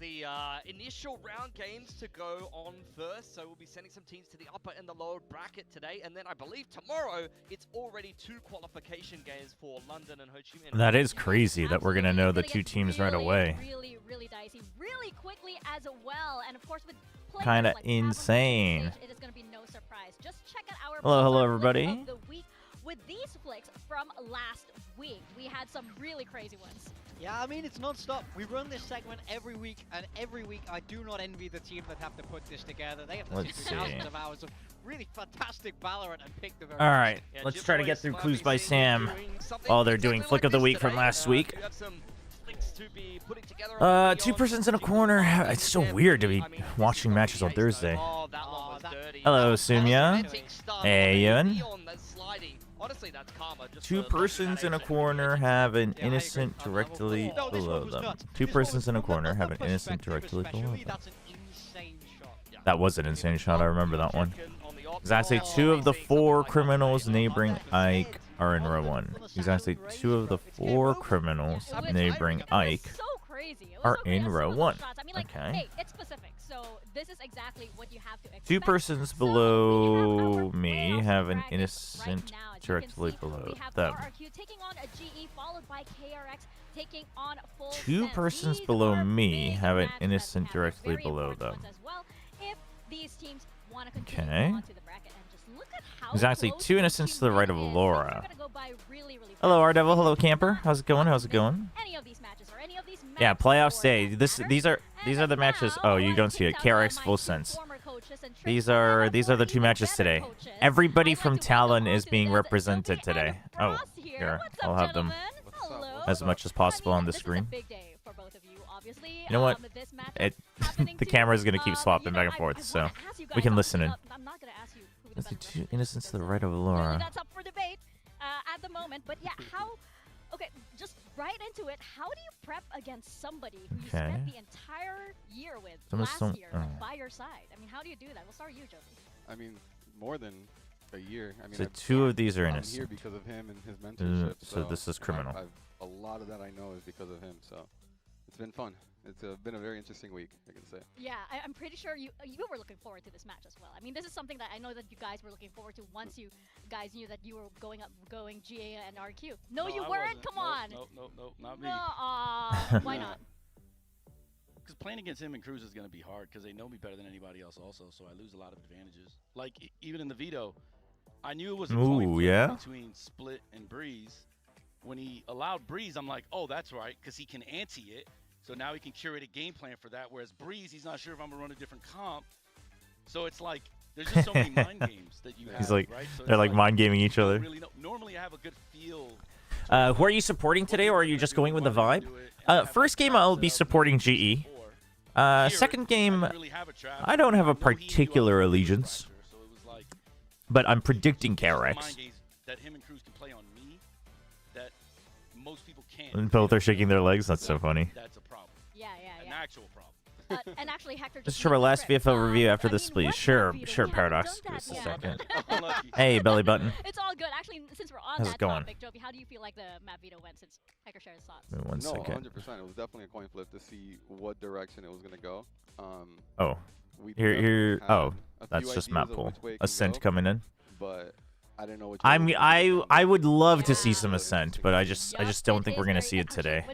the initial round games to go on first, so we'll be sending some teams to the upper and the lower bracket today, and then I believe tomorrow it's already 2 qualification games for London and Ho Chi Minh. That is crazy that we're gonna know the 2 teams right away. Really dicey, really quickly as well, and of course with kind of insane. It is going to be no surprise. Just check out our hello everybody. Of the week. With these flicks from last week, we had some really crazy ones. Yeah, I mean, it's non-stop. We run this segment every week, and every week I do not envy the team that have to put this together. They have to sit through thousands of hours of really fantastic Valorant and pick the very All right, yeah, let's try to get through Clues by Sam. Oh, they're doing Flick of the Week from last week. 2 persons in a corner. It's so weird to be watching matches on Thursday. Hello, Sumya. Hey, Ewan. 2 persons in a corner have an innocent directly below them. 2 persons in a corner have an innocent directly below them. That was an insane shot. I remember that one. Exactly 2 of the 4 criminals neighboring Ike are in row 1. Exactly 2 of the 4 criminals neighboring Ike are in row 1. Okay. Hey, it's Pacific, so this is exactly what you have to expect. 2 persons below me have an innocent directly below them. RRQ taking on a GE, followed by KRX taking on full 2 persons below me have an innocent directly below them. Okay. Exactly 2 innocents to the right of Laura. Hello, R-Devil. Hello, Camper. How's it going? How's it going? Yeah, playoffs day. These are the matches. Oh, you don't see it. KRX full sense. These are the 2 matches today. Everybody from Talon is being represented today. Oh, here, I'll have them as much as possible on the screen. You know what? The camera is gonna keep swapping back and forth, so we can listen in. Let's see, 2 innocents to the right of Laura. That's up for debate at the moment, but yeah, how? Okay, just right into it. How do you prep against somebody who you spent the entire year with last year by your side? I mean, how do you do that? We'll start with you, Joey. I mean, more than a year. I mean, so 2 of these are I'm innocent. here because of him and his mentorship. So this is criminal. A lot of that I know is because of him. So it's been fun. It's been a very interesting week, I can say. Yeah, I'm pretty sure you were looking forward to this match as well. I mean, this is something that I know that you guys were looking forward to once you guys knew that you were going GA and RQ. No, you weren't. Come on. No, not me. No, why not? Because playing against him and Cruz is going to be hard because they know me better than anybody else also, so I lose a lot of advantages. Like, even in the veto, I knew it was a coin flip between Split and Breeze. When he allowed Breeze, I'm like, oh, that's right, because he can ante it. So now he can curate a game plan for that. Whereas Breeze, he's not sure if I'm going to run a different comp. So it's like, there's just so many mind games that you have. He's like, right? So they're like mind gaming each other. Really normally I have a good feel. Who are you supporting today, or are you just going with the vibe? First game, I'll be supporting GE. Second game, I don't have a particular allegiance. But I'm predicting KRX. That him and Cruz can play on me that most people can't. And both are shaking their legs. That's so funny. That's a problem. Yeah. An actual problem. And actually, Hector. Let's try our last VFL review after this, please. Sure, Paradox. Give us a second. Hey, belly button. It's all good. Actually, since we're on How's that it going? topic, Joby, how do you feel like the map veto went since Hector shared his thoughts? One second. 100%. It was definitely a coin flip to see what direction it was going to go. Oh, here. Oh, that's just map pool. Ascent coming in. But I don't know what. I would love to see some Ascent, but I just don't think we're gonna see it today.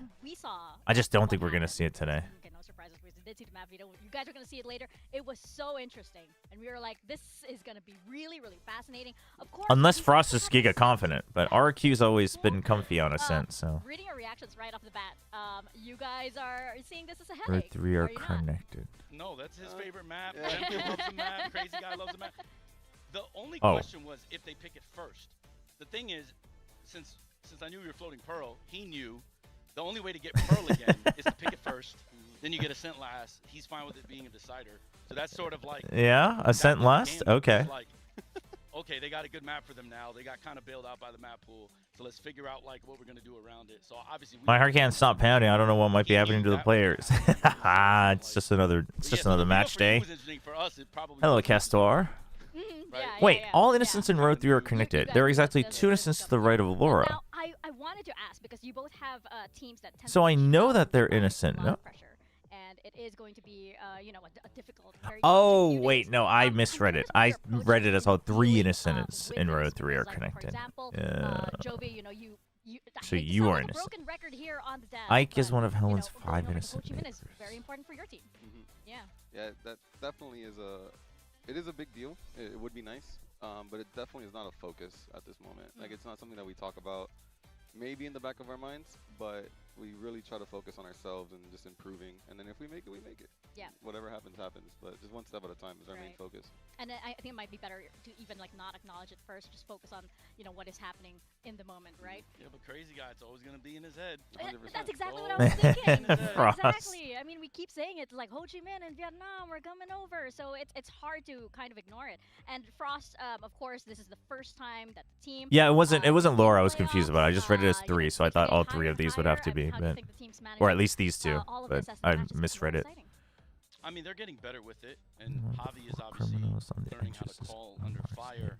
I just don't think we're gonna see it today. Okay, no surprises. We did see the map veto. You guys are gonna see it later. It was so interesting, and we were like, this is gonna be really, really fascinating. Of course. Unless Frost is giga confident, but RQ's always been comfy on Ascent, so. Reading your reactions right off the bat, you guys are seeing this as a We're headache. 3 are connected. No, that's his favorite map. Everyone loves the map. Crazy guy loves the map. The only question was if they pick it first. The thing is, since I knew you were floating Pearl, he knew the only way to get Pearl again is to pick it first. Then you get Ascent last. He's fine with it being a decider. So that's sort of like... Yeah, Ascent last? Okay. Like, okay, they got a good map for them now. They got kind of bailed out by the map pool. So let's figure out like what we're going to do around it. So obviously... My heart can't stop pounding. I don't know what might be happening to the players. It's just another match day. Hello, Castor. Wait, all innocents in row 3 are connected. There are exactly 2 innocents to the right of Laura. Now, I wanted to ask because you both have teams that tend so to I know that they're innocent. No? Pressure. And it is going to be, you know, a difficult. Very Oh, few wait, days. no, I misread it. I read it as how 3 really, innocents in with row this, 3 are because, like, for connected. example, Jovi, you know, So I hate to you sound are like a innocent. broken record here on the desk, Ike is but, one of you Helen's know, 5 going over innocent to Ho Chi Minh is neighbors. very important for your team. Yeah. Yeah, that definitely is it is a big deal. It would be nice, but it definitely is not a focus at this moment. Like, it's not something that we talk about maybe in the back of our minds, but we really try to focus on ourselves and just improving. And then if we make it, we make it. Yeah. Whatever happens, happens. But just one step at a time is our main focus. And I think it might be better to even like not acknowledge it first, just focus on, you know, what is happening in the moment, right? Yeah, but crazy guy, it's always gonna be in his head. 100%. That's exactly what I was thinking. Frost. Exactly. I mean, we keep saying it like Ho Chi Minh and Vietnam, we're coming over, so it's hard to kind of ignore it. And Frost, of course, this is the first time that the team. Yeah, it wasn't Laura I was playoffs, confused about. I just read it as you know, 3, so I it's thought all getting 3 higher of these and would have to higher. be, How do you but think the team's or at managing, least these 2, all of but this as the I matches get misread more it. exciting? I mean, they're getting better with it, and One of the Javi is 4 obviously criminals on the learning how edges to is call under Umar's fire name.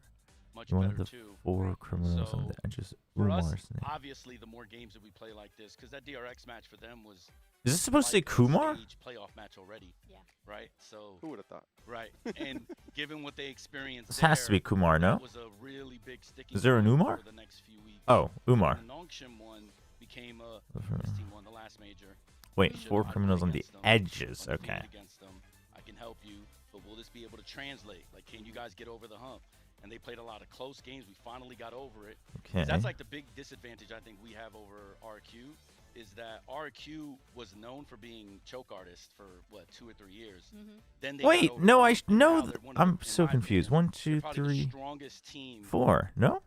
much One better of the too. 4 criminals on So, the edges. For us, Umar's name. obviously, the more games that we play like this, because that DRX match for them was Is this supposed to say like a Kumar? stage playoff match already. Yeah. Right. So. Who would have thought? Right. And given what they experienced, This has to be Kumar, no? It was a really big sticking Is there an point Umar? for the next few weeks. Oh, Umar. And the Nongshim one became this team won the last major. Wait, We should 4 not criminals play on the against them, edges. undefeated Okay. Against them. I can help you, but will this be able to translate? Like, can you guys get over the hump? And they played a lot of close games. We finally got over it. Okay. That's like the big disadvantage I think we have over RRQ is that RRQ was known for being choke artist for what 2 or 3 years. Then they Wait, got over no, the I hump, and no. now they're one of the- I'm in so my confused. opinion, 1, 2, they're probably the 3, strongest team 4. No.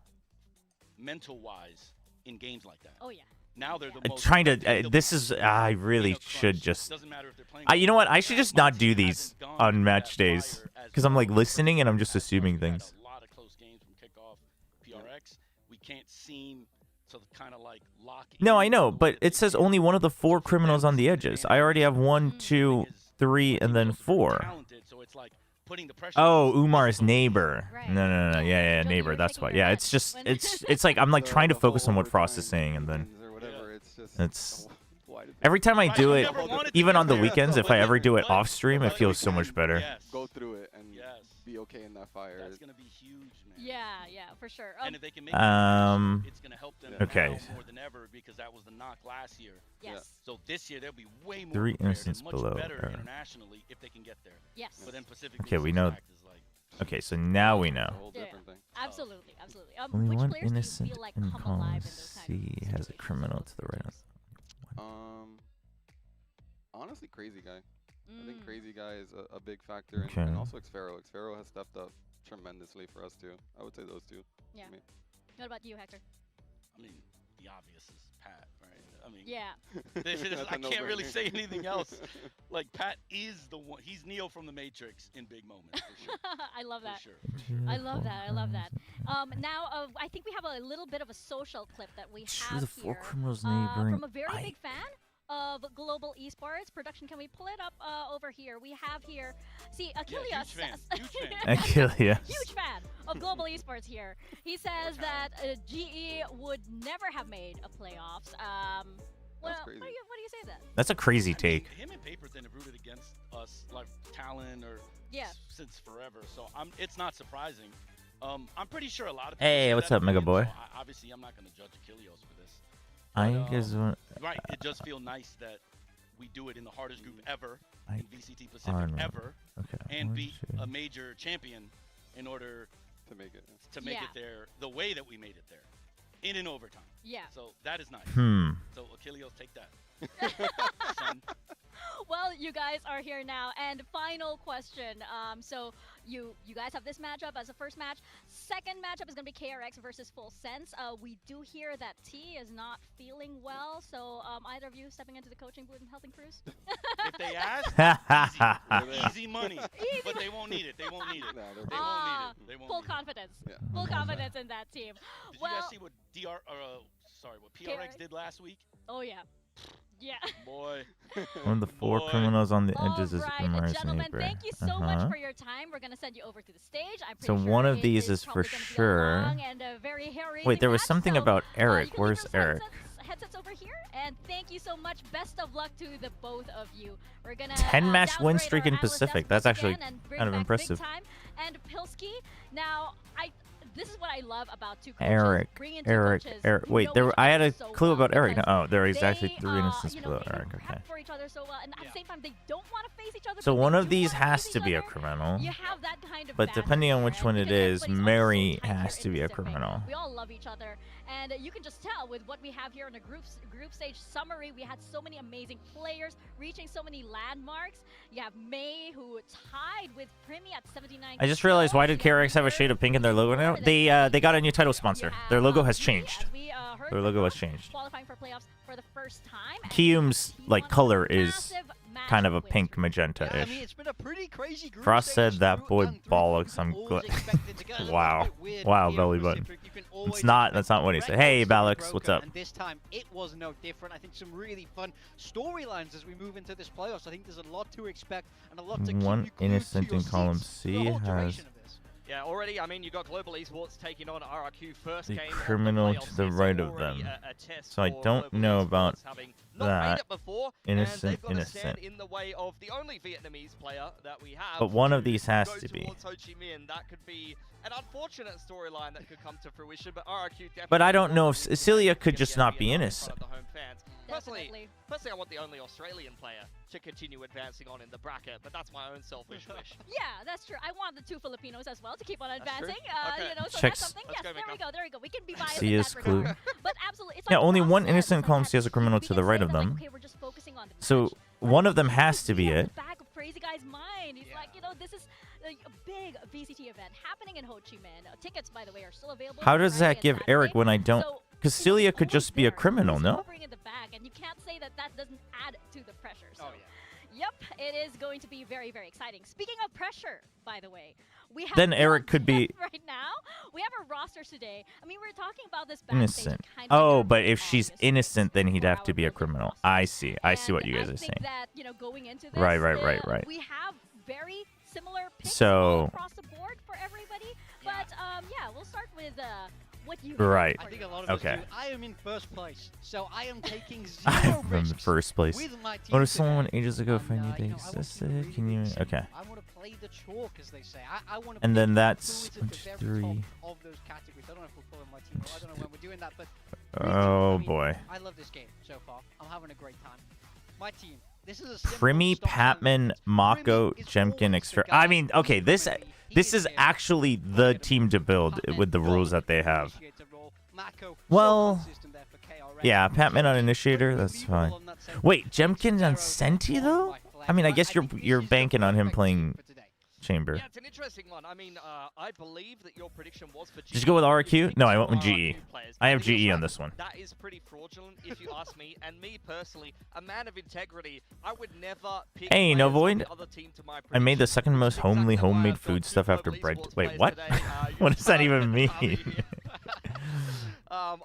mental-wise in games like that. Oh yeah. Now they're the I'm most. trying to. they'll This be is. in I a really crunch. should just. Doesn't matter if they're playing You know what? I should that just not my do team these hasn't gone on through match that days fire as because I'm like well. listening and I'm just That's why assuming we've had things. A lot of close games from kickoff, PRX. We can't seem to kind of like lock. No, in I know, the way but that it they says can. only one of the 4 So for criminals them, on the it's an edges. I advantage. already have 1, The 2, thing is, 3, and then teams are very 4. talented, so it's like putting the pressure Oh, on us Umar's as opposed to- neighbor. Right. No. Yeah, Jovi, neighbor. you're That's shaking why. your Yeah, head it's just. when- It's like I'm like trying to The focus on whole what Frost is overtime saying, and then wins or whatever, it's just. it's. Why did Every time I Right, do you it, never wanted to even get on the there, weekends, if but I ever do it but- off stream, it but feels we so much can- better. Yes. go through it and Yes. be okay in that fire? That's gonna be huge, man. Yeah, for sure. And if they can make Um, it's gonna help them okay. now more than ever because that was the knock last year. yes. So this year they'll be way more 3 prepared innocents and much below better error. internationally if they can get there. Yes. But then Pacific. Okay, being we so know- stacked is like, Okay, so now we A know. whole Yeah. different thing. Absolutely. Only Which 1 players do you innocent feel like in come column alive in those kind C of has a situations? criminal to the right. Honestly, Crazy Guy. I think Mm. Crazy Guy is a big factor, and, Okay. also Xfero. Xfero has stepped up tremendously for us too. I would say those 2. Yeah. I mean, What about you, Hector? I mean, the obvious is Pat, right? I mean, Yeah. I can't really say anything else. Like Pat is the one. He's Neo from the Matrix in big moments for sure. I love that. For sure. I love that. I love that. Now, I think we have a little bit of a social clip that we Sure, have the 4 here criminals neighboring. from a very I- big fan of global esports. Production, can we pull it up over here? We have here, see, Achilles. huge fan, huge fan. Achilles. Huge fan of global esports here. He says that GE would never have made a playoffs. Well, crazy. what do you say to that? That's a crazy I mean, take. him and Paperton have rooted against us like Talon or Yeah. since forever. So it's not surprising. I'm pretty sure a lot of people Hey, say what's that up, Mega opinion, Boy? so obviously, I'm not going to judge Achilles for this. Ike is one. Right, it does feel nice that we do it in the hardest group ever in Ike VCT Pacific Arnold. ever, Okay. and 1, beat 2. a major champion in order to make it. to make Yeah. it there the way that we made it there, in an overtime. Yeah. So that is nice. So Achilles, take that. Son. Well, you guys are here now, and final question. So you guys have this matchup as a first match. Second matchup is going to be KRX versus Full Sense. We do hear that T is not feeling well, so either of you stepping into the coaching booth and helping Cruz? If they ask, easy money, but they won't need it. They won't need it. Nah, they're They good. won't need it. They won't Full need it. confidence. Yeah. Full confidence in that team. Did well, you guys see what what PRX KRX? did last week? Oh yeah. Yeah. Boy. One of the 4 criminals on the All edges is right, Umar's gentlemen, neighbor. thank you so much for your time. We're gonna send you over to the stage. I'm So pretty one sure of these is for probably gonna be a sure. long and a very hairy Wait, there was match, something so, about Eric. you can leave Where's those Eric? Headsets over here, and thank you so much. Best of luck to the both of you. We're gonna 10-match win downgrade streak our in analyst Pacific. desk That's once actually again and bring kind of back impressive. Big Time and Pilsky. Now, this is what I love about two coaches. Eric. Wait, I had a clue about Eric. No, oh, there is actually 3 innocents below Eric. Okay. For each other so well, and at the same time, they don't want to face each other. So but one they of do these wanna has face to each be a other. criminal. You have that kind of But depending on which one it is, Mary has to be a criminal. We all love each other, and you can just tell with what we have here in a group stage summary. We had so many amazing players reaching so many landmarks. You have May, who tied with Primi at 79. I just realized, why did KRX have a shade of pink in their logo now? They got a new title sponsor. Their logo has changed. Their logo has changed. Qualifying for playoffs for the first time. Kiyum's like color is kind of a pink magenta-ish. Yeah, I mean, it's been a pretty crazy group Frost stage said that through boy and through. bollocks. I'm Always glad. expected to get a little Wow. bit weird Wow, here belly in button. Pacific. You can always It's not. That's expect not what he said. records Hey, to be Balix, what's broken, up? And this time it was no different. I think some really fun storylines as we move into this playoffs. I think there's a lot to expect and a lot to keep One you glued innocent to your in column seats C the whole has duration of this. Yeah, already, I mean, you got Global Esports taking on RRQ first The game. criminal to the right of them. So I don't know about that. Innocent. In the way of the only Vietnamese player that we have. But one of these has go to be. towards Ho Chi Minh. That could be an unfortunate storyline that could come to fruition, but RRQ definitely. But I don't know if Celia could just not be innocent. Personally, I want the only Australian player to continue advancing on in the bracket, but that's my own selfish wish. Yeah, that's true. I want the 2 Filipinos as well to keep on advancing. Okay. You know, so Checks. that's something. Yes, there we go. We can be biased C in is that clue. regard. But absolutely, it's Yeah, like only Ross one said, innocent in so column that C has a criminal we to the can right say of that, like, them. okay, we're just focusing on the So match. one of them has to be In it. the back of Crazy Guy's mind, he's like, you know, this is a big VCT event happening in Ho Chi Minh. Tickets, by the way, are still available. How does Friday that and give Saturday. Eric when I don't? So, Because you know, Celia he's could just always be a there. criminal, He's no? hovering in the back, and you can't say that that doesn't add to the pressure. So. Oh, yeah. Yep, it is going to be very, very exciting. Speaking of pressure, by the way, we have Then Eric could be right now. We have a roster today. I mean, we're talking about this backstage innocent. kind of Oh, interview but if on she's this innocent, then he'd have to 24-hour be a building criminal. process. I see. I see what And you guys I are think saying. that, you know, going into this, Right. we have very similar picks So- all across the board for everybody. But yeah, we'll start with what you Right. I think a lot of Okay. us do. I am in first place, so I am taking I'm zero from the risks first place. with my team What if today. someone ages ago And, found you you they know, I want to existed? be really Can you? excited. Okay. I want to play the chalk, as they say. I want to And pick then who that's is at 1, the 2, very 3. top of those categories. I don't know if we're pulling my team. I don't know when we're doing that, but Oh I mean, boy. I love this game so far. I'm having a great time. My team. This is a simple Primi, stop Patman, and Mako, Primi is Jemkin, always the Extra. I guy mean, who's okay, this friendly. He this is there. actually the team to build Patman, with the rules well, that they have. initiator role. Mako, so Well, consistent there for KRX. yeah, Patman on Jemkin, initiator, very that's believable fine. on that same Wait, team. Jemkin's on Zero Senti on though? my flag. I mean, I But guess think you're this is the banking on him perfect playing team for today. Chamber. Yeah, it's an interesting one. I mean, I believe that your prediction was for GE. Did you go with RRQ? No, I went with RRQ GE. players. I have But you're GE on right, this one. That is pretty fraudulent, if you ask me. And me personally, a man of integrity, I would never pick Hey, players no on void. the other team to my I made the prediction, second which most is exactly homely why homemade I've got food two stuff after Global bread. Esports Wait, players what? today. What does that even You're mean?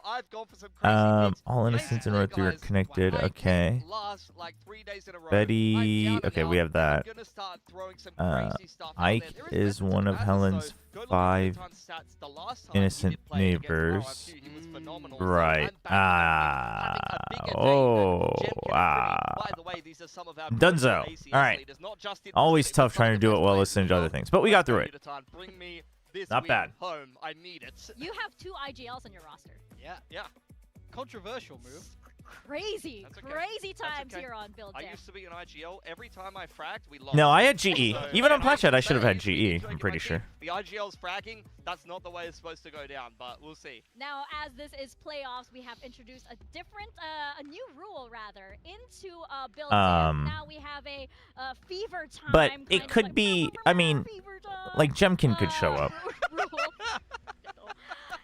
I've gone for some crazy picks. All innocents in row 3 are Guys, connected. I Okay. came last, like, 3 days in a row. Betty. I'm down and Okay, out, we have and that. I'm gonna start throwing some crazy stuff out Ike there. There is method to one of madness, Helen's though. Go look at 5 Newton's stats. The last time he innocent did play against neighbors. RRQ, he was phenomenal. Right. And back having a bigger day than Oh. Jemkin and Primi. By the way, these are some of our Dunzo. pro ACS All right. leaders, not just in Always Pacific, tough but trying to some do of it the while best listening to players other in the things, but we got through it. world. Bring me this Not win bad. home. I need it. You have 2 IGLs on your roster. Yeah. Yeah. Controversial move. Crazy, That's okay. crazy That's times okay. here on Build I Dev. used to be an IGL. Every time I fragged, we lost. No, I had GE. So, Even on and Plat Chat, I should have say, had if you GE. take I'm my pretty team, sure. The IGL's fragging, that's not the way it's supposed to go down, but we'll see. Now, as this is playoffs, we have introduced a different, a new rule rather, into Build Dev. Now we have a fever time. But kind it of could like, be, I mean, fever time, like Jemkin could show up. rule.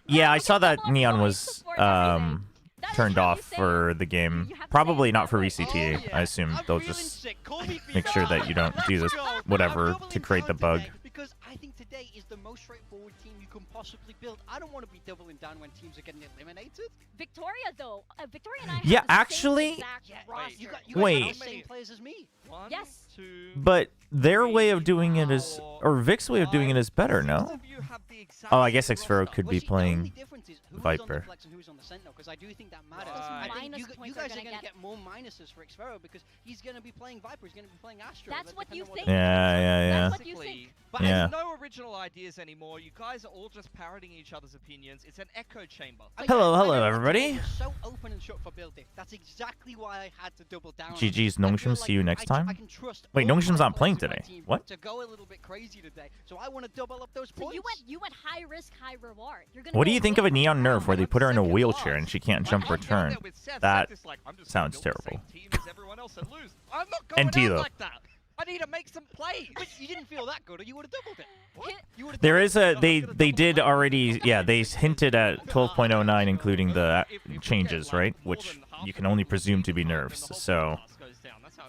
Yeah, I saw that Couple of Neon points was for everything. That is turned how you off say for it. the game. You have to Probably say it not that for way. VCT. Oh, yeah. I assume I'm they'll feeling just sick. Call me make sure that you don't do this Let's go. whatever I'm to feeling create the fun bug. today because I think today is the the most straightforward team you can possibly build. I don't want to be doubling down when teams are getting eliminated. Victoria, though. Victoria and I Yeah, have the actually- same exact roster. You guys Wait. have the same players as me. One, Yes. two, But their way of doing it is, or Vic's way of doing it is better, six no? of you have the exact Oh, I guess same Xfero roster. could be Well, see, the playing only difference is who's on Viper. the flex and who's on the Sentinel, because I do think that matters. Right. I think Minus you points guys are are gonna going to get- get more minuses for Xfero because he's going to be playing Viper, he's going to be playing Astro. That's what you depending think. on Yeah. That's what you Basically, think. But Yeah. there's no original ideas anymore. You guys are all just parroting each other's opinions. It's an echo chamber. Hello, I hello, know everybody. you're so open and shut for build diff. That's exactly why I had to double down. on GG's it. I feel Nongshim, see you next time. I can trust Wait, all Nongshim's my not playing players in my today. team What? To go a little bit crazy today, so I want to double up those So points. you went high risk, high reward. You're gonna What do go you think of a really Neon down. Nerf where they put her in a Second wheelchair loss. and she can't Like, jump I'm down return? there with Seth. That Seth is like, I'm just sounds gonna build the terrible. same team as everyone else and lose. I'm not going NT out though. like that. I need to make some plays. But you didn't feel that good, or you would have doubled it. What? You would've There doubled is it. a they did already, yeah, they hinted at 12.09 including the changes, right? Which you can only presume to be nerfs. So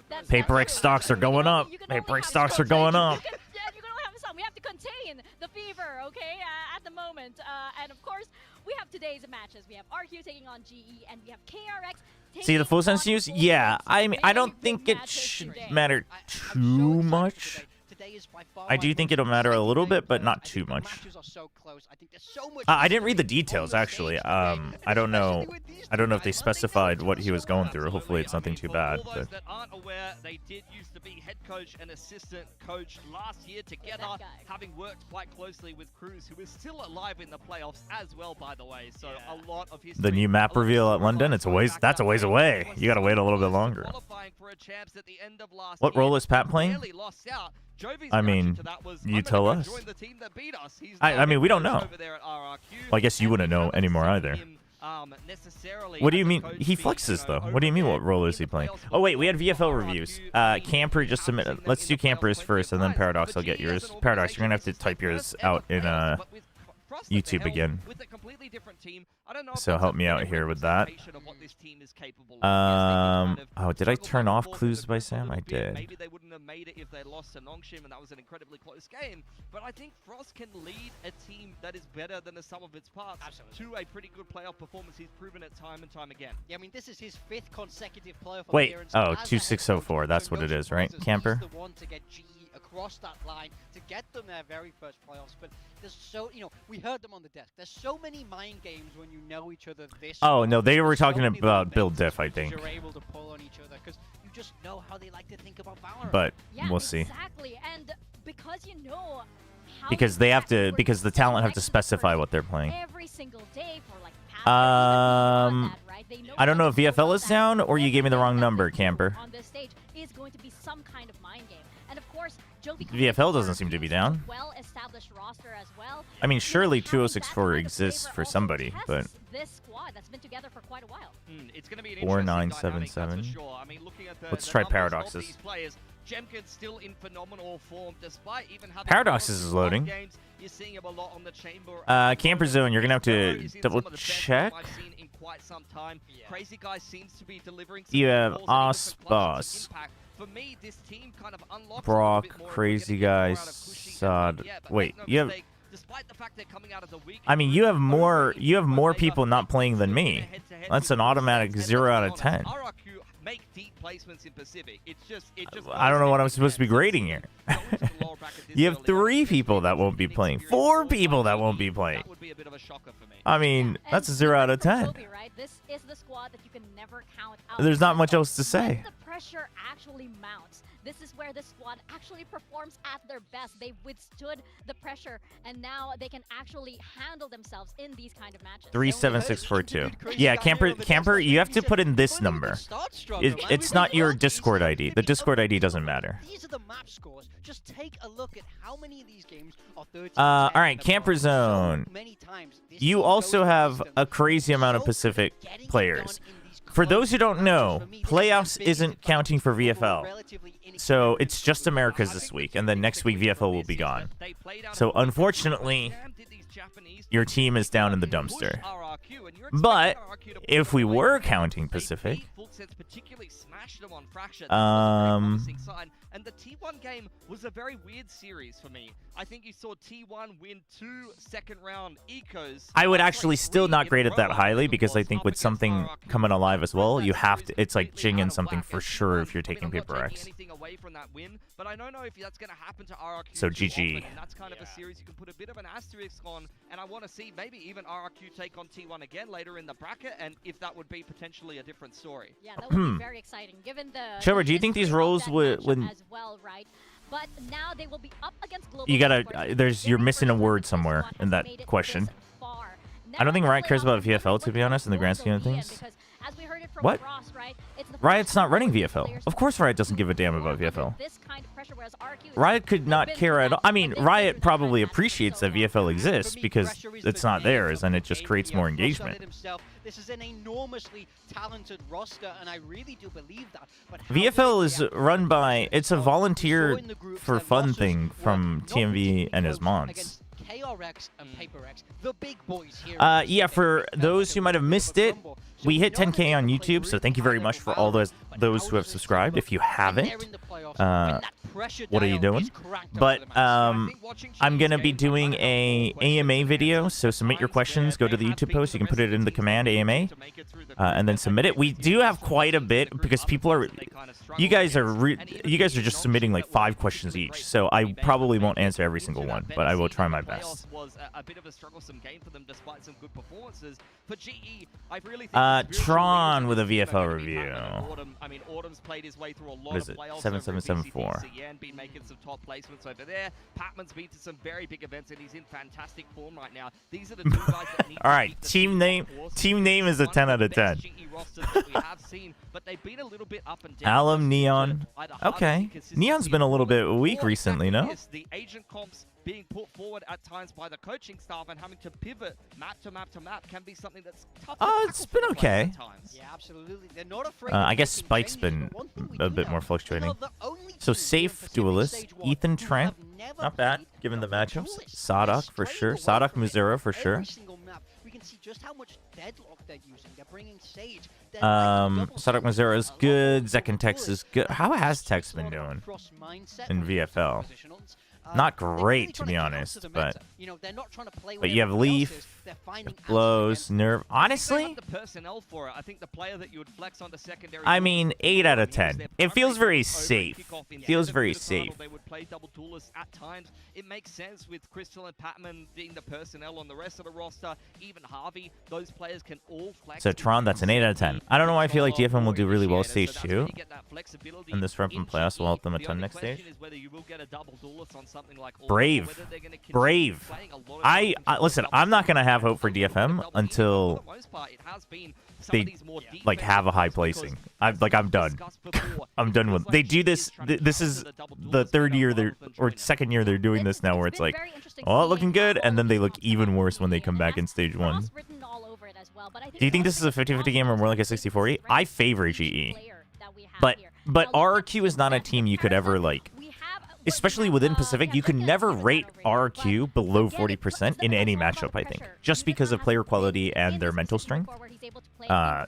That's Paper true. X stocks are going up. You can only Paper X have stocks some. are going up. You can only have some. We have to contain the fever, okay, at the moment. And of course, we have today's matches. We have RQ taking on GE, and we have KRX taking See the full on sense use? Full Yeah, Sense. I mean, I don't Big think it matches should today. matter I'm so too excited for much. today. Today is by far I my do think most it'll matter a exciting little day bit, but of not I too think the much. matches are so close. I think there's so much I didn't read the history details on the actually. stage today, I don't know. especially with these I don't know two if they guys. specified what he was going through. Hopefully, it's nothing too bad. For all But those that aren't aware, they did used to be head coach and assistant coach last year together, That guy. having worked quite closely with Cruz, who is still alive in the playoffs as well, by the way. So a lot of history. the new map a lot of reveal at story London, lines it's a going ways. back That's a that ways way. away. It was You gotta wait a little bit close to longer. qualifying for a champs at the end of last What year. role is Pat playing? Barely lost out. Jovi's I reaction mean, to that was, you "I'm tell gonna us." go join the team that beat us. He's I now mean, we don't head coach know. over there at RRQ, Well, I guess you and wouldn't we know haven't anymore seen either. him, necessarily What do as you a mean? coach He be, flexes though. over What do you mean? there What role is he in the playing? playoffs Oh wait, we had before. VFL RRQ, reviews. we've Camper just seen submitted. them Let's in do the playoffs Campers plenty first, of and then times. Paradox. For I'll get GE as yours. an Paradox, you're gonna have to organization, type this is yours their first out in ever playoffs, but with Frost at the YouTube helm, again. with a completely different team. I don't know if So that's help a me out better here with that. representation of what this team is capable of. Yes, they could kind of Oh, did I struggle turn back and off forth in clues the by group a Sam? little I bit. did. Maybe they wouldn't have made it if they lost to Nongshim, and that was an incredibly close game. But I think Frost can lead a team that is better than the sum of its parts to a pretty good playoff performance. He's proven it time and time again. Yeah, I mean, this is his 5th consecutive playoff Wait, appearance. oh, as a head 2604, coach, that's so what no it is, right? surprises. Camper? He's the one to get GE across that line to get them their very first playoffs. But there's so, we heard them on the desk. There's so many mind games when you know each other this Oh well. no, they were There's so talking many about little build bits diff, I that think. You're able to pull on each other because you just know how they like to think about Valorant. But Yeah, we'll see. Exactly, and because you know how Because they have to, exactly because the work talent have to selects the specify person what they're playing. every single day for like past even beyond that, right? They know I don't know if how to VFL is that down or you gave me the wrong everything number, that they do Camper. on this stage is going to be some kind of mind game, and of course, Jovi VFL doesn't seem to be down. Well-established roster as well. I mean, surely having that 2064 kind of exists flavor for also somebody, but tests this squad that's been together for quite a while. It's going to be an 4977. interesting dynamic, that's for sure. I mean, looking at the Let's the try numbers of Paradoxes. these players, Jemkin's still in phenomenal form despite even having Paradoxes is loading. games. You're seeing him a lot on the chamber. Camper Zone, you're gonna have to He's in double some of the best check. form I've seen in quite some time. Yeah. Crazy Guy seems to be delivering some You good have balls and even some clutches Osbos. of impact. For me, this team kind of unlocks Brock, a little bit more if we're Crazy gonna get more Guy, out of Kushi and Sod. yeah, but Wait, make no you have. mistake, despite the fact they're coming out as a weak I mean, you have more people not playing than me. That's an automatic 0 out of 10. RRQ make deep placements in Pacific. It just I don't know what I'm supposed to be grading here. You have 3 people that won't be playing. 4 people that won't be playing. That would be a bit of a shocker for me. I mean, And that's a 0 out of from 10. Jovi, right? This is the squad that you can never count out. There's not much else to When say. the pressure actually mounts, this is where the squad actually performs at their best. They withstood the pressure, and now they can actually handle themselves in these kind of matches. 37642. Yeah, camper, you have to put in this number. It's not your Discord ID. The Discord ID doesn't matter. These are the map scores. Just take a look at how many of these games are 13. All right, Camper Zone. You also have a crazy amount of Pacific players. For those who don't know, playoffs isn't counting for VFL. So it's just Americas this week, and then next week VFL will be gone. So unfortunately, your team is down in the dumpster. But if we were counting Pacific, And the T1 game was a very weird series for me. I think you saw T1 win 2 second-round ecos. I would actually still not grade it that highly because I think with something coming alive as well, you have to. It's like Jing in something for sure if you're taking Paper X. Away from that win, but I don't know if that's going to happen to RRQ. So GG. And that's kind of a series you can put a bit of an asterisk on, and I want to see maybe even RRQ take on T1 again later in the bracket, and if that would be potentially a different story. Yeah, that would be very exciting, given the. Chobra, do you think these roles would as well, right? But now they will be up against global. You gotta. You're missing a word somewhere in that question. I don't think Riot cares about VFL, to be honest, in the grand scheme of things. What? Riot's not running VFL. Of course Riot doesn't give a damn about VFL. Riot could not care at all. I mean, Riot probably appreciates that VFL exists because it's not theirs and it just creates more engagement. This is an enormously talented roster, and I really do believe that. But VFL is run by, it's a volunteer for fun thing from TMV and his mods. KRX and PaperX, the big boys here. Yeah, for those who might have missed it, we hit 10K on YouTube, so thank you very much for all those who have subscribed. If you haven't, what are you doing? But I'm gonna be doing a AMA video, so submit your questions. Go to the YouTube post. You can put it in the command AMA, and then submit it. We do have quite a bit because people are, you guys are just submitting like 5 questions each. So I probably won't answer every single one, but I will try my best. Was a bit of a strugglesome game for them despite some good performances. For GE, I really think Tron with a VFL review. I mean, Autumn's played his way through a lot What is of it? playoffs. 7774. Been making some top placements over there. Patman's been to some very big events and he's in fantastic form right now. These are the 2 guys that need all right, team name is a 10 out of 10. We have seen, but they've been a little bit up and down. Alum, Neon. Okay. Neon's been a little bit weak recently, no? The agent comps being put forward at times by the coaching staff and having to pivot map to map to map can be something that's tough. It's been okay. Yeah, absolutely. They're not afraid. I guess Spike's been a bit more fluctuating. So safe duelist, Ethan Trent, not bad given the matchups. Sadak for sure. Sadak Muzero for sure. We can see just how much deadlock they're using. They're bringing Sage. Sadak Muzero is good. Zekken Tex is good. How has Tex been doing in VFL? Not great, to be honest, but you have Leaf, Blows, Nerve. Honestly, I mean, 8 out of 10. It feels very safe. Feels very safe. They would play double duelists at times. It makes sense with Crystal and Patman being the personnel on the rest of the roster. Even Harvey, those players can all flex. So Tron, that's an 8 out of 10. I don't know why I feel like DFM will do really well stage 2. And this run from playoffs will help them a ton next stage. Brave. Listen, I'm not going to have hope for DFM until they like have a high placing. I'm done. I'm done with. They do this. This is the 3rd year or 2nd year they're doing this now, where it's like, oh, looking good, and then they look even worse when they come back in stage 1. Do you think this is a 50-50 game or more like a 60-40? I favor GE, but RRQ is not a team you could ever like. Especially within Pacific, you can never rate RRQ below 40% in any matchup, I think, just because of player quality and their mental strength.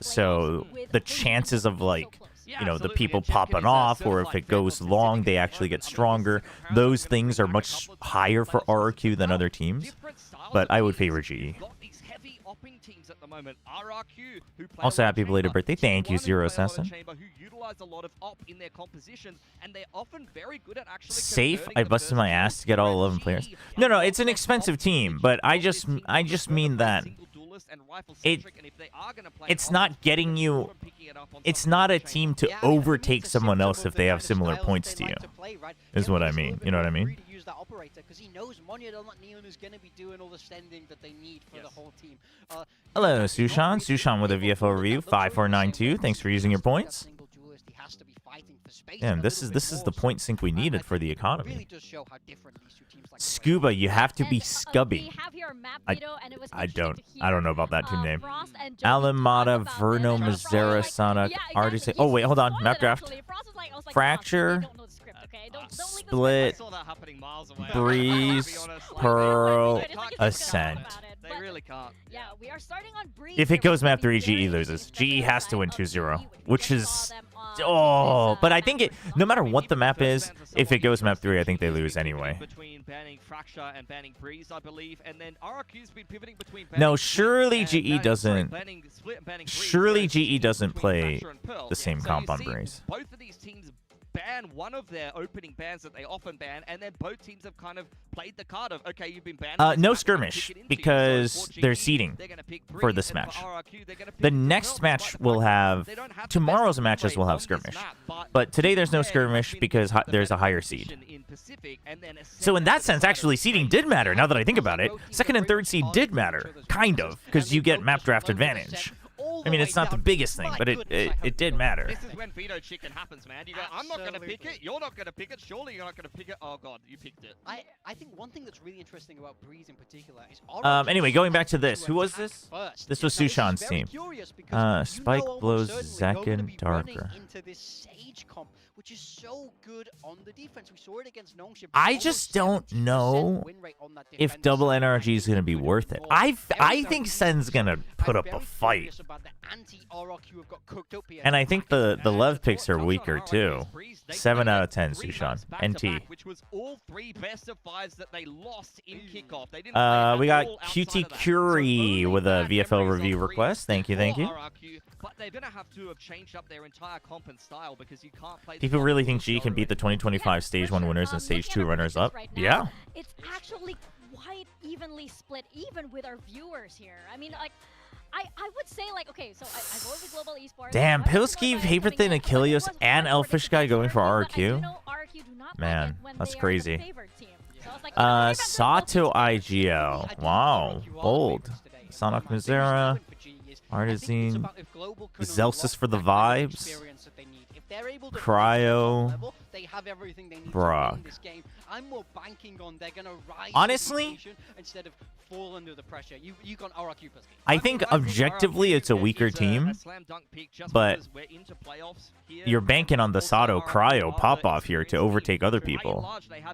So the chances of, like, you know, the people popping off, or if it goes long, they actually get stronger. Those things are much higher for RRQ than other teams, but I would favor GE. Also, happy belated birthday. Thank you, Zero Assassin. Safe? I busted my ass to get all 11 players. No, it's an expensive team, but I just mean that it's not getting you. It's not a team to overtake someone else if they have similar points to you. Is what I mean. You know what I mean? Hello, Sushan. Sushan with a VFO review 5492. Thanks for using your points. Damn, this is the point sync we needed for the economy. Scuba, you have to be scubby. I don't know about that team name. Alamada, Verno, Mazzara, Sonic, Artis. Oh wait, hold on. Map draft. Fracture. okay? Don't Split, I saw that happening miles away. Breeze, Pearl, Ascent. They really can't. Yeah, we are starting on Breeze. If it goes map 3, GE loses. GE has to win 2-0, which is... Oh, but I think it, no matter what the map is, if it goes map 3, I think they lose anyway. Between banning Fracture and banning Breeze, I believe, and then RRQ's been pivoting between no, surely GE doesn't. Surely GE doesn't play the same comp on Breeze. Both of these teams ban one of their opening bans that they often ban, and then both teams have kind of played the card of, okay, you've been banned. No skirmish, because they're seeding for this match. The next match will have, tomorrow's matches will have skirmish, but today there's no skirmish because there's a higher seed. So in that sense, actually, seeding did matter, now that I think about it. Second and third seed did matter, kind of, because you get map draft advantage. I mean, it's not the biggest thing, but it did matter. This is when veto chicken happens, man. You go, I'm not going to pick it. You're not going to pick it. Surely you're not going to pick it. Oh, God, you picked it. I think one thing that's really interesting about Breeze in particular is... Anyway, going back to this. Who was this? This was Sushan's team. Spike blows Zakin Darker. Into this Sage comp, which is so good on the defense. We saw it against Nongshim. I just don't know if double NRG is going to be worth it. I think Sen's going to put up a fight. And I think the Lev picks are weaker too. 7 out of 10, Sushan. NT. Which was all 3 best of 5s that they lost in kickoff. They didn't we got QT Curie with a VFL review request. Thank you, thank you. But they're going to have to have changed up their entire comp and style because you can't play... People really think G can beat the 2025 Stage 1 winners and Stage 2 runners-up? Yeah. It's actually quite evenly split, even with our viewers here. I mean, like... I would say, like, okay, so I go with global esports. Damn, Pilski, Paperthin, Achilles, and Elfish Guy going for RRQ? Man, that's crazy. Sato IGL. Wow, bold. Sonic Mizera, Artisan, Zelsis for the vibes. Cryo, they have everything they need Brock. to win this game. I'm more banking on they're gonna rise honestly instead of fall under the pressure. You got RRQ plus. I think objectively it's a weaker team, but you're banking on the Sato Cryo pop-off here to overtake other people.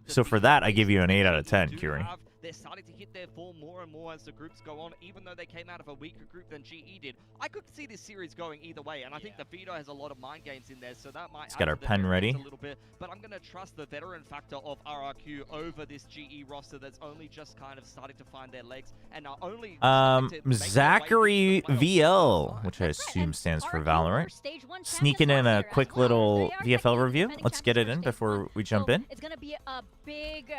So for that, I give you an 8 out of 10, Curie. They're starting to hit their form more and more as the groups go on, even though they came out of a weaker group than GE did. I could see this series going either way, and I think the Veto has a lot of mind games in there, so that might Let's get our pen ready. A little bit, but I'm going to trust the veteran factor of RRQ over this GE roster that's only just kind of starting to find their legs, and not only Zachary VL, which I assume stands for Valorant, sneaking in a quick little VFL review. Let's get it in before we jump in. It's going to be a big,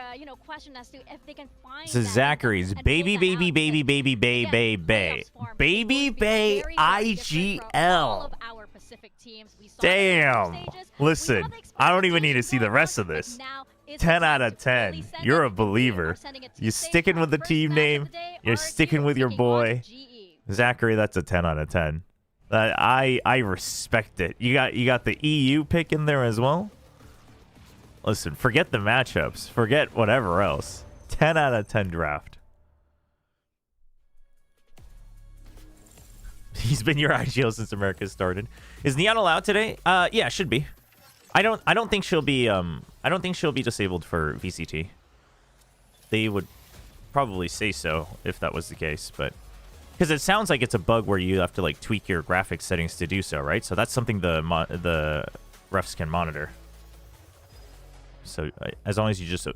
question as to if they can find this is Zachary's baby Bay IGL. Damn. Listen, I don't even need to see the rest of this. 10 out of 10. You're a believer. You're sticking with the team name. You're sticking with your boy. Zachary, that's a 10 out of 10. I respect it. You got the EU pick in there as well. Listen, forget the matchups. Forget whatever else. 10 out of 10 draft. He's been your IGL since America started. Is Neon allowed today? Yeah, should be. I don't think she'll be disabled for VCT. They would probably say so if that was the case, but because it sounds like it's a bug where you have to like tweak your graphics settings to do so, right? So that's something the refs can monitor. So as long as you just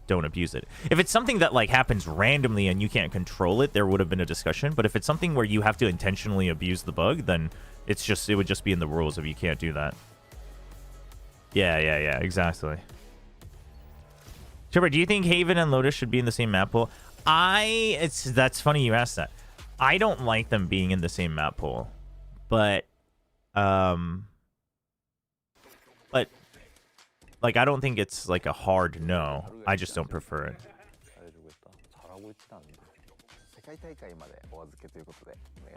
don't abuse it. If it's something that like happens randomly and you can't control it, there would have been a discussion. But if it's something where you have to intentionally abuse the bug, then it would just be in the rules if you can't do that. Yeah, exactly. Chobra, do you think Haven and Lotus should be in the same map pool? That's funny you asked that. I don't like them being in the same map pool, but like, I don't think it's like a hard no. I just don't prefer it.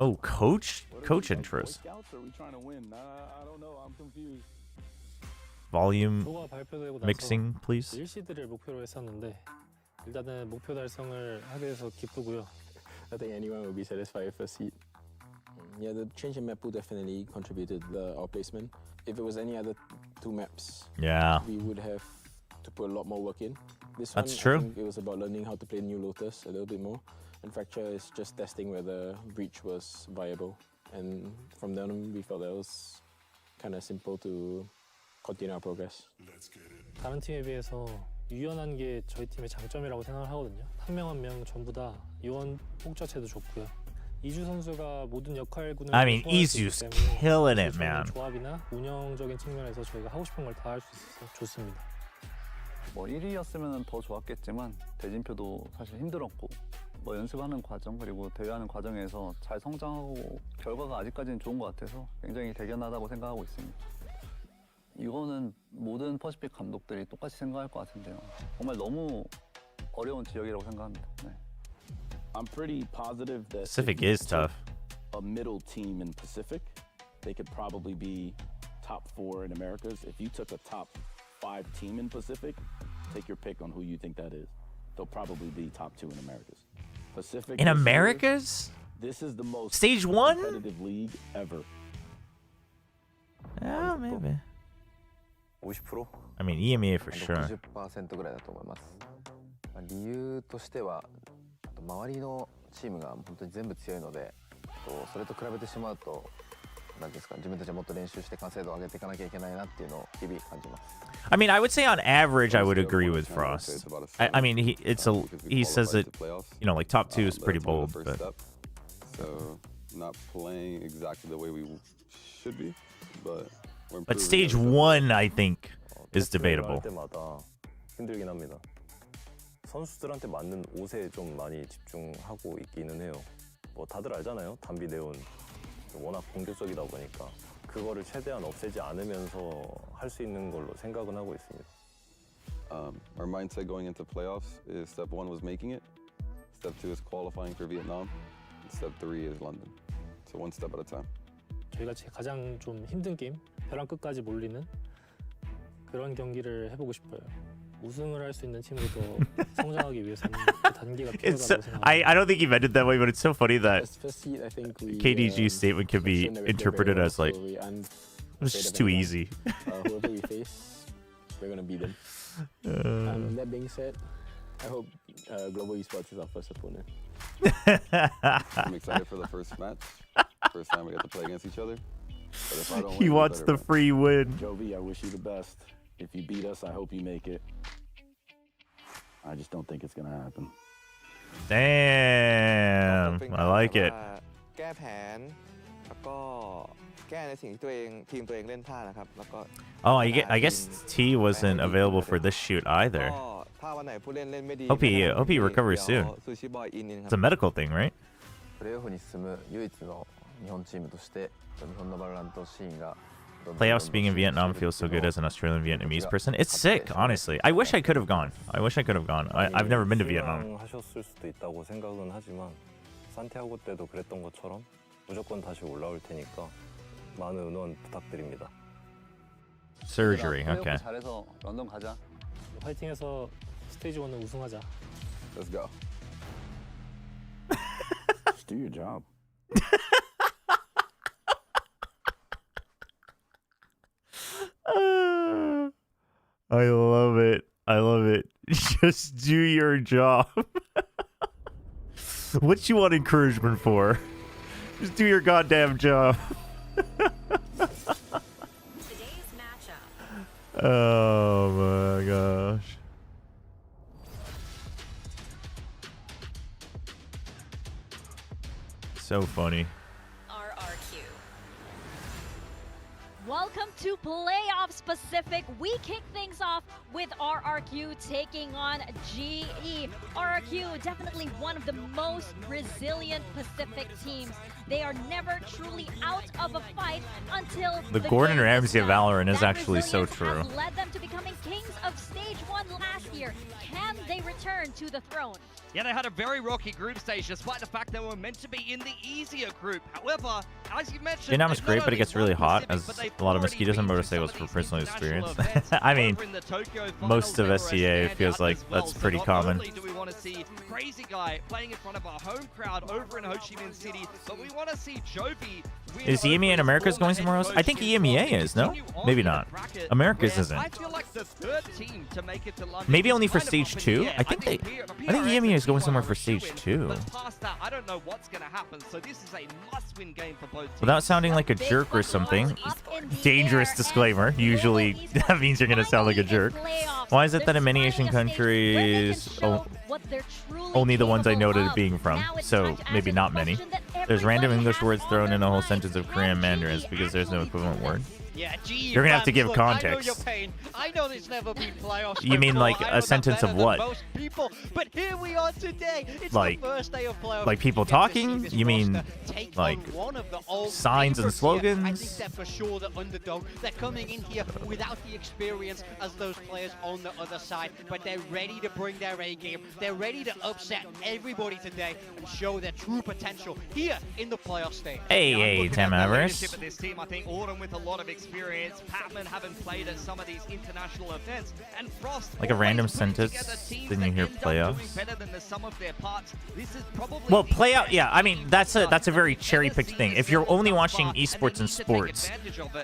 Oh, coach intros. Volume mixing, please. I think anyone will be satisfied with a seat. Yeah, the change in map pool definitely contributed our placement. If it was any other 2 maps, yeah, we would have to put a lot more work in. This That's one, true. I think it was about learning how to play New Lotus a little bit more. And Fracture is just testing whether Breach was viable. And from then on, we felt that was kind of simple to continue our progress. 다른 팀에 비해서 유연한 게 저희 팀의 장점이라고 생각을 하거든요. 한 명 한 명 전부 다 요원 폭 자체도 좋고요. 이주 선수가 모든 역할군을 I mean, 소화할 수 있기 Izu's 때문에 killing it, 저희 man. 조합이나 운영적인 측면에서 저희가 하고 싶은 걸 다 할 수 있어서 좋습니다. 뭐 1위였으면 더 좋았겠지만 대진표도 사실 힘들었고 뭐 연습하는 과정 그리고 대회하는 과정에서 잘 성장하고 결과가 아직까지는 좋은 것 같아서 굉장히 대견하다고 생각하고 있습니다. 이거는 모든 퍼시픽 감독들이 똑같이 생각할 것 같은데요. 정말 너무 어려운 지역이라고 생각합니다. 네. I'm pretty positive that Pacific is tough. a middle team in Pacific, they could probably be top 4 in Americas. If you took a top 5 team in Pacific, take your pick on who you think that is. They'll probably be top 2 in Americas. Pacific In this year, Americas? this is the most Stage 1? competitive league ever. Yeah, maybe. 50%? I mean, EMEA for sure. 60% ぐらいだと思います。理由としては、周りのチームが本当に全部強いので、それと比べてしまうと、なんですか、自分たちはもっと練習して完成度を上げていかなきゃいけないなっていうのを日々感じます。I mean, I would say on average, I would agree with Frost. I mean, he says that, you know, like top 2 is pretty bold, but so not playing exactly the way we should be, but we're but improving stage every step. 1, I think, is debatable. 할 때마다 힘들긴 합니다. 선수들한테 맞는 옷에 좀 많이 집중하고 있기는 해요. 뭐 다들 알잖아요. 단비 네온 워낙 공격적이다 보니까 그거를 최대한 없애지 않으면서 할 수 있는 걸로 생각은 하고 있습니다. Our mindset going into playoffs is step 1 was making it, step 2 is qualifying for Vietnam, and step 3 is London. So one step at a time. 저희가 가장 좀 힘든 게임, 벼랑 끝까지 몰리는 그런 경기를 해보고 싶어요. 우승을 할 수 있는 팀으로 더 성장하기 위해서는 그 단계가 필요하다고 생각합니다. I don't think he meant it that way, but it's so funny that First seed, I think we, KDG's statement could be shouldn't have been interpreted very as well, like, so we it's just too easy. Whoever we face, we're gonna beat them. That being said, I hope Global Esports is our first opponent. I'm excited for the first match. First time we get to play against each other. But if I don't win, He we wants better the win. free win. Jovi, I wish you the best. If you beat us, I hope you make it. I just don't think it's going to happen. Damn, I like it. แก้แผนแล้วก็แก้ในสิ่งที่ทีมตัวเองเล่นพลาดนะครับแล้วก็ Oh, I guess T wasn't available for this shoot either. ก็ถ้าวันไหนผู้เล่นเล่นไม่ดี Hope he recovers soon. ซูชิบอยอินนี่ค It's รั a บ medical thing, right? プレーオフに進む唯一の日本チームとして日本のバロラントシーンが Playoffs being in Vietnam feels so good as an Australian Vietnamese person. It's sick, honestly. I wish I could have gone. I've never been to Vietnam. 하셨을 수도 있다고 생각은 하지만 산티아고 때도 그랬던 것처럼 무조건 다시 올라올 테니까 많은 응원 부탁드립니다. Surgery, okay. 잘해서 런던 가자. 파이팅해서 스테이지 1은 우승하자. Let's go. Just do your job. I love it. I love it. Just do your job. What you want encouragement for? Just do your goddamn job. Today's matchup. Oh my gosh. So funny. RRQ. Welcome to Playoffs Pacific. We kick things off with RRQ taking on GE. RRQ, definitely one of the most resilient Pacific teams. They are never truly out of a fight until The Gordon game Ramsay of done. Valorant is That actually so resilience true. has led them to becoming kings of Stage 1 last year. Can they return to the throne? Yeah, they had a very rocky group stage, despite the fact they were meant to be in the easier group. However, as you mentioned, Vietnam is great, but it gets really hot, as a lot of mosquitoes and motorcycles for personal experience. I mean, most of SCA feels like that's pretty common. Do we want to see Crazy Guy playing in front of our home crowd over in Ho Chi Minh City, but we want to see Jovi. Is EMEA in America going somewhere else? I think EMEA is, no? Maybe not. America's isn't. I feel like the third team to make it to London. Maybe only for stage 2. I think EMEA is going somewhere for stage 2. But past that, I don't know what's going to happen. So this is a must-win game for both teams. Without sounding like a jerk or something, dangerous disclaimer. Usually that means you're going to sound like a jerk. Why is it that in many Asian countries, only the ones I noted being from, so maybe not many, there's random English words thrown in a whole sentence of Korean Mandarins because there's no equivalent word? Yeah, gee, you're gonna have to give look, context. I know your pain. I know there's never been playoffs. You mean like a sentence of what? Most people, but here we are today. It's like, the first day of playoffs. Like people talking? You mean like signs and slogans? I think they're for sure the underdog. They're coming in here without the experience as those players on the other side, but they're ready to bring their A game. They're ready to upset everybody today and show their true potential here in the playoff stage. Hey, Tam Avarice. This team, I think Autumn with a lot of experience, Patman having played at some of these international events, and Frost like a random sentence, then you hear playoffs. Better than the sum of their parts. This is probably well, playoff, yeah. I mean, that's a very cherry-picked thing. If you're only watching esports and sports,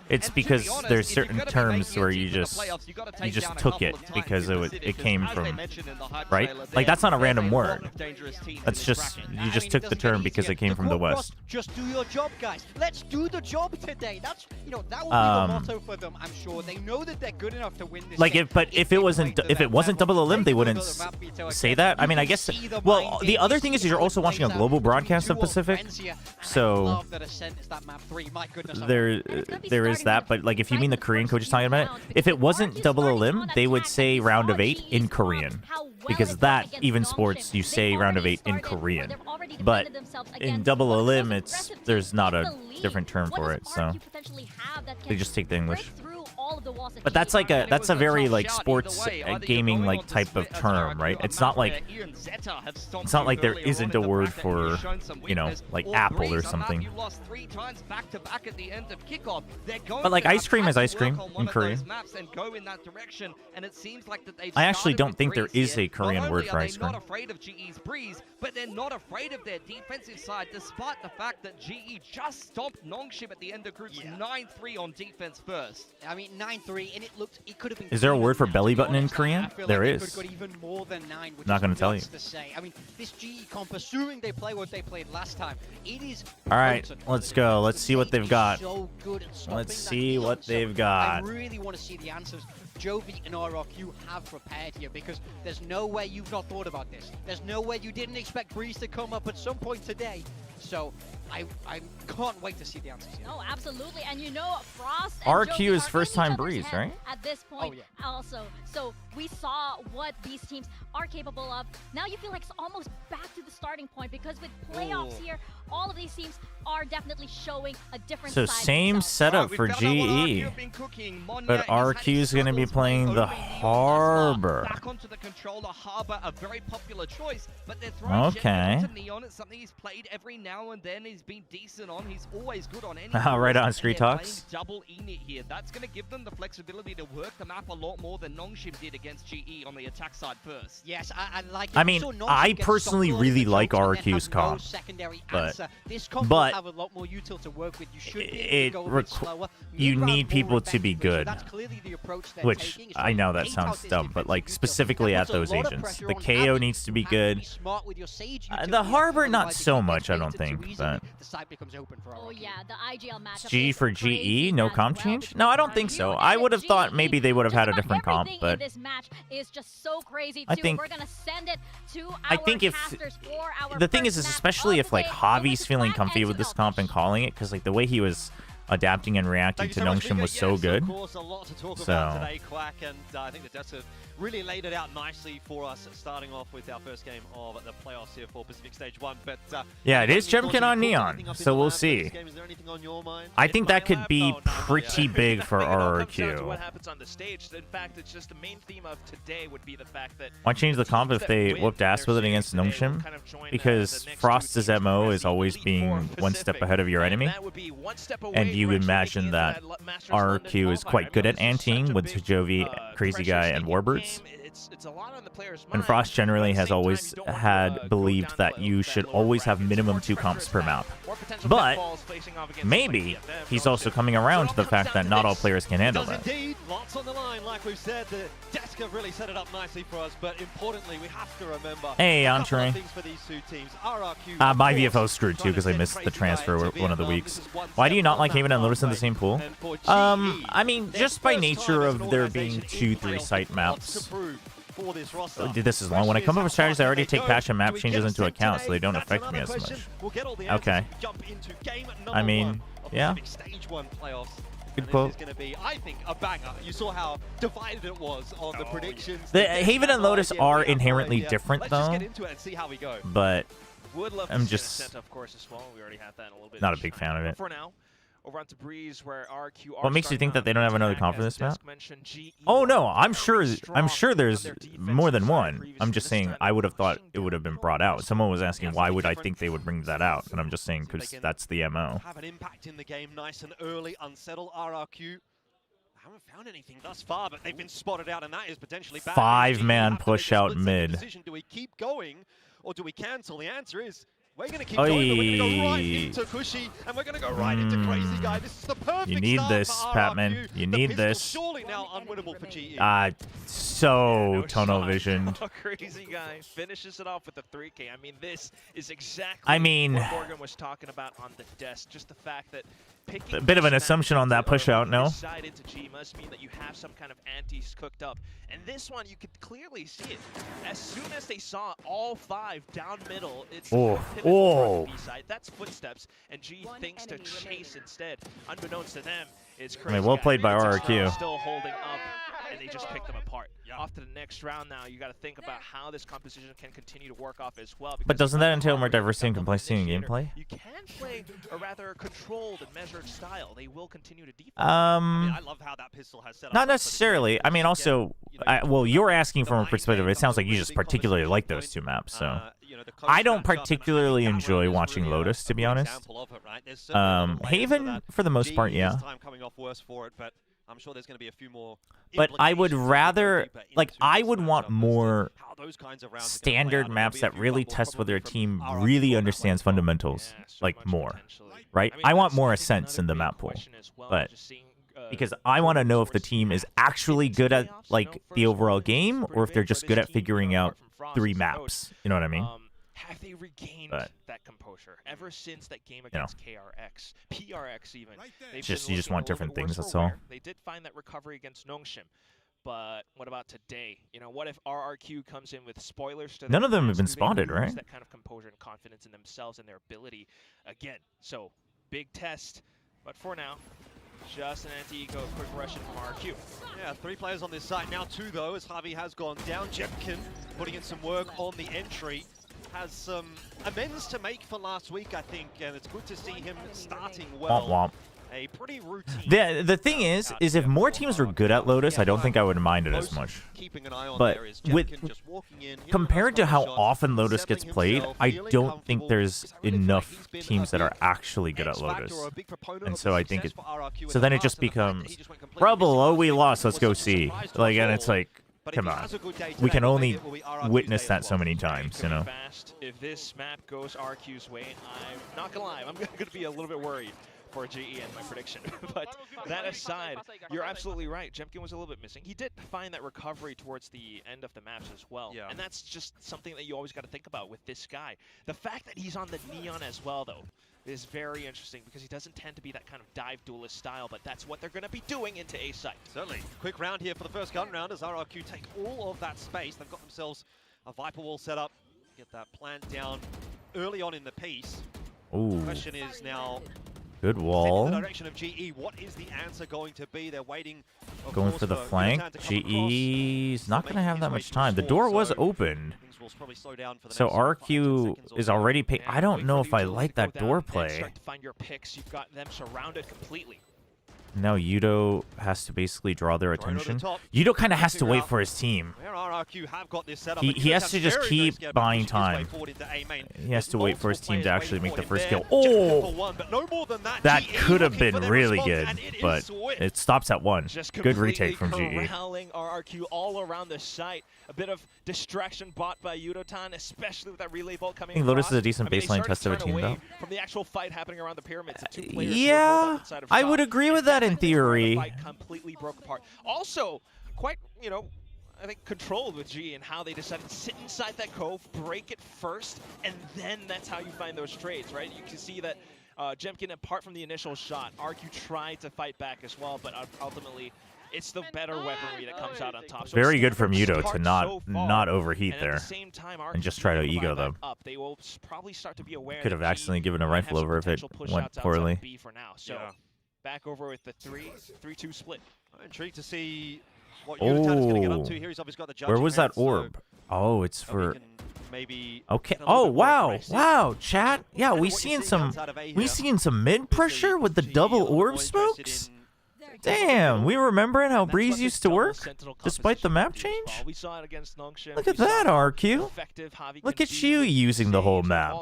it's because there's certain terms where you just took it because it came from, right? Like that's not a random word. That's just you just took the term because it came from the West. Just do your job, guys. Let's do the job today. That's that will be the motto for them. I'm sure they know that they're good enough to win this. Like if it wasn't double elim, they wouldn't say that. I mean, I guess. Well, the other thing is you're also watching a global broadcast of Pacific, so there is that. But like if you mean the Korean coach is talking about it, if it wasn't double elim, they would say round of 8 in Korean, because that even sports you say round of 8 in Korean, but in double elim there's not a different term for it, so they just take the English. But that's a very like sports gaming like type of term, right? It's not like there isn't a word for like apple or something. But like ice cream is ice cream in Korean. I actually don't think there is a Korean word for ice cream. Not afraid of GE's Breeze, but they're not afraid of their defensive side, despite the fact that GE just stomped Nongshim at the end of groups 9-3 on defense first. I mean 9-3, and it could have been. Is there a word for belly button in Korean? There is. Even more than 9, not going to tell you. I mean, this GE comp, assuming they play what they played last time, it is. All right, let's go. Let's see what they've got. Let's see what they've got. I really want to see the answers Jovi and RRQ have prepared here, because there's no way you've not thought about this. There's no way you didn't expect Breeze to come up at some point today. So I can't wait to see the answers here. No, absolutely. And Frost and RQ Jovi is first time Breeze, right? At this point also. So we saw what these teams are capable of. Now you feel like it's almost back to the starting point, because with playoffs here, all of these teams are definitely showing a different side. So same setup for GE, but RQ is going to be playing the Harbor. Back onto the controller, Harbor, a very popular choice, but they're throwing to Neon. It's something he's played every now and then. He's been decent on. He's always good on any. Right on Street Talks. Double init here. That's going to give them the flexibility to work the map a lot more than Nongshim did against GE on the attack side first. Yes, I like it. I mean, I personally really like RQ's comp, but have a lot more util to work with. You should you need people to be good, that's clearly the approach they're which taking. I know that sounds dumb, but like specifically at those agents. The KO needs to be good. The Harbor, not so much, I don't think, but oh yeah, the IGL matchup. G for GE, no comp change? No, I don't think so. I would have thought maybe they would have had a different comp, but this match is just so crazy. I think we're gonna send it to I think if the thing is especially if like Javi's feeling comfy with this comp and calling it, because like the way he was adapting and reacting to Nongshim was so good. Of course, a lot to talk about today, Quack, and I think the Desk have really laid it out nicely for us, starting off with our first game of the playoffs here for Pacific Stage 1. But yeah, it is Jumpkin on Neon, so we'll see. Is there anything on your mind? I think that could be pretty big for RRQ. What happens on the stage? In fact, it's just the main theme of today would be the fact that Why change the comp if they whooped ass with it against Nongshim? Because Frost's MO is always being one step ahead of your enemy. And you imagine that RRQ is quite good at anteing with Jovi, Crazy Guy, and Warbirds. And Frost generally has always had believed that you should always have minimum 2 comps per map. But maybe he's also coming around to the fact that not all players can handle that. Indeed, lots on the line, like we've said. The Desk have really set it up nicely for us, but importantly, we have to remember hey, Entree. for these two teams. RRQ, My VFO screwed too because I missed the transfer one of the weeks. Why do you not like Haven and Lotus in the same pool? I mean, just by nature of there being 2 3-site maps. This is long. When I come up with strategies, I already take patch and map changes into account, so they don't affect me as much. Okay. I mean, yeah. Good quote. Is going to be, I think, a banger. You saw how divided it was on the predictions. The Haven and Lotus are inherently different, though. Let's just get into it and see how we go. But I'm just not a big fan of it. For now, over onto Breeze, where RRQ What makes you think that they don't have another comp for this map? Oh no, I'm sure there's more than one. I'm just saying I would have thought it would have been brought out. Someone was asking why would I think they would bring that out, and I'm just saying because that's the MO. Have an impact in the game, nice and early, unsettle RRQ. Haven't found anything thus far, but they've been spotted out, and that is potentially bad. 5-man push out mid. Decision, do we keep going or do we cancel? The answer is we're going to keep going, but we're going to go right into Cushy, and we're going to go right into Crazy Guy. This is the perfect You need start this, for Patman. You need this. Surely now unwinnable for GE. So tunnel visioned. Crazy Guy finishes it off with a 3K. I mean, this is exactly I mean, what Morgan was talking about on the desk. Just the fact that a bit of an assumption on that push out, no? Side into G must mean that you have some kind of antis cooked up. And this one, you could clearly see it. As soon as they saw all 5 down middle, it's B side. That's footsteps, and G thinks to chase instead. Unbeknownst to them, it's Crazy. I mean, well played by RRQ. Still holding up, and they just pick them apart. Off to the next round now, you got to think about how this composition can continue to work off as well. But doesn't that entail more diversity and complexity in gameplay? You can play a rather controlled and measured style. They will continue to defend. I mean, I love how that pistol has set up. Not necessarily. I mean, also, well, you're asking from a perspective. It sounds like you just particularly like those 2 maps, so. I don't particularly enjoy watching Lotus, to be honest. Haven, for the most part, yeah. I'm sure there's going to be a few more. But I would rather, like, I would want more standard maps that really test whether a team really understands fundamentals, like, more, right? I want more sense in the map pool, but because I want to know if the team is actually good at, like, the overall game, or if they're just good at figuring out 3 maps, you know what I mean? Have they regained that composure ever since that game against KRX, PRX even? You just want different things, that's all. They did find that recovery against Nongshim, but what about today? You know, what if RRQ comes in with spoilers to none of them have been spotted, right? That kind of composure and confidence in themselves and their ability again. So big test, but for now, just an anti-eco quick Russian from RRQ. Yeah, 3 players on this side now, 2 though, as Javi has gone down. Jepkin putting in some work on the entry. Has some amends to make for last week, I think, and it's good to see him starting well. Womp womp. A pretty routine. The thing is if more teams were good at Lotus, I don't think I would mind it as much. But with compared to how often Lotus gets played, I don't think there's enough teams that are actually good at Lotus. And so I think so then it just becomes, Rebel, oh, we lost, let's go see. Like, and it's like, come on. We can only witness that so many times, you know. If this map goes RQ's way, I'm not gonna lie, I'm gonna be a little bit worried for GE and my prediction. But that aside, you're absolutely right. Jemkin was a little bit missing. He did find that recovery towards the end of the maps as well. Yeah. And that's just something that you always got to think about with this guy. The fact that he's on the Neon as well, though, is very interesting because he doesn't tend to be that kind of dive duelist style, but that's what they're going to be doing into A site. Certainly. Quick round here for the first gun round as RRQ take all of that space. They've got themselves a Viper wall set up. Get that plant down early on in the piece. Ooh. The question is now, Good wall. The direction of GE. What is the answer going to be? They're waiting. Going for the flank. GE's not going to have that much time. The door was opened. So RRQ is already I don't know if I like that door play. Start to find your picks. You've got them surrounded completely. Now Yudo has to basically draw their attention. Yudo kind of has to wait for his team. He has to just keep buying time. He has to wait for his team to actually make the first kill. Oh! That could have been really good, but it stops at 1. Good retake from GE. Corralling RRQ all around the site. A bit of distraction bought by Yudotan, especially with that relay bolt coming across. Lotus is a decent baseline test of a team, though. From the actual fight happening around the pyramids, the 2 players yeah, I would agree with that in theory. Fight completely broke apart. Also, quite, I think controlled with G and how they decided to sit inside that cove, break it first, and then that's how you find those trades, right? You can see that Jemkin, apart from the initial shot, RQ tried to fight back as well, but ultimately it's the better weaponry that comes out on top. So very good from Yudo to not overheat there and just try to ego them. They will probably start to be aware. Could have accidentally given a rifle over if it went poorly. So back over with the 3-2 split. I'm intrigued to see what Yudotan is going to get up to here. He's obviously got the judge. Where was that orb? Oh, it's for. Okay. Oh wow, wow, chat. Yeah, we seen some mid pressure with the double orb smokes. Damn, we remembering how Breeze used to work, despite the map change? Look at that, RQ. Look at you using the whole map.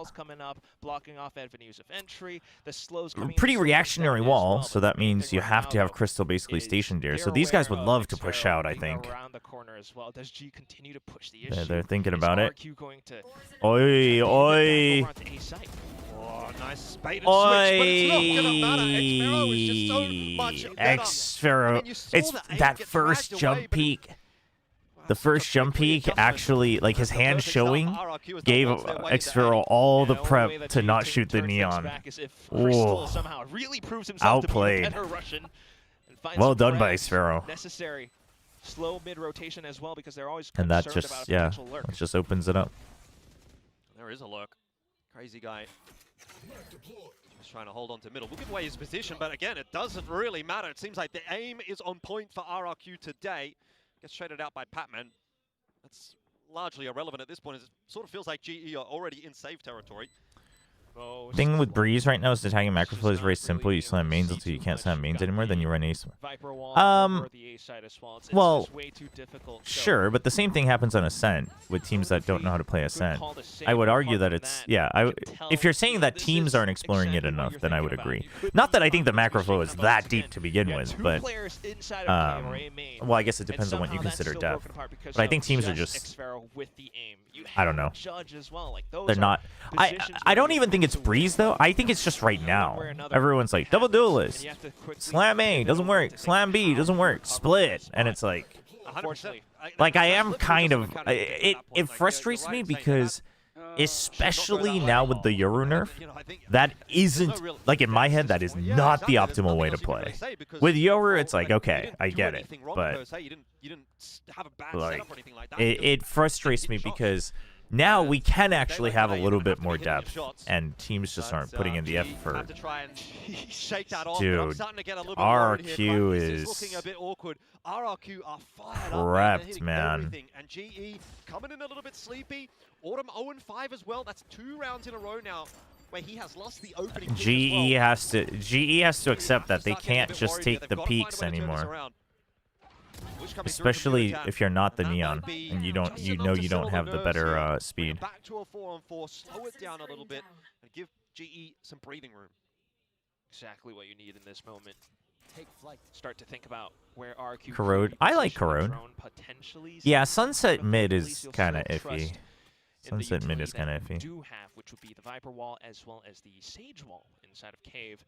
Pretty reactionary wall, so that means you have to have Crystal basically stationed here. So these guys would love to push out, I think. They're thinking about it. Oi, oi. Oh, nice bait and switch, but it's not gonna matter. X-Pharaoh. It's that first jump peak. The first jump peak actually, like his hand showing, gave X-Pharaoh all the prep to not shoot the neon. Oh, outplayed. Well done by X-Pharaoh. Necessary slow mid rotation as well, because they're always and that just that just opens it up. There is a lurk. Crazy guy. Just trying to hold on to middle. We'll give away his position, but again, it doesn't really matter. It seems like the aim is on point for RRQ today. Gets traded out by Patman. That's largely irrelevant at this point. It sort of feels like GE are already in safe territory. Thing with Breeze right now is attacking macroflow is very simple. You slam mains until you can't slam mains anymore, then you run ace. Well, sure, but the same thing happens on Ascent with teams that don't know how to play Ascent. I would argue that it's, if you're saying that teams aren't exploring it enough, then I would agree. Not that I think the macroflow is that deep to begin with, but, well, I guess it depends on what you consider depth. But I think teams are just, I don't know. They're not, I don't even think it's Breeze, though. I think it's just right now. Everyone's like, double duelist. Slam A, doesn't work. Slam B, doesn't work. Split. And it's like, I am kind of, it frustrates me because, especially now with the Yoru nerf, that isn't, like in my head, that is not the optimal way to play. With Yoru, it's like, okay, I get it. But, like, it frustrates me because now we can actually have a little bit more depth, and teams just aren't putting in the effort. Dude, RRQ is prepped, man. And GE coming in a little bit sleepy. Autumn 0-5 as well. That's 2 rounds in a row now where he has lost the opening. GE has to accept that they can't just take the peaks anymore. Especially if you're not the neon and you don't have the better speed. Back to a 4-on-4, slow it down a little bit and give GE some breathing room. Exactly what you need in this moment. Take flight. Start to think about where RRQ. Corrode. I like Corode. Yeah, Sunset mid is kind of iffy. Sunset mid is kind of iffy. Do have, which would be the Viper wall as well as the Sage wall inside of Cave.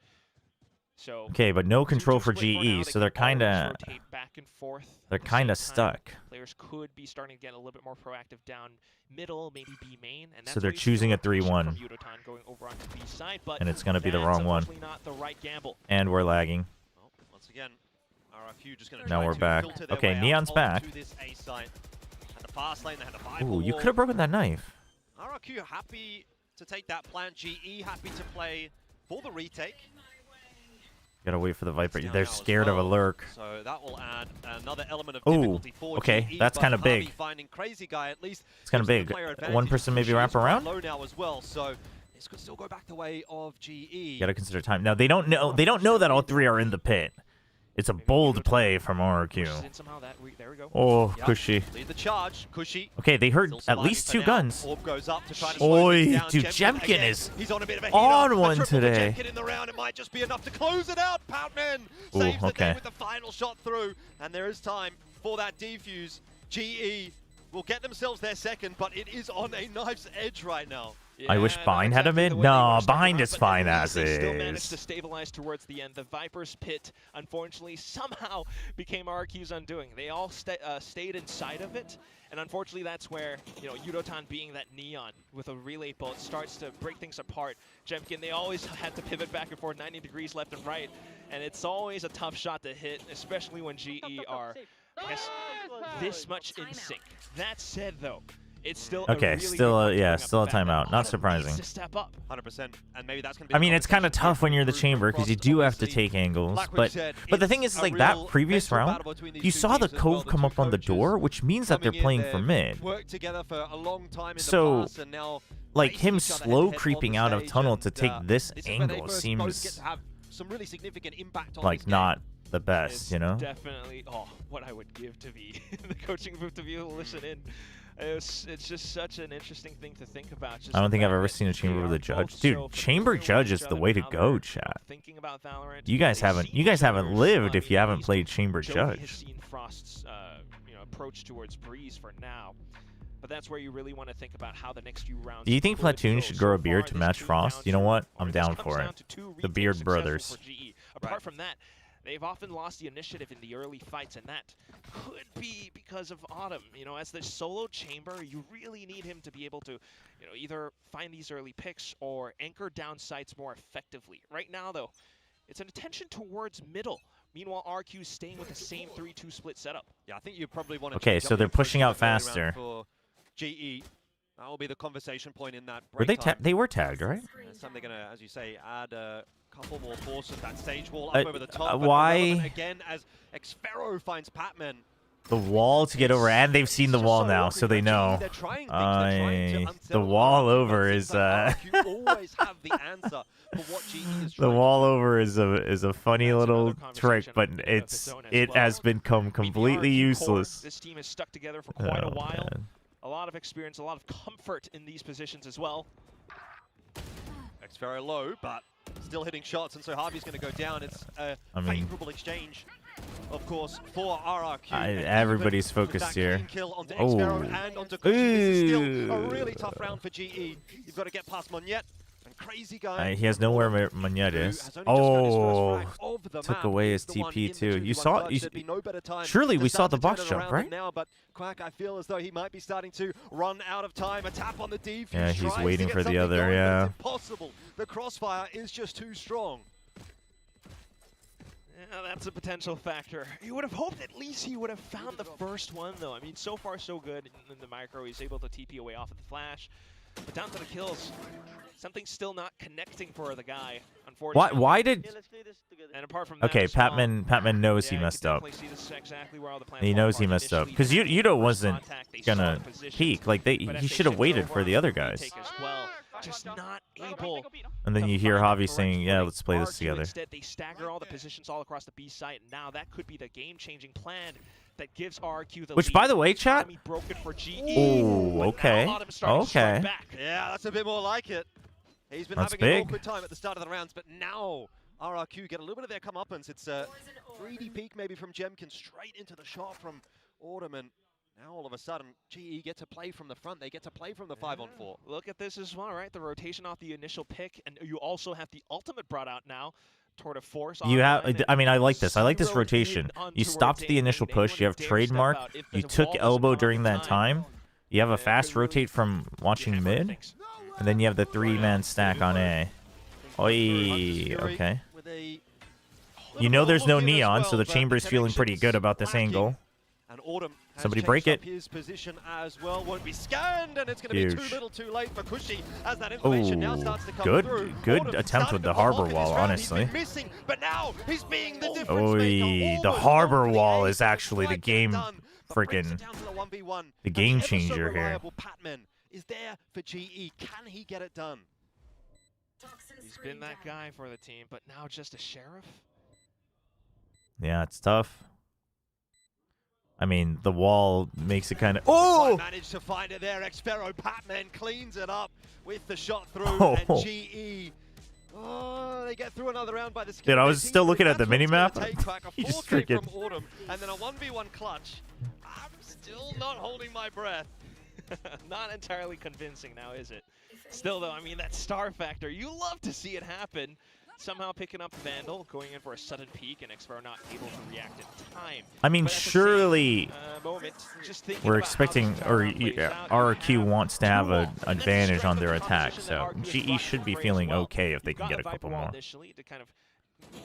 So okay, but no control for GE, so they're kind of stuck. Players could be starting to get a little bit more proactive down middle, maybe B main, and so they're choosing a 3-1, and it's going to be the wrong one. And we're lagging. Well, once again, RRQ just gonna now we're back. Okay, Neon's back. Ooh, you could have broken that knife. RRQ happy to take that plan. GE happy to play for the retake. Gotta wait for the Viper. They're scared of a lurk. So that will add another element of Oh, difficulty for okay. GE, That's kind of but big. Harvey finding Crazy Guy at least It's kind of gives them big. the player advantage. One person maybe Kushi wrap is quite around. low now as well, so this could still go back the way of GE. Gotta consider time. Now they don't know. They don't know that all three are in the pit. It's a bold play from RRQ. Oh, Yep. Kushi. Lead the charge. Kushi. Okay, they heard Still at surviving least for 2 now. guns. Orb goes up to try to slow Oi, things down. dude, Jemkin Jemkin again. is He's on a bit of a heater. on A one triple for today. Jemkin in the round. It might just be enough to close it out. Poutman Ooh, saves the day okay. with the final shot through, and there is time for that defuse. GE will get themselves their second, but it is on a knife's edge right now. I wish Bind had him in. No, Bind is fine as They still managed to is. stabilize towards the end. The Viper's pit, unfortunately, somehow became RRQ's undoing. They all stayed inside of it, and unfortunately, that's where Yudotan being that neon with a relay bolt starts to break things apart. Jemkin, they always had to pivot back and forth 90 degrees left and right, and it's always a tough shot to hit, especially when GE are this much in sync. That said, though, it's still Okay, still a timeout. Not surprising. To step up. 100%, and maybe that's going to be. I mean, it's kind of tough when you're the chamber because you do have to take angles. But the thing is, like that previous round, you saw the Cove come up on the door, which means that they're playing for mid. Worked together for a long time in the So, past, and now like facing him each other slow head-to-head creeping on out the of stage, tunnel to and, take this this is where they angle both get seems to have some really significant impact on like this game. not the best, It's you know? definitely what I would give to be in the coaching booth to be able to listen in. It's just such an interesting thing to think about. I don't think I've ever seen a chamber with a judge. Dude, chamber judge is the way to go, chat. You guys haven't lived if you haven't played chamber Jovi has judge. seen Frost's approach towards Breeze for now. But that's where you really want to think about how the next few rounds. Do you think could Platoon go. should So grow a far, beard to this match came Frost? down You know to- what? I'm or this down comes for down it. to 2 The retakes Beard successful Brothers. for GE. Apart from that, they've often lost the initiative in the early fights, and that could be because of Autumn. As the solo chamber, you really need him to be able to, either find these early picks or anchor down sites more effectively. Right now, though, it's an attention towards middle. Meanwhile, RQ's staying with the same 3-2 split setup. Yeah, I think you probably want to. Okay, so they're pushing out faster. For GE, that will be the conversation point in that. Were break they time. they were tagged, right? Next time they're gonna, as you say, add a couple more forces. That stage wall up over the top. but why- irrelevant again as Xfero finds Patman. The wall to get over, and they've seen the wall now, so they know. The wall over is always have the answer for what GE is the trying wall over is a funny little trick, but it has become completely useless. This team has stuck together for quite a Oh, while. man. A lot of experience, a lot of comfort in these positions as well. Xfero low, but still hitting shots, and so Harvey's going to go down. It's a favorable exchange, of course, for RRQ. Everybody's focused here. Kill onto Oh. Xfero and onto Kushi. This is still a really tough round for GE. You've got to get past Monyet. And Crazy Guy. He has nowhere Monyet is. Oh, took away his TP too. You saw, surely we saw the box jump, right? Now, but Quack, I feel as though he might be starting to run out of time. A tap on the defuse. Yeah, he's tries to waiting get for the something other, going, but yeah. it's impossible. The crossfire is just too strong. Yeah, that's a potential factor. You would have hoped at least he would have found the first one, though. I mean, so far so good in the micro. He's able to TP away off of the flash. But down to the kills, something's still not connecting for the guy, unfortunately. Why did... And apart from that Okay, as well, Patman knows he messed up. He knows he messed up. Because Yudo wasn't gonna peek. Like, he should have waited for the other guys. Just not able. And then you hear Javi saying, yeah, let's play this together. Instead, they stagger all the positions all across the B site, and now that could be the game-changing plan that gives RRQ the Which, lead. by the way, chat... Oh, okay. Okay. Yeah, that's a bit more like it. He's been That's having an big. awkward time at the start of the rounds, but now RRQ get a little bit of their comeuppance. It's a 3D peek maybe from Jemkin straight into the shot from Autumn, and now all of a sudden GE get to play from the front. They get to play from the 5-on-4. Look at this as well, right? The rotation off the initial pick, and you also have the ultimate brought out now. Toward a force. You have, I mean, I like this. I like this rotation. You stopped the initial push. You have trademark. You took elbow during that time. You have a fast rotate from watching mid, and then you have the 3-man stack on A. Oi, okay. You know there's no neon, so the chamber is feeling pretty good about this angle. And Autumn Somebody break it. His position as well won't be scanned, and it's going to be too little, too late for Cushy as that Oh, information now starts to come through. good attempt with the harbor wall, honestly. Missing, but now he's being the difference Oh, the harbor wall is actually the game, freaking the game changer here. Patman is there for GE. Can he get it done? He's been that guy for the team, but now just a sheriff? Yeah, it's tough. I mean, the wall makes it kind of... Oh! Managed to find it there. Xfero Patman cleans it up with the shot through, and GE... Oh, they get through another round by the skin. Dude, I was still looking at the minimap. You just freaking... from Autumn, and then a 1v1 clutch. I'm still not holding my breath. Not entirely convincing now, is it? Still, though, I mean, that star factor, you love to see it happen. Somehow picking up Vandal, going in for a sudden peek, and Xfero not able to react in time. I mean, surely we're about expecting, or RRQ wants to have an advantage on their attack, so GE should be feeling okay if they can get a couple more. Initially to kind of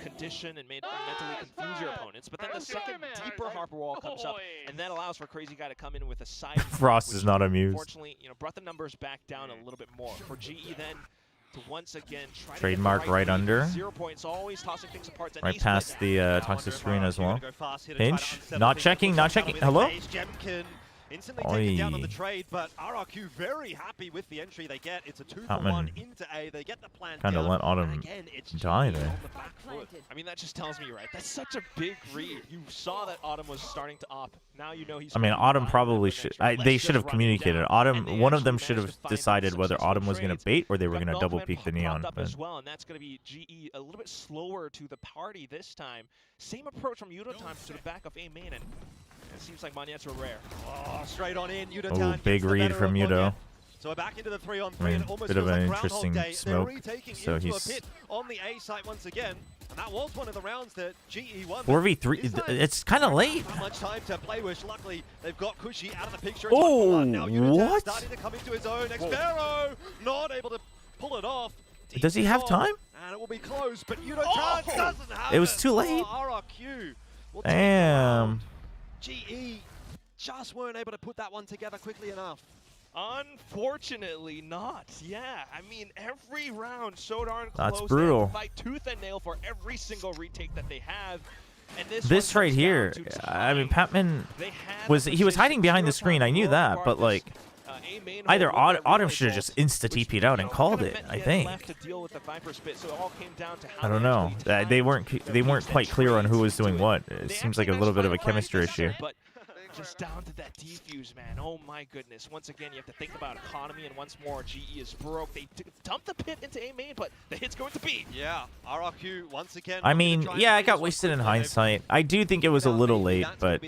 condition and mentally confuse your opponents, but then the second deeper harbor wall comes up, and that allows for Crazy Guy to come in with a side. Frost is not amused. Unfortunately, brought the numbers back down a little bit more for GE then. To once again try Trademark to right under. 0 points, always tossing things apart. Right past the toxic screen as well. Pinch. Not checking, not checking. Hello? Instantly taken down on the trade, but RRQ very happy with the entry they get. It's a 2-for-1 into A. They get the plant kind of let Autumn die there. I mean, that just tells me, right? That's such a big read. You saw that Autumn was starting to op. Now you know he's... I mean, Autumn probably should... they should have communicated. Autumn, one of them should have decided whether Autumn was going to bait or they were going to double peek the neon. As well, and that's going to be GE a little bit slower to the party this time. Same approach from Yudotan to the back of A main, and it seems like Monets were rare. Oh, straight on in. Oh, big read from Yudo. So we're back into the 3-on-3. I mean, and almost bit of an like interesting smoke. So into he's a pit on the A site once again, and that was one of the rounds that GE won. 4v3. It's kind of late. Not much time to play with. Luckily, they've got Cushy out of the picture. Oh, now what? Starting to come into his own. Xfero not able to pull it off. Does he have time? And it will be close, but Yudotan doesn't have it was too late. RRQ. Damn. GE just weren't able to put that one together quickly enough. Unfortunately not. Yeah, I mean, every round so darn close. That's brutal. They fight tooth and nail for every single retake that they have. And this right here, I mean, Patman was hiding behind the screen. I knew that, but like, either Autumn should have just insta-TP'd out and called it, I think. I don't know. They weren't quite clear on who was doing what. It seems like a little bit of a chemistry issue. Just down to that defuse, man. Oh my goodness. Once again, you have to think about economy, and once more, GE is broke. They dumped the pit into A main, but the hit's going to B. Yeah, RRQ once again. I mean, yeah, I got wasted in hindsight. I do think it was a little late, but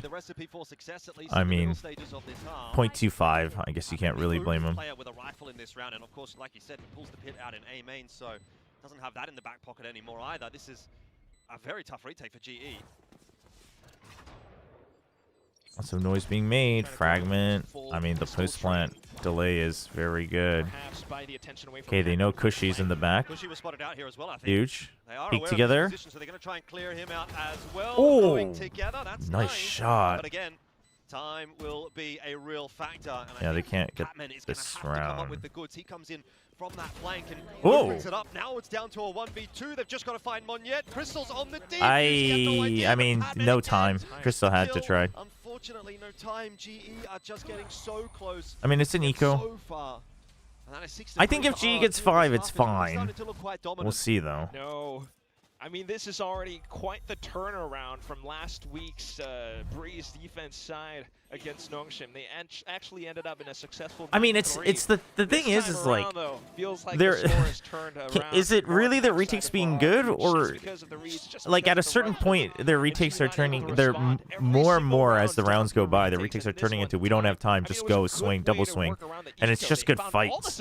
I mean, 0.25. I guess you can't really blame him. Player with a rifle in this round, and of course, like you said, he pulls the pit out in A main, so doesn't have that in the back pocket anymore either. This is a very tough retake for GE. Lots of noise being made. Fragment. I mean, the post-plant delay is very good. Okay, they know Cushy's in the back. Huge. Peek together. Oh, nice shot. But again, time will be a real factor. And yeah, they can't get this round. With the goods. He comes in from that flank and brings it up. Now it's down to a 1v2. They've just got to find Monette. Crystal's on the deep. I mean, no time. Crystal had to try. Unfortunately, no time. GE are just getting so close. I mean, it's an eco. So far. I think if GE gets 5, it's fine. We'll see, though. No. I mean, this is already quite the turnaround from last week's Breeze defense side against Nongshim. They actually ended up in a successful. I mean, it's the thing is like, is it really that retakes being good, or like at a certain point their retakes are turning, they're more and more as the rounds go by, the retakes are turning into we don't have time, just go swing, double swing, and it's just good fights.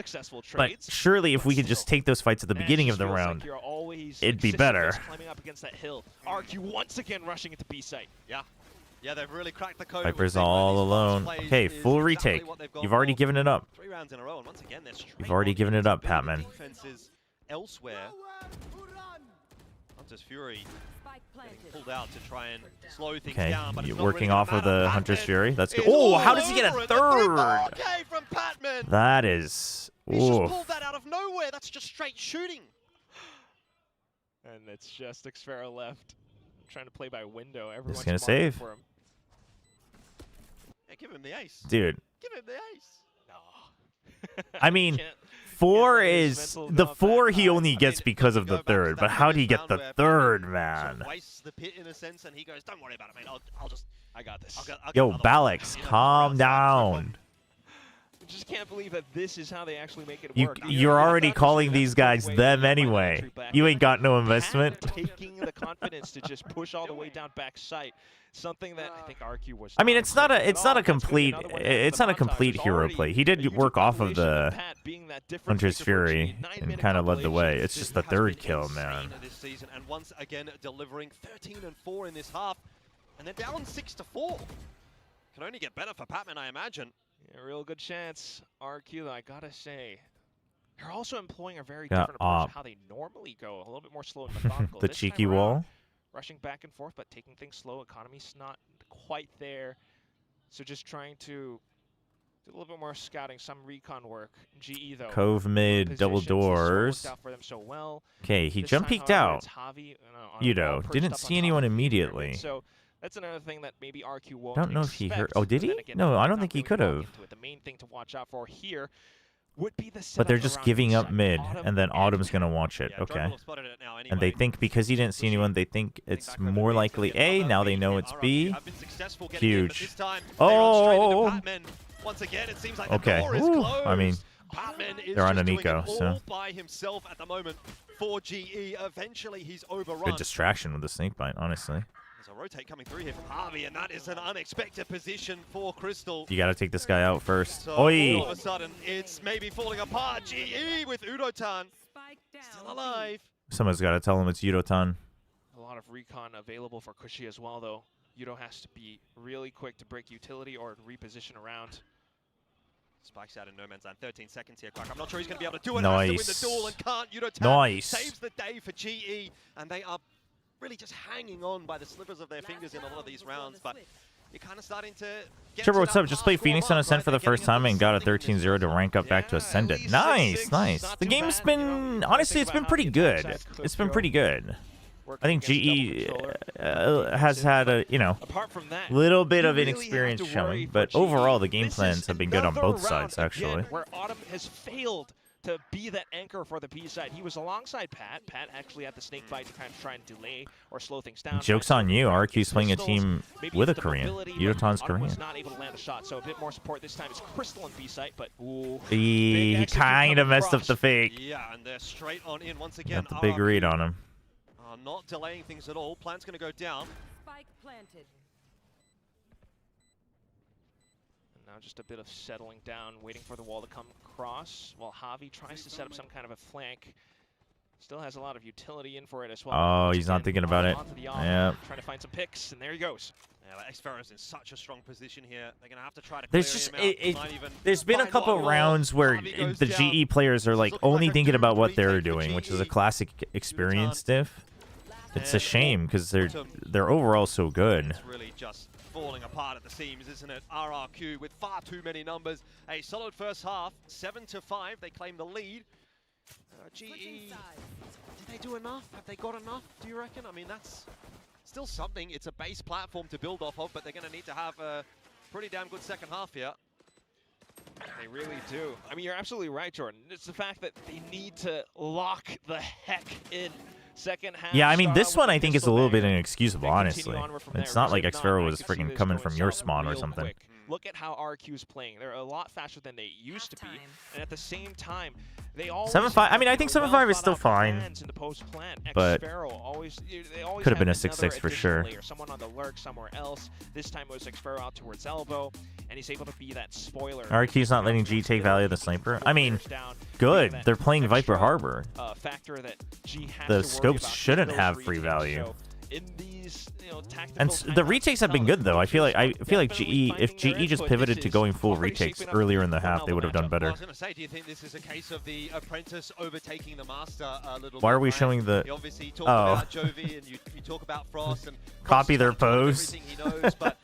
But surely if we could just take those fights at the beginning of the round, it'd be better. Climbing up against that hill. RRQ once again rushing into B site. Yeah, they've really cracked the code. Viper's all alone. Okay, full retake. You've already given it up. 3 rounds in a row, and once again, you've already given it up, Patman. Defenses elsewhere. Hunter's Fury getting pulled out to try and slow things Okay, down. But you're it's not working really off of gonna the matter. Hunter's Patman Fury. That's good. is Oh, all how does he get a over it. third? Okay, from Patman. That is. He's just Oof. pulled that out of nowhere. That's just straight shooting. And it's just Xfero left. Trying to play by window. Everyone's Just gonna marking save. for him. Yeah, give him the ace. Dude. Give him the ace. No. I mean, Can't- 4 let his is mental the go up 4 that he high. only gets because of the third. But how do you get the third, Sort man? of wastes the pit in a sense, and he goes, "Don't worry about it, mate. I'll just, I got this. I'll get Yo, another one." Balex, You know, calm outside, down. Just can't believe that this is how they actually make it You work. you're already calling these guys them anyway. You ain't got no investment. Taking the confidence to just push all the way down back sight. Something that I think RRQ was. I mean, it's not a complete hero play. He did work off of the Hunter's Fury and kind of led the way. It's just the third kill, man. This season, and once again delivering 13 and 4 in this half, and they're down 6-4. Can only get better for Patman, I imagine. Yeah, real good chance. RRQ, though, I gotta say, they're also employing a very Yeah, different approach to how they normally go. A little bit more slow and methodical. The This cheeky time around, wall. rushing back and forth, but taking things slow. Economy's not quite there. So just trying to do a little bit more scouting, some recon work. GE, though. Cove mid, double positions, this sort of worked doors. out for them so well. Okay, he This jump time, peeked however, out. it's Javi, on a wall Yudo perched didn't up see on anyone top of the pyramid. immediately. So that's another thing that maybe RQ won't Don't know if he heard. expect, Oh, did but then he? again, No, I they're don't not think he really could going have. into it. The main thing to watch out for here would be the But they're setup just around giving up B-side. mid, Autumn and then Autumn's gonna watch it. Yeah, Okay. Drone will have spotted it now And they anyway. think because he didn't see anyone, they think it's more likely A. Now they know it's B. Have been successful getting in, but Huge. this time they run straight into Oh. Patman. Once again, it seems like Okay. the door is Ooh, closed. I mean, Patman is they're on just an doing eco, it all so by himself at the moment for GE. Eventually, he's overrun. good distraction with the snake bite, honestly. There's a rotate coming through here from Harvey, and that is an unexpected position for Crystal. You gotta take this guy out first. So Oi! all of a sudden, it's maybe falling apart. GE with Udotan still alive. Someone's gotta tell him it's Yudotan. A lot of recon available for Kushi as well, though. Yudo has to be really quick to break utility or reposition around. Spikes out in no man's land. 13 seconds here, Quack. I'm not sure he's going to be able to do it. Nice. Has to win the duel and can't. Udotan Nice. saves the day for GE, and they are really just hanging on by the slivers of their fingers in a lot of these rounds. But you're kind of starting to get Chobra, to what's that up? Just last played Phoenix warm on up, Ascent right? for the They're first getting time and into got a something in this 13-0 to one. rank up back to Yeah, at Ascendant. least Nice, 6-6, nice. not The too game's bad, you know. been, You honestly, think it's been about how pretty the good. attack side could It's been go. pretty good. Working I think against double GE controller. has had a, Apart from that, little bit you of really inexperience have to worry showing, for but GE. overall the game This plans is have been good on another both round sides, actually. again where Autumn has failed to be that anchor for the B side. He was alongside Pat. Pat actually had the snake bite to kind of try and delay or slow things down. Joke's on you. RQ's playing a Crystals, team maybe with a the Korean. mobility, but Yudotan's Autumn was Korean. not able to land a shot, so a bit more support this time. It's Crystal on B site, but ooh, He big execute kind of coming messed up across. the fake. Yeah, and they're straight on in once again. Got the big read on him. Not delaying things at all. Plan's going to go down. Spike planted. And now just a bit of settling down, waiting for the wall to come across, while Javi tries to set up some kind of a flank. Still has a lot of utility in for it as well. Oh, Once he's not again, thinking about it. onto the off, Yeah. Trying to find some picks, and there he goes. Yeah, Xfero's in such a strong position here. They're going to have to try to There's clear just him out. He might even there's been a find couple one more. rounds where Harvey goes the down. GE players are like Looking like only a thinking about what doomed they're retake for doing, which is a GE. classic experience diff. It's a shame because they're overall so good. It's really just falling apart at the seams, isn't it? RRQ with far too many numbers. A solid first half, 7-5. They claim the lead. GE, did they do enough? Have they got enough, do you reckon? I mean, that's still something. It's a base platform to build off of, but they're going to need to have a pretty damn good second half here. They really do. I mean, you're absolutely right, Jordan. It's the fact that they need to lock the heck in. Second half. Yeah, I mean, start this out one with I think is a little bit banger, inexcusable, and honestly. continue onward from It's there. not like Because if Xfero I was could see freaking this coming going from your south spawn or real something. quick. Look at how RQ's playing. They're a lot faster than they used to be, and at the same time, they always 7-5. I mean, I think 7-5 is still fine, but could have been a 6-6 for sure. Or someone on the lurk somewhere else. This time it was Xfero out towards elbow, and he's able to be that spoiler. RQ's not letting G take value of the sniper. I mean, good. They're playing Viper Harbor. Factor that G has The to worry scopes about shouldn't those have free retakes. value. So in these, tactical. And the retakes have been good though. I feel like GE, if GE just pivoted to going full retakes earlier in the half, they would have done better. I was going to say, do you think this is a case of the apprentice overtaking the master a little bit? Why are we showing the? You obviously talk about Jovi and you talk about Frost and copy their pose. Everything he knows, but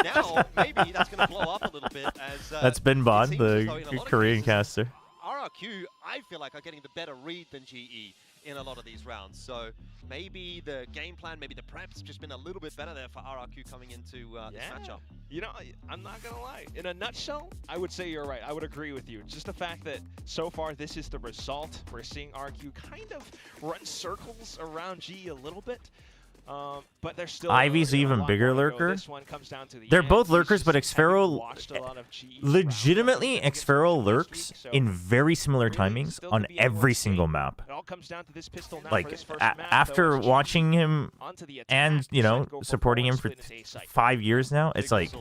now maybe that's going to blow up a little bit as that's Binbon, the Korean caster. RRQ, I feel like are getting the better read than GE in a lot of these rounds. So maybe the game plan, maybe the prep's just been a little bit better there for RRQ coming into this matchup. I'm not going to lie. In a nutshell, I would say you're right. I would agree with you. Just the fact that so far this is the result. We're seeing RRQ kind of run circles around GE a little bit. But they're still Ivy's even bigger lurker. They're both lurkers, but Xfero legitimately Xfero lurks in very similar timings on every single map. It all comes down to this pistol now like for this first map, after watching him and supporting him for 5 years now, it's like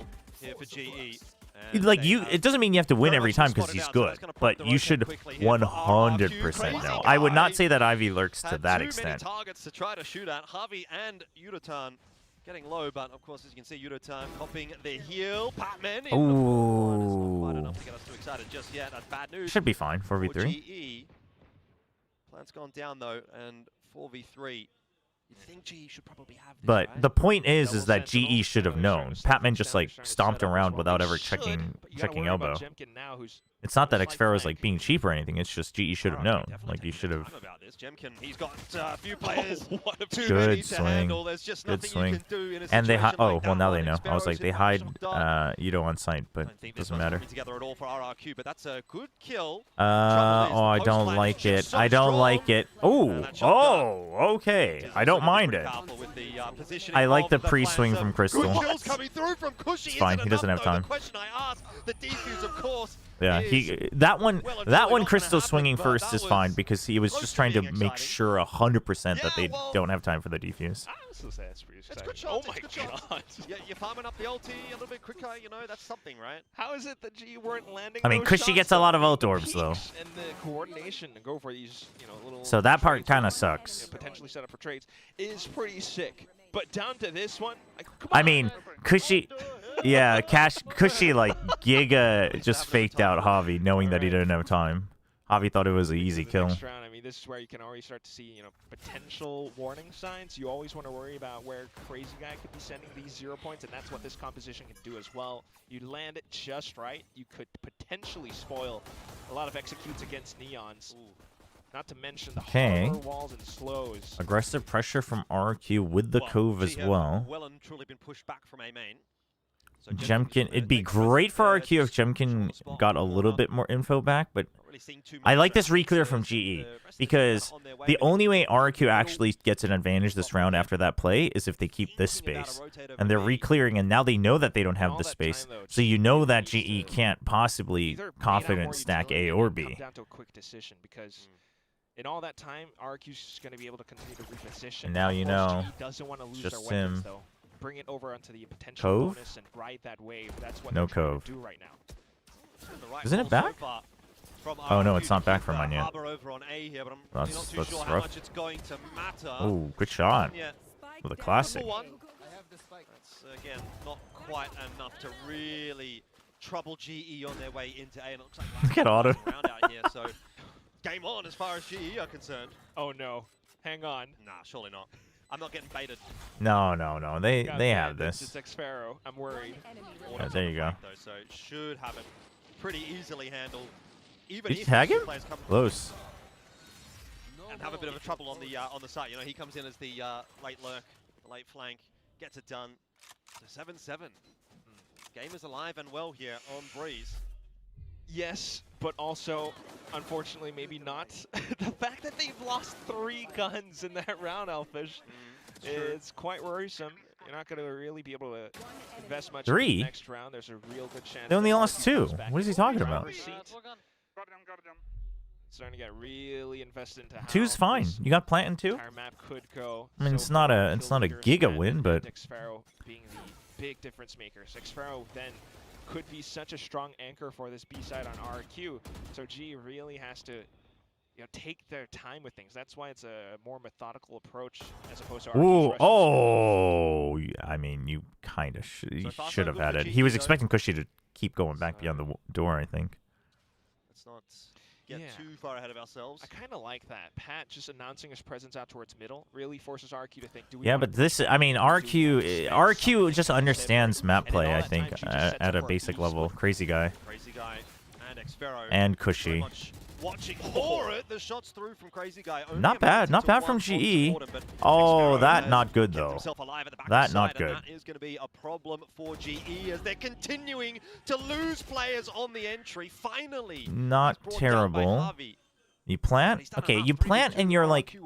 it doesn't mean you have to win every time because he's good, but you should 100% know. I would not say that Ivy lurks to that extent. Targets to try to shoot at Javi and Yudotan getting low, but of course as you can see Yudotan popping the heal. Patman Ooh. enough to get us too excited just yet. That's bad news. Should be fine. 4v3. GE. Plan's gone down though, and 4v3. You'd think GE should probably have this, but right? the point is that GE should have known. Patman just like stomped around without ever checking elbow. It's not that Xfero's like being cheap or anything. It's just GE should have known. Like you should have. He's got a few players. Good swing. Good swing. And they hide. Oh well, now they know. I was like they hide Yudo on site, but it doesn't matter. But that's a good kill. Oh, I don't like it. I don't like it. Oh, okay. I don't mind it. I like the pre-swing from Crystal. It's fine. He doesn't have time. Yeah, that one Crystal swinging first is fine because he was just trying to make sure 100% that they don't have time for the defuse. It's good shots. Oh my god. You're farming up the ulti a little bit quicker, that's something, right? How is it that G weren't landing? I mean, Cushy gets a lot of ult orbs though. And the coordination to go for these, little. So that part kind of sucks. Potentially set up for trades is pretty sick. But down to this one, I mean, Cushy, yeah, Cushy like Giga just faked out Javi, knowing that he didn't have time. Javi thought it was an easy kill. I mean, this is where you can already start to see, potential warning signs. You always want to worry about where Crazy Guy could be sending these 0 points, and that's what this composition can do as well. You land it just right, you could potentially spoil a lot of executes against Neons. Ooh. Not to mention the harbor walls and slows. Aggressive pressure from RRQ with the Cove as well. Well and truly been pushed back from A main. So Jemkin, it'd be great for RRQ if Jemkin got a little bit more info back, but I like this reclear from GE because the only way RRQ actually gets an advantage this round after that play is if they keep this space. And they're reclearing, and now they know that they don't have this space, so you know that GE can't possibly confident stack A or B. Down to a quick decision because in all that time, RRQ's going to be able to continue to reposition. And now you know, doesn't want to lose just their weapons, him. Though. Bring it over onto the potential Cove? bonus and ride that wave. That's what no they're trying Cove. to do right now. Isn't it back? Oh no, it's not back from mine yet. That's rough. Oh, good shot. With a classic. That's, again, not quite enough to really trouble GE on their way into A. And it looks like look at Auto. Round out here, so game on as far as GE are concerned. Oh no, hang on. Nah, surely not. I'm not getting baited. No. They have this. It's Xfero. I'm worried. Yeah, there you go. So it should have it pretty easily handled. Even Did you if tag him? Close. And have a bit of a trouble on the site. He comes in as the late lurk, the late flank, gets it done. So 7-7. Game is alive and well here on Breeze. Yes, but also, unfortunately, maybe not. The fact that they've lost 3 guns in that round, Elfish, is quite worrisome. You're not going to really be able to invest much in the next round. There's a real good chance. They only lost 2. What is he talking about? Starting to get really invested into 2's fine. You got plant in 2? Entire map could go. I mean, it's not a giga win, but Xfero being the big difference maker. So Xfero then could be such a strong anchor for this B side on RRQ. So G really has to take their time with things. That's why it's a more methodical approach as opposed to Ooh, RRQ's oh, I mean, you kind of should have had it. He was expecting Cushy to keep going back beyond the door, I think. Let's not get too far ahead of ourselves. I kind of like that. Pat just announcing his presence out towards middle really forces RRQ to think, do we Yeah, want but to this, I mean, RRQ just understands map play, I think, at a basic level. Crazy guy. Crazy guy and Xfero. And Cushy. Watching for it, the shots through from Crazy Guy. Not bad from GE. Oh, that not good though. That not good. That is going to be a problem for GE as they're continuing to lose players on the entry. Finally, not terrible. You plant? Okay, you plant and you're like,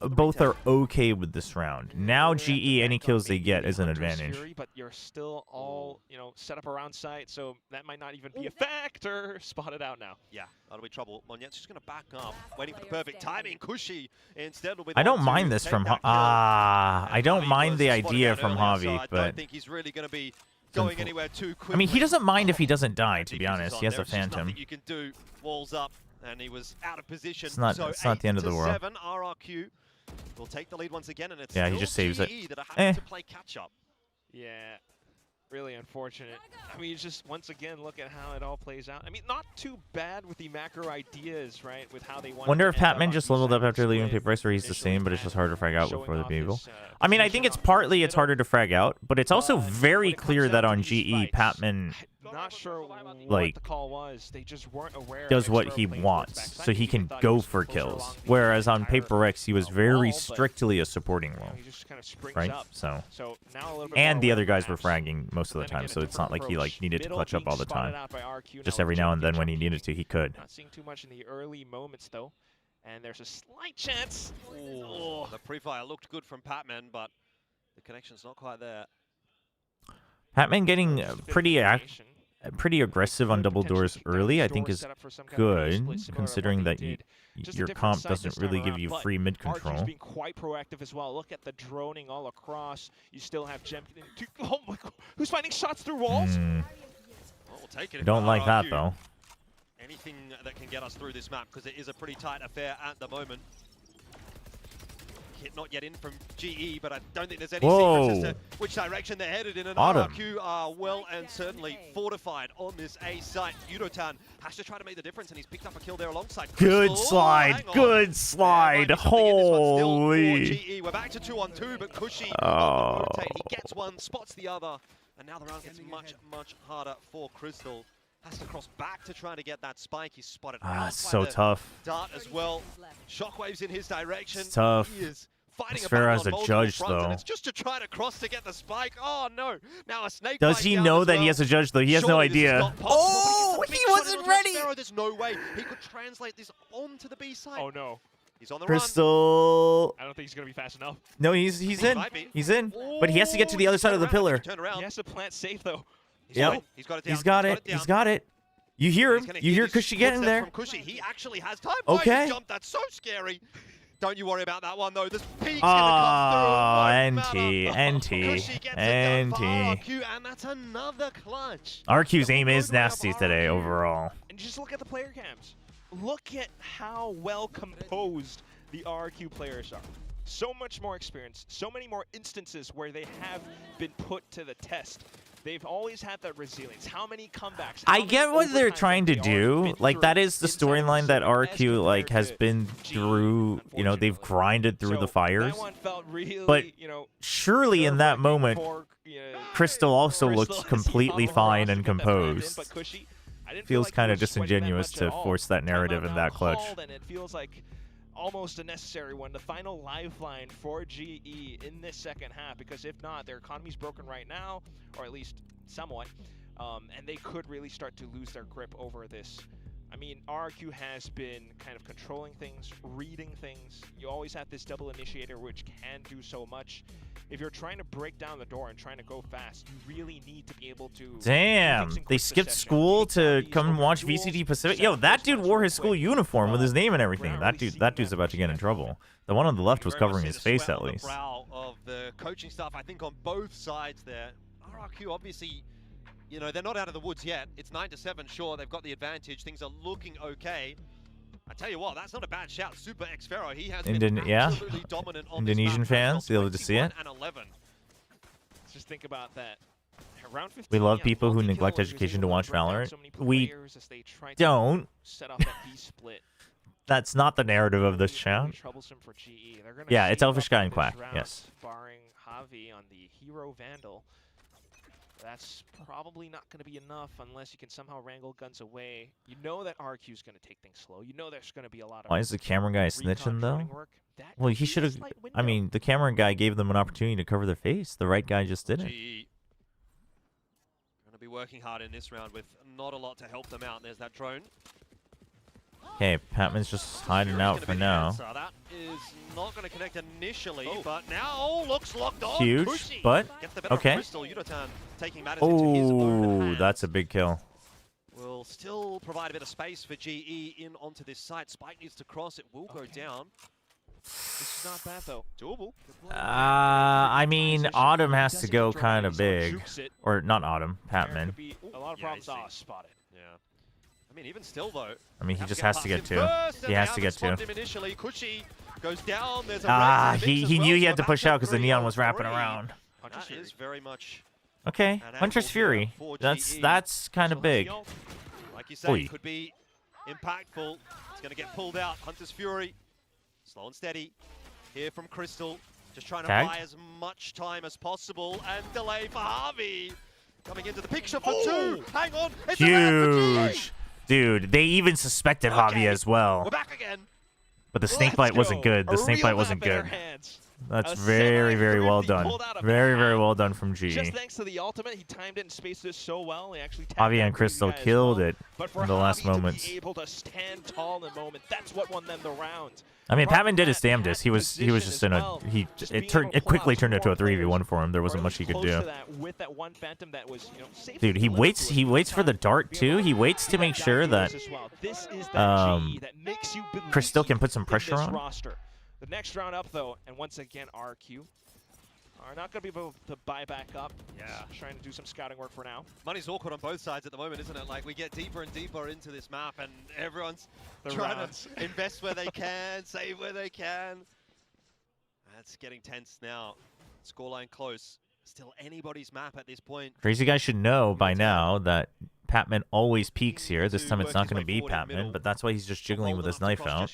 both are okay with this round. Now GE, any kills they get is an advantage. Fury, but you're still all, set up around site, so that might not even be a factor. Spotted out now. Yeah, that'll be trouble. Monyet's just going to back up, waiting for the perfect timing. Cushy instead will be I don't mind this from I don't mind the idea from Javi, I but don't think he's really going to be going anywhere too quickly. I mean, he doesn't mind if he doesn't die, to be honest. He has a Phantom. You can do walls up. And he was out of position. It's not the end of the world. 7, RRQ will take the lead once again, and it's he just saves it. that are having to play catch up. Yeah, really unfortunate. I mean, just once again, look at how it all plays out. I mean, not too bad with the macro ideas, right? With how they want. Wonder if Patman just leveled up after leaving Paper Ice, or he's the same, but it's just harder to frag out before the Beagle. I mean, I think it's partly it's harder to frag out, but it's also very clear that on GE, Patman not sure like the call was. They just weren't aware does what he wants, so he can go for kills. Whereas on Paper X, he was very strictly a supporting role, right? So and the other guys were fragging most of the time, so it's not like he needed to clutch up all the time. Just every now and then when he needed to, he could. Not seeing too much in the early moments though, and there's a slight chance. Oh, the pre-fire looked good from Patman, but the connection's not quite there. Patman getting pretty aggressive on double doors early, I think, is good, considering that your comp doesn't really give you free mid control. Being quite proactive as well. Look at the droning all across. You still have Jemkin. Oh my God, who's finding shots through walls? We'll take it. Don't like that though. Anything that can get us through this map, because it is a pretty tight affair at the moment. Hit not yet in from GE, but I don't think there's any secrets as to which direction they're headed in. And RRQ are well and certainly fortified on this A site. Yudotan has to try to make the difference, and he's picked up a kill there alongside Good Crystal. slide, good slide. Holy. GE. We're back to 2-on-2, but Cushy on the rotate. He gets one, spots the other, and now the round gets much, much harder for Crystal. Has to cross back to try to get that spike. He's spotted out so by the tough. Dart as well. Shockwaves in his direction. It's tough. He is fighting Sphera a as a judge, though. and it's just to try to cross to get the spike. Oh no! Now a snake. Does he know that he has a judge though? He has no idea. Oh, he wasn't ready. There's no way he could translate this onto the B side. Oh no. He's on the Crystal. I don't think he's gonna be fast enough. No, he's in. He's in. But he has to get to the other side of the pillar. He has to plant safe though. Yep. He's got it down. He's got it. He's got it. You hear him. You hear Cushy getting there. From Cushy. He actually has time. Okay. Jump. That's so scary. Don't you worry about that one though. This peak's gonna come through. NT. And that's another clutch. RQ's aim is nasty today overall. And just look at the player cams. Look at how well composed the RRQ players are. So much more experience, so many more instances where they have been put to the test. They've always had that resilience. How many comebacks? I get what they're trying to do. Like, that is the storyline that RQ has been through. You know, they've grinded through the fires. But surely in that moment, Crystal also looks completely fine and composed. Feels kind of disingenuous to force that narrative in that clutch. And it feels like almost a necessary one, the final lifeline for GE in this second half, because if not, their economy's broken right now, or at least somewhat, and they could really start to lose their grip over this. I mean, RRQ has been kind of controlling things, reading things. You always have this double initiator, which can do so much. If you're trying to break down the door and trying to go fast, you really need to be able to... Damn, they skipped school to come watch VCT Pacific. Yo, that dude wore his school uniform with his name and everything. That dude's about to get in trouble. The one on the left was covering his face at least. Of the coaching staff, I think on both sides there. RRQ obviously, you know, they're not out of the woods yet. It's 9-7, sure, they've got the advantage. Things are looking okay. I tell you what, that's not a bad shout. Super Xfero, he has been absolutely dominant on Indonesian this map. fans, they love to see it. And 11. Let's just think about that. Round 15, We love yeah, people who multi-kill neglect was education able to watch bring down Valorant. so many We players as they tried to don't. set off that B split. That's not the narrative of this chat. Troublesome for GE. They're gonna Yeah, it's shape Elfish up Guy and this Quack. round, Yes. Barring Javi on the Hero Vandal. That's probably not going to be enough unless you can somehow wrangle guns away. You know that RRQ is going to take things slow. You know there's going to be a lot of. Why is the camera guy snitching though? Work. Well, he should have. I mean, the camera guy gave them an opportunity to cover their face. The right guy just didn't. GE going to be working hard in this round with not a lot to help them out. There's that drone. Okay, Patman's just hiding out for now. That is not going to connect initially, but now looks locked on. Huge, Kushi but gets the better of okay. Crystal. Yudotan taking matters into his own Oh, hands. that's a big kill. Will still provide a bit of space for GE in onto this site. Spike needs to cross. It will go down. This is not bad though. Doable. I mean, Autumn has to go kind of big, or not Autumn, Patman. A lot of problems. Spotted. Yeah. I mean, even still though. I mean, he have just get has to get past him two. first, and He they has to haven't get two. spotted him initially. Kushi goes down. There's a Ah, raise in the mix he as knew well, he so had to back push out because the 3 neon on was wrapping 3. around. That is very much Okay, an Hunter's angle Fury. for That's GE. kind of big. Like you say, Oi. could be impactful. It's going to get pulled out. Hunter's Fury, slow and steady. Here from Crystal, just trying to Tagged. buy as much time as possible and delay for Harvey. Coming into the picture for Oh. 2. Hang on, it's a wrap for GE. Huge. Dude, they even suspected Javi as well. We're back again. But the snake bite wasn't good. The snake bite wasn't good. That's very, very well done. Very, very well done from G. Just thanks to the ultimate, he timed it and spaced it so well. He actually tagged Javi out and Crazy Crystal Guy as killed well. it But for in the last Javi to moments. be able to stand tall in the moment, that's what won them the round. I mean, Apart Patman from did his that, damnedest. He was just in a it quickly turned into a 3v1 for him. There wasn't much he could close do. to that with that one phantom that was, safe Dude, he waits for the dart too. He waits to make sure that this is that GE that makes you believe Crystal can put some in pressure this on. roster. The next round up though, and once again RRQ are not going to be able to buy back up. Yeah. Trying to do some scouting work for now. Money's awkward on both sides at the moment, isn't it? Like, we get deeper and deeper into this map, and everyone's The trying rounds. to invest where they can, save where they can. That's getting tense now. Scoreline close. Still anybody's map at this point. Crazy Guy should know by now that Patman always peaks here. This time it's not going to be Patman, but that's why he's just jiggling with his knife out.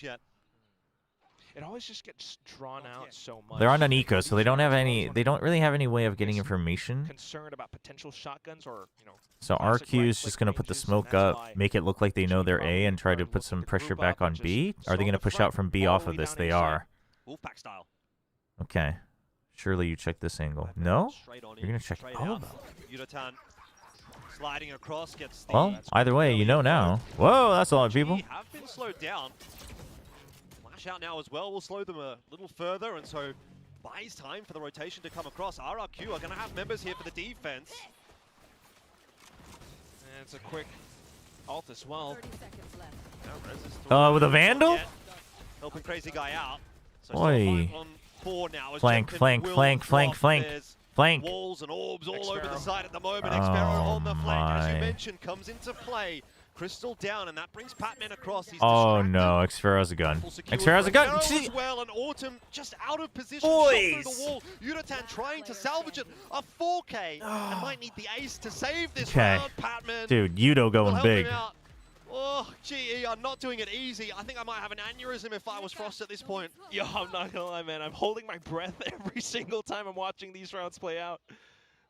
It always just gets drawn out so much. They're on an eco, so they don't really have any way of getting information. Concerned about potential shotguns or, So RQ is just going to put the smoke up, make it look like they know they're A, and try to put some pressure back on B. Are they going to push out from B off of this? They are. Wolfpack style. Okay. Surely you check this angle. No? You're going to check all of them. Yudotan sliding across, gets the Well, either way, you know now. Whoa, that's a lot of people. have been slowed down. Flash out now as well will slow them a little further, and so buys time for the rotation to come across. RRQ are going to have members here for the defense. And it's a quick ult as well. With a Vandal? Yeah, helping Crazy Guy out. So Boy. on 4 now as Flank, Jemkin flank, will flank, flank, drop. flank. There's Flank. walls and orbs all over the side at the moment. Oh Xfero on the flank, as you my. mentioned, comes into play. Crystal down, and that brings Patman across. He's Oh distracted. no, Xfero's a gun. Secured Xfero's a gun. Xfero See- as well, and Autumn just out of position, Boys. shot through the wall. Yudotan trying to salvage it. A 4K, and might need the ace to save this Okay. round. Patman Dude, Yudo will going help big. him out. Oh, GE are not doing it easy. I think I might have an aneurysm if I was Frost at this point. Yo, I'm not gonna lie, man. I'm holding my breath every single time I'm watching these rounds play out.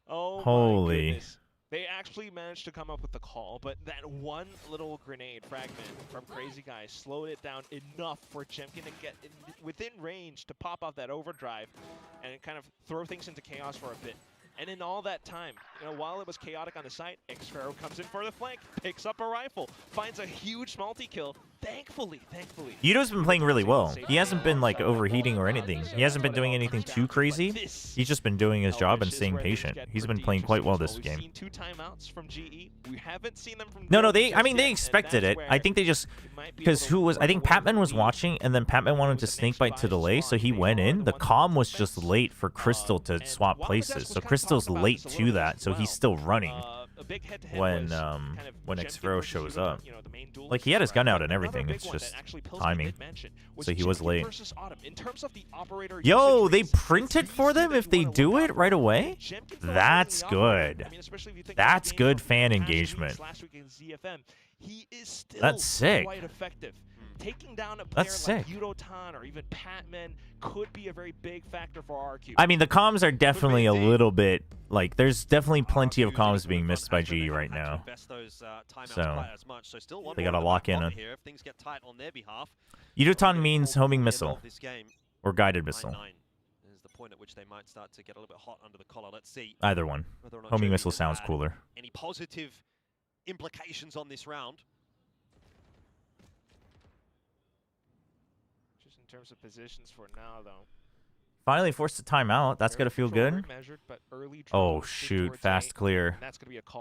Oh Holy. my goodness. They actually managed to come up with the call, but that one little grenade fragment from Crazy Guy slowed it down enough for Jemkin to get within range to pop off that overdrive and kind of throw things into chaos for a bit. And in all that time, while it was chaotic on the site, Xfero comes in for the flank, picks up a rifle, finds a huge multi-kill. Thankfully. Yudo's been playing really well. He hasn't been like overheating or anything. He hasn't been doing anything too crazy. He's just been doing his job and staying patient. He's been playing quite well this We've game. seen 2 timeouts from GE. We haven't seen them from No, Gold I mean, just they yet, and expected that's it. where I think they just, might be because able to I think work Patman was with watching, and then Patman wanted to snakebite to delay, so he went in. The comm was just late for Crystal to swap places, so Crystal's late to that, so he's still running. a big head-to-head when kind of when Jemkin Xfero versus shows Yudo, up. you know, the main duel Like, of he had his Chobra. gun out and Another everything. big It's one that just actually Pilsky timing. did mention was So he was Jemkin late. versus Autumn. In terms of the operator Yo, they usage print it for them if they do it right away? That's good. I mean, especially if you think That's about the game good from fan past engagement. weeks, last week in ZFM, he is still That's sick. quite effective. Taking down a player That's like sick. Yudotan or even Patman could be a very big factor for RRQ. I mean, the comms are definitely a little bit, like, there's definitely plenty of comms being missed by GE right now. So, they gotta lock in on. Yudotan means homing missile. Or guided missile. Is the point at which they might start to get a little bit hot under the collar. Let's see. Either one. Homing missile sounds cooler. Any positive implications on this round? Just in terms of positions for now, though. Finally forced a timeout. That's gotta feel good. Oh shoot! Fast clear.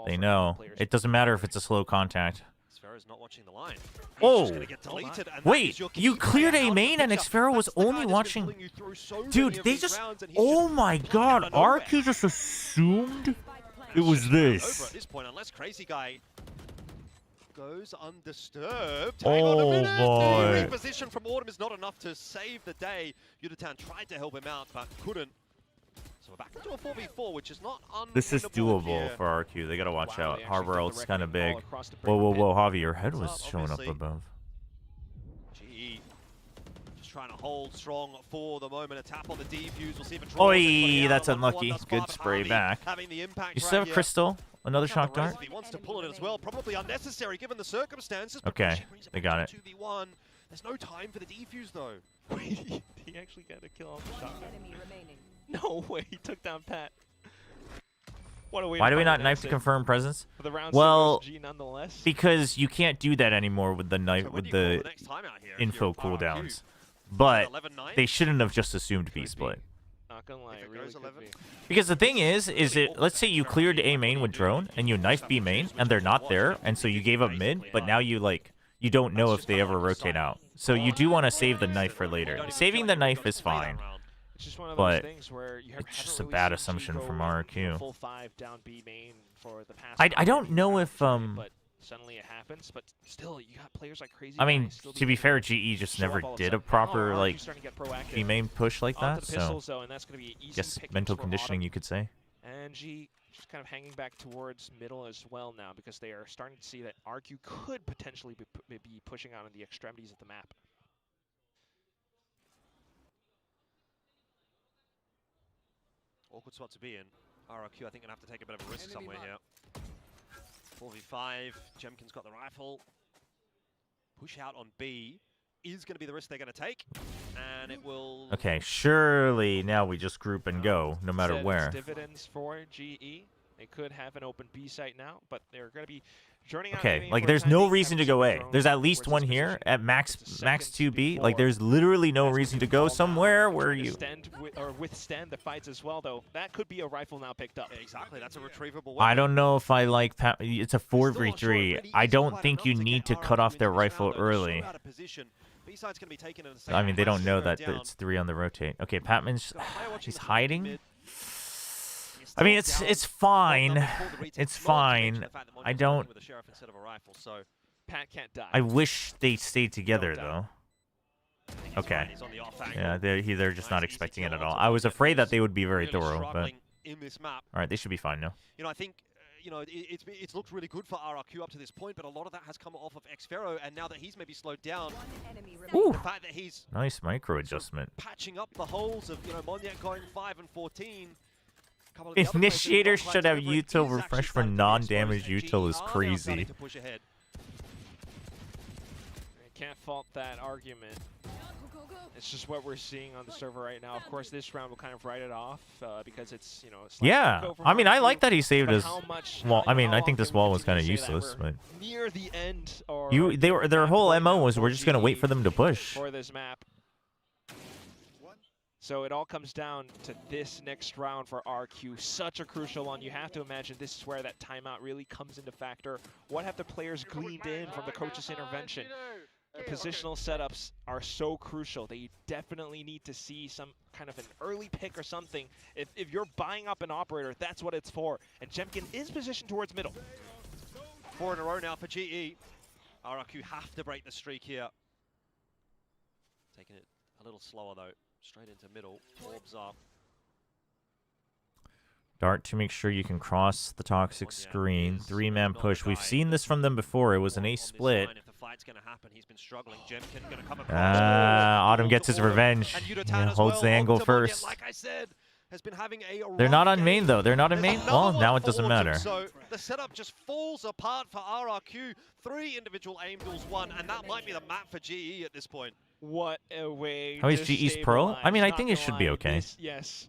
They know. It doesn't matter if it's a slow contact. Xfero's not watching the line. Oh! Wait! You cleared A main and Xfero was only watching. Dude, they just. Oh my God! RRQ just assumed it was this. At this point, unless Crazy Guy goes undisturbed. Oh boy! Reposition from Autumn is not enough to save the day. Yudotan tried to help him out, but couldn't. So we're back into a 4v4, which is not This is doable here. for RRQ. They gotta watch out. Harbor ult's kind of big. Whoa, whoa, whoa, Javi, your head was showing up above. GE just trying to hold strong for the moment. A tap on the defuse. We'll see if it draws. Oi, that's unlucky. Good spray back. You still have Crystal. Another shock dart. If he wants to pull it as well, probably unnecessary given the circumstances. Okay, they got it. 2v1. There's no time for the defuse though. He actually got a kill off the shotgun. No way, he took down Pat. What a way Why do we find not an knife to exit. confirm presence? For the round Well, G nonetheless. because you can't do that anymore with the knife with the info cooldowns. But they shouldn't have just assumed B split. Not gonna lie, it really could be. Because the thing is it let's say you cleared A main with drone and you knife B main and they're not there, and so you gave up mid, but now you don't know if they ever rotate out. So you do want to save the knife for later. Saving the knife is fine. It's just one of But those things where you it's just a bad assumption from RRQ. full 5 down B main for the past I don't know if but suddenly it happens, but still you got players like Crazy. I mean, Guy still to be fair, GE just never did a proper like B main push like that, so guess mental conditioning you could say. And G just kind of hanging back towards middle as well now because they are starting to see that RQ could potentially be pushing out on the extremities of the map. Awkward spot to be in. RRQ, I think, gonna have to take a bit of a risk somewhere here. 4v5. Jemkin's got the rifle. Push out on B is gonna be the risk they're gonna take, and it will. Okay, surely now we just group and go, no matter where. Dividends for GE. They could have an open B site now, but they're gonna be joining out. Okay, like there's no reason to go A. There's at least one here at max 2B. Like there's literally no reason to go somewhere where you withstand the fights as well, though. That could be a rifle now picked up. Yeah, exactly, that's a retrievable weapon. I don't know if I like it's a 4v3. I don't think you need to cut off their rifle early. I mean, they don't know that it's 3 on the rotate. Okay, Patman's he's hiding. I mean, it's fine. It's fine. I don't. Pat can't die. I wish they stayed together though. Okay. Yeah, they're just not expecting it at all. I was afraid that they would be very thorough, but all right, they should be fine now. You know, I think it's looked really good for RRQ up to this point, but a lot of that has come off of Xfero, and now that he's maybe slowed down, Ooh, the fact that he's nice micro adjustment. patching up the holes of Monyet going 5 and 14. Initiator should have util refresh for non-damage util is crazy. Can't fault that argument. It's just what we're seeing on the server right now. Of course, this round will kind of write it off because it's Yeah, I mean, I like that he saved his wall. I mean, I think this wall was kind of useless, but near the end, or their whole MO was we're just gonna wait for them to push. For this map. So it all comes down to this next round for RQ. Such a crucial one. You have to imagine this is where that timeout really comes into factor. What have the players gleaned in from the coach's intervention? Positional setups are so crucial. They definitely need to see some kind of an early pick or something. If you're buying up an operator, that's what it's for. And Jemkin is positioned towards middle. 4 in a row now for GE. RRQ have to break the streak here. Taking it a little slower though. Straight into middle. Orbs up. Dart to make sure you can cross the toxic screen. 3-man push. We've seen this from them before. It was an ace split. Autumn gets his revenge. Yeah, holds the angle first. Like I said, has been having a They're not on main though. They're not in main. Well, now it doesn't matter. So the setup just falls apart for RRQ. 3 individual aim duels won, and that might be the map for GE at this point. What a way. How is GE's pro? I mean, I think it should be okay. Yes.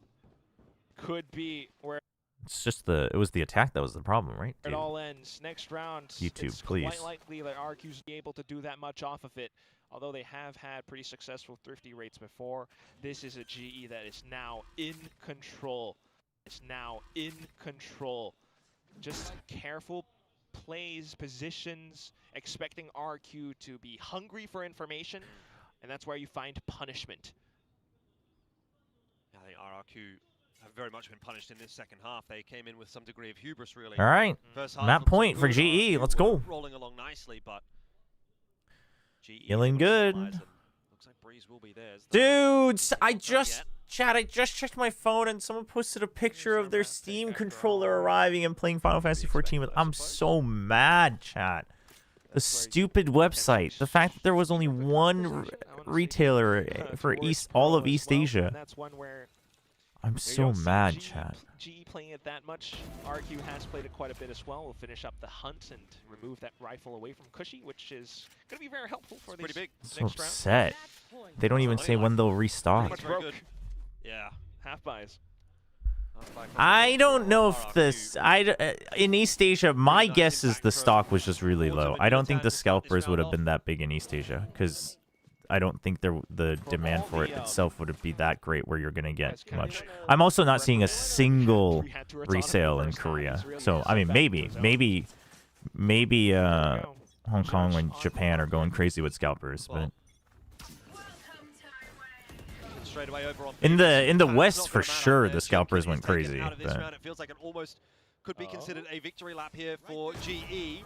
Could be where it's just it was the attack that was the problem, right? It all ends. Next round, YouTube, it's please. quite likely that RRQ's be able to do that much off of it. Although they have had pretty successful thrifty rates before, this is a GE that is now in control. It's now in control. Just careful plays, positions, expecting RRQ to be hungry for information, and that's where you find punishment. I think RRQ have very much been punished in this second half. They came in with some degree of hubris, really. All right, map point for GE. Let's go. Rolling along nicely, but GE feeling good. Looks like Breeze will be there. Dudes, I just checked my phone and someone posted a picture of their Steam controller arriving and playing Final Fantasy 14 with. I'm so mad, chat. The stupid website. The fact that there was only one retailer for all of East Asia. I'm so mad, chat. GE playing it that much. RRQ has played it quite a bit as well. We'll finish up the hunt and remove that rifle away from Cushy, which is going to be very helpful for this So next round. upset. They don't even say when they'll restock. Yeah. Half buys. I don't know if this... in East Asia, my guess is the stock was just really low. I don't think the scalpers would have been that big in East Asia, because I don't think the demand for it itself would be that great where you're going to get much. I'm also not seeing a single resale in Korea. So, I mean, maybe Hong Kong and Japan are going crazy with scalpers, but... In the West, for sure, the scalpers went crazy. It feels like it almost could be considered a victory lap here for GE.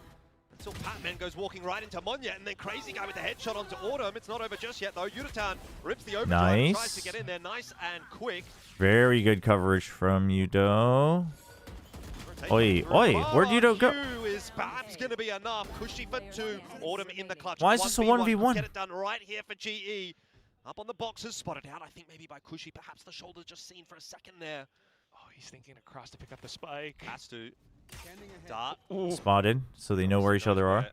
Until Patman goes walking right into Monya, and then Crazy Guy with the headshot onto Autumn. It's not over just yet, though. Yudotan rips the overdrive and tries to get in there nice and quick. Very good coverage from Yudo. Oi, where'd Yudo go? Is perhaps going to be enough. Cushy for 2. Autumn in the clutch. Why is this a 1v1? Get it done right here for GE. Up on the boxes, spotted out, I think maybe by Cushy. Perhaps the shoulder's just seen for a second there. Oh, he's thinking across to pick up the spike. Has to. Dart. Spotted, so they know where each other are.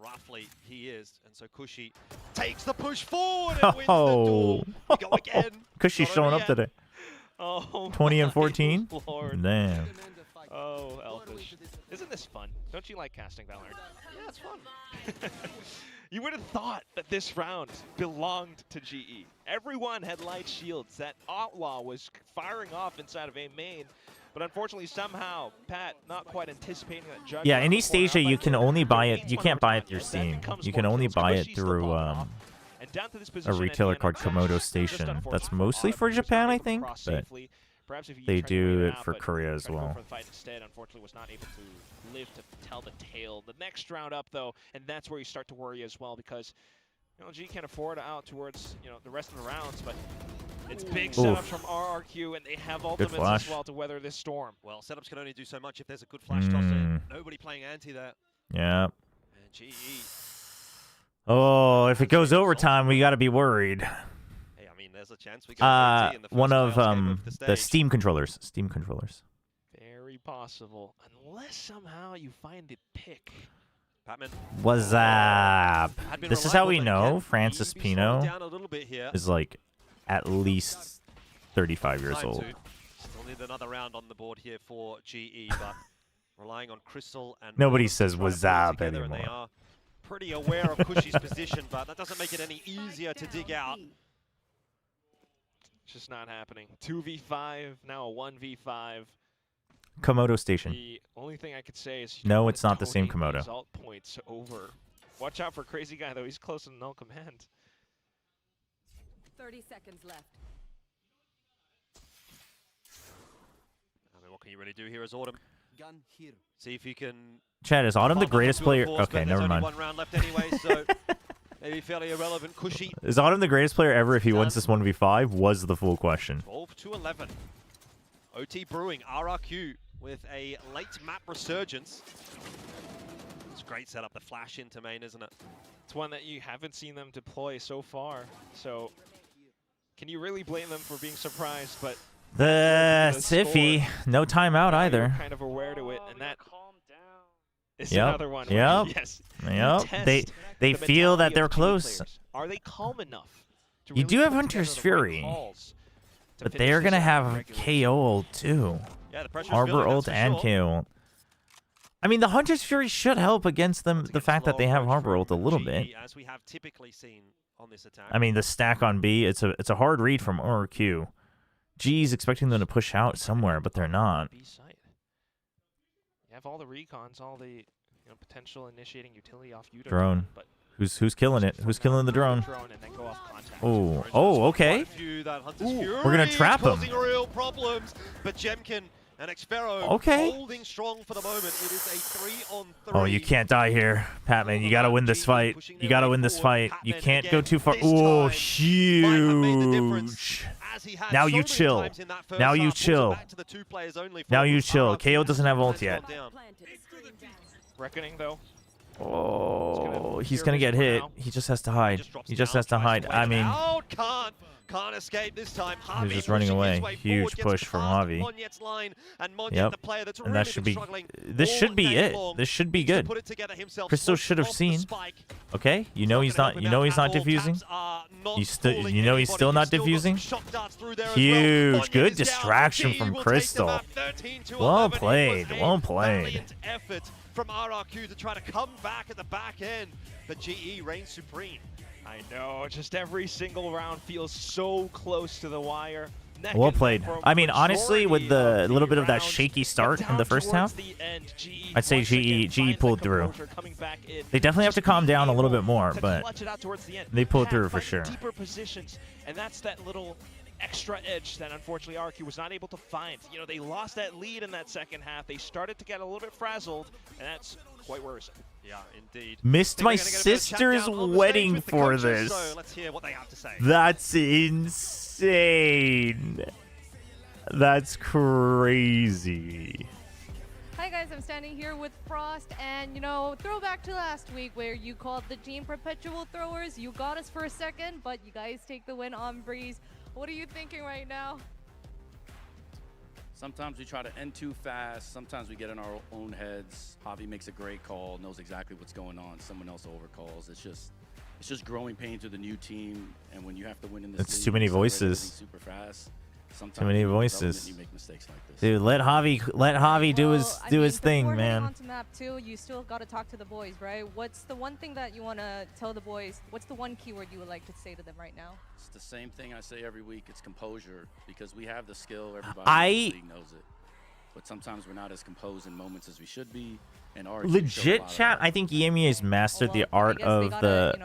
Roughly, he is. And so Cushy takes the push forward and wins the duel. We go again. Cushy's showing up today. Oh, 20 and 14? Lord. Damn. Oh, Elfish. Isn't this fun? Don't you like casting Valorant? Yeah, it's fun. You would have thought that this round belonged to GE. Everyone had light shields. That Outlaw was firing off inside of A main. But unfortunately, somehow, Pat not quite anticipating that judge. Yeah, in East Asia, you can only buy it. You can't buy it through Steam. You can only buy it through a retailer called Komodo Station. That's mostly for Japan, I think. But they do it for Korea as well. Instead, unfortunately, was not able to live to tell the tale. The next round up, though, and that's where you start to worry as well, because G can't afford out towards the rest of the rounds, but it's big setups from RRQ, and they have ultimates as well to weather this storm. Well, setups can only do so much if there's a good flash toss in. Nobody playing anti there. Yeah. And GE. Oh, if it goes overtime, we got to be worried. Hey, I mean, there's a chance we can in the one of the Steam controllers. Steam controllers. Very possible, unless somehow you find the pick. Patman. What's up? This is how we know Francis Pino is like at least 35 years old. Still need another round on the board here for GE, but relying on Crystal and nobody says what's up anymore. They are pretty aware of Cushy's position, but that doesn't make it any easier to dig out. It's just not happening. 2v5, now a 1v5. Komodo Station. The only thing I could say is no, it's not the same Komodo. Result points over Watch out for Crazy Guy, though. He's close to no command. 30 seconds left. I mean, what can you really do here as Autumn? Gun here. See if you can... Chad, is Autumn the greatest player? Course, okay, never mind. One round left anyway, so maybe fairly irrelevant. Cushy. Is Autumn the greatest player ever if he wins this 1v5? Was the full question. 12-11. OT Brewing, RRQ with a late map resurgence. It's a great setup, the flash into main, isn't it? It's one that you haven't seen them deploy so far. So can you really blame them for being surprised? But the Siffy, no timeout either. Kind of aware to it, and that is Yep. another one. Yep. Yes. Yep. They feel that they're close. Are they calm enough? You do have Hunter's Fury, but they're gonna have KO ult too. Yeah, the pressure's Harbor building, ult that's for and sure. KO ult. I mean, the Hunter's Fury should help against them. The fact that they have Harbor ult a little bit. As we have typically seen on this attack. I mean, the stack on B, it's a hard read from RRQ. G's expecting them to push out somewhere, but they're not. B site. You have all the recons, all the potential initiating utility off Udo. Drone. But Who's killing it? Who's killing the drone? and then go off contact. Oh, okay. We're gonna trap him. Causing real problems, but Jemkin and Xfero holding strong for the moment. It is a 3-on-3. Oh, you can't die here, Patman. You gotta win this fight. You gotta win this fight. You can't go too far. Oh, huge. Now you chill. Now you chill. Now you chill. KO doesn't have ult yet. Reckoning, though. Oh, he's gonna get hit. He just has to hide. He just has to hide. I mean, can't escape this time. he's just running away. Huge push from Javi. Yep, and that should be. This should be it. This should be good. Crystal should have seen. Okay, you know he's not. You know he's not diffusing. You know he's still not diffusing. Huge, good distraction from Crystal. Well played. Well played. From RRQ to try to come back at the back end, but GE reigns supreme. I know, just every single round feels so close to the wire. Well played. I mean, honestly, with the little bit of that shaky start in the first half, I'd say GE pulled through. They definitely have to calm down a little bit more, but they pulled through for sure. Deeper positions, and that's that little extra edge that unfortunately RRQ was not able to find. They lost that lead in that second half. They started to get a little bit frazzled, and that's quite worrisome. Yeah, indeed. Missed my sister's wedding for this. So let's hear what they have to say. That's insane. That's crazy. Hi guys, I'm standing here with Frost, and throwback to last week where you called the team perpetual throwers. You got us for a second, but you guys take the win on Breeze. What are you thinking right now? Sometimes we try to end too fast. Sometimes we get in our own heads. Javi makes a great call, knows exactly what's going on. Someone else overcalls. It's just growing pains with a new team. And when you have to win in this It's league, too many accelerate voices. everything super fast. Sometimes Too many in development, voices. you make mistakes like this. Dude, let Javi do his thing, before man. heading onto map 2, you still got to talk to the boys, right? What's the one thing that you want to tell the boys? What's the one keyword you would like to say to them right now? It's the same thing I say every week. It's composure, because we have the skill. Everybody in the league knows it. But sometimes we're not as composed in moments as we should be. And Legit chat, I think EME has mastered the art of the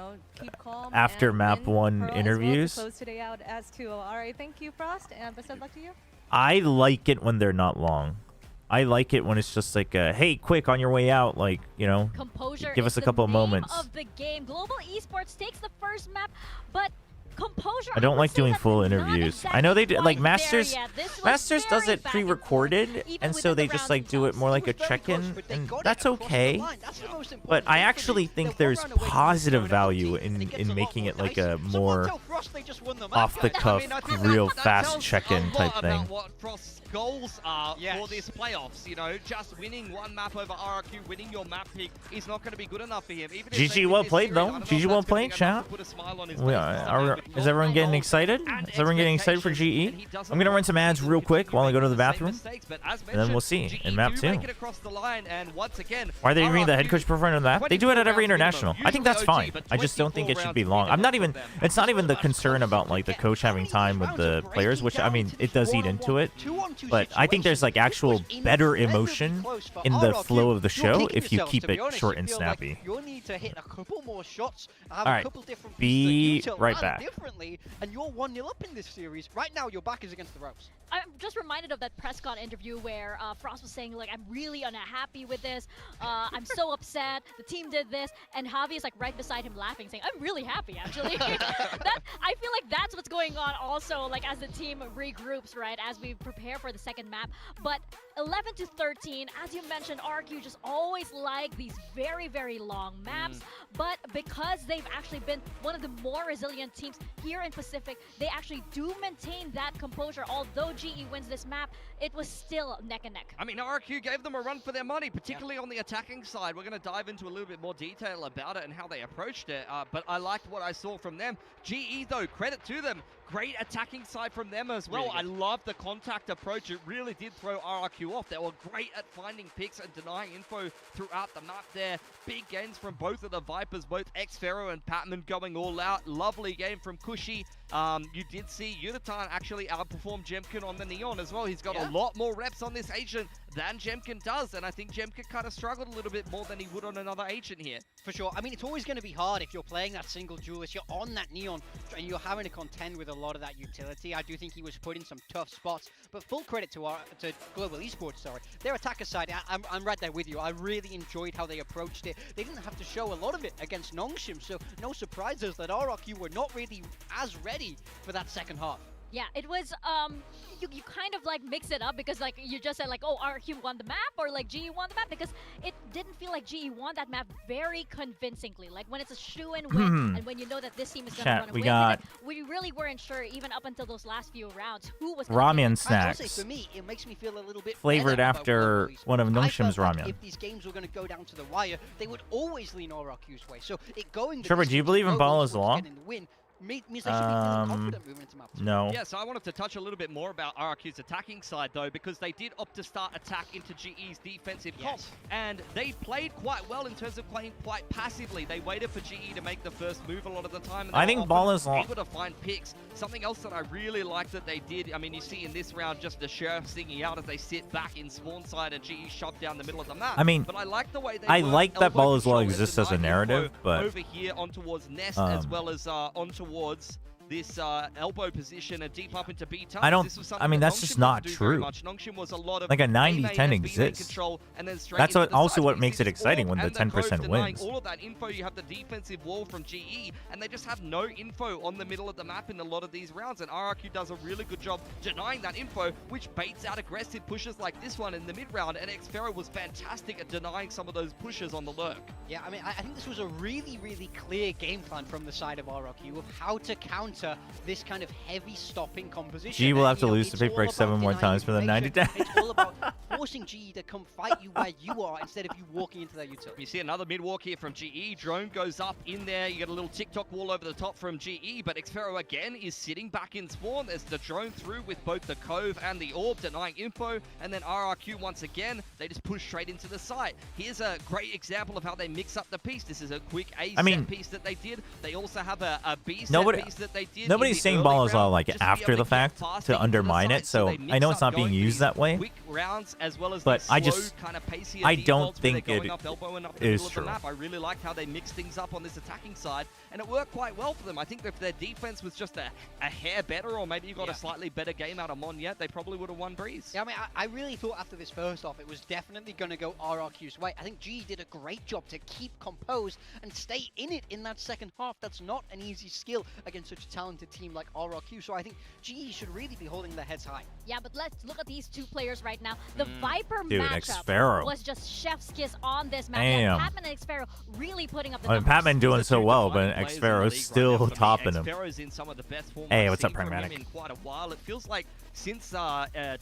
after map 1 interviews. Close today out as 2. All right, thank you, Frost, and best of luck to you. I like it when they're not long. I like it when it's just like, hey, quick, on your way out, like, Composure give us a is couple the of name moments. of the game. Global Esports takes the first map, but composure. I don't like doing full interviews. exactly I know they do, like quite Masters. there yet. This was Masters does very it back and pre-recorded, and so they just like do it more like a check-in, and that's okay. But I actually think there's positive value in making it like a more off-the-cuff, real fast check-in type thing. What Frost's goals are for this playoffs. Just winning one map over RRQ, winning your map pick is not going to be good enough for him. Even if they GG win well this played series, I though. don't know if GG well that's gonna played, be enough chat. to put a smile on his face. Is everyone getting excited? Is everyone getting excited for GE? I'm gonna run some ads real quick while I go to the bathroom, and then we'll see in map 2. Why are they doing the head coach profile on that? They do it at every international. I think that's fine. I just don't think it should be long. I'm not even. It's not even the concern about like the coach having time with the players, which I mean it does eat into it, but I think there's like actual better emotion in the flow of the show if you keep it short and snappy. You'll need to hit a couple more shots, All right, be right back. Differently, and you're 1-0 up in this series. Right now, your back is against the ropes. I'm just reminded of that press con interview where Frost was saying, like, I'm really unhappy with this. I'm so upset. The team did this. And Javi is, like, right beside him laughing, saying, I'm really happy, actually. I feel like that's what's going on also, like, as the team regroups, right, as we prepare for the second map. But 11-13, as you mentioned, RRQ just always like these very, very long maps. But because they've actually been one of the more resilient teams here in Pacific, they actually do maintain that composure. Although GE wins this map, it was still neck and neck. I mean, RRQ gave them a run for their money, particularly on the attacking side. We're going to dive into a little bit more detail about it and how they approached it, but I liked what I saw from them. GE, though, credit to them. Great attacking side from them as well. Really I love the contact approach. It really did throw RRQ off. They were great at finding picks and denying info throughout the map there. Big gains from both of the Vipers, both Xfero and Patman going all out. Lovely game from Cushy. You did see Unitan actually outperform Jemkin on the Neon as well. He's got a lot more reps on this agent than Jemkin does, and I think Jemkin kind of struggled a little bit more than he would on another agent here. For sure. I mean, it's always going to be hard if you're playing that single duelist, you're on that Neon, and you're having to contend with a lot of that utility. I do think he was put in some tough spots, but full credit to Global Esports, sorry. Their attacker side, I'm right there with you. I really enjoyed how they approached it. They didn't have to show a lot of it against Nongshim, so no surprises that RRQ were not really as ready for that second half. Yeah, it was, you kind of like mix it up because like you just said like, oh, RRQ won the map or like GE won the map, because it didn't feel like GE won that map very convincingly. Like when it's a shoo-in win and when you know that this team is going to run away with it, we really weren't sure even up until those last few rounds who was ramen snacks. I will say for me, it makes me feel a little bit flavored after one of Nongshim's ramen. If these games were going to go down to the wire, they would always lean RRQ's way. So it going Chobra, do you believe in Ball's Law? Means they should be confident moving into map 2. No. Yeah, so I wanted to touch a little bit more about RRQ's attacking side, though, because they did opt to start attack into GE's defensive comp, and they played quite well in terms of playing quite passively. They waited for GE to make the first move a lot of the time, and I think Ball is able to find picks. Something else that I really like that they did, I mean, you see in this round just the Sheriff singing out as they sit back in spawn side and GE shot down the middle of the map. I mean, but I like the way they I like that Ball as well exists as a narrative, but over here on towards Nest as well as on towards this elbow position and deep up into B tunnels. I don't. I mean, that's just not true. Nongshim was a lot of like a 90-10 exists. That's what also what makes it exciting when the 10% wins. All of that info, you have the defensive wall from GE, and they just have no info on the middle of the map in a lot of these rounds. And RRQ does a really good job denying that info, which baits out aggressive pushes like this one in the mid round. And Xfero was fantastic at denying some of those pushes on the lurk. Yeah, I mean, I think this was a really, really clear game plan from the side of RRQ of how to counter this kind of heavy stopping composition. G will have to lose to pick break 7 more times for the 90-10. It's all about forcing GE to come fight you where you are instead of you walking into their utility. You see another mid walk here from GE. Drone goes up in there. You get a little TikTok wall over the top from GE, but Xfero again is sitting back in spawn. There's the drone through with both the Cove and the Orb denying info, and then RRQ once again, they just push straight into the site. Here's a great example of how they mix up the piece. This is a quick A set piece that they did. They also have a B set piece that they did. Nobody's saying Ball is all like after the fact to undermine it, so I know it's not being used that way. But I don't think it is true. I really liked how they mixed things up on this attacking side, and it worked quite well for them. I think if their defense was just a hair better, or maybe you got a slightly better game out of Mon yet, they probably would have won Breeze. Yeah, I mean, I really thought after this first off, it was definitely going to go RRQ's way. I think GE did a great job to keep composed and stay in it in that second half. That's not an easy skill against such a talented team like RRQ, so I think GE should really be holding their heads high. Yeah, but let's look at these two players right now. The Viper matchup was just chef's kiss on this match. Damn. Patman and Xfero really putting up the numbers. Patman doing so well, but Xfero's still topping him. Xfero's in some of the best form hey, I've what's up, seen from him Pragmatic? in quite a while. It feels like since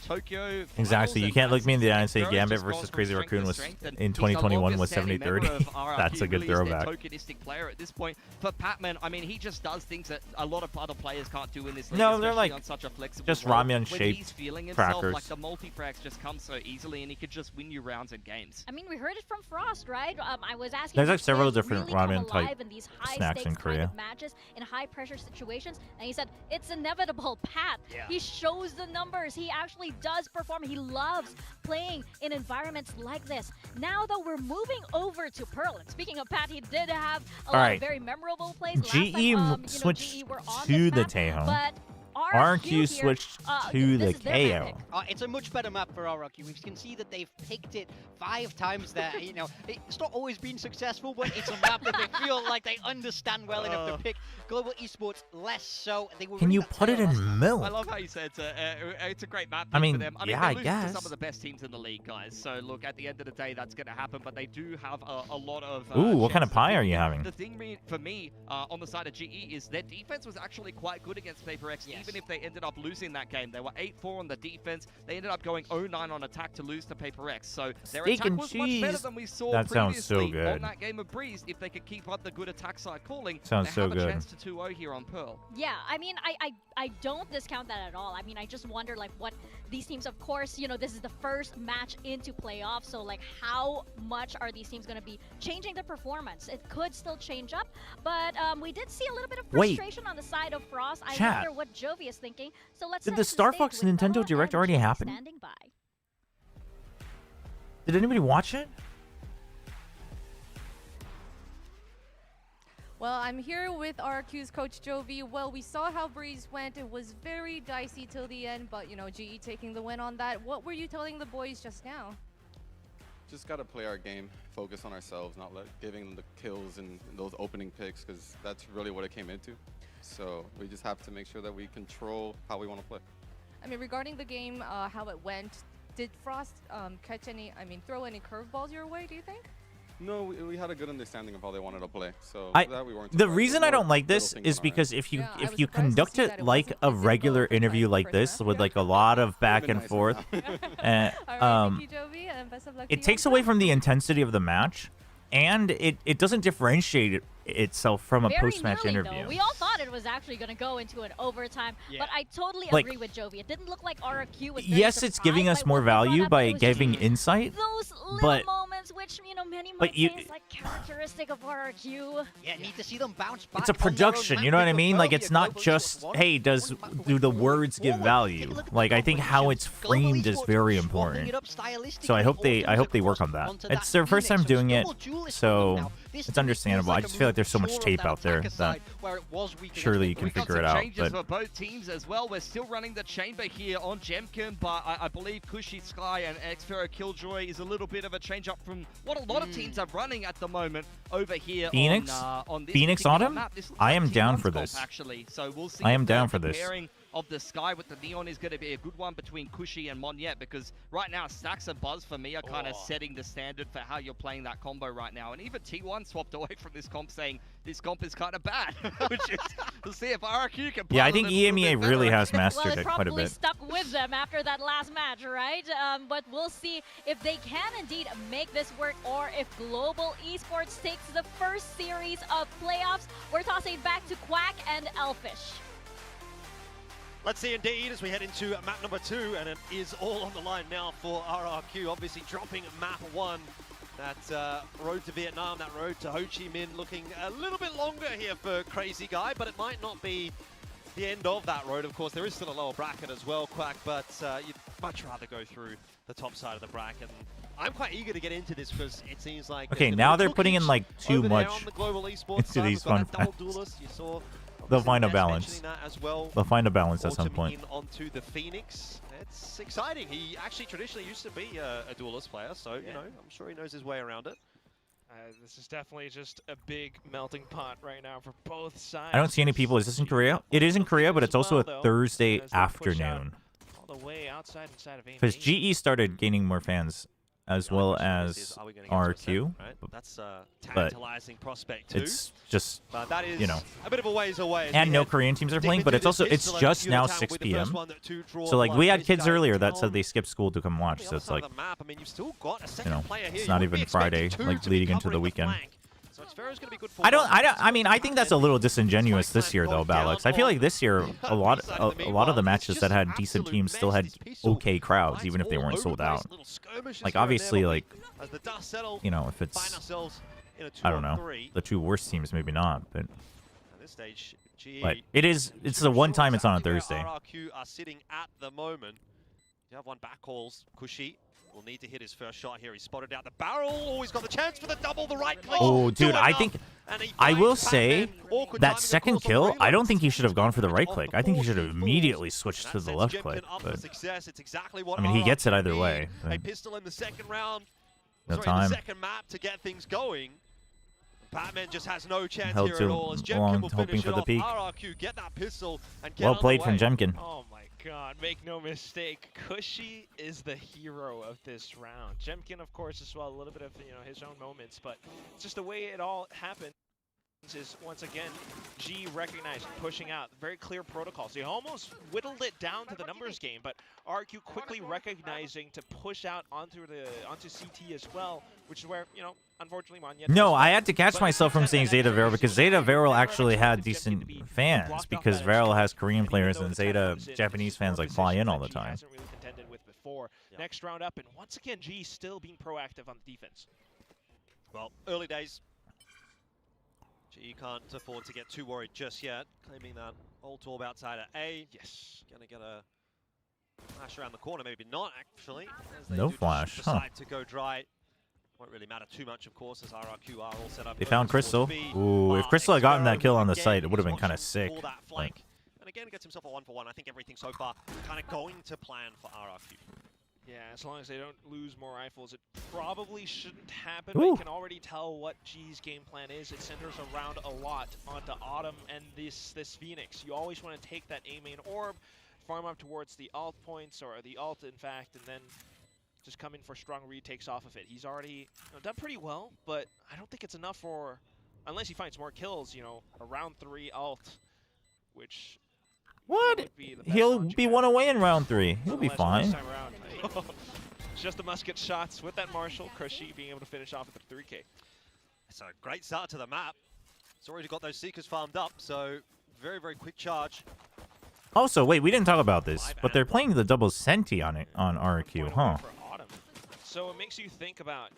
Tokyo. Exactly. You can't look me in the eye and say Gambit versus Crazy Raccoon was in 2021 was 70-30. That's a good throwback. Tokenistic player at this point. For Patman, I mean, he just does things that a lot of other players can't do in this league. No, they're like on such a flexible just role. ramen-shaped crackers. Like the multi-frags just come so easily, and he could just win you rounds and games. I mean, we heard it from Frost, right? I was asking. There's like several different really ramen type in these high snacks in Korea. Kind of matches in high-pressure situations, and he said it's inevitable. Pat, he shows the numbers. He actually does perform. He loves playing in environments like this. Now, though, we're moving over to Pearl. And speaking of Pat, he did have a lot of very memorable plays. GE switched to the Taeho. But RRQ switched to the KO. It's a much better map for RRQ. We can see that they've picked it 5 times there. You know, it's not always been successful, but it's a map that they feel like they understand well enough to pick. Global esports less so. They were Can you put it in milk? I love how you said it's a great map I mean, for them. yeah, they're I losing guess. to some of the best teams in the league, guys. So look, at the end of the day, that's going to happen. But they do have a lot of. Ooh, what kind of pie are you having? The thing for me on the side of GE is their defense was actually quite good against PaperX, even if they ended up losing that game. They were 8-4 on the defense. They ended up going 0-9 on attack to lose to PaperX. So their attack was much better than we saw previously on that game of Breeze. If they could keep up the good attack side calling, they have a chance to 2-0 here on Pearl. Yeah, I mean, I don't discount that at all. I mean, I just wonder like what these teams, of course, you know, this is the first match into playoffs, so like how much are these teams going to be changing their performance? It could still change up, but we did see a little bit of frustration on the side of Frost. I wonder what Jovi is thinking. So let's. Did the Star Fox Nintendo Direct already happen? Did anybody watch it? Well, I'm here with RRQ's coach Jovi. Well, we saw how Breeze went. It was very dicey till the end, but you know, GE taking the win on that. What were you telling the boys just now? Just got to play our game, focus on ourselves, not giving them the kills and those opening picks, because that's really what it came into. So we just have to make sure that we control how we want to play. I mean, regarding the game, how it went, did Frost throw any curveballs your way, do you think? No, we had a good understanding of how they wanted to play. So we weren't. The reason I don't like this is because if you conduct it like a regular interview like this with like a lot of back and forth, it takes away from the intensity of the match, and it doesn't differentiate itself from a post-match interview. Though. We all thought it was actually going to go into an overtime, but I totally agree with Jovi. It didn't look like RRQ was yes, it's giving us more value by giving insight, those little moments which, you know, many might say is like characteristic of RRQ. Yeah, need to see them bounce back. It's a production, you know what I mean? Like, it's not just, hey, do the words give value? Like, I think how it's framed is very important. So I hope they work on that. It's their first time doing it, so it's understandable. I just feel like there's so much tape out there that surely you can figure it out. Changes for both teams as well. We're still running the chamber here on Jemkin, but I believe Kushi Sky and Xfero Killjoy is a little bit of a change up from what a lot of teams are running at the moment over here. Phoenix? On this Phoenix Autumn? map. I am down for this. Actually, so we'll see. I am down for this. Of the sky with the neon is going to be a good one between Kushi and Monyet, because right now Stacks and Buzz for me are kind of setting the standard for how you're playing that combo right now. And even T1 swapped away from this comp saying this comp is kind of bad, which is, we'll see if RRQ can. Yeah, I think EMEA really has mastered it quite a bit. Stuck with them after that last match, right? But we'll see if they can indeed make this work, or if Global Esports takes the first series of playoffs. We're tossing back to Quack and Elfish. Let's see indeed as we head into map number 2, and it is all on the line now for RRQ, obviously dropping map 1. That road to Vietnam, that road to Ho Chi Minh looking a little bit longer here for Crazy Guy, but it might not be the end of that road. Of course, there is still a lower bracket as well, Quack, but you'd much rather go through the top side of the bracket. And I'm quite eager to get into this because it seems like... Okay, now they're putting in like too much into these fun facts. They'll find a balance. They'll find a balance at some point. Onto the Phoenix. It's exciting. He actually traditionally used to be a duelist player, so you know, I'm sure he knows his way around it. This is definitely just a big melting pot right now for both sides. I don't see any people. Is this in Korea? It is in Korea, but it's also a Thursday afternoon. All the way outside inside of because GE started gaining more fans as well as RRQ, That's but tantalizing prospect too. it's just, that is you know, a bit of a ways away. and no Korean teams are playing, but it's also, it's just now 6 p.m. So, like, we had kids earlier that said they skipped school to come watch, so it's like, you know, it's not even Friday, like, leading into the weekend. I mean, I think that's a little disingenuous this year, though, Balix. I feel like this year, a lot of the matches that had decent teams still had okay crowds, even if they weren't sold out. Like, obviously, like, you know, if it's, I don't know, the 2 worst teams, maybe not, but it's the one time it's on a Thursday. RRQ are sitting at the moment. You have one back calls. Kushi will need to hit his first shot here. He spotted out the barrel. Oh, he's got the chance for the double, the right click. Oh, dude, I think, I will say, that second kill, I don't think he should have gone for the right click. I think he should have immediately switched to the left click. But, I mean, he gets it either way. A pistol in the second round. No Sorry, time. the second map to get things going. Batman just has no chance Held here too at all. As Jemkin long, will hoping finish for it the off. peak. RRQ get that pistol and get Well on played the from way. Jemkin. Oh my god, make no mistake. Cushy is the hero of this round. Jemkin, of course, as well, a little bit of, you know, his own moments, but just the way it all happened is, once again, G recognizing, pushing out, very clear protocols. He almost whittled it down to the numbers game, but RQ quickly recognizing to push out onto CT as well, which is where, you know, unfortunately, No, I had to catch myself from saying Zeta Veryl because Zeta Veryl actually had decent fans because Veryl has Korean players and Zeta Japanese fans like fly in all the time. Hasn't really contended with before. Next round up, and once again, G still being proactive on the defense. Well, early days. You can't afford to get too worried just yet. Claiming that old orb outside at A. Yes. Gonna get a flash around the corner. Maybe not, actually. As they No do flash, huh? decide to go dry. Won't really matter too much, of course, as RRQ are all set up. They found Crystal. Ooh, if Crystal had gotten that kill on the site, it would have been kind of sick. Like, And again, gets himself a 1-for-1. I think everything so far kind of going to plan for RRQ. Yeah, as long as they don't lose more rifles, it probably shouldn't happen. But you can already tell what G's game plan is. It centers around a lot onto Autumn and this Phoenix. You always want to take that A main orb, farm up towards the alt points, or the alt, in fact, and then just come in for strong retakes off of it. He's already done pretty well, but I don't think it's enough for, unless he finds more kills, you know, a round 3 alt, which... What? He'll be 1 away in round 3. He'll be fine. Just the musket shots with that Marshall. Cushy being able to finish off with the 3K. It's a great start to the map. It's already got those Seekers farmed up, so very, very quick charge. Also, wait, we didn't talk about this, but they're playing the double Senti on it on RRQ, huh? So it makes you think about,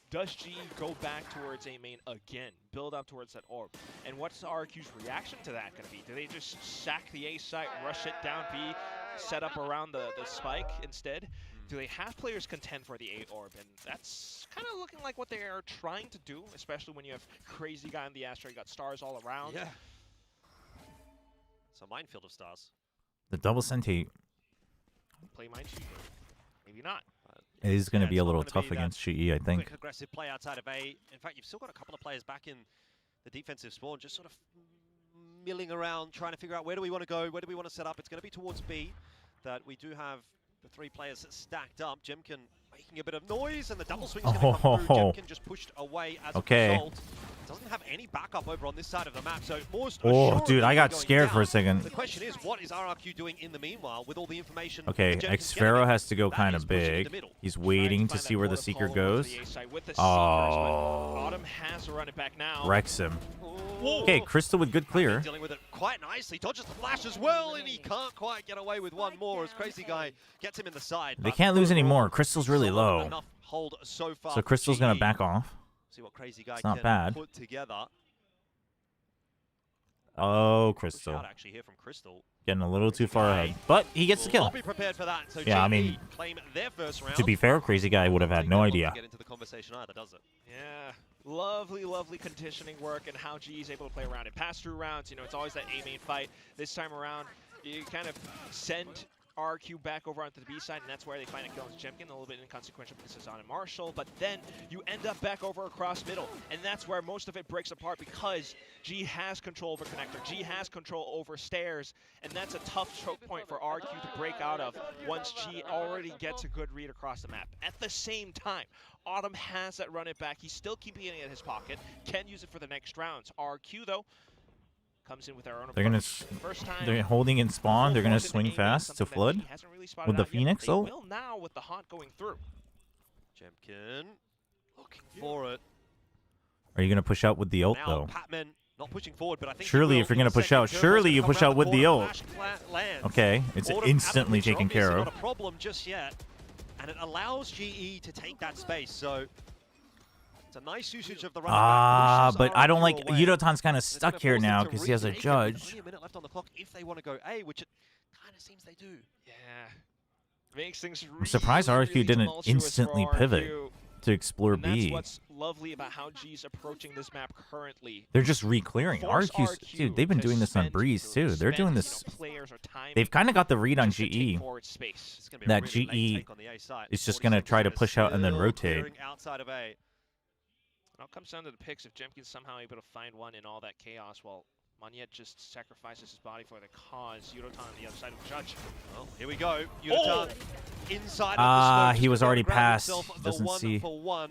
does G go back towards A main again, build up towards that orb? And what's RQ's reaction to that going to be? Do they just sack the A site, rush it down B, set up around the spike instead? Do they have players contend for the A orb? And that's kind of looking like what they are trying to do, especially when you have Crazy Guy in the Astra, you got stars all around. Yeah. It's a minefield of stars. The double Senti Play mine cheaper. Maybe not. It is going to be a little tough against GE, I think. Quick aggressive play outside of A. In fact, you've still got a couple of players back in the defensive spawn, just sort of milling around, trying to figure out where do we want to go, where do we want to set up. It's going to be towards B, that we do have the 3 players stacked up. Jemkin making a bit of noise, and the double swing is going to come through. Jemkin just pushed away as a result. Doesn't have any backup over on this side of the map, so most dude, I got scared for a second. The question is, what is RRQ doing in the meanwhile with all the information? Okay, Xfero has to go kind of big. He's waiting to see where the Seeker goes. Oh. Autumn has to run it back now. Wrecks him. Okay, Crystal with good clear. Dealing with it quite nicely. Dodges the flash as well, and he can't quite get away with one more as Crazy Guy gets him in the side. They can't lose any more. Crystal's really low. Hold so far. So Crystal's going to back off. See what Crazy Guy it's not can bad. Put together. Oh, Crystal. Actually here from Crystal. Getting a little too far ahead. But he gets the kill. I'll be prepared for that. So yeah, I mean, claim their first round. to be fair, Crazy Guy would have had no idea. Get into the conversation either, does it? Yeah. Lovely, lovely conditioning work and how G is able to play around it. Pass through rounds, you know, it's always that A main fight. This time around, you kind of send RRQ back over onto the B side, and that's where they find it kills Jemkin. A little bit inconsequential because it's on a Marshall, but then you end up back over across middle, and that's where most of it breaks apart because G has control over connector, G has control over stairs, and that's a tough choke point for RRQ to break out of once G already gets a good read across the map. At the same time, Autumn has that run it back. He's still keeping it in his pocket, can use it for the next rounds. RRQ, though, comes in with our own approach. They're holding in spawn. They're gonna swing fast to Flood with the Phoenix ult. Will now with the Haunt going through. Jemkin looking for it. Are you gonna push out with the ult though? Patman not pushing forward, but I think surely, if you're gonna push out, surely you push out with the ult. Okay, it's instantly taken care of. Not a problem just yet, and it allows GE to take that space. So. A nice usage of the but I don't like Yudotan's kind of stuck here now because he has a judge. Only a minute left on the clock if they want to go A, which it kind of seems they do. Yeah, makes things. I'm surprised RRQ didn't instantly pivot to explore B. That's what's lovely about how G's approaching this map currently. They're just re-clearing. RRQ's, dude, they've been doing this on Breeze too. They're doing this. They've kind of got the read on GE. That GE is just gonna try to push out and then rotate. It all comes down to the picks. If Jemkin's somehow able to find one in all that chaos, well, Monyet just sacrifices his body for the cause. Yudotan on the other side of the judge. Well, here we go. Yudotan inside of the smoke. He was already past. Doesn't see. You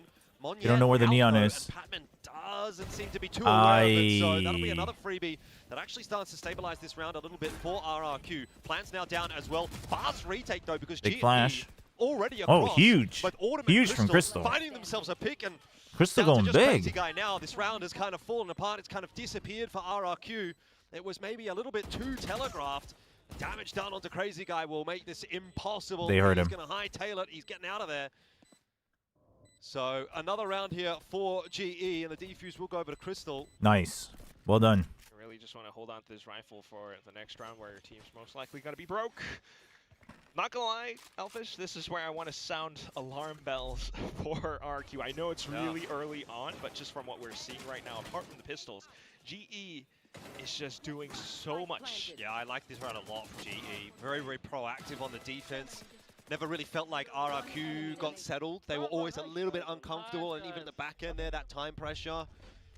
don't know where the neon is. Patman doesn't seem to be too aware of it, so that'll be another freebie that actually starts to stabilize this round a little bit for RRQ. Plans now down as well. Fast retake though because Big flash. Already across. Oh, huge. But Huge from Crystal. Finding themselves a pick and Crystal going big. Guy now. This round has kind of fallen apart. It's kind of disappeared for RRQ. It was maybe a little bit too telegraphed. Damage done onto Crazy Guy will make this impossible. They heard him. He's going to hightail it. He's getting out of there. So another round here for GE, and the defuse will go over to Crystal. Nice. Well done. You really just want to hold on to this rifle for the next round where your team's most likely going to be broke. Not gonna lie, Elfish, this is where I want to sound alarm bells for RQ. I know it's really early on, but just from what we're seeing right now, apart from the pistols, GE is just doing so much. Yeah, I like this round a lot from GE. Very, very proactive on the defense. Never really felt like RRQ got settled. They were always a little bit uncomfortable, and even at the back end there, that time pressure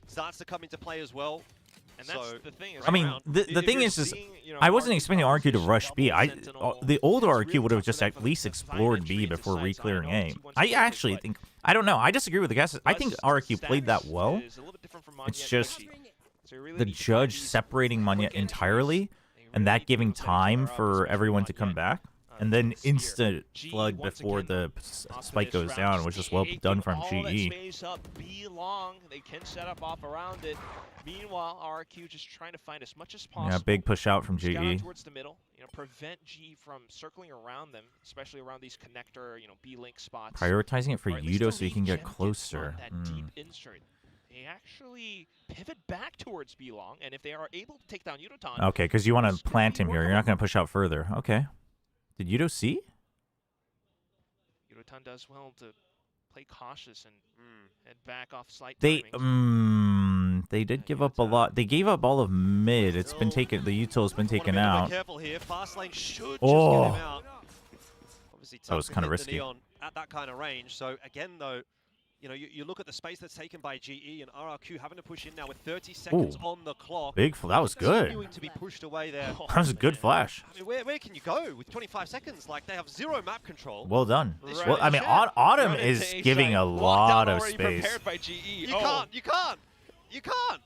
starts to come into play as well. And that's the thing. I mean, the thing is I wasn't expecting RQ to rush B. The old RQ would have just at least explored B before re-clearing A. I actually think, I don't know, I disagree with the guys. I think RQ played that well. It's just the judge separating Monyet entirely and that giving time for everyone to come back. And then instant flood before the spike goes down, which is well done from GE. They can set up off around it. Meanwhile, RRQ just trying to find as much as possible. Yeah, big push out from GE. Towards the middle, prevent G from circling around them, especially around these connector, B-link spots. Prioritizing it for Yudo so he can get closer. Deep insert. They actually pivot back towards B-long, and if they are able to take down Yudotan... Okay, because you want to plant him here. You're not going to push out further. Okay. Did Yudo see? Yudotan does well to play cautious and head back off slight They did give up a lot. They gave up all of mid. It's been taken. The util's been taken out. Careful here. Fast lane should just get him out. Obviously, that was kind of risky. At that kind of range. So again, though, you look at the space that's taken by GE and RRQ having to push in now with 30 seconds on the clock. That was good. To be pushed away there. That was a good flash. I mean, where can you go with 25 seconds? Like, they have zero map control. Well done. Well, I mean, Autumn is giving a lot of space. By GE. You can't.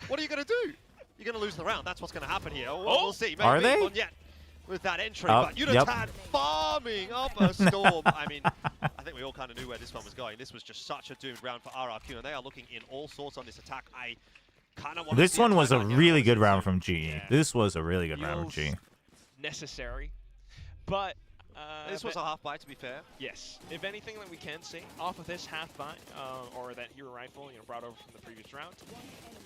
What are you going to do? You're going to lose the round. That's what's going to happen here. We'll see. Maybe are they? With that entry, but Yudotan farming up a storm. I mean, I think we all kind of knew where this one was going. This was just such a doomed round for RRQ, and they are looking in all sorts on this attack. I kind of want This one was a really good round from GE. This was a really good round from GE. Necessary, but this was a half buy, to be fair. Yes. If anything that we can say off of this half buy, or that hero rifle, brought over from the previous round,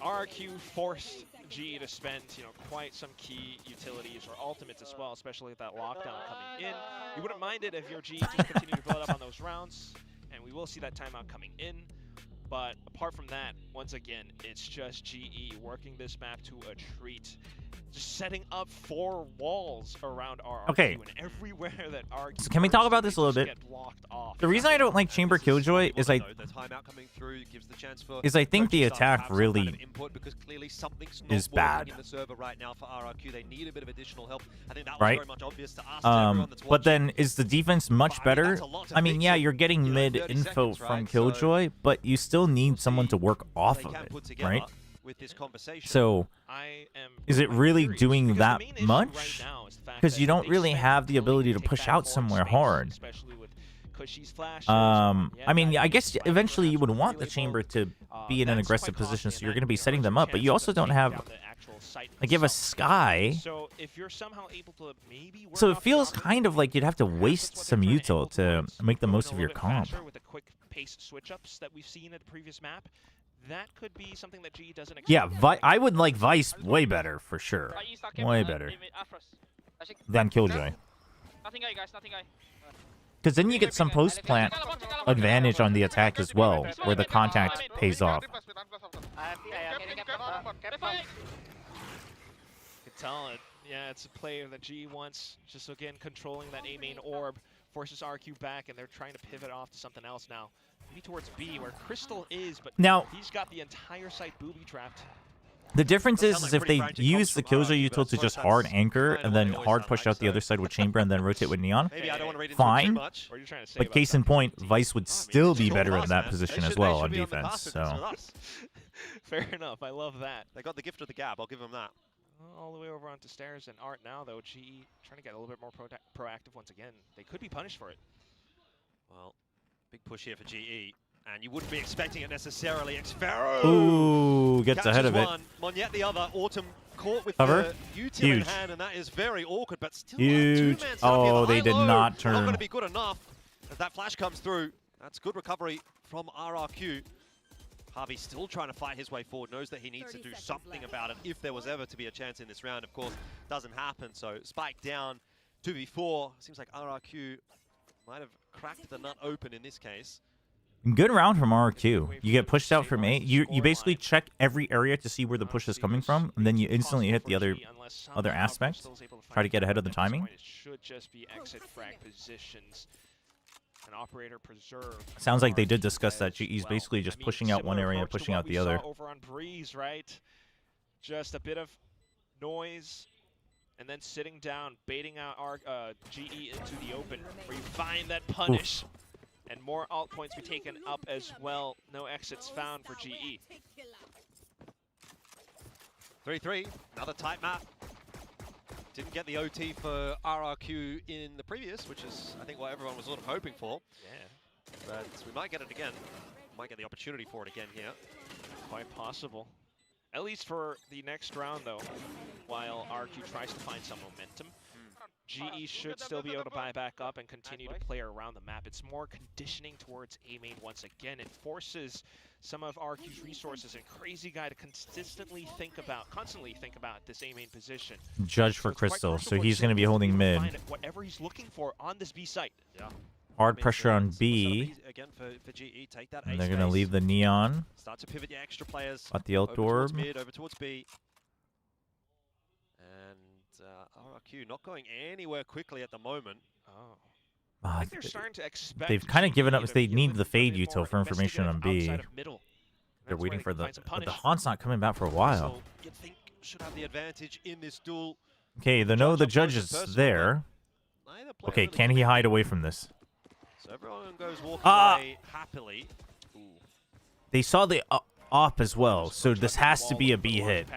RRQ forced G to spend, quite some key utilities or ultimates as well, especially with that lockdown coming in. You wouldn't mind it if your G just continued to build up on those rounds, and we will see that timeout coming in. But apart from that, once again, it's just GE working this map to a treat. just setting up 4 walls around RRQ. Okay. And everywhere that RRQ So can we talk about this a little bit? The reason I don't like Chamber Killjoy is I think the attack really is bad. Right? But then is the defense much better? I mean, yeah, you're getting mid info from Killjoy, but you still need someone to work off of it, right? So, is it really doing that much? Because you don't really have the ability to push out somewhere hard. I mean, I guess eventually you would want the Chamber to be in an aggressive position, so you're going to be setting them up, but you also don't have, like, you have a Sky. So it feels kind of like you'd have to waste some util to make the most of your comp. That could be something that GE doesn't expect. Yeah, I would like Vice way better, for sure. Way better than Killjoy. Because then you get some post-plant advantage on the attack as well, where the contact pays off. Tell it. Yeah, it's a player that GE wants. Just again, controlling that A main orb forces RQ back, and they're trying to pivot off to something else now. Maybe towards B, where Crystal is, but now he's got the entire site booby trapped. The difference is if they use the Killjoy util to just hard anchor and then hard push out the other side with Chamber and then rotate with Neon, fine. But case in point, Vice would still be better in that position as well on defense. So fair enough. I love that. They got the gift of the gab. I'll give them that. All the way over onto stairs and Art now, though. GE trying to get a little bit more proactive once again. They could be punished for it. Well, big push here for GE. And you wouldn't be expecting it necessarily. Xfero ooh, gets ahead of it. One. Monyet the other. Autumn caught with Cover. the util in hand, and that is very awkward, but still huge. Oh, they did not turn. Not going to be good enough as that flash comes through. That's good recovery from RRQ. Harvey still trying to fight his way forward, knows that he needs to do something about it if there was ever to be a chance in this round. Of course, doesn't happen, so Spike down 2v4. Seems like RRQ might have cracked the nut open in this case. Good round from RRQ. You get pushed out from A. You basically check every area to see where the push is coming from, and then you instantly hit the other aspects. Try to get ahead of the timing. It should just be exit frag positions. An operator preserve. Sounds like they did discuss that. GE's basically just pushing out one area, pushing out the other. Over on Breeze, right? Just a bit of noise, and then sitting down, baiting out our GE into the open, where you find that punish. Oof. And more alt points be taken up as well. No exits found for GE. 3-3, another tight map. Didn't get the OT for RRQ in the previous, which is, I think, what everyone was sort of hoping for. Yeah. But we might get it again. Might get the opportunity for it again here. Quite possible. At least for the next round, though, while RRQ tries to find some momentum. GE should still be able to buy back up and continue to play around the map. It's more conditioning towards A main once again. It forces some of RQ's resources and Crazy Guy to constantly think about this A main position. Judge for Crystal, so he's going to be holding mid. Whatever he's looking for on this B site. Yeah. Hard pressure on B. For GE, take that and they're going to leave the Neon. Start to pivot your extra players. At the ult orb. Over towards B. RRQ not going anywhere quickly at the moment. Oh. I think they're starting to expect. They've kind of given up. They need the fade util for information on B. They're waiting for the. But the Haunt's not coming back for a while. You'd think should have the advantage in this duel. Okay, the judge is there. Okay, can he hide away from this? So everyone goes walking away happily. Ooh. They saw the op as well, so this has to be a B hit.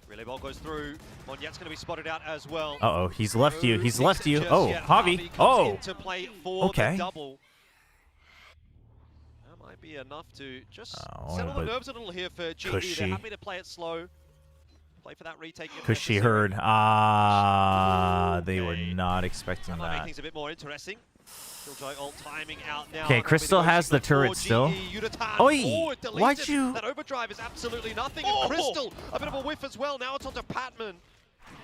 Relay ball goes through. Monyet's going to be spotted out as well. Uh-oh, he's left you. He's left you. Oh, Javi. Oh, okay. That might be enough to just settle the nerves a little here for GE. They're happy to play it slow. Play for that retake. Cushy heard. They were not expecting that. Make things a bit more interesting. Timing out now. Okay, Crystal has the turret still. Oi! Why'd you? That overdrive is absolutely nothing. And Crystal, a bit of a whiff as well. Now it's onto Patman,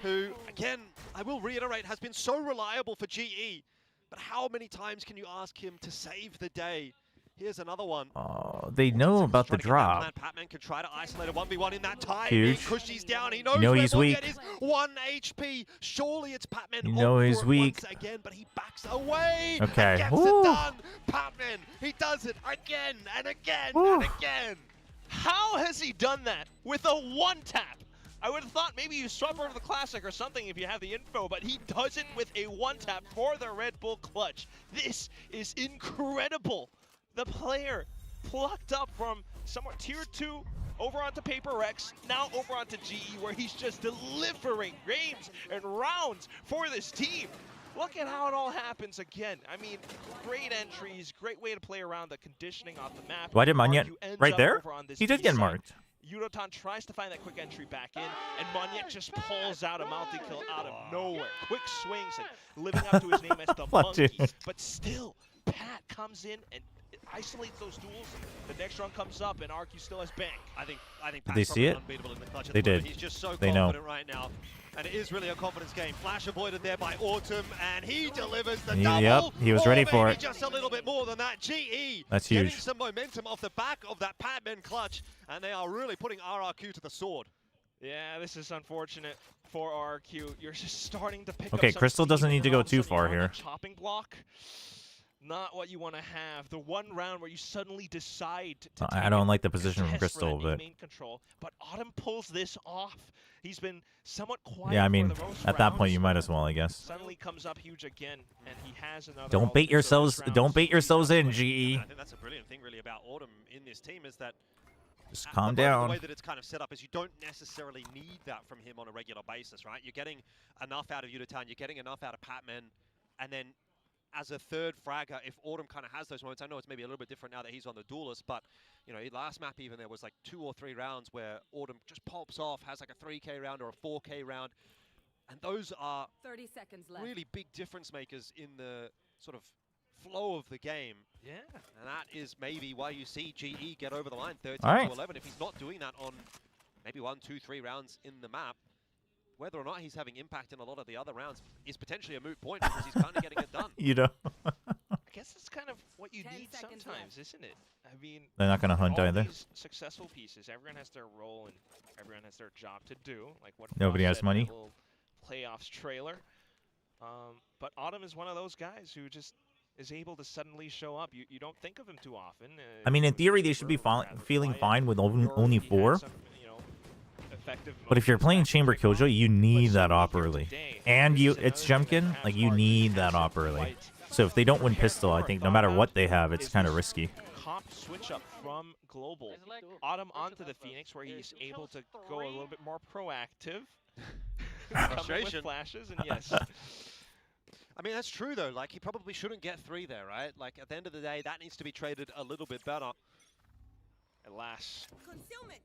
who, again, I will reiterate, has been so reliable for GE. But how many times can you ask him to save the day? Here's another one. Oh, they know about the drop. Patman can try to isolate a 1v1 in that time. Huge. Cushy's down. He knows You know where he's Monget weak. is. 1 HP. Surely it's Patman. You know he's weak. Once again, but he backs away. Okay. And gets Woo. it done. Patman. He does it again and again Woo. and again. How has he done that with a one-tap? I would have thought maybe you swap over to the Classic or something if you have the info, but he does it with a one-tap for the Red Bull clutch. This is incredible. The player plucked up from somewhere tier 2 over onto KRX, now over onto GE, where he's just delivering games and rounds for this team. Look at how it all happens again. I mean, great entries, great way to play around the conditioning off the map. Why did Monget right there? He did get B-side. marked. Yudotan tries to find that quick entry back in, and Monget just pulls out a multi-kill out of nowhere. Quick swings and living up to his name as the monkey. But still, Pat comes in and isolates those duels. The next run comes up, and RRQ still has bank. I think Did they see it? unbeatable in the clutch at They the moment. did. He's just so They know. confident right now. And it is really a confidence game. Flash avoided there by Autumn, and he delivers the double. Yep, he was ready for maybe it. Just a little bit more than that. GE That's getting huge. some momentum off the back of that Patman clutch, and they are really putting RRQ to the sword. Yeah, this is unfortunate for RRQ. You're just starting to pick Okay, up some Crystal doesn't speed, need to and go all of a too sudden far you're on here. a chopping block. Not what you want to have. The one round where you suddenly decide to I take don't it like the position from test Crystal, for that but main control. But Autumn pulls this off. He's been somewhat quiet. yeah, I mean, for the most at that point rounds. you might as well, I guess. Suddenly comes up huge again, and he has another. Don't bait yourselves. Don't bait yourselves in, GE. I think that's a brilliant thing, really, about Autumn in this team is that Just at calm the moment, down. The way that it's kind of set up is you don't necessarily need that from him on a regular basis, right? You're getting enough out of Yudotan, you're getting enough out of Patman, and then as a third fragger, if Autumn kind of has those moments, I know it's maybe a little bit different now that he's on the duelist, but you know, last map even there was like 2 or 3 rounds where Autumn just pops off, has like a 3K round or a 4K round, and those are 30 seconds left. really big difference makers in the sort of flow of the game. Yeah. And that is maybe why you see GE get over the line 13 All right. to 11. If he's not doing that on maybe 1, 2, 3 rounds in the map, whether or not he's having impact in a lot of the other rounds is potentially a moot point because he's kind of getting it done. You know. I guess it's kind of what you need sometimes, isn't it? I mean, They're not gonna hunt all either. These successful pieces, everyone has their role and everyone has their job to do. Like what Nobody Frost has said in money. that little playoffs trailer. But Autumn is one of those guys who just is able to suddenly show up. You don't think of him too often. I mean, in theory, they should be feeling fine with only 4. But if you're playing Chamber Killjoy, you need that op early. And it's Jemkin, like you need that op early. So if they don't win pistol, I think no matter what they have, it's kind of risky. Comp switch up from Global. Autumn onto the Phoenix, where he's able to go a little bit more proactive. Coming with flashes, and yes. I mean, that's true, though. Like, he probably shouldn't get 3 there, right? Like, at the end of the day, that needs to be traded a little bit better. Alas,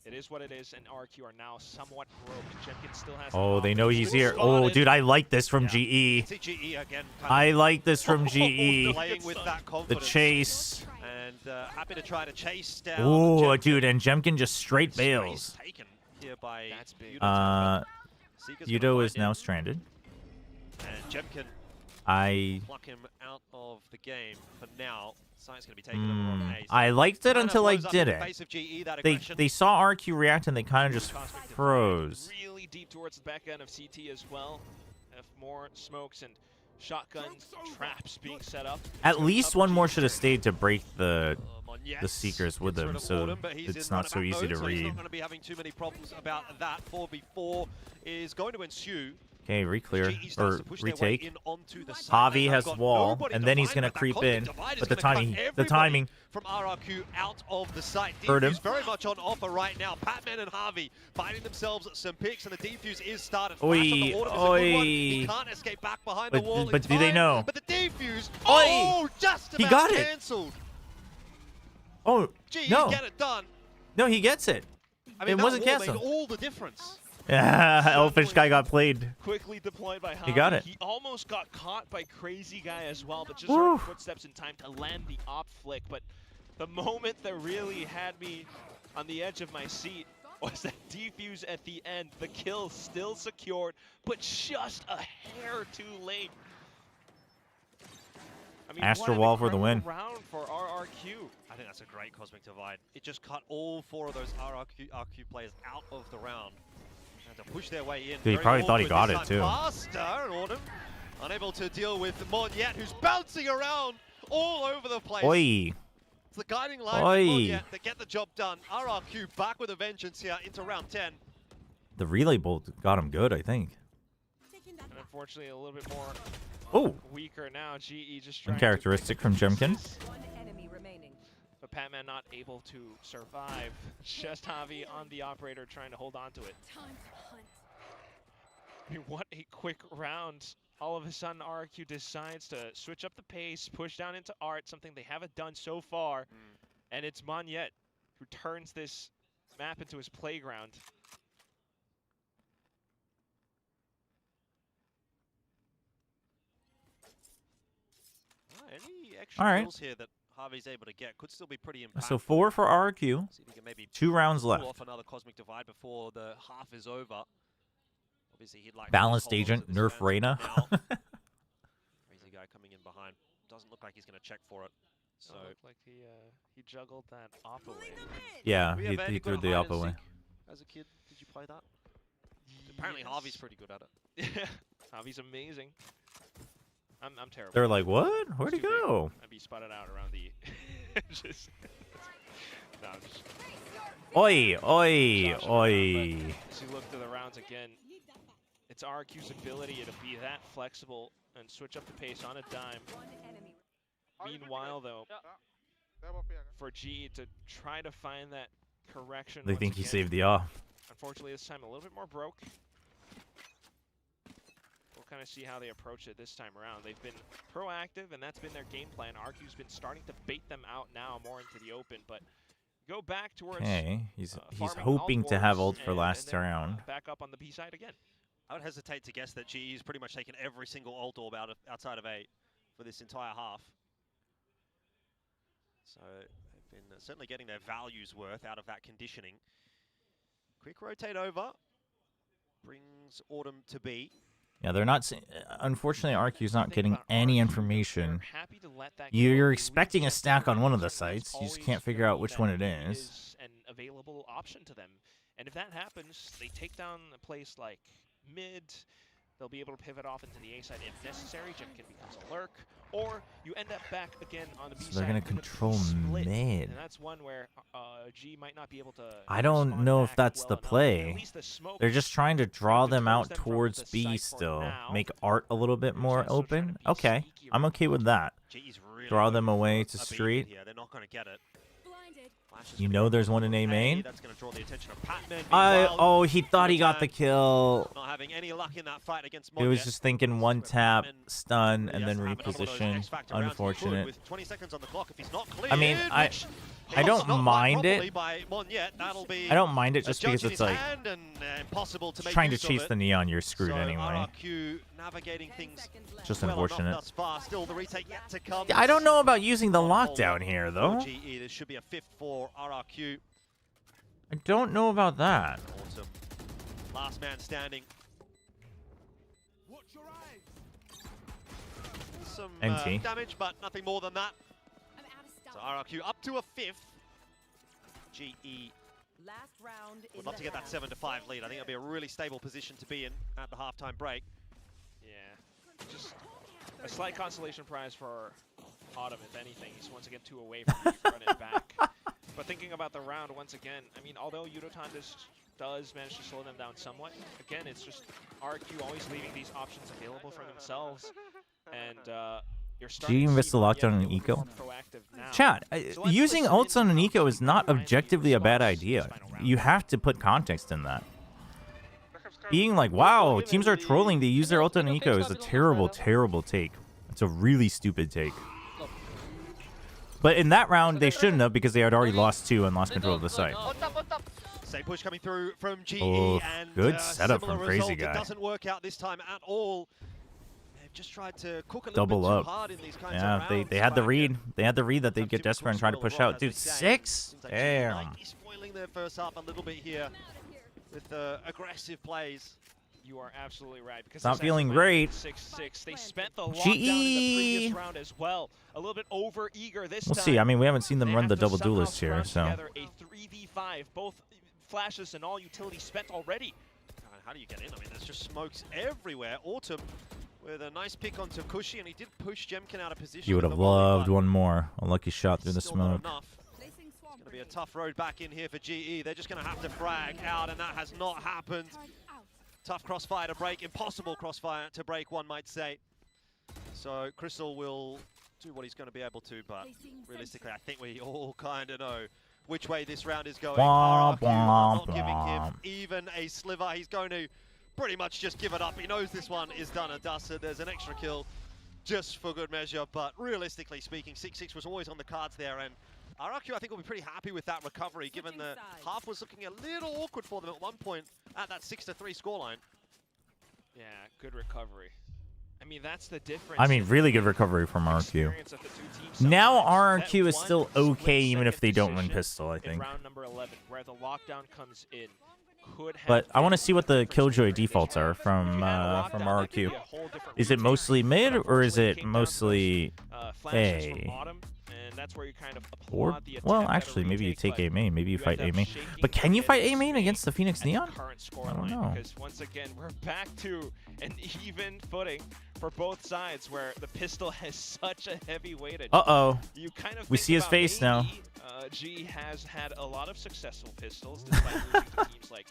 it is what it is, and RRQ are now somewhat broke. Jenkins still has. Oh, they know he's here. Oh, dude, I like this from GE. See GE again. I like this from GE. Playing with that The confidence. chase. And happy to try to chase down. Oh, dude, and Jemkin just straight bails. Taken here by Yudo is now stranded. And Jemkin pluck him out of the game for now. Site's going to be taken over on ace. I liked it Kinda until I blows up in did the it. face of GE, that aggression. They saw RQ react and they kind of just froze. Really deep towards the back end of CT as well. Have more smokes and shotguns, traps being set up. At least one more should have stayed to break the Seekers with them, so it's not so easy to He's read. not going to be having too many problems about that. 4v4 is going to ensue. Okay, reclear or retake. In onto the side. Javi has wall, and then he's gonna creep in. But the timing. From RRQ out of the site. Hurt him. Defuse very much on offer right now. Patman and Javi finding themselves some picks, and the defuse is started. Oi, Flash on the water is a good one. He oi. can't escape back behind the wall. But in do they time, know? But the defuse, Oi. just about He got it. cancelled. Oh, GE no. get it done. No, he gets it. I mean, It wasn't that wall canceled. made all the difference. Yeah, Elfish guy got played. Quickly deployed by Javi. He got it. He almost got caught by Crazy Guy as well, but just Woo. heard footsteps in time to land the op flick. But the moment that really had me on the edge of my seat was that defuse at the end. The kill still secured, but just a hair too late. I mean, Astro Wall for the win. Round for RRQ. I think that's a great Cosmic Divide. It just cut all 4 of those RRQ players out of the round. And to push their way in. Dude, he probably thought he got it too. Faster, and Autumn unable to deal with Mon Yet, who's bouncing around all over the place. Oi. It's the guiding line Oi. of Mon Yet that get the job done. RRQ back with a vengeance here into round 10. The relay bolt got him good, I think. And unfortunately, a little bit more weaker now. GE just trying Uncharacteristic from Jemkin. But Patman not able to survive. Just Javi on the operator trying to hold on to it. I mean, what a quick round. All of a sudden, RRQ decides to switch up the pace, push down into Art, something they haven't done so far. And it's Monyet who turns this map into his playground. Any extra kills here that Harvey's able to get could still be pretty impactful. So 4 for RRQ. 2 rounds left. Off another Cosmic Divide before the half is over. Obviously, he'd like Balanced Agent, nerf Reyna. Crazy guy coming in behind. Doesn't look like he's going to check for it. So looked like he juggled that off away. Yeah, he threw the up away. As a kid, did you play that? Apparently, Harvey's pretty good at it. Yeah, Harvey's amazing. I'm terrible. They're like, what? Where'd he go? I'd be spotted out around the just no, just Oi, oi, oi. as you look to the rounds again, it's RRQ's ability to be that flexible and switch up the pace on a dime. Meanwhile, though, for GE to try to find that correction. They think he saved the off. Unfortunately, this time a little bit more broke. We'll kind of see how they approach it this time around. They've been proactive, and that's been their game plan. RQ's been starting to bait them out now more into the open, but go back towards. Okay, he's hoping to have ult for last round. Back up on the B side again. I would hesitate to guess that GE's pretty much taken every single ult orb outside of 8 for this entire half. So they've been certainly getting their values worth out of that conditioning. Quick rotate over. Brings Autumn to B. Yeah, they're not. Unfortunately, RQ's not getting any information. You're expecting a stack on one of the sites. You just can't figure out which one it is. An available option to them, and if that happens, they take down a place like mid. They'll be able to pivot off into the A side if necessary. Jemkin becomes a lurk, or you end up back again on the B side. So they're gonna control mid. And that's one where G might not be able to. I don't know if that's the play. They're just trying to draw them out towards B still. Make Art a little bit more open. Okay, I'm okay with that. Draw them away to street. They're not going to get it. You know there's one in A main. That's going to draw the attention of Patman. Oh, he thought he got the kill. Not having any luck in that fight against He was just thinking one tap, stun, and then reposition. Unfortunate. With 20 seconds on the clock, if he's not cleared, I mean, I don't mind it. I don't mind it just because it's like trying to chase the neon, you're screwed anyway. RRQ navigating things just well unfortunate. thus far. Still the retake yet to come. I don't know about using the lockdown here though. GE, there should be a 5th for RRQ. I don't know about that. Awesome. Last man standing. Some damage, but nothing more than that. So RRQ up to a 5th. GE would love to get that 7-5 lead. I think it'll be a really stable position to be in at the halftime break. Yeah, just a slight consolation prize for Autumn, if anything. He's once again 2 away from running back. But thinking about the round once again, I mean, although Yudotan does manage to slow them down somewhat, again, it's just RQ always leaving these options available for themselves. And you're starting GE missed the lockdown on an eco. Chat, using ults on an eco is not objectively a bad idea. You have to put context in that. Being like, wow, teams are trolling, they use their ult on an eco is a terrible, terrible take. It's a really stupid take. But in that round, they shouldn't have because they had already lost 2 and lost control of the site. Same push coming through from GE, and good setup from Crazy Guy. It doesn't work out this time at all. They've just tried to cook a little Double bit up. too hard in these kinds Yeah, of rounds. they had the read. They had the read that they'd get desperate and try to push out. Dude, 6? Damn. Spoiling their first half a little bit here with aggressive plays. You are absolutely right. Because Not feeling great. 6-6. They spent the lockdown in the previous round as well. A little bit over eager this time. We'll see. I mean, we haven't seen them run the double duelist here, so. Together a 3v5. Both flashes and all utilities spent already. How do you get in? I mean, there's just smokes everywhere. Autumn with a nice pick onto Cushy, and he did push Jemkin out of position. You would have loved one more. A lucky shot through the smoke. It's going to be a tough road back in here for GE. They're just going to have to frag out, and that has not happened. Tough crossfire to break. Impossible crossfire to break, one might say. So Crystal will do what he's going to be able to, but realistically, I think we all kind of know which way this round is going. RRQ not giving him even a sliver. He's going to pretty much just give it up. He knows this one is done and dusted. There's an extra kill just for good measure, but realistically speaking, 6-6 was always on the cards there, and RRQ, I think, will be pretty happy with that recovery, given the half was looking a little awkward for them at one point at that 6-3 scoreline. Yeah, good recovery. I mean, that's the difference. I mean, really good recovery from RRQ. Now RRQ is still okay, even if they don't win pistol, I think. Round number 11, where the lockdown comes in. But I want to see what the Killjoy defaults are from RRQ. Is it mostly mid, or is it mostly A? Or, well, actually, maybe you take A main. Maybe you fight A main. But can you fight A main against the Phoenix Neon? I don't know. Because once again, we're back to an even footing for both sides, where the pistol has such a heavy weightage. Uh-oh. You kind of we see his face now. G has had a lot of successful pistols, despite losing to teams like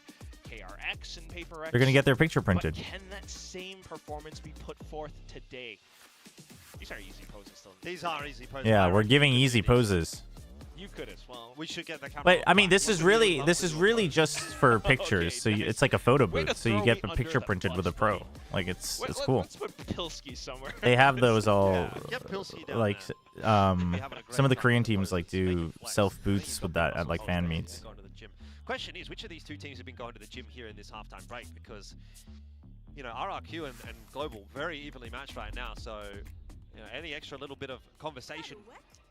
KRX and Paper X. They're going to get their picture printed. But can that same performance be put forth today? These are easy poses still. These are easy poses. Yeah, we're giving easy poses. You could as well. We should get the camera. But I mean, this is really just for pictures. So it's like a photo booth. So you get the picture printed with a pro. Like it's cool. Let's put Pilsky somewhere. They have those all like some of the Korean teams like do self booths with that at like fan meets. Question is, which of these two teams have been going to the gym here in this halftime break? Because you know, RRQ and Global very evenly matched right now. So you know, any extra little bit of conversation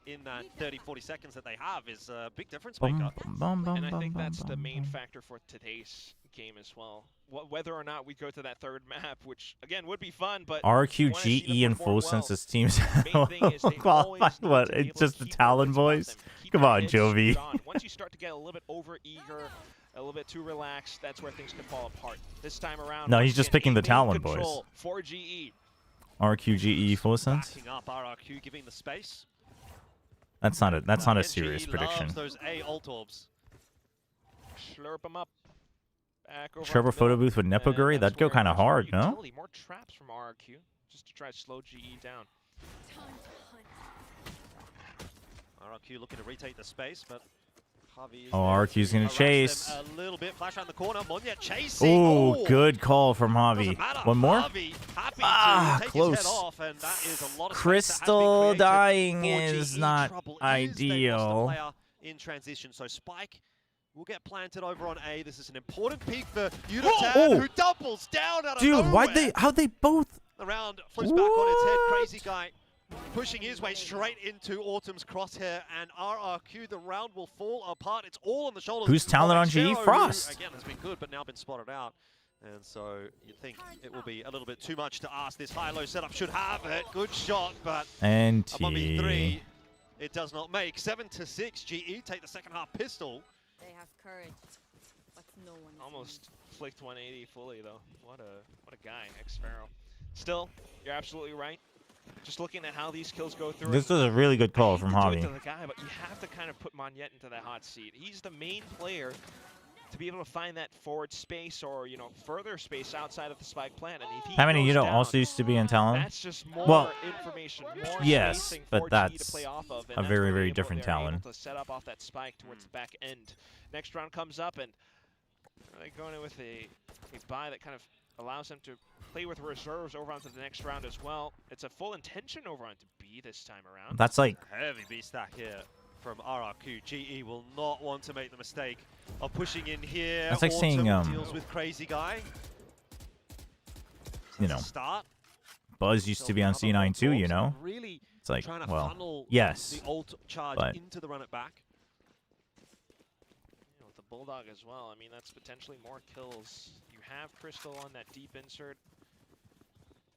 in that 30-40 seconds that they have is a big difference maker. And I think that's the main factor for today's game as well. Whether or not we go to that third map, which again would be fun, but RRQ, GE, and full census teams qualified. What? It's just the Talon boys. Come on, Jovi. Once you start to get a little bit over eager, a little bit too relaxed, that's where things can fall apart. This time around, no, he's just picking the Talon boys. For GE. RRQ, GE, full sense. Backing up RRQ, giving the space. That's not a serious prediction. Those A ult orbs. Slurp them up. Chobra photo booth with Nepoguri? That'd go kind of hard, no? More traps from RRQ, just to try to slow GE down. RRQ looking to retake the space, but RRQ's gonna chase. A little bit, flash around the corner. Monya chasing. Ooh, good call from Javi. One more? Close. Off, and that is a lot of Crystal dying is not ideal. In transition, so Spike will get planted over on A. This is an important peak for Yutatan, who doubles down out of nowhere. Dude, how'd they both? The round flips back on its head. Crazy guy pushing his way straight into Autumn's crosshair, and RRQ, the round will fall apart. It's all on the shoulders. Who's talent on GE? Frost. Again, has been good, but now been spotted out. And so you think it will be a little bit too much to ask. This high-low setup should have it. Good shot, but and a 1v3, it does not make. 7-6, GE take the second half pistol. They have courage, but no one. Almost flicked 180 fully though. What a guy, X-Pharaoh. Still, you're absolutely right. Just looking at how these kills go through. This was a really good call from Javi. To the guy, but you have to kind of put Monyet into that hot seat. He's the main player to be able to find that forward space or, you know, further space outside of the spike plant. And if he how many you know down, also used to be in Talon? That's just more information, more yes, but that's to play off of, a very, very different Talon. To set up off that spike towards the back end. Next round comes up, and they're going in with a buy that kind of allows them to play with reserves over onto the next round as well. It's a full intention over onto B this time around. That's like heavy B stack here from RRQ. GE will not want to make the mistake of pushing in here. That's like saying deals with Crazy Guy. You know, Buzz used to be on C9 too, you know. Really it's like, well, yes, the ult charge but into the run it back. Bulldog as well. I mean, that's potentially more kills you have Crystal on that deep insert.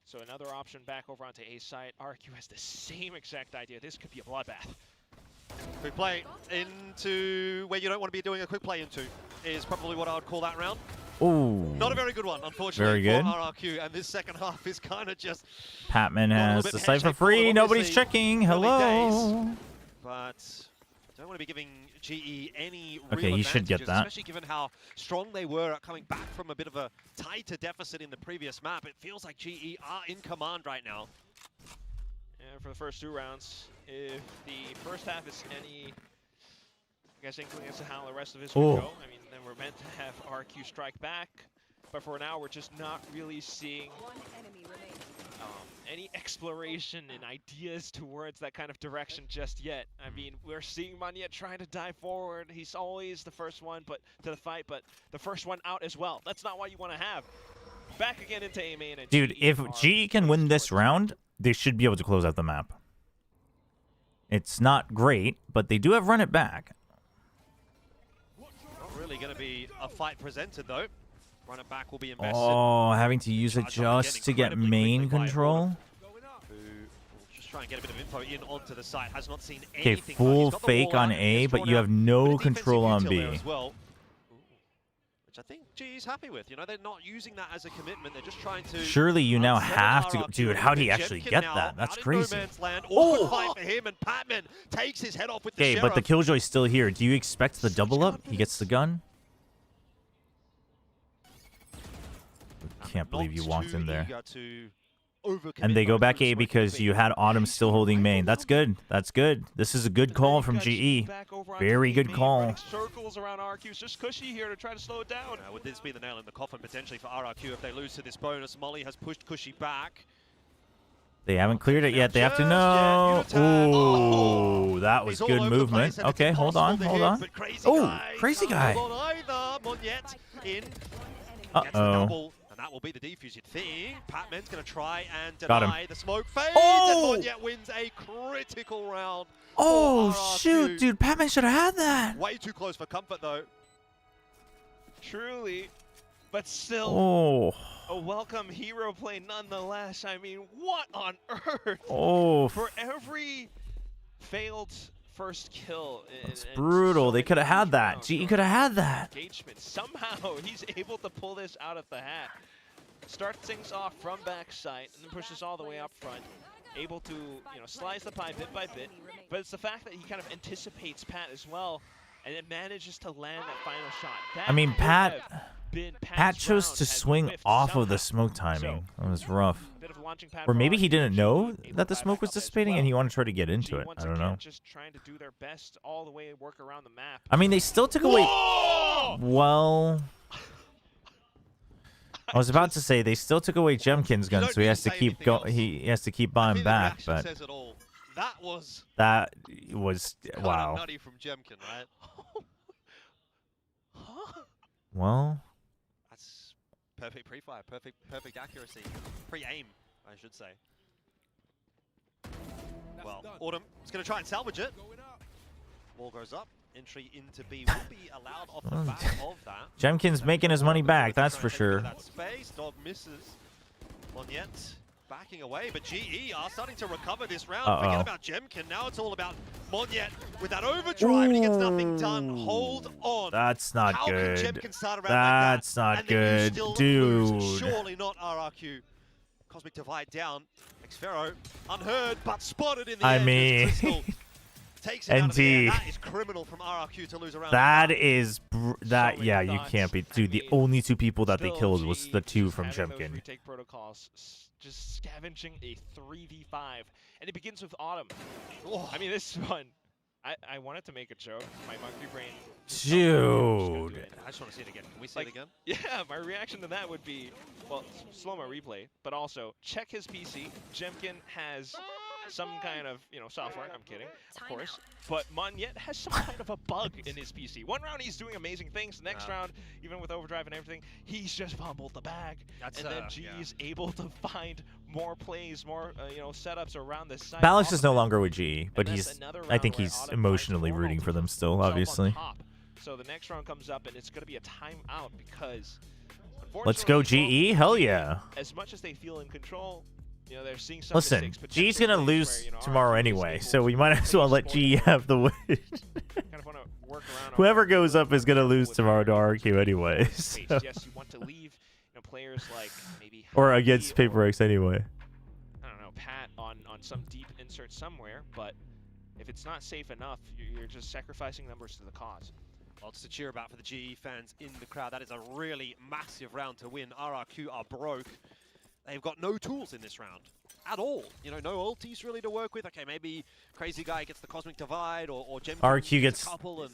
So another option back over onto A side. RRQ has the same exact idea. This could be a bloodbath. Quick play into where you don't want to be doing a quick play into is probably what I would call that round. Ooh. Not a very good one, unfortunately, Very good. for RRQ. And this second half is kind of just... Patman has the Cypher free. Nobody's checking. Hello. Days, but don't want to be giving GE any real Okay, he should get advantages, that. especially given how strong they were at coming back from a bit of a tighter deficit in the previous map. It feels like GE are in command right now. And for the first 2 rounds, if the first half is any, I guess, inkling as to how the rest of this will go, I mean, then we're meant to have RQ strike back. But for now, we're just not really seeing any exploration and ideas towards that kind of direction just yet. I mean, we're seeing Monyet trying to dive forward. He's always the first one to the fight, but the first one out as well. That's not what you want to have. Back again into A main. And Dude, if GE can win this round, they should be able to close out the map. It's not great, but they do have run it back. Not really going to be a fight presented, though. Run it back will be invested. Oh, having to use it just to get main control. Just try and get a bit of info in onto the site. Has not seen Okay, anything. full fake on A, but you have no control on B. As well, which I think GE's happy with. You know, they're not using that as a commitment. They're just trying to. Surely you now have to. Dude, how do you actually get that? That's crazy. Oh, fight for him, and Patman takes his head off with the Okay, but the Killjoy's still here. Do you expect the double up? He gets the gun. Can't believe you walked in there. And they go back A because you had Autumn still holding main. That's good. That's good. This is a good call from GE. Very good call. Circles around RRQ. Just Cushy here to try to slow it down. Would this be the nail in the coffin potentially for RRQ if they lose to this bonus? Molly has pushed Cushy back. They haven't cleared it yet. They have to know. Ooh, that was good movement. Okay, hold on, hold on. Oh, crazy guy. Uh-oh. That will be the defuse, you'd think. Patman's going to try and Got him. deny the smoke fades, Oh! and Monyet wins a critical round. Oh, for shoot, RRQ. dude. Patman should have had that. Way too close for comfort, though. Truly, but still Oh. a welcome hero play nonetheless. I mean, what on earth? Oh. For every failed first kill. That's brutal. They could have had that. GE could have had that. Engagement. Somehow he's able to pull this out of the hat. Start things off from backside and then pushes all the way up front. Able to, slice the pie bit by bit. But it's the fact that he kind of anticipates Pat as well, and it manages to land that final shot. That I mean, Pat Pat's chose round to has swing whiffed off somehow. of the smoke timing. That was rough. Bit of a launching pad Or for maybe he RRQ. didn't know Able that the to smoke back was up as dissipating and he wanted to try to get into it. once I don't again, know. Just trying to do their best all the way, work around the map. I mean, they still took away. Well, I was about to say they still took away Jemkin's gun, so he has to keep He has to keep buying back. But Says it all. That was wow. nutty from Jemkin, right? Well, that's perfect pre-fire, perfect accuracy, pre-aim, I should say. Well, Autumn is going to try and salvage it. Wall goes up. Entry into B will be allowed off the back of that. Jemkin's making his money back, that's for sure. That space, Dog misses. Monyet backing away, but GE are starting to recover this round. Forget about Jemkin. Now it's all about Monyet with that overdrive, and he gets nothing done. Hold on. That's not How good. Can Jemkin start around That's like that, not and then you good, still dude. lose? Surely not RRQ. Cosmic Divide down. Xfero unheard, but spotted in the I air. mean, Crystal takes it out of the air. NT. That is criminal from RRQ to lose around. That is yeah, you can't be. Dude, the only two people that they killed was the two from Jemkin. Retake protocols, just scavenging a 3v5, and it begins with Autumn. I mean, this one, I wanted to make a joke. My monkey brain. Dude. I just want to see it again. Can we see it again? Yeah, my reaction to that would be, well, slow-mo replay, but also check his PC. Jemkin has some kind of, software. I'm kidding, of course. But Monyet has some kind of a bug in his PC. One round he's doing amazing things. The next round, even with overdrive and everything, he's just fumbled the bag. And then G is able to find more plays, more setups around this site. Balix is no longer with GE, but I think he's emotionally rooting for them still, obviously. So the next round comes up, and it's going to be a timeout because, Let's go GE. Hell yeah. As much as they feel in control, you know, they're seeing some Listen, mistakes, but G's definitely gonna things lose where, you know, tomorrow RRQ is anyway, able so we to might as well let GE have the win. kind of want to work around Whoever goes up is gonna lose tomorrow to RRQ anyway. so. So. Yes, you want to leave, you know, players like maybe Or against PaperX anyway. I don't know, Pat on some deep insert somewhere, but if it's not safe enough, you're just sacrificing numbers to the cause. Lots to cheer about for the GE fans in the crowd. That is a really massive round to win. RRQ are broke. They've got no tools in this round at all. You know, no ultis really to work with. Okay, maybe Crazy Guy gets the Cosmic Divide or Gem RRQ gets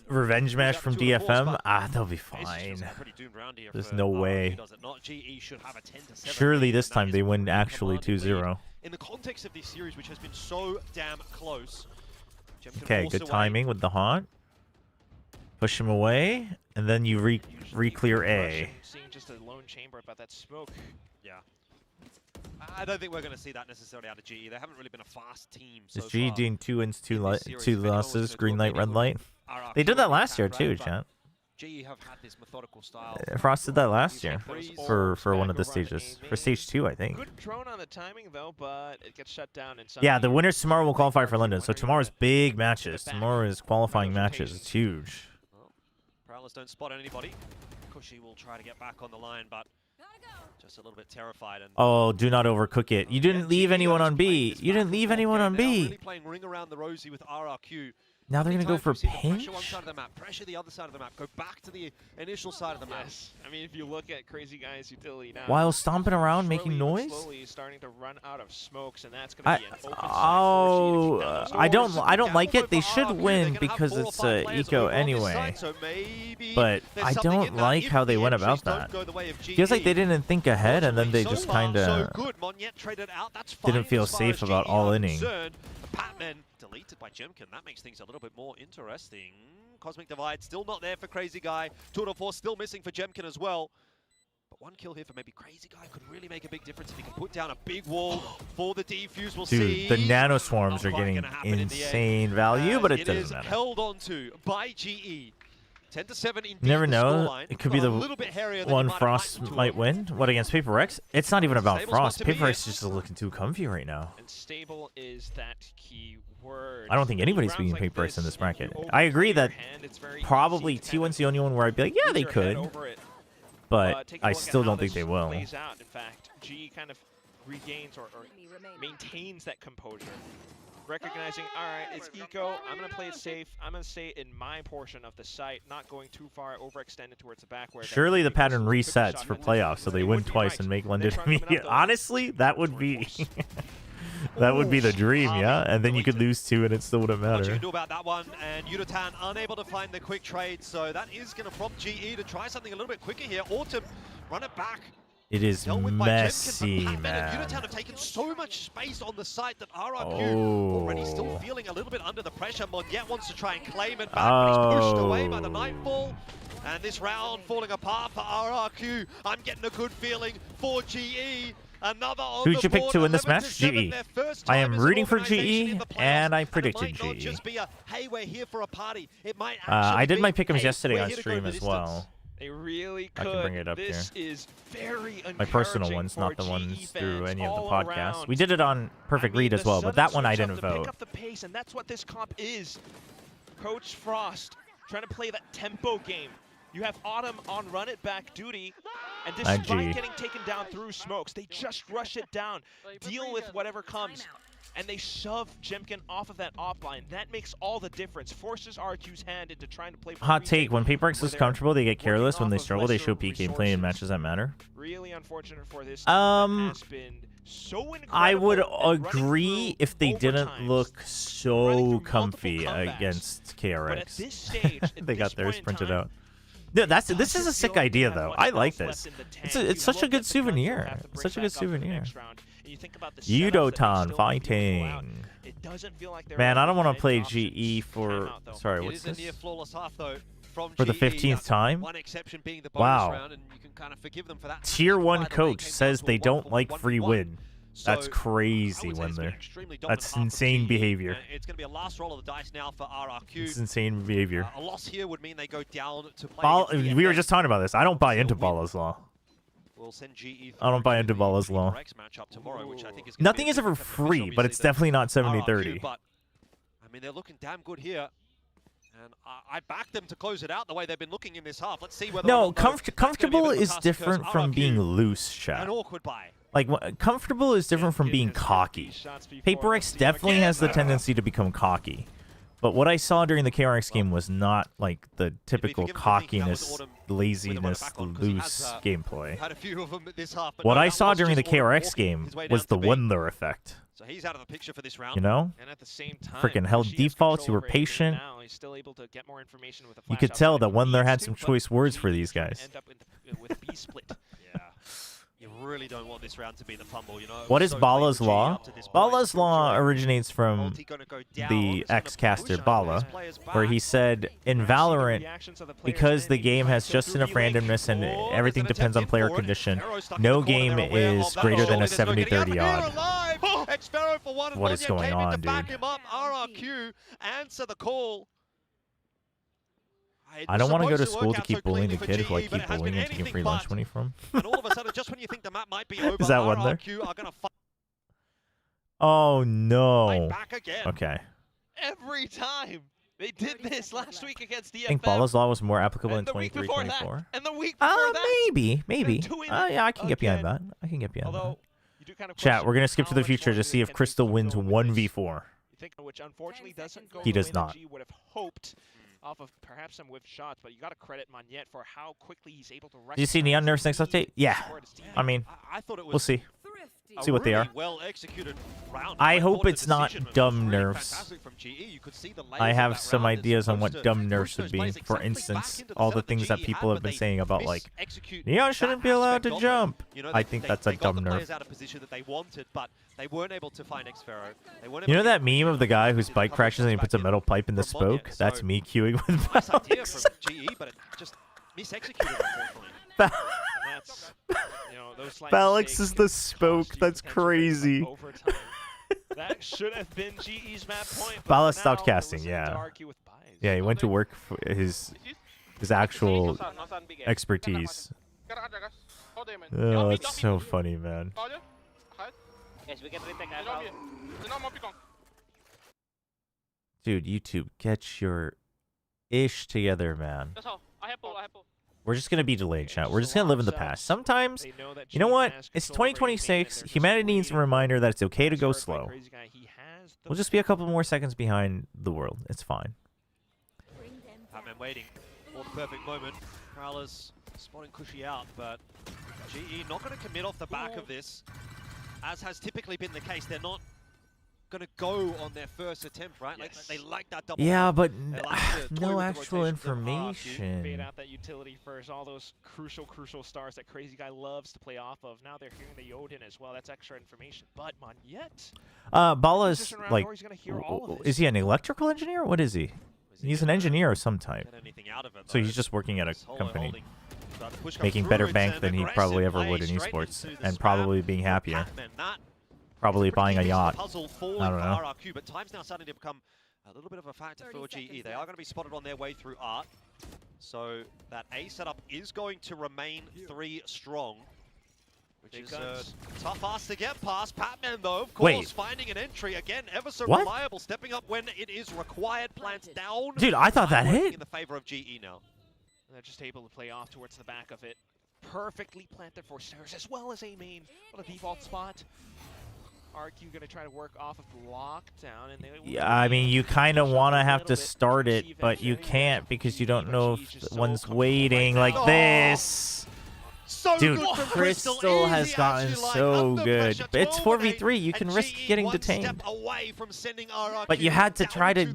revenge match from DFM. They'll be fine. There's no way. Surely this time they win actually 2-0. In the context of this series, which has been so damn close. Okay, good timing with the haunt. Push him away, and then you re-clear A. Seeing just a lone chamber about that smoke. Yeah. I don't think we're going to see that necessarily out of GE. They haven't really been a fast team so Is GE doing 2 wins, 2 losses, green light, red light? They did that last year too, chat. GE have had this methodical style. Frost did that last year for one of the stages. For stage 2, I think. Good drone on the timing though, but it gets shut down in some. Yeah, the winners tomorrow will qualify for London. So tomorrow's big matches. Tomorrow is qualifying matches. It's huge. Prowlers don't spot anybody. Cushy will try to get back on the line, but just a little bit terrified. And oh, do not overcook it. You didn't leave anyone on B. You didn't leave anyone on B. Really playing ring around the rosy with RRQ. Now they're going to go for pinch? Pressure one side of the map, pressure the other side of the map, go back to the initial side of the map. Yes. I mean, if you look at Crazy Guy's utility now. While stomping around, making noise? Slowly he's starting to run out of smokes, and that's going to be an open I don't like it. They should win because it's eco anyway. But I don't like how they went about that. Feels like they didn't think ahead, and then they just kind of didn't feel safe about all inning. Patman deleted by Jemkin. That makes things a little bit more interesting. Cosmic Divide still not there for Crazy Guy. 2 out of 4 still missing for Jemkin as well. But 1 kill here for maybe Crazy Guy could really make a big difference if he can put down a big wall for the defuse. We'll see. Dude, the nano swarms are getting insane value, but it doesn't matter. Held on to by GE. 10-7 in You never know. scoreline. It could be the one Frost might win. What, against PaperX? It's not even about Frost. PaperX is just looking too comfy right now. And stable is that key word. I don't think anybody's beating PaperX in this bracket. I agree that probably T1's the only one where I'd be like, yeah, they could. But I still don't think they will. In fact, G kind of regains or maintains that composure. Recognizing, all right, it's eco, I'm going to play it safe. I'm going to stay in my portion of the site, not going too far, overextended towards the back. Where surely the pattern resets for playoffs, so they win twice and make London immediate. Honestly, that would be that would be the dream, yeah? And then you could lose 2 and it still wouldn't matter. What you can do about that one, and Yudatan unable to find the quick trade, so that is going to prompt GE to try something a little bit quicker here. Autumn, run it back. It is messy, man. Yudatan have taken so much space on the site that RRQ already still feeling a little bit under the pressure. Monjet wants to try and claim it back, but he's pushed away by the Nightfall. And this round falling apart for RRQ. I'm getting a good feeling for GE. Another on who'd you pick to win this match? GE. I am rooting for GE, and I predicted GE. Just be a, hey, we're here for a party. It might I did my pick'ems yesterday on stream as well. They really could. I can bring it up this here. Is very my personal ones, not the ones through any of the podcasts. We did it on Perfect Read as well, but that one I didn't vote. Pick up the pace, and that's what this comp is. Coach Frost trying to play that tempo game. You have Autumn on run it back duty, and despite getting taken down through smokes, they just rush it down, deal with whatever comes, and they shove Jemkin off of that op line. That makes all the difference. Forces RQ's hand into trying to play. Hot take: when PaperX is comfortable, they get careless. When they struggle, they show peak gameplay in matches that matter. Really unfortunate for this. Has been so I would agree if they didn't look so comfy against KRX. They got theirs printed out. Yeah, this is a sick idea though. I like this. It's such a good souvenir. Such a good souvenir. Yudotan fighting. Man, I don't want to play GE for. Sorry, what's this? For the 15th time? Wow. Tier 1 coach says they don't like free win. That's crazy when they're. That's insane behavior. It's going to be a last roll of the dice now for RRQ. It's insane behavior. A loss here would mean they go down to play. We were just talking about this. I don't buy into Bala's Law. will send GE I don't buy into Bala's Law. KRX matchup tomorrow, which I think is Nothing is ever free, but it's definitely not 70-30. But I mean, they're looking damn good here. And I back them to close it out the way they've been looking in this half. Let's see whether No, comfortable is different from being loose, chat. An awkward buy. Like, comfortable is different from being cocky. PaperX definitely has the tendency to become cocky. But what I saw during the KRX game was not, like, the typical cockiness, laziness, loose gameplay. What I saw during the KRX game was the Wendler effect. So he's out of the picture for this round. You know? And at the same time, freaking held defaults, you were patient. now he's still able to get more information with the You could tell that Wendler had some choice words for these guys. End up with B split. Yeah. You really don't want this round to be the fumble, you know. What is Bala's Law? Bala's Law originates from the ex-caster Bala, where he said, in Valorant, because the game has just enough randomness and everything depends on player condition, no game is greater than a 70-30 odd. What is going on, dude? RRQ, answer the call. I don't want to go to school to keep bullying the kid who I keep bullying and taking free lunch money from. And all of a sudden, just when you think the map might be over, Is that one there? RRQ are gonna Oh no. back again. Okay. Every time. They did this last week against DFM. I think Bala's Law was more applicable in 23-24. And the week before that. Maybe. Yeah, I can get behind that. I can get behind that. Chat, we're going to skip to the future to see if Crystal wins 1v4. Which unfortunately doesn't go He does not. would have hoped off of perhaps some whiff shots, but you got to credit Monette for how quickly he's able to. Did you see Neon Nerf's next update? Yeah. I mean, we'll see. See what they are. I hope it's not dumb nerfs. I have some ideas on what dumb nerfs would be. For instance, all the things that people have been saying about, like, Neon shouldn't be allowed to jump. I think that's a dumb nerf. You know that meme of the guy whose bike crashes and he puts a metal pipe in the spoke? That's me queuing with Alex. Balix is the spoke. That's crazy. That should have been GE's map point. Bala stopped casting. Yeah. Yeah, he went to work for his actual expertise. Oh, it's so funny, man. Dude, YouTube, get your ish together, man. We're just going to be delayed, chat. We're just going to live in the past. Sometimes, you know what? It's 2026. Humanity needs a reminder that it's okay to go slow. We'll just be a couple more seconds behind the world. It's fine. Batman waiting for the perfect moment. Prowlers spotting Cushy out, but GE not going to commit off the back of this. As has typically been the case, they're not going to go on their first attempt, right? Like they like that double. Yeah, but like no actual information. Fade out that utility first. All those crucial stars that Crazy Guy loves to play off of. Now they're hearing the Odin as well. That's extra information. But Monette. Bala's like, is he an electrical engineer? What is he? He's an engineer of some type. So he's just working at a company, making better bank than he probably ever would in esports, and probably being happier. Probably buying a yacht. I don't know. RRQ, but time's now starting to become a little bit of a factor for GE. They are going to be spotted on their way through Art. So that A setup is going to remain 3 strong. Which is tough ask to get past. Patman, though, of course, finding an entry. Again, ever so reliable, stepping up when it is required. Plants down. Dude, I thought that hit. In the favor of GE now. They're just able to play off towards the back of it. Perfectly planted for stairs as well as a main. What a default spot. RQ going to try to work off of the lockdown. And yeah, I mean, you kind of want to have to start it, but you can't because you don't know if one's waiting like this. Dude, Crystal has gotten so good. It's 4v3. You can risk getting detained. But you had to try to,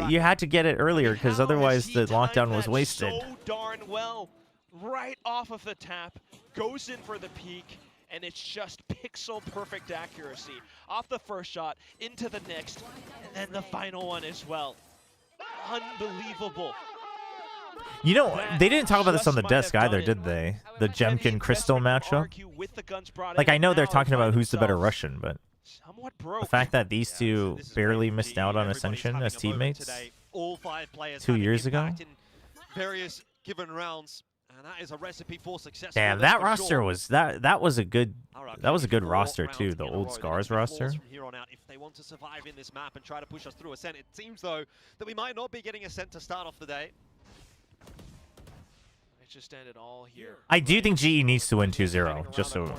you had to get it earlier because otherwise the lockdown was wasted. So darn well. Right off of the tap. Goes in for the peak. And it's just pixel perfect accuracy. Off the first shot, into the next, and then the final one as well. Unbelievable. You know, they didn't talk about this on the desk either, did they? The Jemkin Crystal matchup? Like, I know they're talking about who's the better Russian, but the fact that these two barely missed out on Ascension as teammates 2 years ago? Various given rounds. And that is a recipe for success. Damn, that roster was that was a good roster too. The old Scars roster. From here on out, if they want to survive in this map and try to push us through Ascent, it seems though that we might not be getting Ascent to start off the day. It just ended all here. I do think GE needs to win 2-0, just so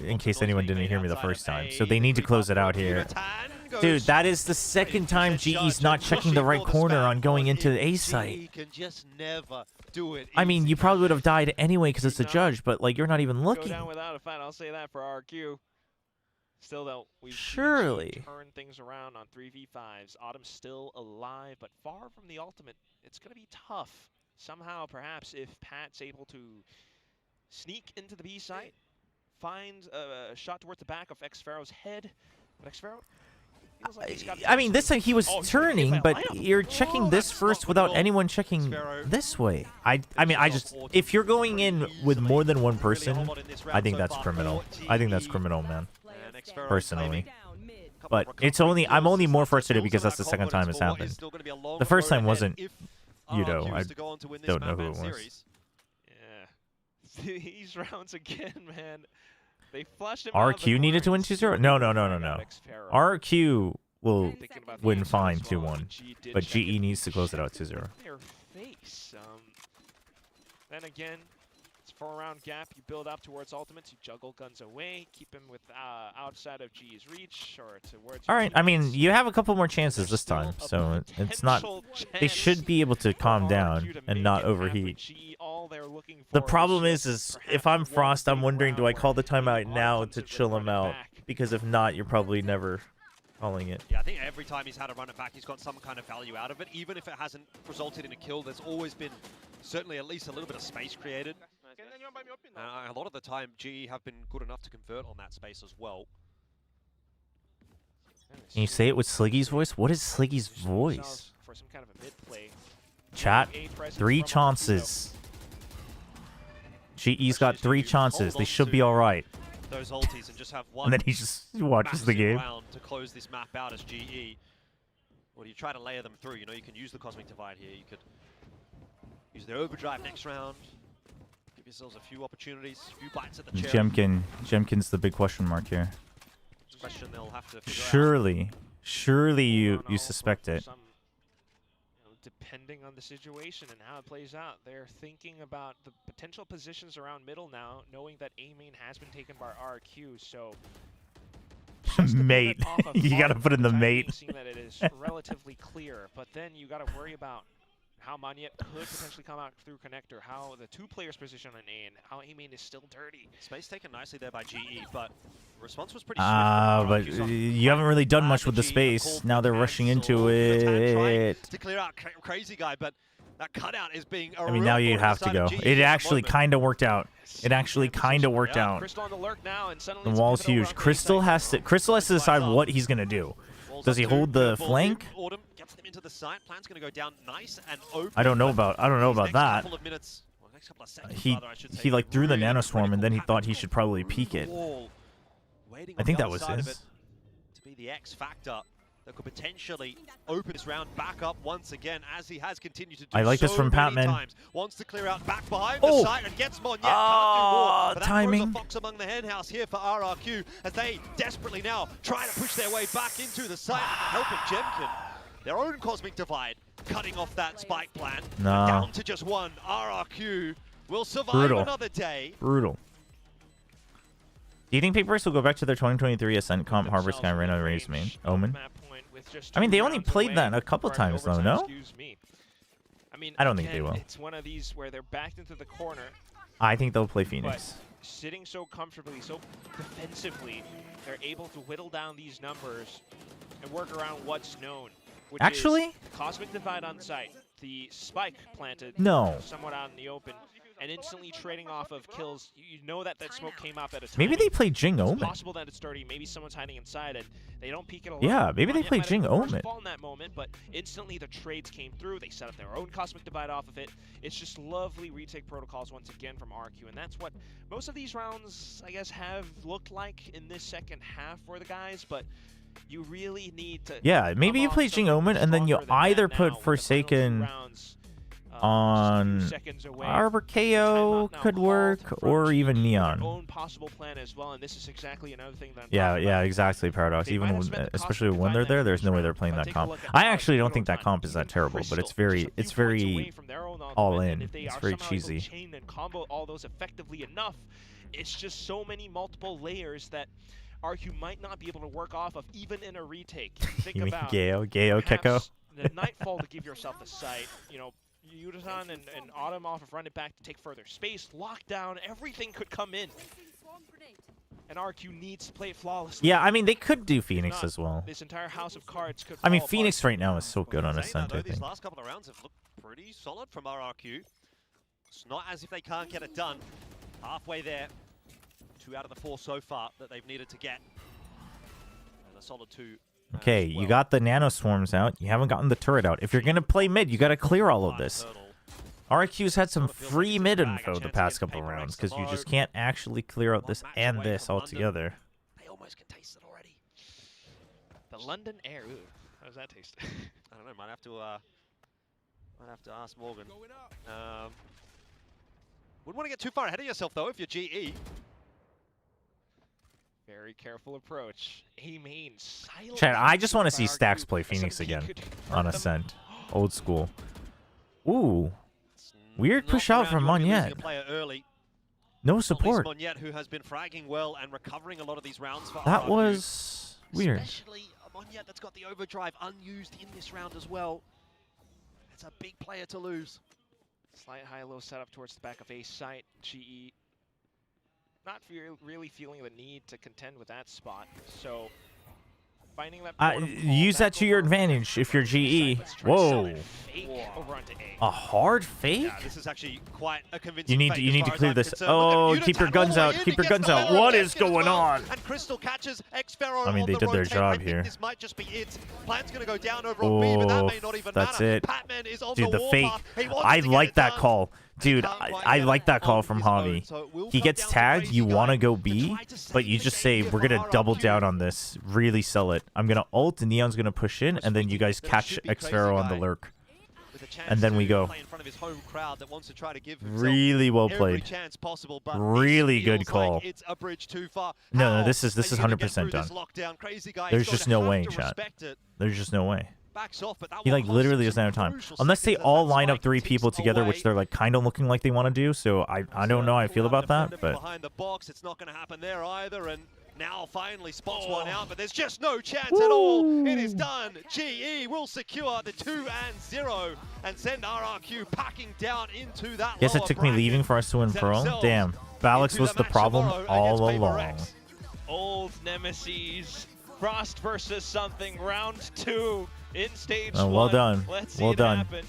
in case anyone didn't hear me the first time. So they need to close it out here. Dude, that is the second time GE's not checking the right corner on going into the A site. I mean, you probably would have died anyway because it's a judge, but like you're not even looking. Go down without a fight. I'll say that for RRQ. Still though, we've surely turned things around on 3v5s. Autumn's still alive, but far from the ultimate. It's gonna be tough. Somehow, perhaps, if Pat's able to sneak into the B site, find a shot towards the back of X-Pharaoh's head, but X-Pharaoh feels like he's got... I mean, this time he was turning, but you're checking this first without anyone checking this way. I mean, if you're going in with more than one person, I think that's criminal. I think that's criminal, man. Personally. But I'm only more frustrated because that's the second time it's happened. The first time wasn't Yudo. I don't know who it was. Yeah. These rounds again, man. They flushed him RRQ needed to win 2-0? No. RRQ will win fine 2-1. But GE needs to close it out 2-0. Their face. Then again, it's 4-round gap. You build up towards ultimates. You juggle guns away. Keep him with outside of G's reach or towards. All right. I mean, you have a couple more chances this time, so it's not. They should be able to calm down and not overheat. The problem is if I'm Frost, I'm wondering, do I call the timeout now to chill him out? Because if not, you're probably never calling it. Yeah, I think every time he's had to run it back, he's got some kind of value out of it. Even if it hasn't resulted in a kill, there's always been certainly at least a little bit of space created. A lot of the time, GE have been good enough to convert on that space as well. Can you say it with Sliggy's voice? What is Sliggy's voice? For some kind of a mid-play. Chat, 3 chances. GE's got 3 chances. They should be all right. Those ultis and just have one. And then he just watches the game. Round to close this map out as GE. Or do you try to layer them through? You know, you can use the Cosmic Divide here. You could use their overdrive next round. Give yourselves a few opportunities, a few bites at the cherry. Jemkin's the big question mark here. Question they'll have to Surely you suspect it. Depending on the situation and how it plays out, they're thinking about the potential positions around middle now, knowing that A main has been taken by RRQ. So, mate, you gotta put in the mate. Seeing that it is relatively clear, but then you gotta worry about how Manyet could potentially come out through connector, how the 2 players position on A, and how A main is still dirty. Space taken nicely there by GE, but response was pretty swift. But you haven't really done much with the space. Now they're rushing into it. To clear out Crazy Guy, but that cutout is being. I mean, now you have to go. It actually kind of worked out. It actually kind of worked out. Crystal on the lurk now, and the wall's huge. Crystal has to decide what he's gonna do. Does he hold the flank? Into the site. Plan's going to go down nice and open. I don't know about that. He like threw the nanoswarm and then he thought he should probably peek it. I think that was his. To be the X factor that could potentially open this round back up once again, as he has continued to do. I like this from Patman. Wants to clear out back behind the site and gets Monyet. Can't do more. But timing. That throws a fox among the henhouse here for RRQ as they desperately now try to push their way back into the site. Helping Jemkin. Their own Cosmic Divide, cutting off that spike plan. Nah. Down to just 1. RRQ will survive another day. Brutal. Do you think Papers will go back to their 2023 Ascent Comp, Harbor Sky, Reno, Raise main? Omen? I mean, they only played that a couple times, though, no? I don't think they will. It's one of these where they're backed into the corner. I think they'll play Phoenix. Sitting so comfortably, so defensively, they're able to whittle down these numbers and work around what's known. Actually, Cosmic Divide on site, the spike planted somewhat out in the open, and instantly trading off of kills. You know that smoke came up at a time. Maybe they play Jing Omen. It's possible that it's dirty. Maybe someone's hiding inside and they don't peek it alone. Yeah, maybe they play Jing Omen. In that moment, but instantly the trades came through. They set up their own Cosmic Divide off of it. It's just lovely retake protocols once again from RRQ, and that's what most of these rounds, I guess, have looked like in this second half for the guys, but you really need to. Yeah, maybe you play Jing Omen and then you either put Forsaken on Arbor KO could work, or even Neon. Own possible plan as well, and this is exactly another thing that Yeah, exactly, Paradox. Even when, especially when they're there, there's no way they're playing that comp. I actually don't think that comp is that terrible, but it's very all in. It's very cheesy. Chain and combo all those effectively enough. It's just so many multiple layers that RQ might not be able to work off of, even in a retake. Think You mean about Geo Keko? the Nightfall to give yourself the sight. You know, Yudazan and Autumn off of run it back to take further space, lockdown, everything could come in. And RQ needs to play it flawlessly. Yeah, I mean, they could do Phoenix as well. This entire house of cards could I mean, fall Phoenix apart. right now is so good on Ascent, I These think. last couple of rounds have looked pretty solid from RRQ. It's not as if they can't get it done. Halfway there. 2 out of the 4 so far that they've needed to get. And a solid 2. Okay, you got the Nano Swarms out. You haven't gotten the turret out. If you're going to play mid, you got to clear all of this. RQ's had some free mid info the past couple of rounds, because you just can't actually clear out this and this altogether. They almost can taste it already. The London air. Ooh, how does that taste? I don't know. Might have to ask Morgan. Wouldn't want to get too far ahead of yourself though if you're GE. Very careful approach. A-main silent. Chad, I just want to see Stacks play Phoenix again on Ascent. Old school. Ooh. Weird push out from Monyet. No support. Monyet, who has been fragging well and recovering a lot of these rounds for That RRQ. was weird. Especially Monyet that's got the overdrive unused in this round as well. It's a big player to lose. Slight high-low setup towards the back of A site. GE not really feeling the need to contend with that spot. So finding that use that to your advantage if you're GE. Whoa. Over onto A. A hard fake? Yeah, this is actually quite a convincing You need to clear this. Oh, keep your guns out. Keep your guns out. What is going on? And Crystal catches X-Pharaoh. I mean, they did their job here. This might just be it. Plan's going to go down over on B, but that may not even that's matter. it. Patman is on Dude, the war fake. path. He wants I to get like it that done. call. Dude, I like that call from Javi. He gets tagged, you want to go B, but you just say, we're going to double down on this, really sell it. I'm going to ult, and Neon's going to push in, and then you guys catch X-Pharaoh on the lurk. And then we go. Really well played. Really good call. No, this is 100% done. There's just no way, chat. There's just no way. He like literally doesn't have time unless they all line up 3 people together, which they're like kind of looking like they want to do. So I don't know how I feel about that, but behind the box, it's not going to happen there either. And now finally spots one out, but there's just no chance at all. It is done. GE will secure the 2-0 and send RRQ packing down into that. guess it took me leaving for us to win Pearl. Damn, Balix was the problem all along. Old nemesis. Frost versus something. Round 2 in stage 1. Well done. Let's see well it done. happen.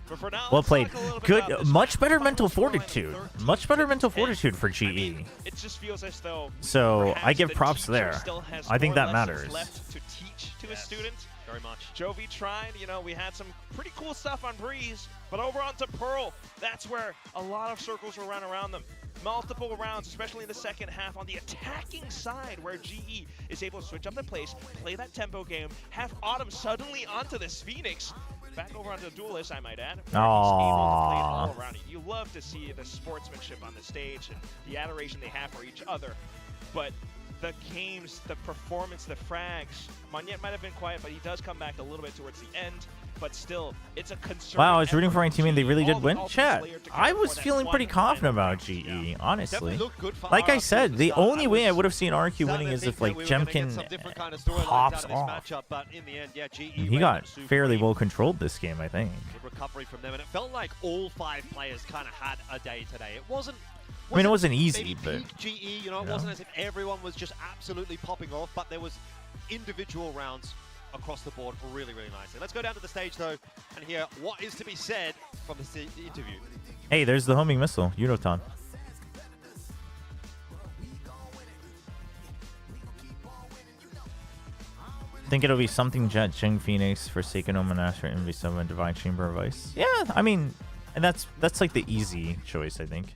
But for now, Well let's played. talk a little bit Good. about this Much better round. mental fortitude. Much better mental fortitude for GE. I mean, it just feels as though So I perhaps give the props teacher there. still has I think more that lessons matters. left to teach to his students. Very much. Jovi tried, you know, we had some pretty cool stuff on Breeze, but over onto Pearl, that's where a lot of circles were run around them. Multiple rounds, especially in the second half on the attacking side, where GE is able to switch up the pace, play that tempo game, have Autumn suddenly onto this Phoenix. Back over onto the Duelist, I might add. Where he's able to play it all around it. You love to see the sportsmanship on the stage and the adoration they have for each other, but the games, the performance, the frags. Monyet might have been quiet, but he does come back a little bit towards the end. But still, it's a concern. Wow, I was rooting for my team and they really did win. Chat, I was feeling pretty confident about GE, honestly. Like I said, the only way I would have seen RQ winning is if like Jemkin pops off. And he got fairly well controlled this game, I think. Good recovery from them, and it felt like all 5 players kind of had a day today. It wasn't. I mean, it wasn't easy, but GE, you know, it wasn't as if everyone was just absolutely popping off, but there was individual rounds across the board really, really nicely. Let's go down to the stage, though, and hear what is to be said from the interview. Hey, there's the homing missile, Euroton. I think it'll be something Jet, Cheng, Phoenix, Forsaken, Omen, Asher, MV7, Divine Chamber of Ice. Yeah, I mean, and that's like the easy choice, I think.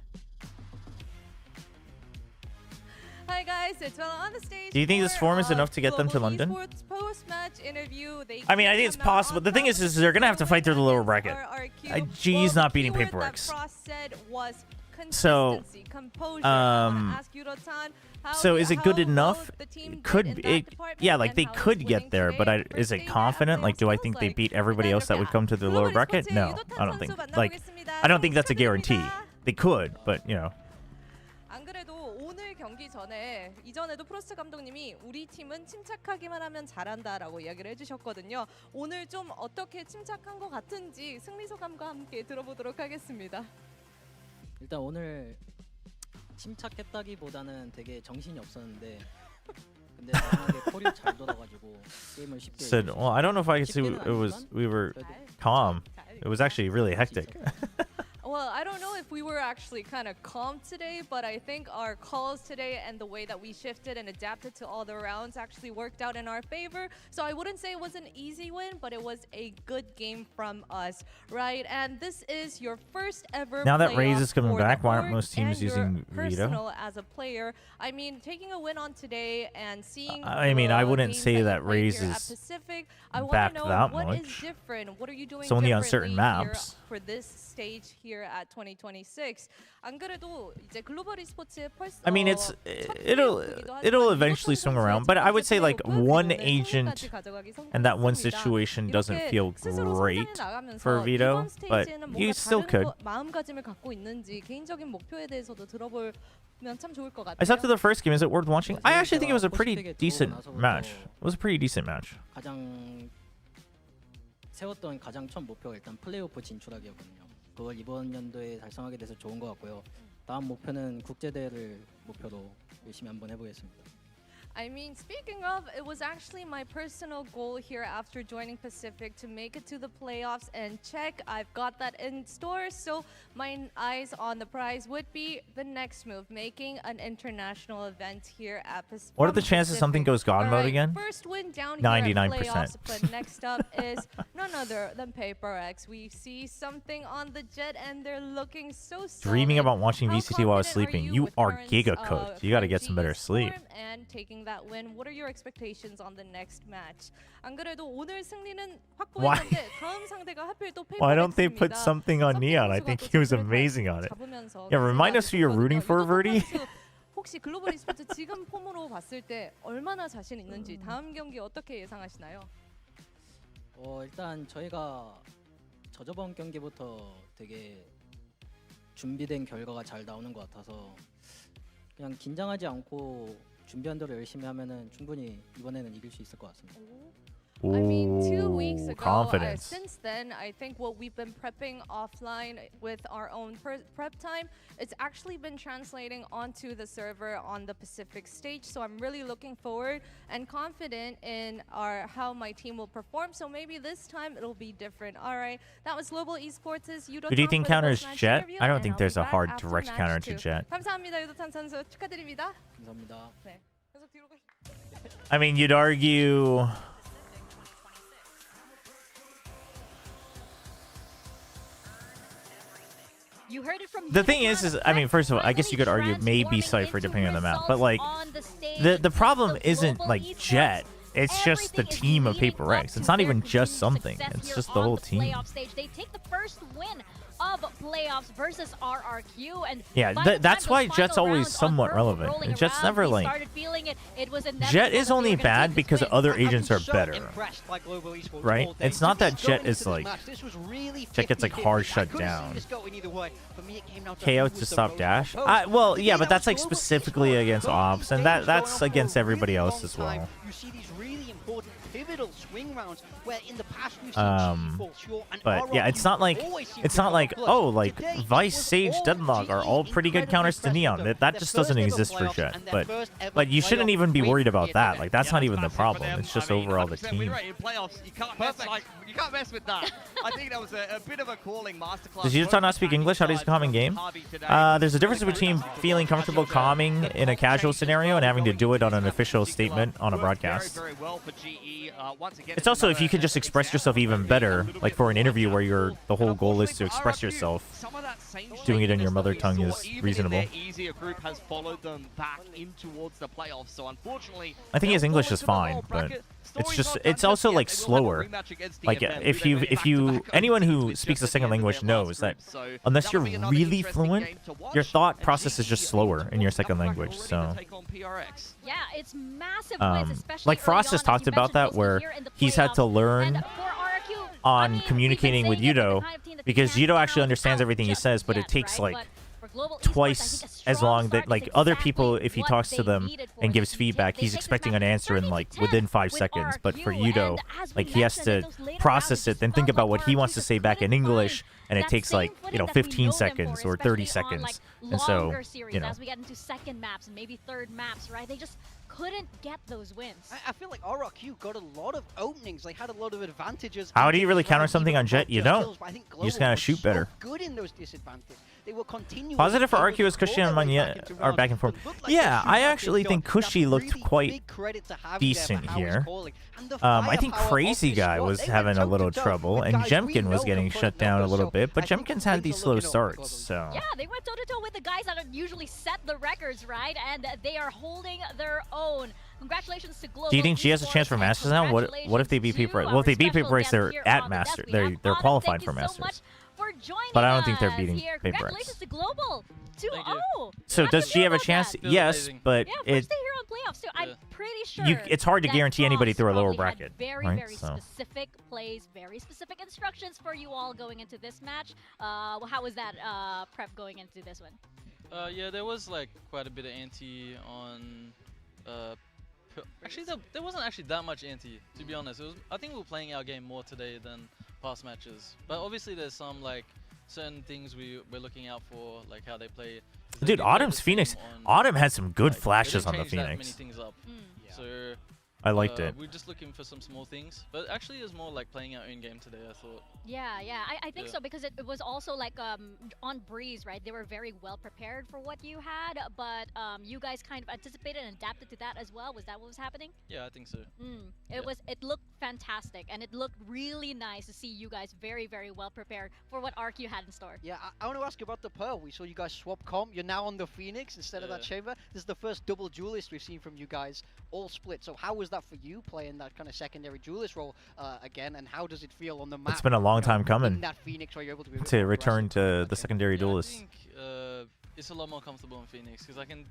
Hi guys, it's Vela on the stage. Do you think this form is enough to get them to London? Esports post-match interview. They I mean, I think it's possible. The thing is they're gonna have to fight through the lower bracket. GE's not beating PaperX. So, so is it good enough? Yeah, like they could get there, but is it confident? Like, do I think they beat everybody else that would come to the lower bracket? No, I don't think. Like, I don't think that's a guarantee. They could, but you know. 안 그래도 오늘 경기 전에 이전에도 프로스트 감독님이 우리 팀은 침착하기만 하면 잘한다라고 이야기를 해주셨거든요. 오늘 좀 어떻게 침착한 것 같은지 승리 소감과 함께 들어보도록 하겠습니다. 일단 오늘 침착했다기보다는 되게 정신이 없었는데 근데 워낙에 콜이 잘 돌아가지고 게임을 쉽게. Said, well, I don't know if I could see we were calm. It was actually really hectic. Well, I don't know if we were actually kind of calm today, but I think our calls today and the way that we shifted and adapted to all the rounds actually worked out in our favor. So I wouldn't say it was an easy win, but it was a good game from us, right? And this is your first ever Now that Raze is coming for back, the why aren't org most teams and your using personal Veto? as a player. I mean, taking a win on today and seeing I mean, I wouldn't games say that that you played Raze here at is Pacific, I wanna back know that what is much. different. What are you doing It's only on certain differently here maps. for this stage here at 2026? 안 그래도 이제 글로벌 esports의 I mean, it'll eventually swing around, but I would say like one agent and that one situation doesn't feel great for Veto, but you still could. 마음가짐을 갖고 있는지 개인적인 목표에 대해서도 들어보면 참 좋을 것 같아요. I slept through the first game. Is it worth watching? I actually think it was a pretty decent match. It was a pretty decent match. 가장 세웠던 가장 첫 목표가 일단 플레이오프 진출하기였거든요. 그걸 이번 연도에 달성하게 돼서 좋은 것 같고요. 다음 목표는 국제 대회를 목표로 열심히 한번 해보겠습니다. I mean, speaking of, it was actually my personal goal here after joining Pacific to make it to the playoffs and check. I've got that in store, so my eyes on the prize would be the next move, making an international event here at Pacific. What are the chances something goes God mode again? First win down 99%. here at playoffs, but next up is none other than PaperX. We see something on the jet, and they're looking so solid. Dreaming about watching VCT while I was sleeping. You are giga cooked. You got to get some better sleep. And taking that win. What are your expectations on the next match? 안 그래도 오늘 승리는 확보했는데 다음 상대가 하필 또 Why don't they put something on Neon? I think he was amazing on it. Yeah, remind us who you're rooting for, Verdi. 혹시 글로벌 e스포츠 지금 폼으로 봤을 때 얼마나 자신 있는지 다음 경기 어떻게 예상하시나요? 일단 저희가 저저번 경기부터 되게 준비된 결과가 잘 나오는 것 같아서 그냥 긴장하지 않고 준비한 대로 열심히 하면은 충분히 이번에는 이길 수 있을 것 같습니다. I mean, 2 weeks ago, confidence. Since then, I think what we've been prepping offline with our own prep time, it's actually been translating onto the server on the Pacific stage. So I'm really looking forward and confident in how my team will perform. So maybe this time it'll be different. All right, that was Global Esports' 유도탄. Who do you think counters Jet? I don't think there's a hard direct counter to Jet. 감사합니다, 유도탄 선수. 축하드립니다. 감사합니다. 네. 계속 뒤로 가. I mean, you'd argue. You heard it from The thing is I mean, first of all, I guess you could argue maybe Cypher depending on the map, but like the problem isn't like Jet. It's just the team of PaperX. It's not even just something. It's just the whole team. They take the first win of playoffs versus RRQ, and yeah, that's why Jet's always somewhat relevant. And Jet's never like Jet is only bad because other agents are better, right? It's not that Jet is like Jet gets like hard shut down. KO to stop dash. Well, yeah, but that's like specifically against ops, and that's against everybody else as well. Pivotal swing rounds where in the past we've but yeah, it's not like oh, like Vice, Sage, Deadlock are all pretty good counters to Neon. That just doesn't exist for Jet. But you shouldn't even be worried about that. Like that's not even the problem. It's just overall the team. You can't mess with that. I think that was a bit of a calling masterclass. Does Utah not speak English? How does he calm in game? There's a difference between feeling comfortable calming in a casual scenario and having to do it on an official statement on a broadcast. It's also if you can just express yourself even better, like for an interview where the whole goal is to express yourself. Doing it in your mother tongue is reasonable. Easier group has followed them back in towards the playoffs. So unfortunately, I think his English is fine, but It's just it's also like slower. Like if you anyone who speaks a second language knows that unless you're really fluent, your thought process is just slower in your second language. So yeah, it's massive wins, especially like Frost has talked about that, where he's had to learn on communicating with Yudo, because Yudo actually understands everything he says, but it takes like twice as long that like other people, if he talks to them and gives feedback, he's expecting an answer in like within 5 seconds. But for Yudo, like he has to process it, then think about what he wants to say back in English, and it takes like 15 seconds or 30 seconds. And so as we get into second maps and maybe third maps, right? They just couldn't get those wins. I feel like RRQ got a lot of openings. They had a lot of advantages. How do you really counter something on Jet? You don't. You just gotta shoot better. Good in those disadvantages. They were continuing. Positive for RQ is Kushi and Manya are back and forth. Yeah, I actually think Kushi looked quite decent here. I think Crazy Guy was having a little trouble, and Jemkin was getting shut down a little bit, but Jemkin's had these slow starts, so... Yeah, they went toe-to-toe with the guys that usually set the records, right? And they are holding their own. Congratulations to Global. Do you think G has a chance for Masters now? What if they beat Paper Race? Well, if they beat Paper Race, they're at Master. They're qualified for Masters. But I don't think they're beating Paper Race. To Global. 2-0. So does G have a chance? Yes, but first day here on playoffs too. I'm pretty sure. It's hard to guarantee anybody through a lower bracket. Very specific plays, very specific instructions for you all going into this match. How was that prep going into this one? Yeah, there was like quite a bit of anti on. Actually, there wasn't actually that much anti, to be honest. I think we were playing our game more today than past matches. But obviously, there's some like certain things we're looking out for, like how they play. Dude, Autumn's Phoenix. Autumn had some good flashes on the Phoenix. So I liked it. We're just looking for some small things, but actually it's more like playing our own game today, I thought. Yeah, I think so, because it was also like on Breeze, right? They were very well prepared for what you had, but you guys kind of anticipated and adapted to that as well. Was that what was happening? Yeah, I think so. It looked fantastic, and it looked really nice to see you guys very, very well prepared for what RQ had in store. Yeah, I want to ask about the Pearl. We saw you guys swap comp. You're now on the Phoenix instead of that Chamber. This is the first double duelist we've seen from you guys, all split. So how was that for you, playing that kind of secondary duelist role again, and how does it feel on the map? It's been a long time coming that Phoenix, where you're able to return to the secondary duelist. I think it's a lot more comfortable in Phoenix because I can,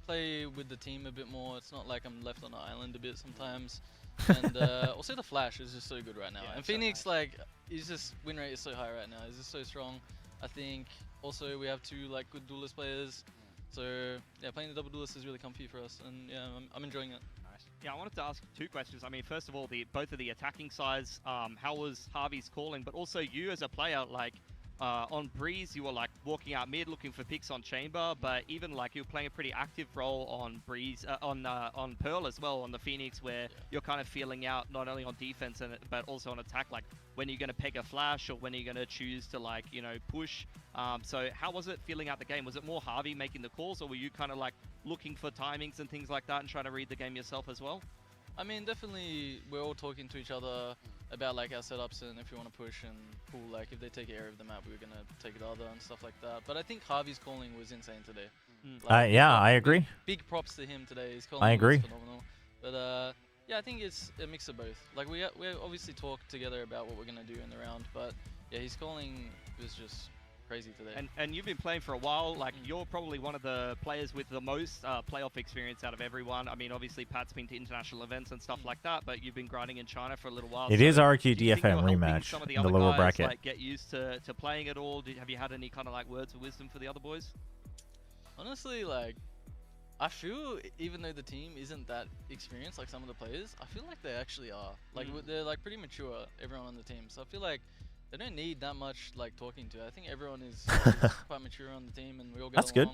play with the team a bit more. It's not like I'm left on the island a bit sometimes. And also the Flash is just so good right now. And Phoenix, so nice. Win rate is so high right now. It's just so strong. I think also we have two like good duelist players. So yeah, playing the double duelist is really comfy for us, and yeah, I'm enjoying it. Yeah, I wanted to ask 2 questions. I mean, first of all, both of the attacking sides, how was Harvey's calling? But also you as a player, like on Breeze, you were like walking out mid looking for picks on Chamber, but even like you were playing a pretty active role on Breeze, on Pearl as well, on the Phoenix, where you're kind of feeling out not only on defense but also on attack, like when you're going to peg a flash or when you're going to choose to like, push. So how was it feeling out the game? Was it more Harvey making the calls, or were you kind of like looking for timings and things like that and trying to read the game yourself as well? I mean, definitely we're all talking to each other about like our setups and if you want to push and pull, like if they take an area of the map, we're going to take the other and stuff like that. But I think Harvey's calling was insane today. Yeah, I agree. Big props to him today. His calling I agree. was phenomenal. But yeah, I think it's a mix of both. Like we obviously talked together about what we're going to do in the round, but yeah, his calling was just crazy today. And you've been playing for a while. Like you're probably one of the players with the most playoff experience out of everyone. I mean, obviously Pat's been to international events and stuff like that, but you've been grinding in China for a little while. It is RQ DFM rematch in the lower bracket. Like, get used to playing it all. Have you had any kind of like words of wisdom for the other boys? Honestly, like I feel even though the team isn't that experienced, like some of the players, I feel like they actually are. Like they're like pretty mature, everyone on the team. So I feel like they don't need that much like talking to. I think everyone is quite mature on the team, and we all get along. Good.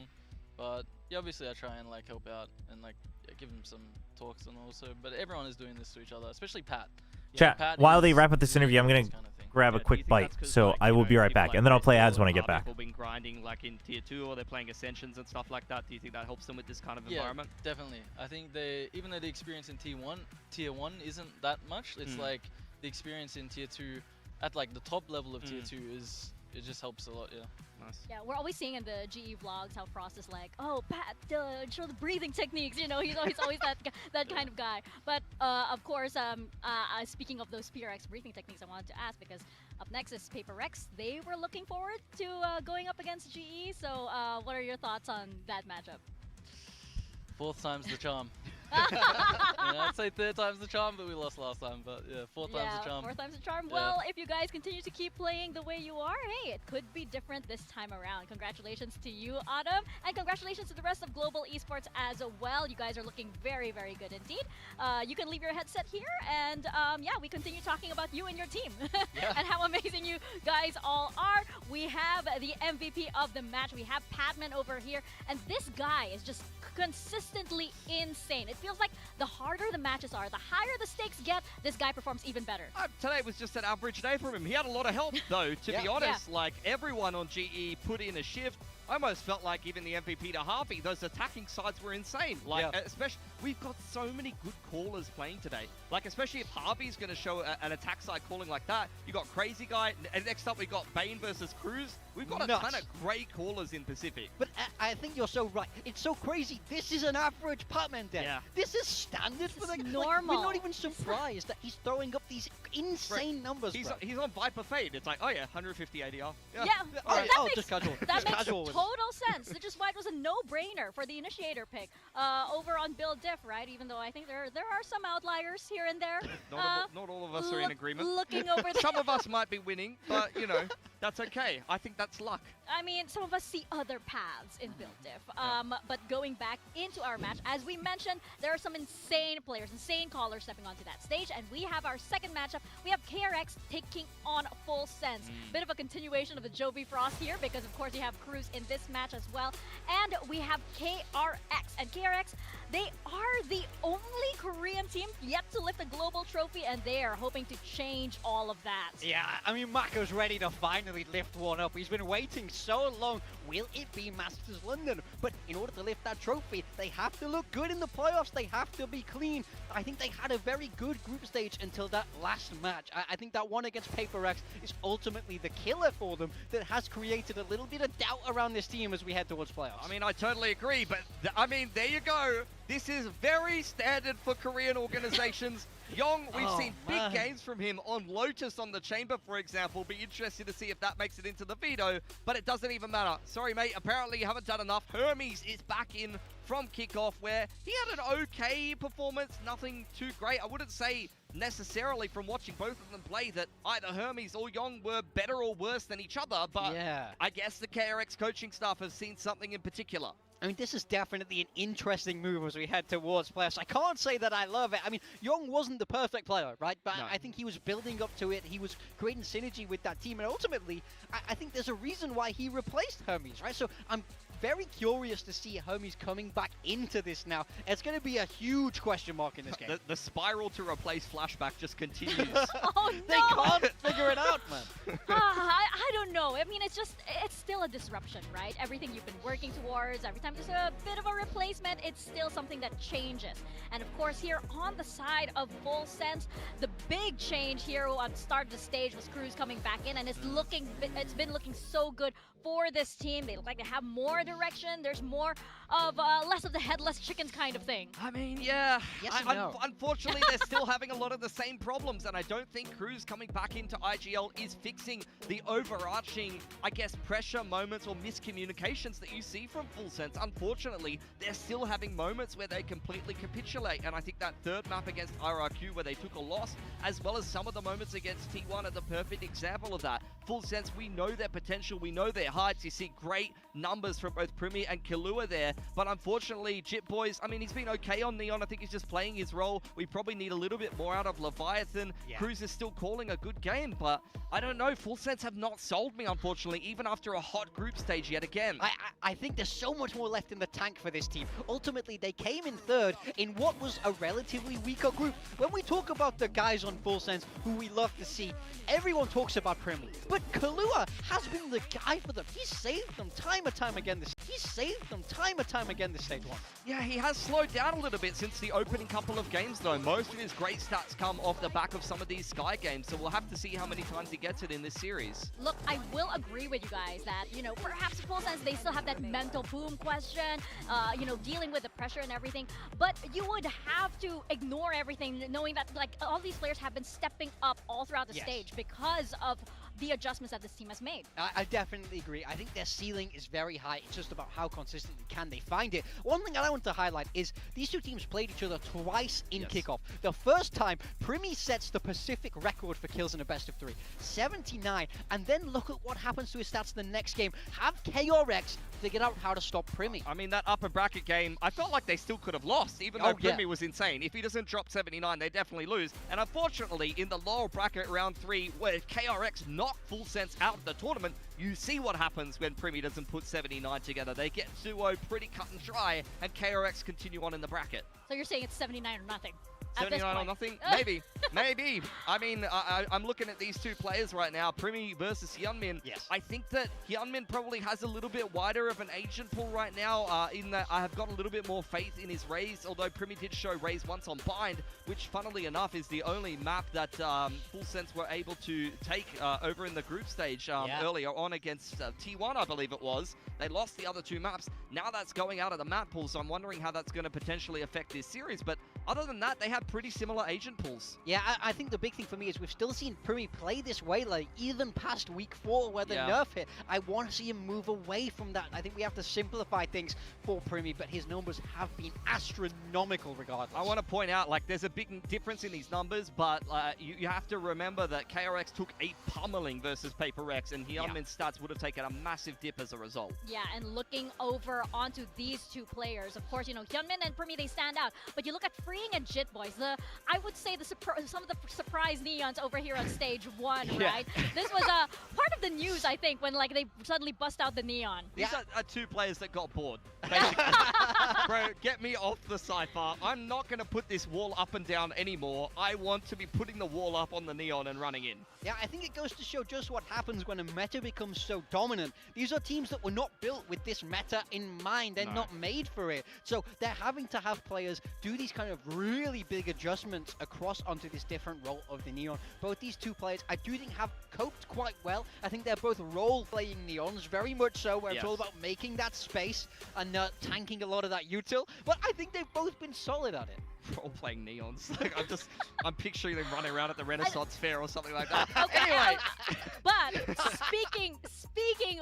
But yeah, obviously I try and like help out and like give them some talks and also. But everyone is doing this to each other, especially Pat. Chat. Pat while they wrap up this interview, I'm gonna grab a quick bite, so I will be right back, and then I'll play ads when I get back. People been grinding like in tier 2, or they're playing Ascensions and stuff like that. Do you think that helps them with this kind of environment? Definitely. I think even though the experience in tier 1 isn't that much, it's like the experience in tier 2 at like the top level of tier 2 is it just helps a lot. Yeah. Nice. Yeah, we're always seeing in the GE vlogs how Frost is like, oh, Pat, show the breathing techniques. You know, he's always that kind of guy. But of course, speaking of those KRX breathing techniques, I wanted to ask because up next is KRX. They were looking forward to going up against GE. So what are your thoughts on that matchup? Fourth time's the charm. I'd say third time's the charm, but we lost last time. But yeah, fourth time's the charm. Fourth time's the charm. Yeah. Well, if you guys continue to keep playing the way you are, hey, it could be different this time around. Congratulations to you, Autumn, and congratulations to the rest of Global Esports as well. You guys are looking very, very good indeed. You can leave your headset here, and yeah, we continue talking about you and your team and how amazing you guys all are. We have the MVP of the match. We have Padman over here, and this guy is just consistently insane. It feels like the harder the matches are, the higher the stakes get, this guy performs even better. Today was just an average day from him. He had a lot of help, though, to be honest. Like, everyone on GE put in a shift. I almost felt like even the MVP to Harvey, those attacking sides were insane. Like, especially, we've got so many good callers playing today. Like, especially if Harvey's going to show an attack side calling like that. You got Crazy Guy, and next up we got Bane versus Cruz. We've got a ton of great callers in Pacific. But I think you're so right. It's so crazy. This is an average Padman deck. Yeah. This is standard for the normal. We're not even surprised that he's throwing up these insane numbers. He's on Viper Fade. It's like, oh yeah, 150 ADR. Just casual. That makes casual total sense, which is why it was a no-brainer for the initiator pick over on Build Diff, right? Even though I think there are some outliers here and there. Not all of us are in agreement. Looking over there. Some of us might be winning, but you know, that's okay. I think that's luck. I mean, some of us see other paths in Build Diff. But going back into our match, as we mentioned, there are some insane players, insane callers stepping onto that stage, and we have our second matchup. We have KRX taking on Full Sense. Bit of a continuation of the Jovi Frost here, because of course you have Cruz in this match as well. And we have KRX. And KRX, they are the only Korean team yet to lift a global trophy, and they are hoping to change all of that. Yeah, I mean, Mako's ready to finally lift one up. He's been waiting so long. Will it be Masters London? But in order to lift that trophy, they have to look good in the playoffs. They have to be clean. I think they had a very good group stage until that last match. I think that one against KRX is ultimately the killer for them that has created a little bit of doubt around this team as we head towards playoffs. I mean, I totally agree, but I mean, there you go. This is very standard for Korean organizations. Young, we've seen big games from him on Lotus on the Chamber, for example. Be interested to see if that makes it into the veto, but it doesn't even matter. Sorry, mate, apparently you haven't done enough. Hermes is back in from kickoff, where he had an okay performance, nothing too great. I wouldn't say necessarily from watching both of them play that either Hermes or Young were better or worse than each other, but I guess the KRX coaching staff has seen something in particular. I mean, this is definitely an interesting move as we head towards playoffs. I can't say that I love it. I mean, Young wasn't the perfect player, right? But I think he was building up to it. He was creating synergy with that team. And ultimately, I think there's a reason why he replaced Hermes, right? So I'm very curious to see Hermes coming back into this now. It's going to be a huge question mark in this game. The spiral to replace Flashback just continues. Oh, no! They can't figure it out, man. I don't know. I mean, it's still a disruption, right? Everything you've been working towards, every time there's a bit of a replacement, it's still something that changes. And of course, here on the side of Full Sense, the big change here on the start of the stage was Cruz coming back in, and it's been looking so good for this team. They look like they have more direction. There's more of less of the headless chickens kind of thing. I mean, yeah. Yes and no. Unfortunately, they're still having a lot of the same problems, and I don't think Cruz coming back into IGL is fixing the overarching, I guess, pressure moments or miscommunications that you see from Full Sense. Unfortunately, they're still having moments where they completely capitulate, and I think that third map against RRQ where they took a loss, as well as some of the moments against T1 are the perfect example of that. Full Sense, we know their potential, we know their heights. You see great numbers from both Primi and Killua there, but unfortunately, Jip Boys, I mean, he's been okay on Neon. I think he's just playing his role. We probably need a little bit more out of Leviathan. Cruz is still calling a good game, but I don't know. Full Sense have not sold me, unfortunately, even after a hot group stage yet again. I think there's so much more left in the tank for this team. Ultimately, they came in third in what was a relatively weaker group. When we talk about the guys on Full Sense who we love to see, everyone talks about Primi, but Killua has been the guy for them. He saved them time time and time again this. He's saved them time and time again this stage 1. Yeah, he has slowed down a little bit since the opening couple of games, though. Most of his great stats come off the back of some of these Sky games, so we'll have to see how many times he gets it in this series. Look, I will agree with you guys that, you know, perhaps full sense they still have that mental boom question, you know, dealing with the pressure and everything, but you would have to ignore everything knowing that, like, all these players have been stepping up all throughout the stage because of the adjustments that this team has made. I definitely agree. I think their ceiling is very high. It's just about how consistently can they find it. One thing that I want to highlight is these two teams played each other twice in kickoff. The first time, Primi sets the Pacific record for kills in a best of 3, 79, and then look at what happens to his stats the next game. Have KRX figured out how to stop Primi? I mean, that upper bracket game, I felt like they still could have lost, even though Primi was insane. If he doesn't drop 79, they definitely lose. And unfortunately, in the lower bracket round 3, where KRX knocked Full Sense out of the tournament, you see what happens when Primi doesn't put 79 together. They get 2-0 pretty cut and dry, and KRX continue on in the bracket. So you're saying it's 79 or nothing? 79 or nothing? Maybe. Maybe. I mean, I'm looking at these two players right now, Primi versus Hyunmin. Yes. I think that Hyunmin probably has a little bit wider of an agent pool right now, in that I have got a little bit more faith in his Raze, although Primi did show Raze once on Bind, which funnily enough is the only map that Full Sense were able to take over in the group stage earlier on against T1, I believe it was. They lost the other 2 maps. Now that's going out of the map pool, so I'm wondering how that's going to potentially affect this series. But other than that, they have pretty similar agent pools. Yeah, I think the big thing for me is we've still seen Primi play this way, like even past week 4 where the nerf hit. I want to see him move away from that. I think we have to simplify things for Primi, but his numbers have been astronomical regardless. I want to point out, like, there's a big difference in these numbers, but you have to remember that KRX took a pummeling versus Paper X, and Hyunmin's stats would have taken a massive dip as a result. Yeah, and looking over onto these two players, of course, you know, Hyunmin and Primi, they stand out, but you look at Freeing and Jit Boys, I would say some of the surprise neons over here on stage 1, right? This was part of the news, I think, when like they suddenly bust out the neon. These are 2 players that got bored, basically. Bro, get me off the Cypher. I'm not going to put this wall up and down anymore. I want to be putting the wall up on the neon and running in. Yeah, I think it goes to show just what happens when a meta becomes so dominant. These are teams that were not built with this meta in mind. They're not made for it. So they're having to have players do these kind of really big adjustments across onto this different role of the neon. Both these 2 players, I do think, have coped quite well. I think they're both role-playing neons, very much so, where it's all about making that space and tanking a lot of that util. But I think they've both been solid at it. Role-playing neons. Like, I'm picturing them running around at the Renaissance Fair or something like that. Okay, anyway. But speaking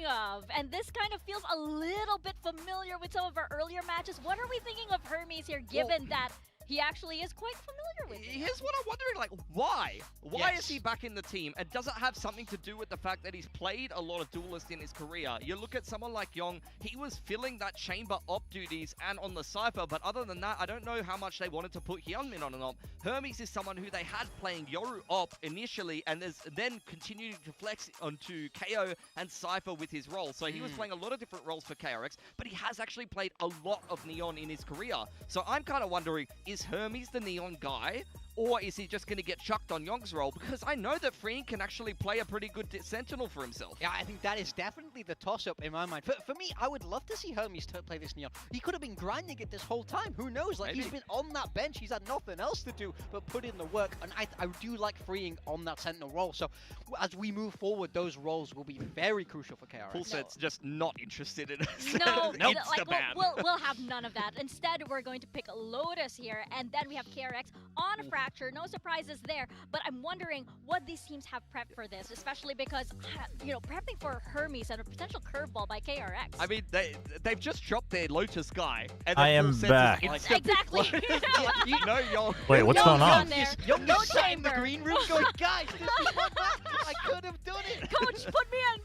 of, and this kind of feels a little bit familiar with some of our earlier matches. What are we thinking of Hermes here, given that he actually is quite familiar with it? Here's what I'm wondering, like, why? Why is he back in the team? And does it have something to do with the fact that he's played a lot of duelists in his career? You look at someone like Yong, he was filling that chamber op duties and on the Cypher, but other than that, I don't know how much they wanted to put Hyunmin on an op. Hermes is someone who they had playing Yoru op initially, and then continuing to flex onto KO and Cypher with his role. So he was playing a lot of different roles for KRX, but he has actually played a lot of Neon in his career. So I'm kind of wondering, is Hermes the Neon guy? Or is he just going to get chucked on Young's role? Because I know that Freeing can actually play a pretty good Sentinel for himself. Yeah, I think that is definitely the toss-up in my mind. For me, I would love to see Hermes play this Neon. He could have been grinding it this whole time. Who knows? Like, he's been on that bench. He's had nothing else to do but put in the work. And I do like Freeing on that Sentinel role. So as we move forward, those roles will be very crucial for KRX. Full Set's just not interested in it. No, like, we'll have none of that. Instead, we're going to pick Lotus here. And then we have KRX on a Fracture. No surprises there. But I'm wondering what these teams have prepped for this, especially because, you know, prepping for Hermes and a potential curveball by KRX. I mean, they've just dropped their Lotus guy. And I am back. Exactly. No, Young. Wait, what's going on? Young is sat in the green room going, guys, this is what I could have done it. Coach, put me in,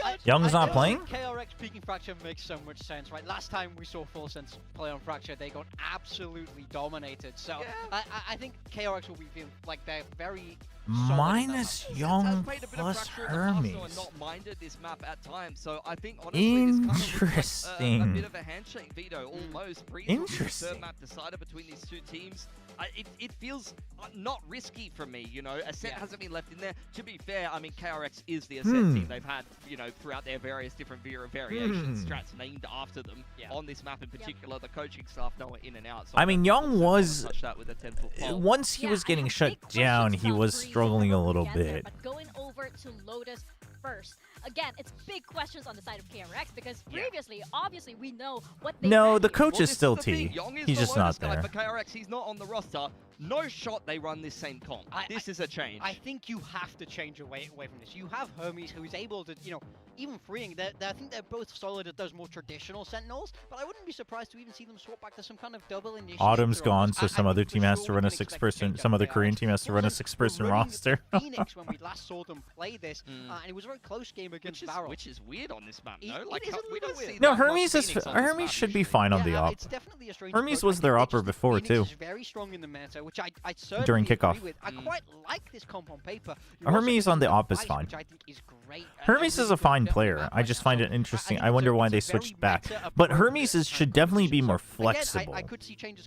coach. Young's not playing? KRX peaking Fracture makes so much sense, right? Last time we saw Full Sense play on Fracture, they got absolutely dominated. So I think KRX will be feeling like they're very minus Young plus Hermes. And not minded this map at times, so I think honestly it's kind of a bit of a handshake veto almost. Interesting. Third map decided between these 2 teams. it feels not risky for me, you know. Ascent hasn't been left in there. To be fair, I mean, KRX is the Ascent team they've had, you know, throughout their various different variation strats named after them. On this map in particular, the coaching staff know it in and out. So I mean, Young was, with a 10-foot pole. once he was getting shut down, he was struggling a little bit. But going over to Lotus first. Again, it's big questions on the side of KRX because previously, obviously, we know what they No, ran the here. coach is still T. He's just not there. For KRX, he's not on the roster. No shot they run this same comp. This is a change. I think you have to change away from this. You have Hermes who is able to, you know, even freeing. I think they're both solid at those more traditional Sentinels, but I wouldn't be surprised to even see them swap back to some kind of double initiative. Autumn's gone, so some other team has to run a 6-person. Some other Korean team has to run a 6-person roster. Phoenix when we last saw them play this, and it was a very close game against Varro. Which is weird on this map, no? Like, we don't see No, that much Hermes is Phoenix on this Hermes map should be usually. fine on the op. It's definitely a strange Hermes approach. was their upper before Phoenix too. is very strong in the meta, which I certainly During agree kickoff. with. I quite like this comp on paper. You're Hermes also on the getting op is Vice, fine. which I think is great. Hermes is a fine player. I just find it interesting. I wonder why they switched back. But Hermes should definitely be more flexible.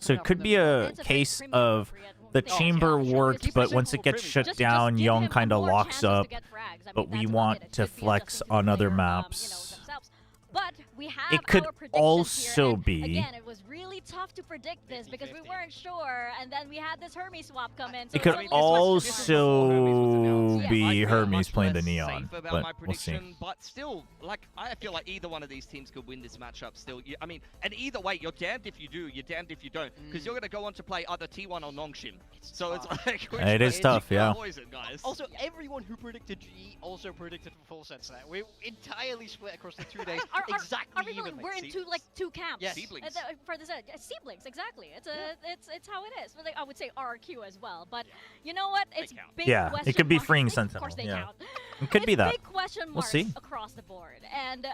So it could be a case of the chamber worked, but once it gets shut down, Young kind of locks up. But we want to flex on other maps. But we have It could our predictions also here, and be- again, it was really tough to predict this because we weren't sure, and then we had this Hermes swap come in. So It could it's a little also be I'd Hermes much playing the less Neon, safe about but my we'll see. prediction, But still, like, I feel like either one of these teams could win this matchup still. I mean, and either way, you're damned if you do, you're damned if you don't, because you're going to go on to play either T1 or Nongshim. So it's like... which It is way tough, you gonna yeah. poison, guys? Also, everyone who predicted GE also predicted for full sets there. We're entirely split across the 2 days. Exactly Are we evenly. we're in two camps. Yes. Siblings. For this, siblings, exactly. It's how it is. But I would say RRQ as well. But you know what? It's big Yeah, question it could be marks. freeing Of Sentinel. course they Yeah. count. It could be It's that. big question We'll marks see. across the board, and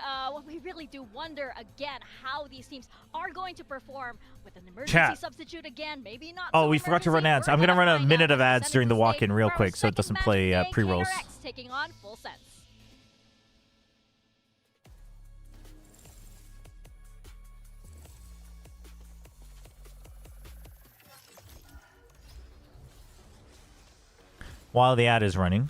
we really do wonder again how these teams are going to perform with an emergency Chat. substitute again. Maybe not. Oh, so we forgot to run emergency. ads. I'm We're going to run a find minute out of as ads Sentinels during the take walk-in real our quick so it second doesn't match play today, pre-rolls. KRX taking on full sets. While the ad is running,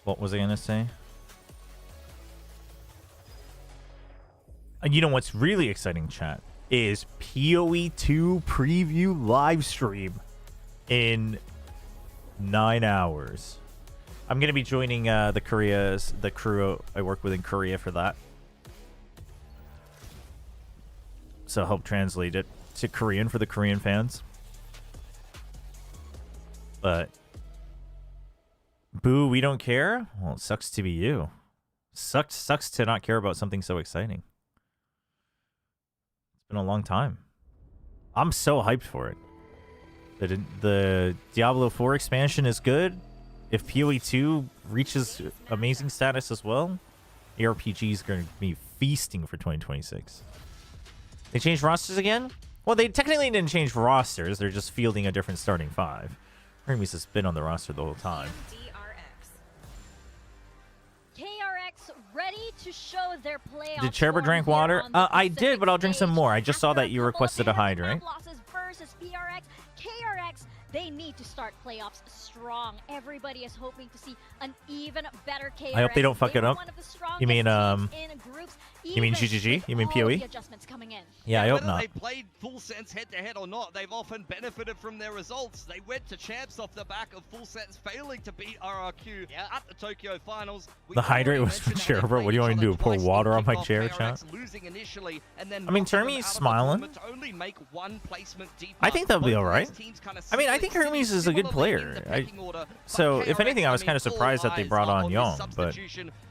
what was I gonna say? You know what's really exciting, chat, is PoE2 preview live stream in 9 hours. I'm gonna be joining the crew I work with in Korea for that. So help translate it to Korean for the Korean fans. But boo, we don't care? Well, it sucks to be you. Sucks to not care about something so exciting. It's been a long time. I'm so hyped for it. The Diablo 4 expansion is good. If PoE2 reaches amazing status as well, ARPG is going to be feasting for 2026. They changed rosters again? Well, they technically didn't change rosters. They're just fielding a different starting 5. Hermes has been on the roster the whole time. KRX ready to show their playoff. Did Chobra drink water? I did, but I'll drink some more. I just saw that you requested a hide, right? Losses versus PRX. KRX, they need to start playoffs strong. Everybody is hoping to see an even better KRX. I hope they don't fuck it up. You mean, you mean GGG? You mean PoE? Yeah, I hope whether not. they played full sets head-to-head or not, they've often benefited from their results. They went to champs off the back of full sets failing to beat RRQ at the Tokyo Finals. The hydrate was for Chobra. What do you want me to do? Pour water on my chair, chat? Losing initially, and then I mean, Hermes smiling. I think they'll be alright. I mean, I think Hermes is a good player. So, if anything, I was kind of surprised that they brought on Young, but...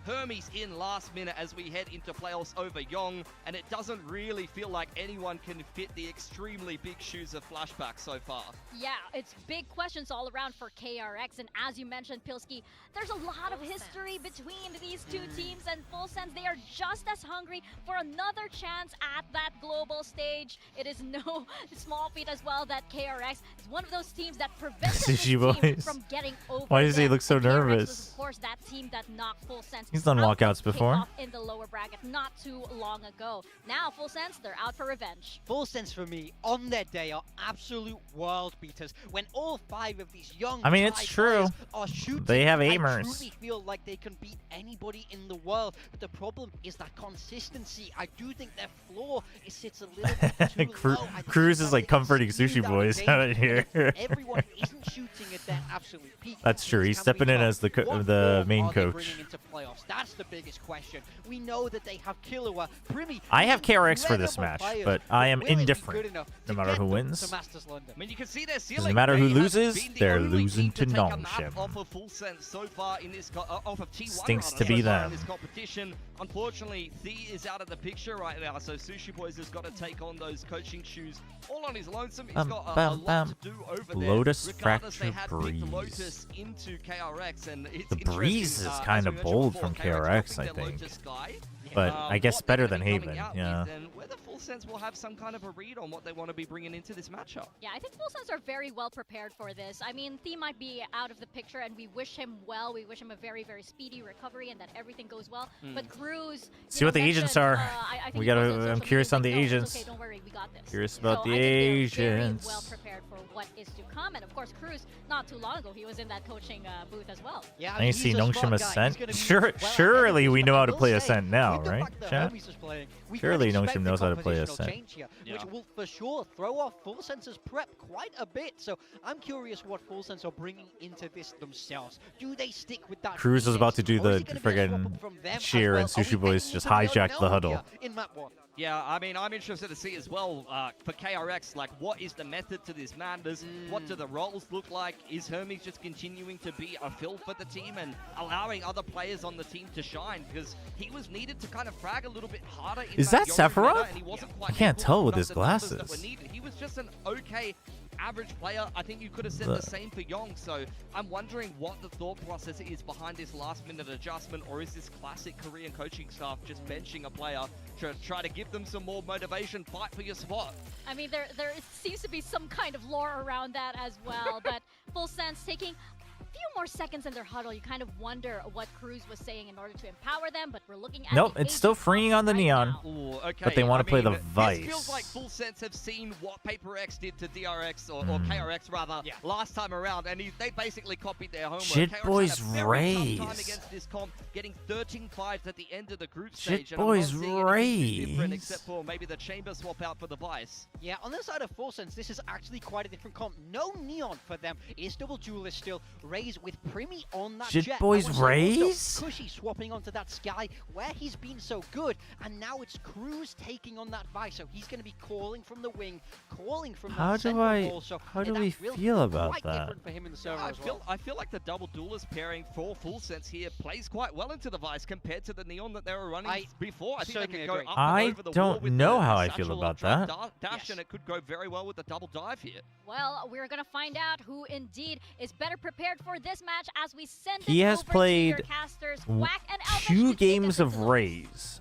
Hermes in last minute as we head into playoffs over Yong, and it doesn't really feel like like anyone can fit the extremely big shoes of Flashback so far. Yeah, it's big questions all around for KRX, and as you mentioned, Pilski, there's a lot of history between these two teams, and Full Sense, they are just as hungry for another chance at that global stage. It is no small feat as well that KRX is one of those teams that prevented this team from getting over. Why does he look so nervous? Was, of course, that team that knocked Full Sense. He's done walkouts before. In the lower bracket not too long ago. Now, Full Sense, they're out for revenge. Full Sense for me, on their day, are absolute world beaters. When all 5 of these young it's true. Are shooting, they have I aimers. truly feel like they can beat anybody in the world. But the problem is that consistency. I do think their floor sits a little bit too low. Cruz is like comforting Sushi Boys out here. Everyone isn't shooting at their absolute peak. That's true. He's stepping in as the main coach. That's the biggest question. We know that they have Killua, Primi. I have KRX for this match, but I am indifferent no matter who wins. I mean, you can see their ceiling. Doesn't matter who loses, they're losing to Nongshim. Off of Full Sense so far in this off of T1 Stinks to be them. In this competition. Unfortunately, Thea is out of the picture right now, so Sushi Boys has got to take on those coaching shoes all on his lonesome. He's got a lot to do over there. Lotus Regardless, Fracture they had picked Breeze. Lotus into KRX, and it's The Breeze is kind of bold from KRX, I think. But I guess better than Haven, yeah. Whether Full Sense will have some kind of a read on what they want to be bringing into this matchup. Yeah, I think Full Sense are very well prepared for this. I mean, Thea might be out of the picture, and we wish him well. We wish him a very, very speedy recovery and that everything goes well. But Cruz, see what the agents are. We gotta. I'm curious on the agents. Okay, don't worry, we got this. Curious about the agents. agents. Very well prepared for what is to come, and of course, Cruz. Not too long ago, he was in that coaching booth as well. Yeah, I see Nongshim Ascent. Surely we know how to play Ascent now, right, chat? Surely Nongshim knows how to play Ascent. Which will for sure throw off Full Sense's prep quite a bit. So I'm curious what Full Sense are bringing into this themselves. Do they stick with that? Cruz was about to do the friggin' cheer, and Sushi Boys just hijacked the huddle. In map 1. Yeah, I mean, I'm interested to see as well for KRX, like, what is the method to this madness? What do the roles look like? Is Hermes just continuing to be a fill for the team and allowing other players on the team to shine? Because he was needed to kind of frag a little bit harder. Is that Sephiroth? Yeah. I can't tell with his glasses. He was just an okay average player. I think you could have said the same for Yong, so I'm wondering what the thought process is behind this last-minute adjustment, or is this classic Korean coaching staff just benching a player to try to give them some more motivation, fight for your spot? I mean, there seems to be some kind of lore around that as well, but Full Sense taking few more seconds in their huddle, you kind of wonder what Cruz was saying in order to empower them, but we're looking at nope, it's still freeing on the Neon. Ooh, okay. But they want to play the Vice. This feels like Full Sense have seen what Paper X did to DRX, or KRX rather, last time around, and they basically copied their homework. Jit Boys Raise. Against this comp, getting 13 5s at the end of the group stage. Jit Boys Raise. Except for maybe the chamber swap out for the Vice. Yeah, on the side of Full Sense, this is actually quite a different comp. No Neon for them. It is double duelist still. Raise with Primi on that Jit jet. Boys Raise? Cushy swapping onto that Sky where he's been so good, and now it's Cruz taking on that Vice, so he's going to be calling from the wing, calling from how that how do we feel about that? For him in the I feel like the double duelist pairing for Full Sense here plays quite well into the Vice compared to the Neon that they were running before. I think they could go up and over the wall with know the how I feel about that. Dash, and it could go very well with the double dive here. Well, we're going to find out who indeed is better prepared for this match as we send he has played casters, 2 games of Raise.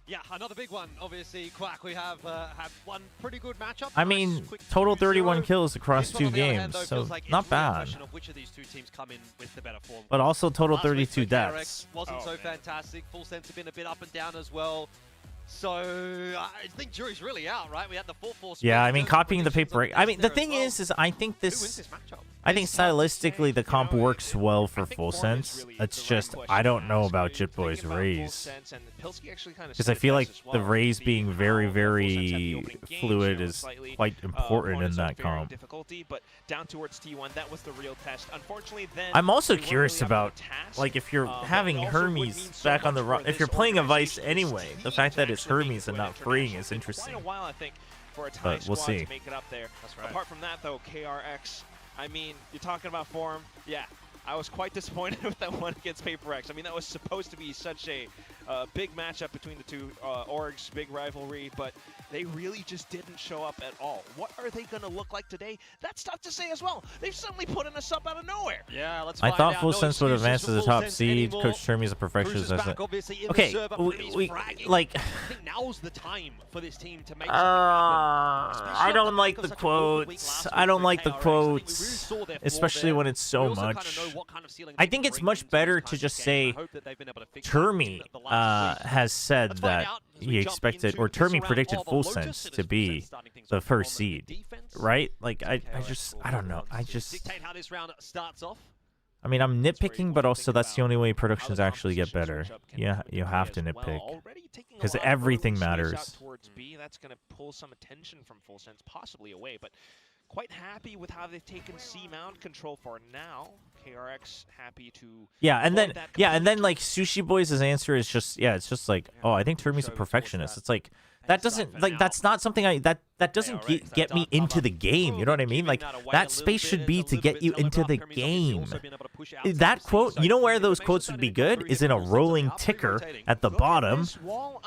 Yeah, another big one. Obviously, Quack, we have had one pretty good matchup. I mean, total 31 kills across 2 games, so not bad. Of which of these two teams come in with the better form. But also total Last 32 week for deaths. KRX wasn't so fantastic. Full Sense have been a bit up and down as well. So I think jury's really out, right? We had the 4-4. Yeah, I mean, copying the paper. I mean, the thing is I think this. I think stylistically the comp works well for Full Sense. It's just I don't know about Jit Boys Raise, because I feel like the Raise being very, very fluid is quite important in that comp. But down towards T1, that was the real test. Unfortunately, then I'm also curious about, like, if you're having Hermes back on the if you're playing a Vice anyway, the fact that it's Hermes and not freeing is interesting. But we'll see. Apart from that, though, KRX. I mean, you're talking about form. Yeah, I was quite disappointed with that one against PaperX. I mean, that was supposed to be such a big matchup between the two orgs, big rivalry, but they really just didn't show up at all. What are they going to look like today? That's tough to say as well. They've suddenly put in a sub out of nowhere. Yeah, let's I find thought out. Full No Sense would advance to the top Sense seed. anymore. Coach Termy's a perfectionist. Okay, like. I think now's the time for this team to make I don't like the quotes. I don't like the quotes, especially when it's so much. I think it's much better to just say Termy has said that he expected, or Termy predicted Full Sense to be the first seed, right? Like, I don't know. I mean, I'm nitpicking, but also that's the only way productions actually get better. Yeah, you have to nitpick. Because everything matters. Towards B, that's going to pull some attention from Full Sense, possibly away, but quite happy with how they've taken C Mount control for now. KRX happy to... Yeah, and then like Sushi Boys' answer is just, yeah, it's just like, oh, I think Termy's a perfectionist. It's like, that doesn't, like, that's not something that doesn't get me into the game, you know what I mean? Like, that space should be to get you into the game. That quote, you know where those quotes would be good? Is in a rolling ticker at the bottom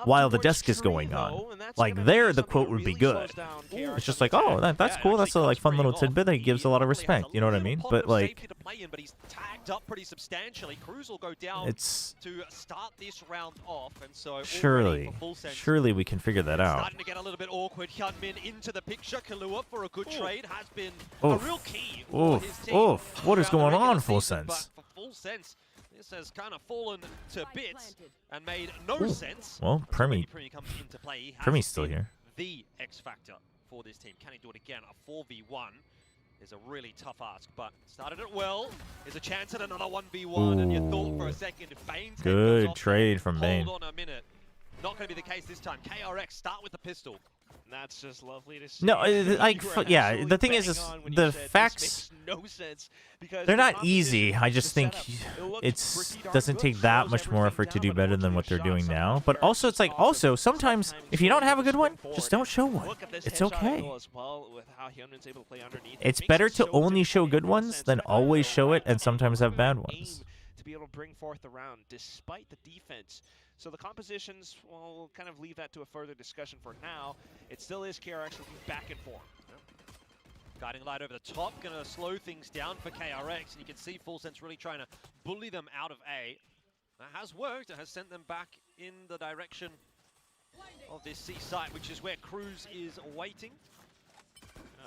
while the desk is going on. Like, there the quote would be good. It's just like, oh, that's cool, that's a like fun little tidbit that gives a lot of respect, you know what I mean? But like, it's... to start this round off, and so surely we can figure that out. Starting to get a little bit awkward. Hyunmin into the picture. Kalua for a good trade has been a real key for his team. What is going on, Full Sense? But for Full Sense, this has kind of fallen to bits and made no sense. Well, Premi comes into play. He has Premi's still here. The X factor for this team. Can he do it again? A 4v1 is a really tough ask, but started it well. There's a chance at another 1v1, and you thought for a second, Bane's good trade from Bane. Hold on a minute. Not going to be the case this time. KRX start with the pistol. That's just lovely to see. No, like, yeah, the thing is the facts, no sense because they're not easy. I just think it doesn't take that much more effort to do better than what they're doing now. But also, it's like, also, sometimes, if you don't have a good one, just don't show one. It's okay. It's better to only show good ones than always show it and sometimes have bad ones. To be able to bring forth the round despite the defense. So the compositions, well, we'll kind of leave that to a further discussion for now. It still is KRX looking back and forth. Guiding light over the top, going to slow things down for KRX, and you can see Full Sense really trying to bully them out of A. That has worked. It has sent them back in the direction of this C site, which is where Cruz is waiting.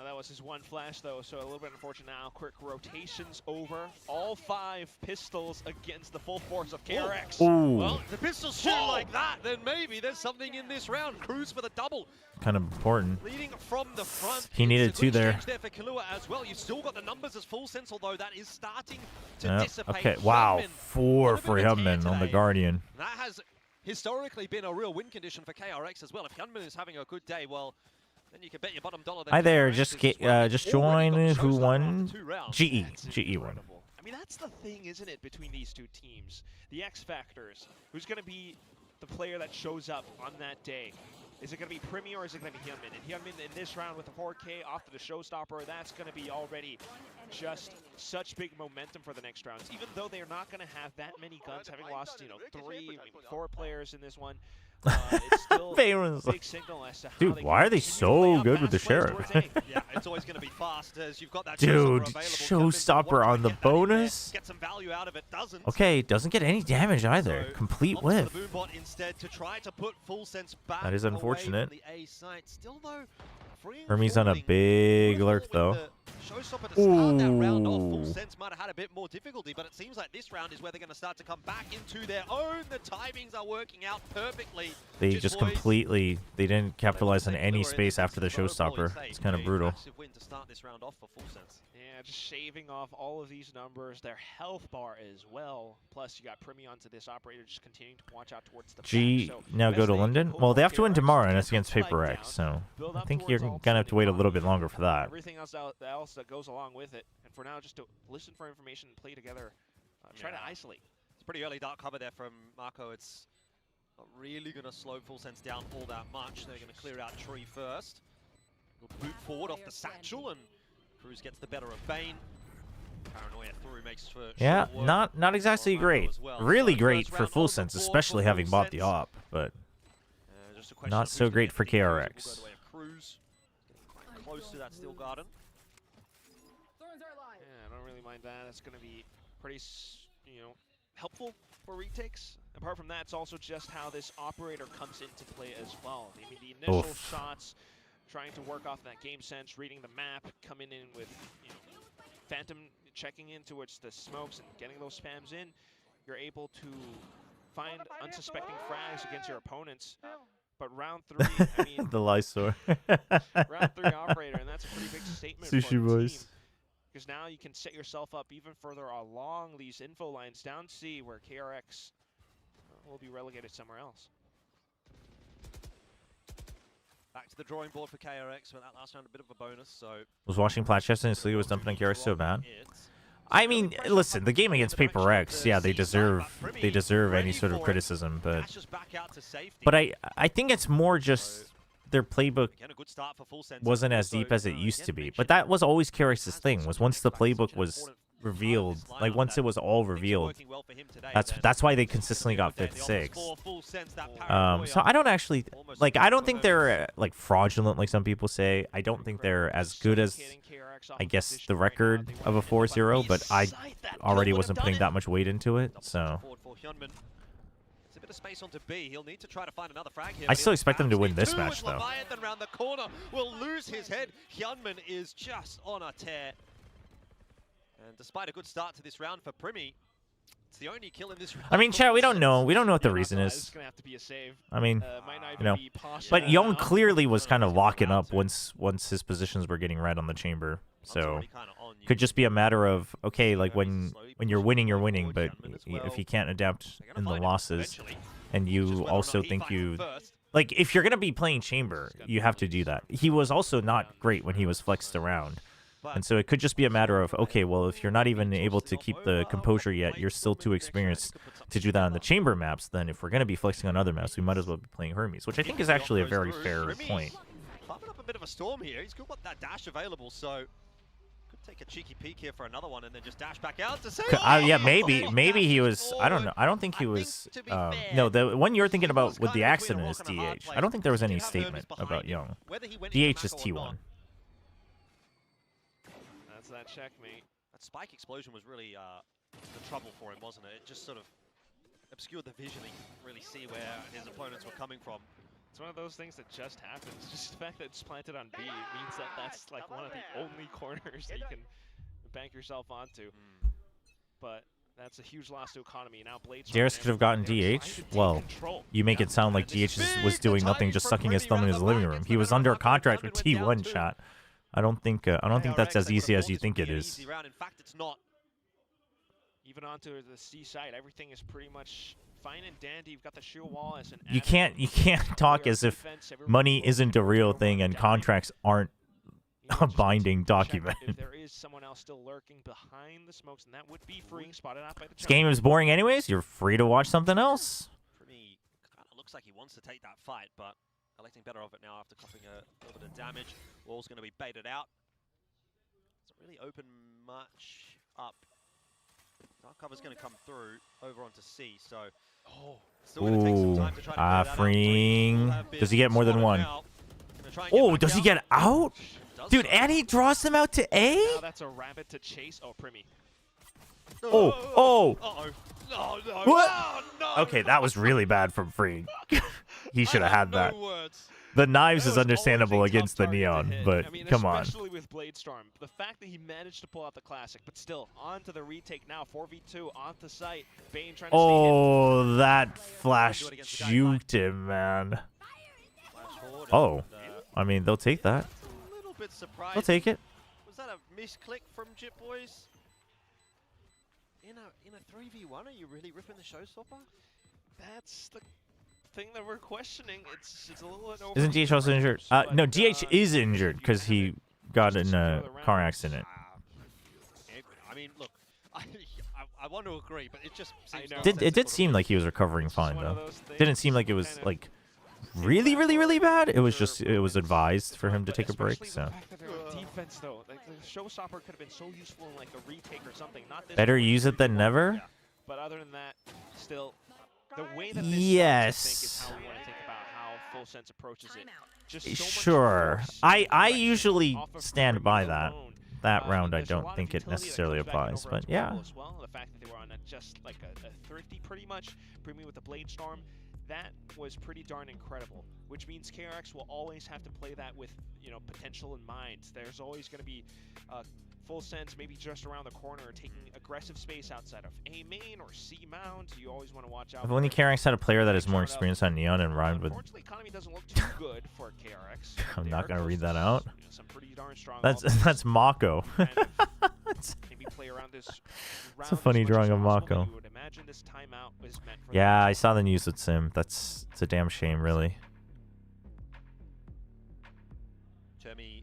That was his one flash, though, so a little bit unfortunate now. Quick rotations over. All 5 pistols against the full force of KRX. Ooh. Well, if the pistols shoot like that, then maybe there's something in this round. Cruz for the double. Kind of important. Leading from the front. He needed 2 there. There for Kalua as well. You've still got the numbers as Full Sense, although that is starting to dissipate. Okay, wow. 4 for Hyunmin on the Guardian. That has historically been a real win condition for KRX as well. If Hyunmin is having a good day, well, then you can bet your bottom dollar. Hi there, just join who won? GE won. I mean, that's the thing, isn't it, between these two teams? The X factors. Who's going to be the player that shows up on that day? Is it going to be Premi or is it going to be Hyunmin? And Hyunmin in this round with the 4K off to the showstopper, that's going to be already just such big momentum for the next rounds. Even though they're not going to have that many guns, having lost, 3, maybe 4 players in this one. It's still a big signal as to how dude, why are they so good with the Sheriff? Yeah, it's always going to be fast as you've got that dude, showstopper on the bonus. Get some value out of it, doesn't. Okay, doesn't get any damage either. Complete whiff. Instead to try to put Full Sense back. That is unfortunate. The A site. Still though, Hermes on a big lurk though. Showstopper to start that round off. Full Sense might have had a bit more difficulty, but it seems like this round is where they're going to start to come back into their own. The timings are working out perfectly. They just completely, they didn't capitalize on any space after the showstopper. It's kind of brutal. Massive win to start this round off for Full Sense. Yeah, just shaving off all of these numbers, their health bar as well. Plus, you got Premi onto this operator, just continuing to watch out towards the G back. now go to London. Well, they have to win tomorrow, and it's against PaperX, so I think you're gonna have to wait a little bit longer for that. Everything else that goes along with it, and for now, just to listen for information and play together, try to isolate. It's pretty early dark cover there from Marco. It's not really going to slow Full Sense down all that much. They're going to clear out tree first. We'll boot forward off the satchel, and Cruz gets the better of Bane. Yeah, not exactly great. Really great for Full Sense, especially having bought the op, but not so great for KRX. Close to that steel garden. Yeah, I don't really mind that. That's going to be pretty, helpful for retakes. Apart from that, it's also just how this operator comes into play as well. I mean, the initial shots, trying to work off that game sense, reading the map, coming in with, Phantom checking in towards the smokes and getting those spams in. You're able to find unsuspecting frags against your opponents. But round 3, I mean... the Lysor. round 3 operator, and that's a pretty big statement Sushi for the boys. team. Because now you can set yourself up even further along these info lines down C, where KRX will be relegated somewhere else. Back to the drawing board for KRX for that last round, a bit of a bonus. So Was watching Platchester and Slee was dumping on KRX so bad. I mean, listen, the game against Paper X, yeah, they deserve any sort of criticism, but I think it's more just their playbook wasn't as deep as it used to be. But that was always KRX's thing, was once the playbook was revealed, like once it was all revealed, that's why they consistently got 5th, 6th. So I don't actually, like, I don't think they're like fraudulent like some people say. I don't think they're as good as, I guess, the record of a 4-0, but I already wasn't putting that much weight into it, so space onto B. He'll need to try to find another frag here. I still expect them to win this match, though. Leviathan round the corner will lose his head. Hyunmin is just on a tear. And despite a good start to this round for Primi, it's the only kill in this round. I mean, Chad, we don't know. We don't know what the reason is. I mean, but Young clearly was kind of locking up once his positions were getting red on the chamber. So could just be a matter of, okay, like when you're winning, but if you can't adapt in the losses, and you also think you, like, if you're gonna be playing chamber, you have to do that. He was also not great when he was flexed around, and so it could just be a matter of, okay, well, if you're not even able to keep the composure yet, you're still too experienced to do that on the chamber maps. Then if we're gonna be flexing on other maps, we might as well be playing Hermes, which I think is actually a very fair point. Popping up a bit of a storm here. He's got that dash available, so take a cheeky peek here for another one and then just dash back out to say, yeah, maybe he was, I don't know. I don't think he was, no, the one you're thinking about with the accident is DH. I don't think there was any statement about Young. DH is T1. That's that checkmate. That spike explosion was really the trouble for him, wasn't it? It just sort of obscured the vision. He couldn't really see where his opponents were coming from. It's one of those things that just happens. Just the fact that it's planted on B means that that's like one of the only corners that you can bank yourself onto. But that's a huge loss to economy. Now Blades. Darius could have gotten DH. Well, you make it sound like DH was doing nothing, just sucking his thumb in his living room. He was under a contract with T1 shot. I don't think that's as easy as you think it is. In fact, it's not. Even onto the C side, everything is pretty much fine and dandy. You've got the sheer wall as an You can't talk as if money isn't a real thing and contracts aren't a binding document. If there is someone else still lurking behind the smokes, and that would be freeing, spotted out by the This game is boring anyways. You're free to watch something else. For me, kind of looks like he wants to take that fight, but electing better of it now after coughing a little bit of damage. Wall's going to be baited out. Doesn't really open much up. Dark cover's going to come through over onto C, so still going to take some time to try to clear that freeing. Does he get more than one? Oh, does he get out? Dude, and he draws them out to A? Now that's a rabbit to chase. Oh, Primi. Oh. No, What? No. Okay, that was really bad from freeing. He should have had that. The knives is understandable against the neon, but come on. Especially with Bladestorm. The fact that he managed to pull out the classic, but still, onto the retake now, 4v2, onto site. Bane trying to stay hit. That flash juked him, man. Oh, I mean, they'll take that. A little bit surprised. They'll take it. Was that a misclick from Jip Boys? In a 3v1, are you really ripping the showstopper? That's the thing that we're questioning. It's a little bit over. Isn't DH also injured? No, DH is injured because he got in a car accident. I mean, look, I want to agree, but it just seems it did seem like he was recovering fine, though. Didn't seem like it was like really, really, really bad. It was just, it was advised for him to take a break. So defense though, like the showstopper could have been so useful in like a retake or something. Not this better use it than never. Yeah. But other than that, still, the way that this yes. starts, I think, is how we want to think about how Full Sense approaches it. Just so sure. I usually stand by that. That round, I don't think it necessarily applies, but yeah. As well. The fact that they were on just like a thrifty, pretty much, premium with the Blade Storm, that was pretty darn incredible. Which means KRX will always have to play that with, you know, potential in mind. There's always going to be Full Sense maybe just around the corner, taking aggressive space outside of A main or C mount. You always want to watch out. If only KRX had a player that is more experienced on Neon and rhymed with. Unfortunately, economy doesn't look too good for KRX. I'm not gonna read that out. You know, some pretty darn strong That's Mako. Maybe play around this. It's a funny drawing of Mako. Yeah, I saw the news with Sim. It's a damn shame, really. Jeremy,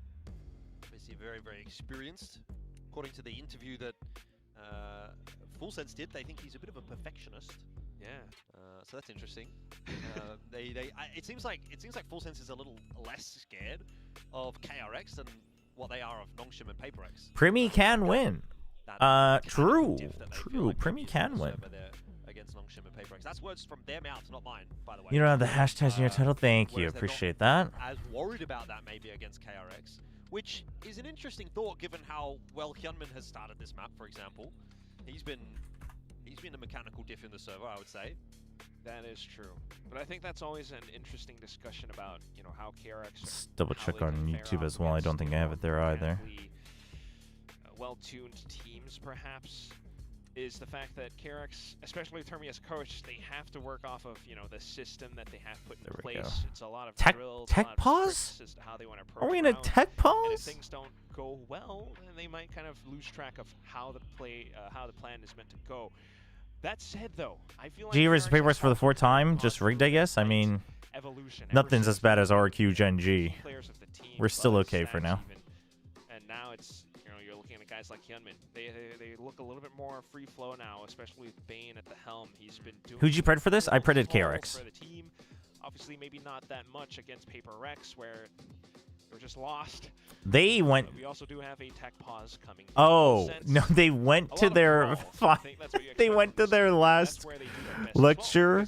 obviously very, very experienced. According to the interview that Full Sense did, they think he's a bit of a perfectionist. Yeah. So that's interesting. It seems like Full Sense is a little less scared of KRX than what they are of Nongshim and PaperX. Primi can win. True. Primi can win. Against Nongshim and PaperX. That's words from their mouth, not mine, by the way. You don't have the hashtags in your title. Thank you. Appreciate that. As worried about that maybe against KRX, which is an interesting thought given how well Hyunmin has started this map, for example. He's been a mechanical diff in the server, I would say. That is true, but I think that's always an interesting discussion about, you know, how KRX. Let's double check on YouTube as well. I don't think I have it there either. Well-tuned teams, perhaps, is the fact that KRX, especially Termi as coach, they have to work off of, you know, the system that they have put in place. It's a lot of drills, tech a lot pause? of as to how they want to approach. Are we in a tech pause? And if things don't go well, then they might kind of lose track of how the plan is meant to go. That said, though, I feel like G versus PaperX for the fourth time, just rigged, I guess. I mean, nothing's as bad as RRQ Gen G. We're still okay for now. And now it's, you know, you're looking at guys like Hyunmin. They look a little bit more free flow now, especially with Bane at the helm. He's been doing. Who'd you pred for this? I preded KRX. For the team, obviously maybe not that much against PaperX, where they were just lost. They went. We also do have a tech pause coming. Oh no, they went to their. They went to their last lecture,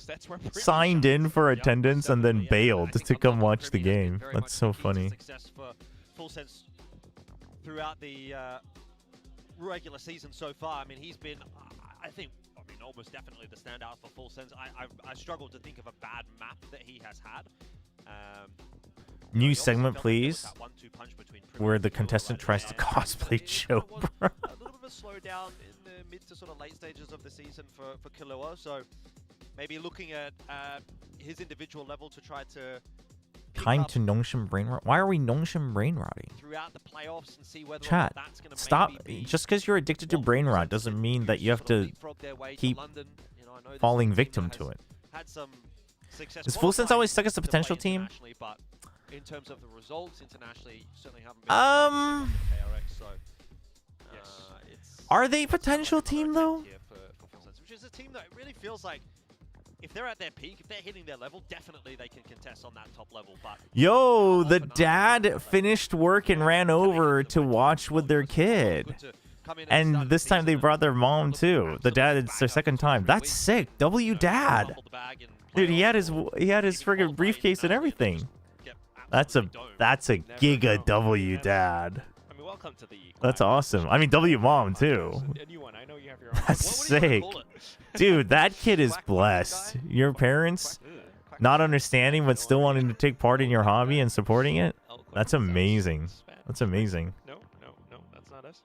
signed in for attendance, and then bailed to come watch the game. That's so funny. Success for Full Sense throughout the regular season so far. I mean, he's been, I think, almost definitely the standout for Full Sense. I struggle to think of a bad map that he has had. New segment, please, where the contestant tries to cosplay Chobra. A little bit of a slowdown in the mid to sort of late stages of the season for Killua, so maybe looking at his individual level to try to Time to Nongshim brain rot. Why are we Nongshim brain rotting? Throughout the playoffs and see whether Chat, that's gonna stop. Just because you're addicted to brain rot doesn't mean that you have to keep falling victim to it. Does Full Sense always suck as a potential team? But in terms of the results internationally, certainly haven't been KRX, so are they potential team though? Which is a team that really feels like if they're at their peak, if they're hitting their level, definitely they can contest on that top level. But Yo, the dad finished work and ran over to watch with their kid. And this time they brought their mom too. The dad, it's their second time. That's sick. W dad. Dude, he had his friggin' briefcase and everything. That's a giga W dad. I mean, welcome to the. That's awesome. I mean, W mom too. That's sick. Dude, that kid is blessed. Your parents not understanding but still wanting to take part in your hobby and supporting it. That's amazing. That's amazing. No, that's not us.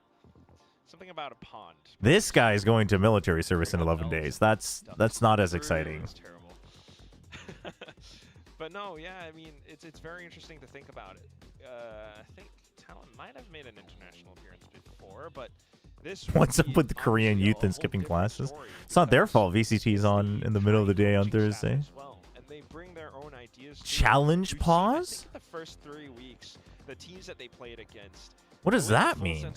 Something about a pond. This guy is going to military service in 11 days. That's not as exciting. But no, yeah, I mean, it's very interesting to think about it. I think Talon might have made an international appearance before, but this. What's up with the Korean youth and skipping classes? It's not their fault. VCT's on in the middle of the day on Thursday. And they bring their own ideas. Challenge pause? I think the first 3 weeks, the teams that they played against. What does that mean?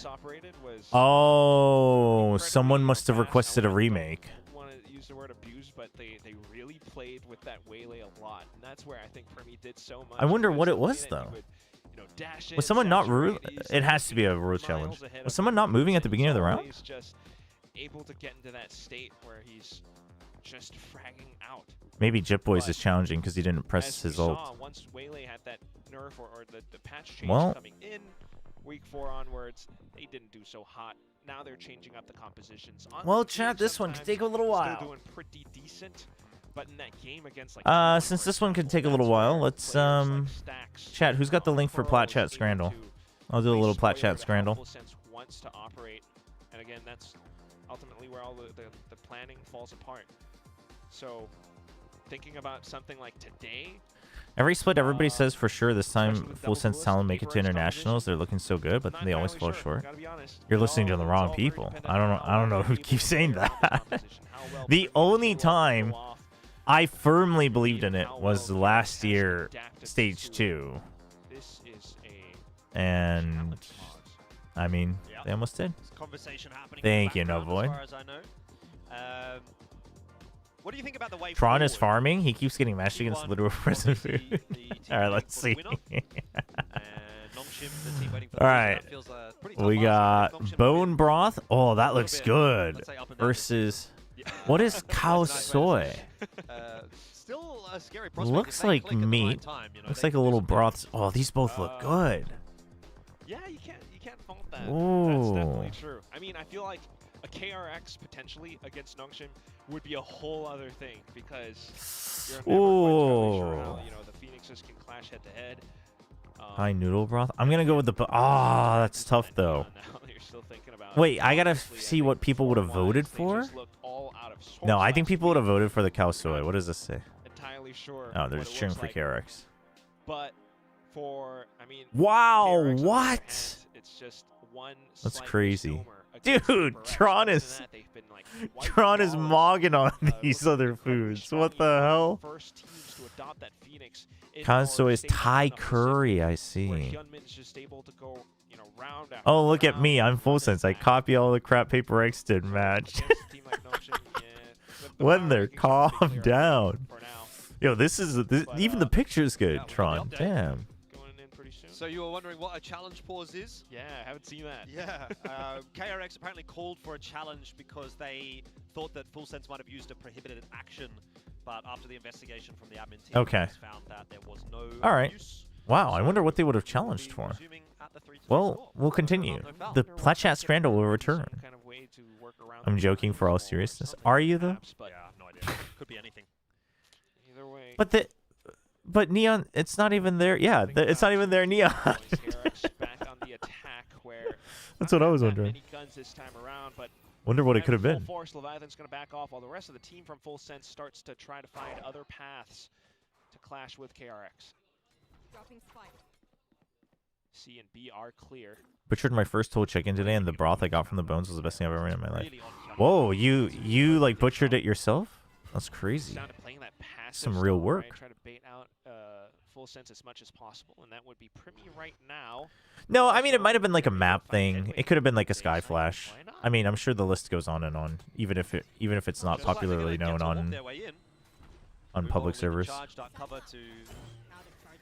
Oh, someone must have requested a remake. want to use the word abuse, but they really played with that waylay a lot, and that's where I think Premi did so much. I wonder what it was though. Was someone not it has to be a rule challenge. Was someone not moving at the beginning of the round? He's just able to get into that state where he's just fragging out. Maybe Jip Boys is challenging because he didn't press As his we ult. saw, once Waylay had that nerf or the patch change Well- coming in, week 4 onwards, they didn't do so hot. Now they're changing up the compositions. On Well, the chat, field this one could sometimes, take a little while. Still doing pretty decent, but in that game against like Since this one could take a little while, let's chat. Who's got the link for Plat Chat Scrandle? I'll do a little Plat Chat Scrandle. Sense wants to operate, and again, that's ultimately where all the planning falls apart. So, thinking about something like today. Every split, everybody says for sure this time Full Sense Talent make it to internationals. They're looking so good, but they always fall short. You're listening to the wrong people. I don't know who keeps saying that. The only time I firmly believed in it was last year, Stage 2. And I mean, they almost did. Thank you, No Void. What do you think about the way Tron is farming. He keeps getting matched against literal prison food. All right, let's see. All right, we got Bone Broth. Oh, that looks good. Versus, what is Cow Soy? Still a scary prospect. Looks like meat. Looks like a little broth. Oh, these both look good. Yeah, you can't fault that. Ooh. That's definitely true. I mean, I feel like a KRX potentially against Nongshim would be a whole other thing because you're never quite sure how, the Phoenixes can clash head to head. High noodle broth. I'm gonna go with the. That's tough though. You're still thinking about Wait, I gotta see what people would have voted for. No, I think people would have voted for the Cow Soy. What does this say? Entirely sure. Oh, they're just cheering for KRX. But for, I mean, wow, what? It's just one. That's crazy. Dude, Tron is mogging on these other foods. What the hell? Kanso is Thai curry, I see. Oh, look at me. I'm Full Sense. I copy all the crap Paper X did match. When they're calm down. Yo, this even the picture's good, Tron. Damn. So you were wondering what a challenge pause is? Yeah, I haven't seen that. Yeah, KRX apparently called for a challenge because they thought that Full Sense might have used a prohibited action, but after the investigation from the admin team, found that there was no use. Wow, I wonder what they would have challenged for. Well, we'll continue. The Plat Chat Scrandle will return. I'm joking for all seriousness. Are you though? Yeah, no idea. Could be anything. Either way. But Neon, it's not even there. Yeah, it's not even there, Neon. That's what I was wondering. Wonder what it could have been. Force Leviathan's going to back off while the rest of the team from Full Sense starts to try to find other paths to clash with KRX. C and B are clear. Butchered my first whole chicken today, and the broth I got from the bones was the best thing I've ever made in my life. Whoa, you like butchered it yourself? That's crazy. Some real work. Try to bait out Full Sense as much as possible, and that would be Premi right now. No, I mean it might have been like a map thing. It could have been like a Sky Flash. I mean, I'm sure the list goes on and on, even if it's not popularly known on public servers.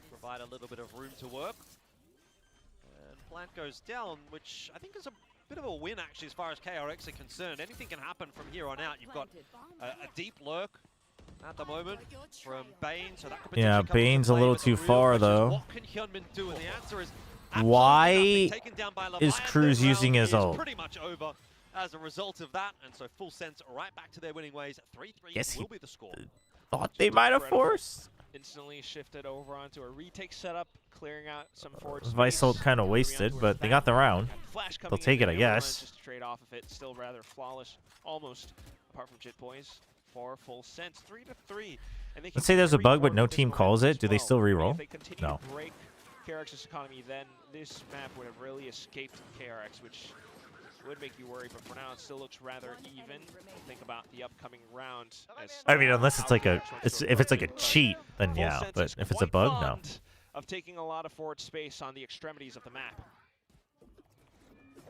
Provide a little bit of room to work. And plant goes down, which I think is a bit of a win actually as far as KRX are concerned. Anything can happen from here on out. You've got a deep lurk at the moment from Bane, so that could Yeah, Bane's a little too far though. What can Hyunmin do? And the answer is why is Cruz using his ult? Pretty much over as a result of that, and so Full Sense right back to their winning ways. 3-3 will be the score. Thought they might have forced. Instantly shifted over onto a retake setup, clearing out some forward space. Vice ult kind of wasted, but they got the round. They'll take it, I guess. Just trade off of it, still rather flawless, almost, apart from Jit Boys. For Full Sense, 3-3. Let's say there's a bug, but no team calls it. Do they still reroll? If they continue No. to break KRX's economy, then this map would have really escaped KRX, which would make you worry. But for now, it still looks rather even. Think about the upcoming round. I mean, unless it's like if it's like a cheat, then yeah. But if it's a bug, no. Of taking a lot of forward space on the extremities of the map.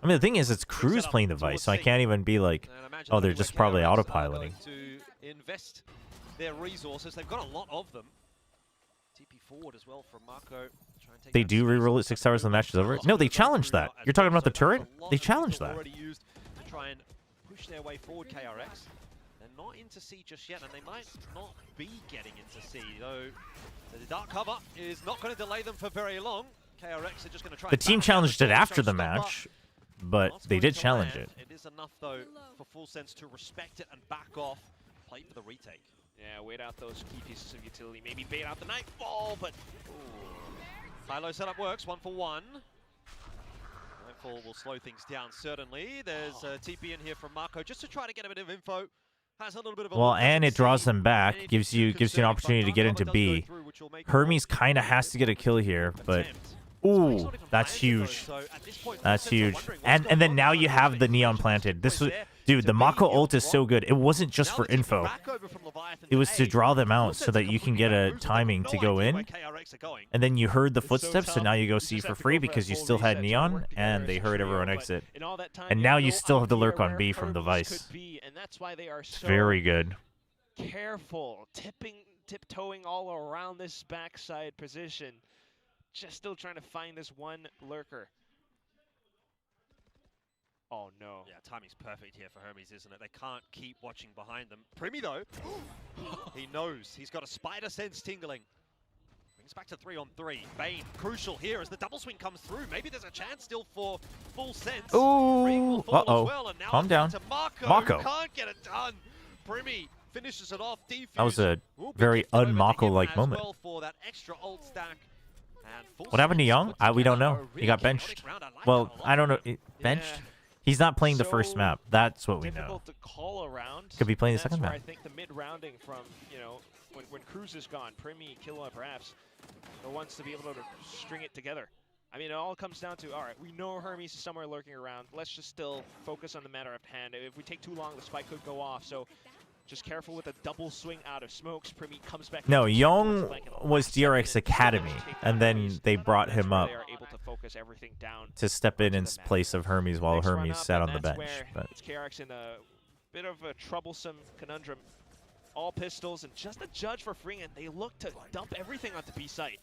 I mean, the thing is, it's Cruz playing the Vice, so I can't even be like, oh, they're just probably autopiloting. To invest their resources, they've got a lot of them. TP forward as well from Marco. They do reroll it 6 hours and the match is over? No, they challenged that. You're talking about the turret? They challenged that. Already used to try and push their way forward, KRX. They're not into C just yet, and they might not be getting into C, though the dark cover is not going to delay them for very long. KRX are just going to try. The team challenged it after the match, but they did challenge it. It is enough, though, for Full Sense to respect it and back off, play for the retake. Yeah, wait out those key pieces of utility. Maybe bait out the Nightfall, but... High-low setup works, 1 for 1. Nightfall will slow things down, certainly. There's TP in here from Marco, just to try to get a bit of info. Has a little bit of a well, and it draws them back, gives you an opportunity to get into B. Hermes kind of has to get a kill here, but... Ooh, that's huge. That's huge. And then now you have the Neon planted. This was, dude, the Mako ult is so good. It wasn't just for info. It was to draw them out so that you can get a timing to go in. And then you heard the footsteps, so now you go see for free because you still had Neon, and they heard everyone exit. And now you still have the lurk on B from the Vice. It's very good. Careful, tiptoeing all around this backside position. Just still trying to find this one lurker. Oh no. Yeah, timing's perfect here for Hermes, isn't it? They can't keep watching behind them. Primi, though, he knows. He's got a spider sense tingling. Brings back to 3-on-3. Bane, crucial here as the double swing comes through. Maybe there's a chance still for Full Sense. Ooh, uh-oh. Well, calm down. Mako can't get it done. Primi finishes it off. Defuse. That was a very un-Mako-like moment. Well for that extra ult stack. What happened to Young? We don't know. He got benched. Well, I don't know. Benched? He's not playing the first map. That's what we know. To call around. Could be playing the second map. I think the mid-rounding from, you know, when Cruz is gone, Primi, Killua, perhaps, the ones to be able to string it together. I mean, it all comes down to, all right, we know Hermes is somewhere lurking around. Let's just still focus on the matter at hand. If we take too long, the spike could go off. So just careful with a double swing out of smokes. Primi comes back. No, Young was DRX Academy, and then they brought him up to step in place of Hermes while Hermes sat on the bench. But it's KRX in a bit of a troublesome conundrum. All pistols and just a judge for free, and they look to dump everything onto B site.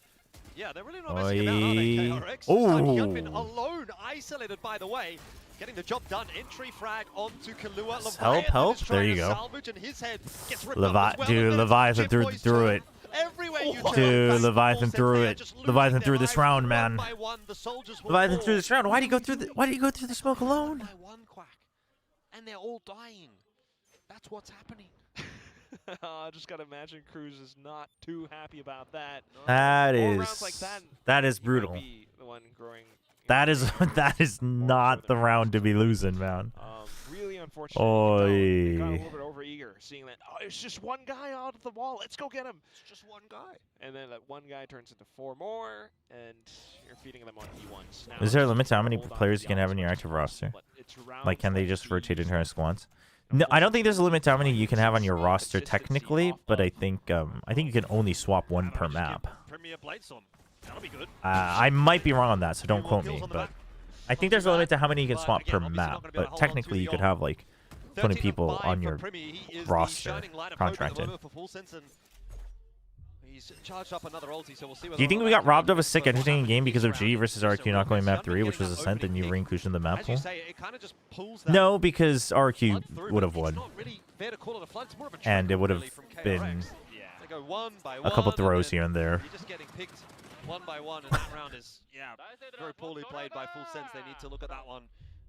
Yeah, they're really not messing about, are they, KRX? Yunbin alone, isolated, by the way. Getting the job done. Entry frag onto Killua. Help. There you go. Dude, Leviathan threw it. Dude, Leviathan threw it. Leviathan threw this round, man. Leviathan threw this round. Why did he go through the smoke alone? And they're all dying. That's what's happening. I just gotta imagine Cruz is not too happy about that. That is brutal. That is not the round to be losing, man. Really unfortunate. They got a little bit over eager, seeing that, oh, it's just one guy out of the wall. Let's go get him. It's just one guy. And then that one guy turns into 4 more, and you're feeding them on E1s. Now Is there a limit to how many players you can have in your active roster? Like, can they just rotate entire squads? No, I don't think there's a limit to how many you can have on your roster technically, but I think you can only swap 1 per map. I might be wrong on that, so don't quote me, but I think there's a limit to how many you can swap per map, but technically you could have like 20 people on your roster contracted. Do you think we got robbed of a sick, entertaining game because of GE versus RRQ not going map 3, which was Ascent, and you re-inclusion the map pool? No, because RRQ would have won. And it would have been a couple throws here and there. One by one, and that round is, very poorly played by Full Sense. They need to look at that one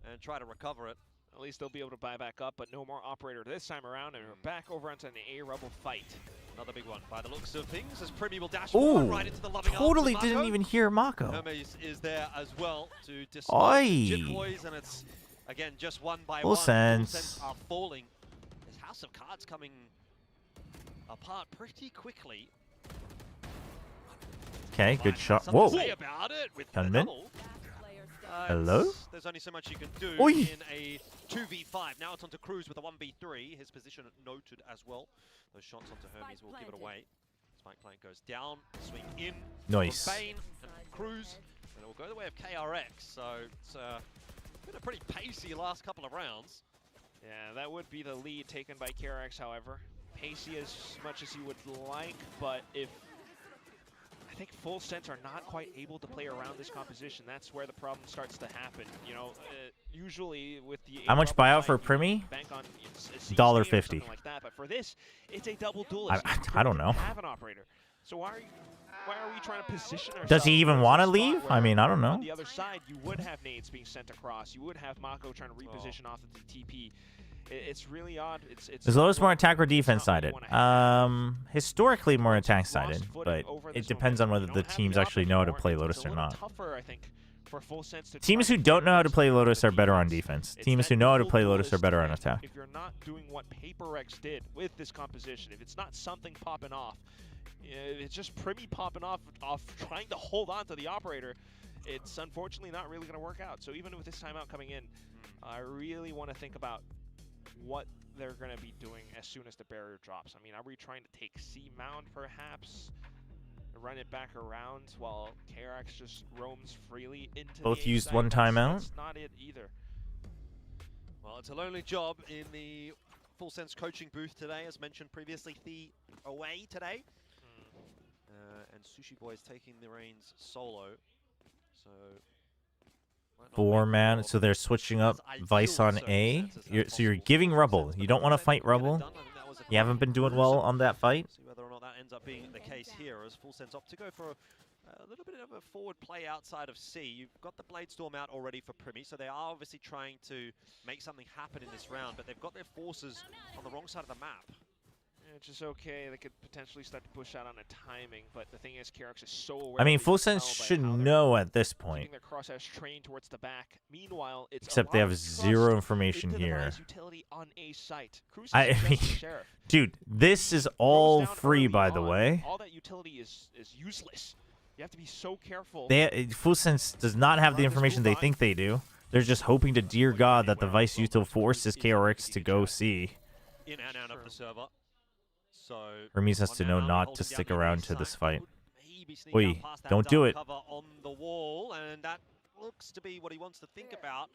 and try to recover it. At least they'll be able to buy back up, but no more operator this time around, and we're back over onto an A-Rebel fight. Another big one by the looks of things, as Primi will dash forward right into the loving totally didn't even hear Mako. Hermes is there as well to dispatch Jit Boys, and it's, again, just one by one. Full Sense are falling. This House of Cards coming apart pretty quickly. Okay, good shot. Whoa. Gunman. Hello? There's only so much you can do Oi. in a 2v5. Now it's onto Cruz with a 1v3. His position noted as well. Those shots onto Hermes will give it away. Spike plant goes down, swing in. Nice. Bane and Cruz, and it will go the way of KRX. So it's Been a pretty pacey last couple of rounds. Yeah, that would be the lead taken by KRX, however. Pacey as much as you would like, but if I think full sets are not quite able to play around this composition, that's where the problem starts to happen. You know, usually with the How much buyout for Primi? $1.50. Like that, but for this, it's a double duelist. I don't know. Have an operator. So why are we trying to position ourselves? Does he even want to leave? I mean, I don't know. On the other side, you would have nades being sent across. You would have Mako trying to reposition off of the TP. It's really odd. Is Lotus more attack or defense sided? Historically more attack sided, but it depends on whether the teams actually know how to play Lotus or not. Tougher, I think, for full sense to Teams who don't know how to play Lotus are better on defense. Teams who know how to play Lotus are better on attack. If you're not doing what PaperX did with this composition, if it's not something popping off, if it's just Primi popping off trying to hold on to the operator, it's unfortunately not really going to work out. So even with this timeout coming in, I really want to think about what they're going to be doing as soon as the barrier drops. I mean, are we trying to take C Mound perhaps, run it back around while KRX just roams freely into Both the used A-side? one timeout. That's not it either. Well, it's a lonely job in the Full Sense coaching booth today, as mentioned previously. The away today. And Sushi Boy is taking the reins solo. So 4-man, so they're switching up Vice on A. So you're giving Rubble. You don't want to fight Rubble. You haven't been doing well on that fight. See whether or not that ends up being the case here, as Full Sense opt to go for a little bit of a forward play outside of C. You've got the Blade Storm out already for Primi, so they are obviously trying to make something happen in this round, but they've got their forces on the wrong side of the map. It's just okay. They could potentially start to push out on a timing, but the thing is, KRX is so aware. I mean, Full Sense should know at this point. Their crosshairs trained towards the back. Meanwhile, it's Except they have zero information here. On a site. I mean, dude, this is all free, by the way. All that utility is useless. You have to be so careful. Full Sense does not have the information they think they do. They're just hoping to dear God that the Vice Util forces KRX to go C. In and out of the server. So Hermes has to know not to stick around to this fight. Oi, don't do it. On the wall, and that looks to be what he wants to think about.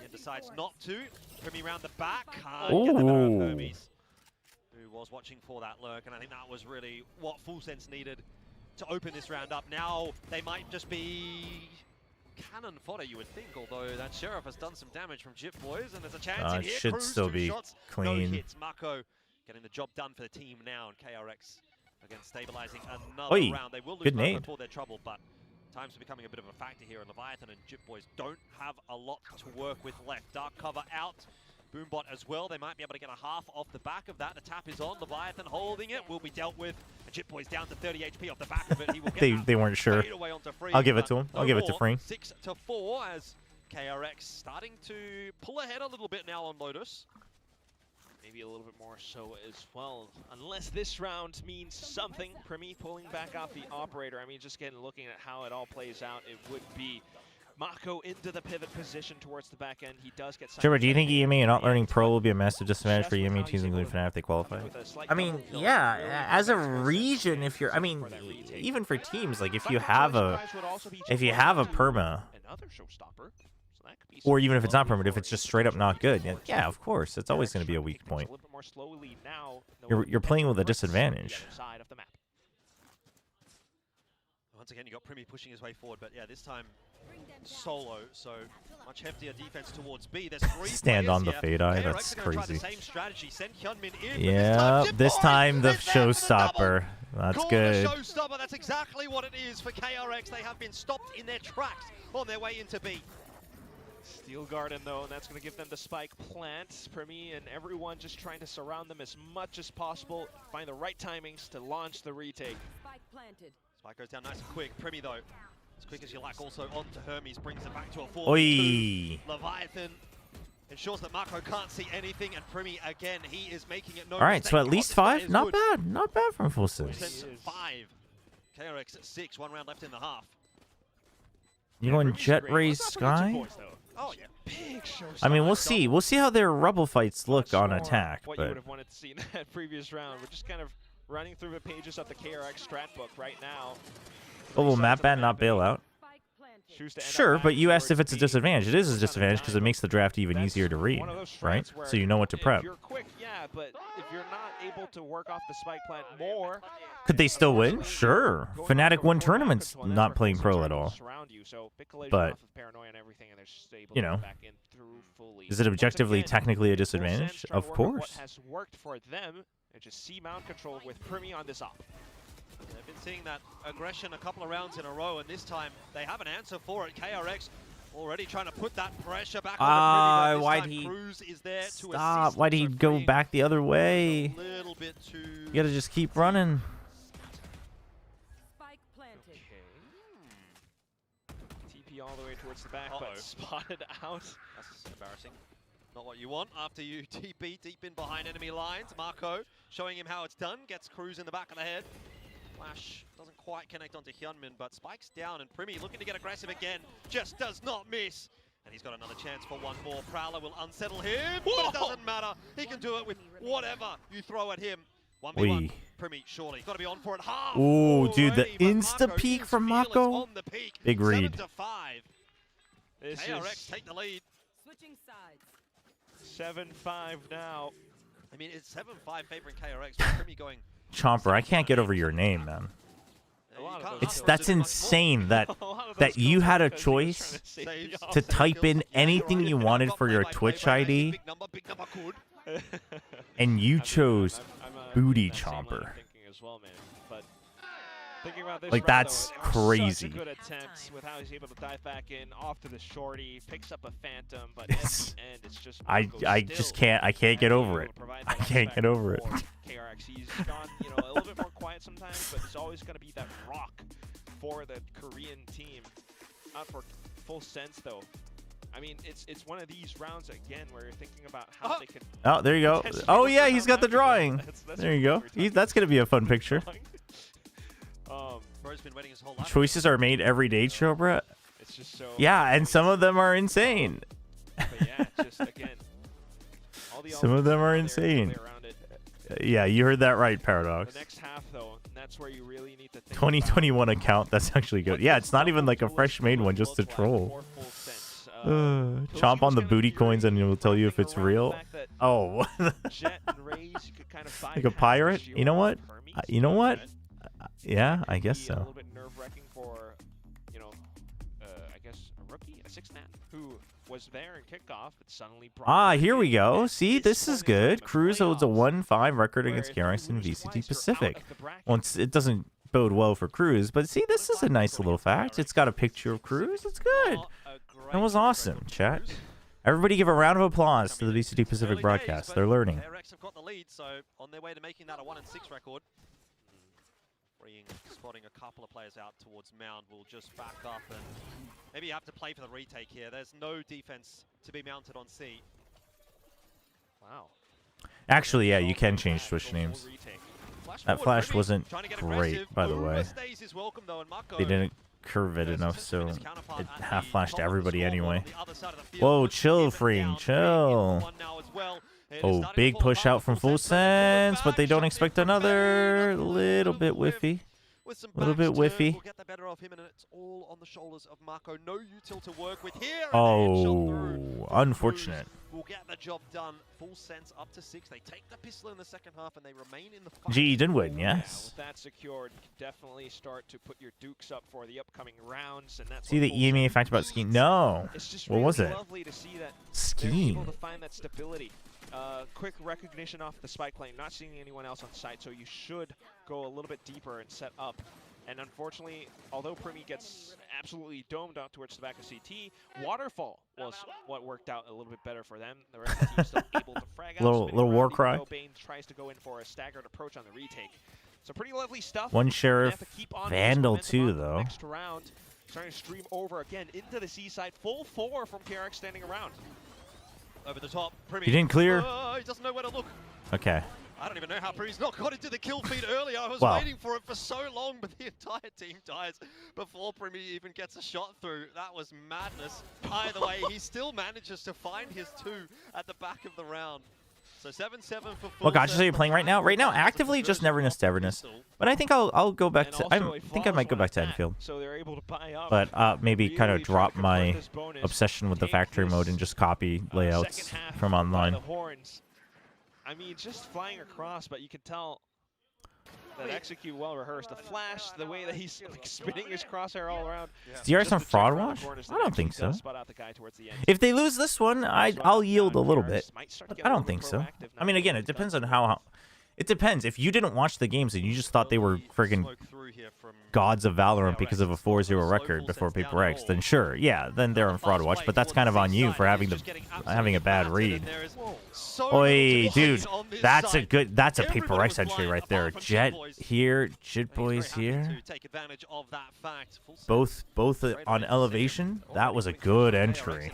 He decides not to. Primi round the back. Get the better of Hermes, who was watching for that lurk, and I think that was really what Full Sense needed to open this round up. Now they might just be cannon fodder, you would think, although that Sheriff has done some damage from Jip Boys, and there's a chance in It here. should Cruz, still 2 be shots, clean. No hits. Mako getting the job done for the team now, and KRX again stabilizing another Oi, round. They will lose good Mako nade. before their trouble, but times are becoming a bit of a factor here, and Leviathan and Jip Boys don't have a lot to work with left. Dark cover out. Boombot as well. They might be able to get a half off the back of that. The tap is on. Leviathan holding it. Will be dealt with. And Jip Boy's down to 30 HP off the back of it. He will get They weren't sure. away onto Free, I'll give it to but him. no I'll give it to more. Free. 6-4 as KRX starting to pull ahead a little bit now on Lotus. Maybe a little bit more so as well. Unless this round means something. Primi pulling back off the operator. I mean, just looking at how it all plays out, it would be Mako into the pivot position towards the back end. He does get Trevor, do you think EME and not learning Pro will be a massive disadvantage for EME teams, including Fnatic, if they qualify? I mean, yeah, as a region, if you're, I mean, even for teams, like if you have a perma, or even if it's not perma, if it's just straight up not good, yeah, of course, it's always going to be a weak point. You're playing with a disadvantage. Once again, you got Primi pushing his way forward, but yeah, this time solo, so much heftier defense towards B. There's 3 Stand on the here. fade eye, KRX that's are gonna try crazy. the same strategy. Send Hyunmin in, Yeah, this time the with them for the showstopper. That's Call good. the showstopper. That's exactly what it is for KRX. They have been stopped in their tracks on their way into B. Steel Garden, though, and that's going to give them the spike plant. Primi and everyone just trying to surround them as much as possible, find the right timings to launch the retake. Spike planted. Spike goes down nice and quick. Primi, though, as quick as you like, also onto Hermes, brings it back to a 4-2. Oi. Leviathan ensures that Mako can't see anything, and Primi, again, he is making it no All right, mistake. so at least He wants 5, to not good. bad, not bad from Full Sense. 5. KRX at 6, 1 round left in the half. You going Jet Raise Sky? Oh yeah, big show. I mean, we'll see. We'll see how their Rubble fights look on attack. What you would But have wanted to see in that previous round. We're just kind of running through the pages of the KRX strat book right now. will map ban not bail out? choose to end up Sure, back but you asked towards if it's a B. disadvantage. It is a disadvantage because it makes the draft even easier to read, right? So you know what to prep. If you're quick, yeah, but if you're not able to work off the spike plant more, Could they still win? Sure. Fnatic won tournaments not playing pro at all. But, you know, is it objectively technically a disadvantage? Of course. What has worked for them, and just see mound control with Primi on this op. They've been seeing that aggression a couple of rounds in a row, and this time they have an answer for it. KRX already trying to put that pressure back on the why'd he stop? Why'd he go back the other way? You gotta just keep running. TP all the way towards the back, but spotted out. That's embarrassing. Not what you want after you TP deep in behind enemy lines. Marco showing him how it's done. Gets Cruz in the back of the head. Flash doesn't quite connect onto Hyunmin, but spikes down, and Primi looking to get aggressive again. Just does not miss. And he's got another chance for one more. Prowler will unsettle him, but it doesn't matter. He can do it with whatever you throw at him. 1v1. Primi, surely. Got to be on for it. Ooh, dude, the insta-peek from Mako. Big read. 7-5. KRX take the lead. Switching sides. 7-5 now. I mean, it's 7-5 favoring KRX, but Primi going... Chomper, I can't get over your name, man. That's insane that you had a choice to type in anything you wanted for your Twitch ID, and you chose Booty Chomper. Thinking about this Like, round, that's though, crazy. Such a good attempt with how he's able to dive back in off to the shorty, picks up a phantom, but at the end it's just I just can't get over it. I can't get over it. KRX, he's gone, you know, a little bit more quiet sometimes, but he's always going to be that rock for the Korean team. Not for full sense though. I mean, it's one of these rounds again where you're thinking about how they could. Oh, there you go. Oh yeah, he's got the drawing. There you go. That's gonna be a fun picture. Bro's been waiting his whole life. Choices are made every day, Chobra. It's just so. Yeah, and some of them are insane. But yeah, just again. Some of them are insane. Yeah, you heard that right, Paradox. The next half though, that's where you really need to think 2021 account. That's actually good. Yeah, it's not even like a fresh made one, just to troll. Chomp on the booty coins and it will tell you if it's real. Oh. Like a pirate? You know what? You know what? Yeah, I guess so. A little bit nerve-wracking for, you know, I guess a rookie, a 6-man who was there in kickoff, but suddenly. Here we go. See, this is good. Cruz holds a 1-5 record against KRX in VCT Pacific. Once it doesn't bode well for Cruz, but see, this is a nice little fact. It's got a picture of Cruz. It's good. That was awesome, chat. Everybody give a round of applause to the VCT Pacific broadcast. They're learning. KRX have got the lead, so on their way to making that a 1-6 record. Spotting a couple of players out towards Mound will just back up, and maybe you have to play for the retake here. There's no defense to be mounted on C. Wow. Actually, yeah, you can change Switch names. That flash wasn't great, by the way. They didn't curve it enough, so it half flashed everybody anyway. Whoa, chill, Freeing, chill. Oh, big push out from Full Sense, but they don't expect another. Little bit whiffy. Little bit whiffy. We'll get the better of him, and it's all on the shoulders of Marco. No util to work with here. Oh, unfortunate. We'll get the job done. Full Sense up to 6. They take the pistol in the second half, and they remain in the fight. GE did win, yes. With that secured, you can definitely start to put your dukes up for the upcoming rounds, and that's See the EMEA fact about skiing? No. What was it? Lovely to see that skiing. they're able to find that stability. Quick recognition off the spike lane, not seeing anyone else on site, so you should go a little bit deeper and set up. And unfortunately, although Primi gets absolutely domed out towards the back of CT, Waterfall was what worked out a little bit better for them. The rest of the team still able to frag out. Little war cry. Bane tries to go in for a staggered approach on the retake. So pretty lovely stuff. One Sheriff Vandal too, though. Next round, starting to stream over again into the seaside. Full 4 from KRX standing around. Over the top, Primi. He didn't clear. He doesn't know where to look. Okay. I don't even know how Primi's not got into the kill feed earlier. I was Wow. waiting for it for so long, but the entire team dies before Primi even gets a shot through. That was madness. Either way, he still manages to find his 2 at the back of the round. So 7-7 for full. What gotchas are you playing right now? Right now, actively just Neverness to Everness. But I think I'll go back to. I think I might go back to Enfield. So they're able to buy up. But maybe kind of drop my obsession with the factory mode and just copy layouts from online. The horns. I mean, just flying across, but you can tell that execute well rehearsed. The flash, the way that he's like, spinning his crosshair all around. Is DRX on fraud watch? I don't think so. If they lose this one, I'll yield a little bit. But I don't think so. I mean, again, it depends on how. It depends. If you didn't watch the games and you just thought they were friggin' gods of Valorant because of a 4-0 record before Paper X, then sure, yeah, then they're on fraud watch. But that's kind of on you for having a bad read. Oi, dude, that's a Paper X entry right there. Jet here, Jit Boys here. Both on elevation. That was a good entry.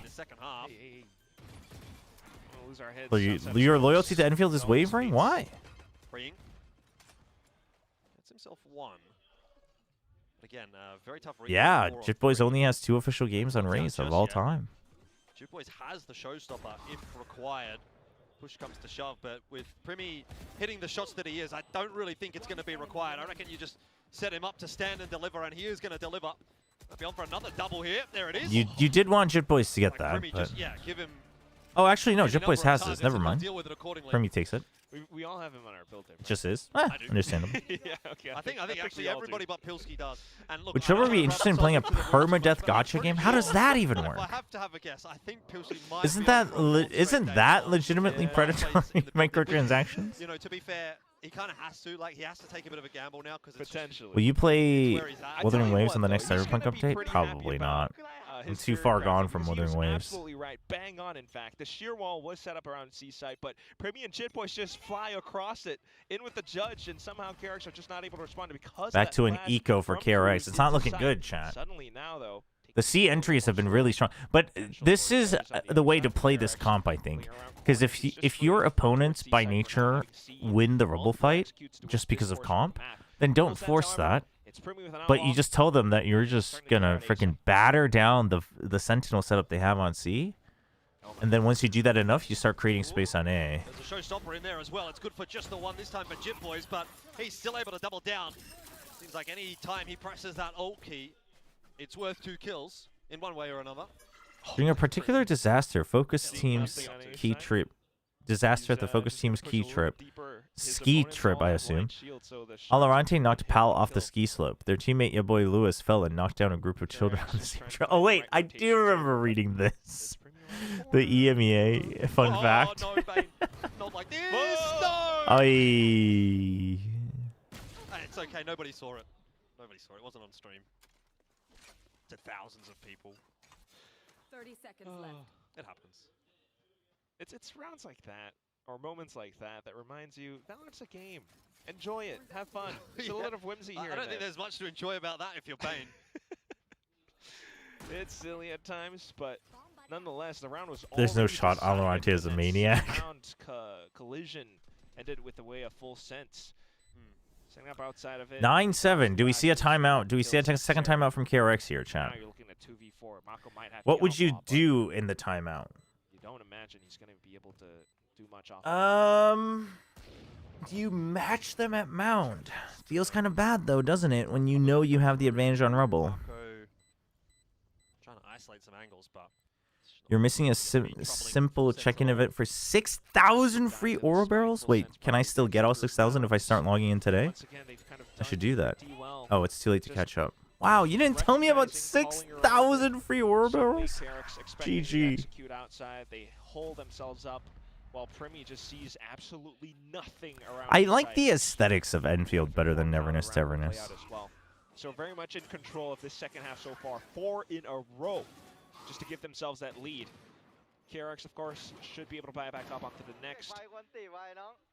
So your loyalty to Enfield is wavering? Why? Gets himself one. Again, very tough. Yeah, Jit Boys only has 2 official games on Raze of all time. Jit Boys has the showstopper if required. Push comes to shove, but with Primi hitting the shots that he is, I don't really think it's going to be required. I reckon you just set him up to stand and deliver, and he is going to deliver. Be on for another double here. There it is. You did want Jit Boys to get that, but... give him. Oh, actually, no. Jit Boys has this. Never mind. Primi takes it. We all have him on our build table. Just is. Understandable. Yeah, okay. I think actually everybody but Pilski does. And look, Would Chobra be interested in playing a permadeath gacha game? How does that even work? If I have to have a guess, I think Pilski might. Isn't that legitimately predatory microtransactions? You know, to be fair, he kind of has to. Like, he has to take a bit of a gamble now because potentially. Will you play Wuthering Waves on the next Cyberpunk update? Probably not. I'm too far gone from Wuthering Waves. Absolutely right. Bang on, in fact. The shear wall was set up around Seaside, but Primi and Jit Boys just fly across it, in with the judge, and somehow KRX are just not able to respond because back to an eco for KRX. It's not looking good, chat. Suddenly now, though. The C entries have been really strong, but this is the way to play this comp, I think. Because if your opponents by nature win the Rubble fight just because of comp, then don't force that. But you just tell them that you're just gonna freaking batter down the Sentinel setup they have on C, and then once you do that enough, you start creating space on A. There's a showstopper in there as well. It's good for just the one this time for Jit Boys, but he's still able to double down. Seems like any time he presses that ult key, it's worth 2 kills in one way or another. During a particular disaster, focus team's key trip. Disaster at the focus team's key trip. Ski trip, I assume. Alorante knocked Pal off the ski slope. Their teammate, your boy Lewis, fell and knocked down a group of children on the same trail. Oh, wait, I do remember reading this. The EMEA fun fact. No, Bane. Not like this. No! It's okay, nobody saw it. Nobody saw it. It wasn't on stream. To thousands of people. 30 seconds left. It happens. It's rounds like that, or moments like that, that reminds you, Valorant's a game. Enjoy it. Have fun. There's a little bit of whimsy here. I don't think there's much to enjoy about that if you're Bane. It's silly at times, but nonetheless, the round was There's no shot Alorante is a maniac. Round collision ended with the way of full sense. Setting up outside of it. 9-7. Do we see a timeout? Do we see a second timeout from KRX here, chat? Now you're looking at 2v4. Mako might have what would you do in the timeout? You don't imagine he's going to be able to do much off. Do you match them at Mound? Feels kind of bad though, doesn't it? When you know you have the advantage on Rubble. Trying to isolate some angles, but you're missing a simple check-in event for 6,000 free Aura barrels. Wait, can I still get all 6,000 if I start logging in today? I should do that. Oh, it's too late to catch up. Wow, you didn't tell me about 6,000 free Aura barrels? GG. Outside, they hold themselves up while Primi just sees absolutely nothing around. I like the aesthetics of Enfield better than Neverness to Everness. So very much in control of this second half so far. 4 in a row just to give themselves that lead. KRX, of course, should be able to buy back up onto the next.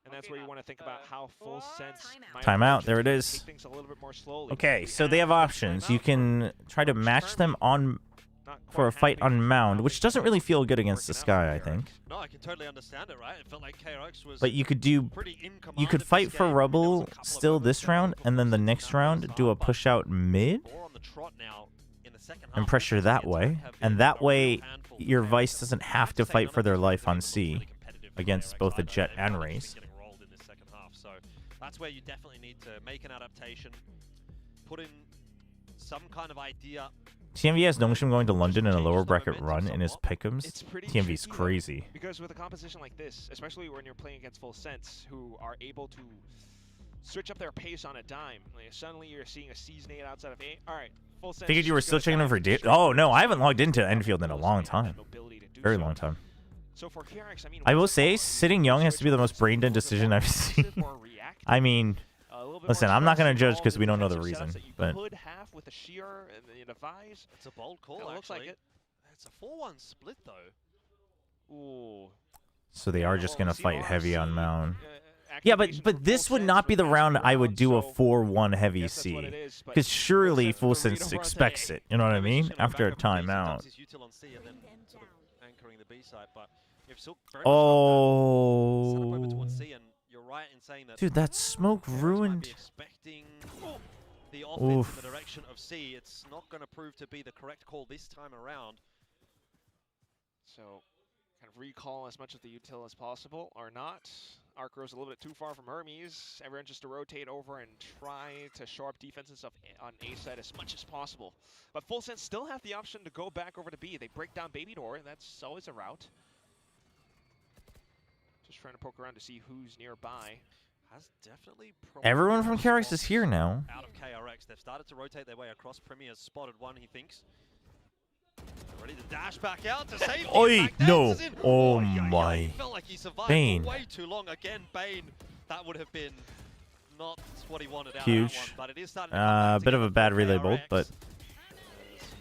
And that's where you want to think about how full sense might Timeout, there it take is. things a little bit more slowly. Okay, so they have options. You can try to match them on for a fight on Mound, which doesn't really feel good against the Sky, I think. No, I can totally understand it, right? It felt like KRX was. But you could fight for Rubble still this round, and then the next round do a push out mid and pressure that way, and that way your Vice doesn't have to fight for their life on C. against both the Jet and Raze. Getting rolled in this second half, so that's where you definitely need to make an adaptation, put in some kind of idea. TMV has Nongshim going to London in a lower bracket run in his pick'ems. TMV's crazy. Because with a composition like this, especially when you're playing against Full Sense, who are able to switch up their pace on a dime. Like, suddenly you're seeing a C's nade outside of A. All right, Full Sense. Figured you were still checking in for data. Oh no, I haven't logged into Enfield in a long time. Very long time. So for KRX, I mean, I will say, sitting young has to be the most brain-dead decision I've seen. I mean, listen, I'm not going to judge because we don't know the reason. But could have with a shear and the Vise. It's a bold call, Kinda looks like actually. it. It's a 4-1 split, though. Ooh. so they are just going to fight heavy on Mount. Yeah, but this would not be the round I would do a 4-1 heavy C. Because surely Full Sense expects it. You know what I mean? After a timeout. Oh. Dude, that smoke ruined. The offense in the direction of C. It's not going to prove to be the correct call this time around. So, kind of recall as much of the util as possible, or not. Arc goes a little bit too far from Hermes. Everyone just to rotate over and try to shore up defenses on A side as much as possible. But Full Sense still have the option to go back over to B. They break down Baby Door, and that's always a route. Just trying to poke around to see who's nearby. Has definitely Everyone from KRX is here now. Out of KRX, they've started to rotate their way across. Premier's spotted one, he thinks. Ready to dash back out to safety. Oi, no. Oh He my. felt like he survived Bane. for way too long. Again, Bane. That would have been not what he wanted out Huge. of that one, but it is starting to come back Bit of together a bad for relay KRX. bolt, but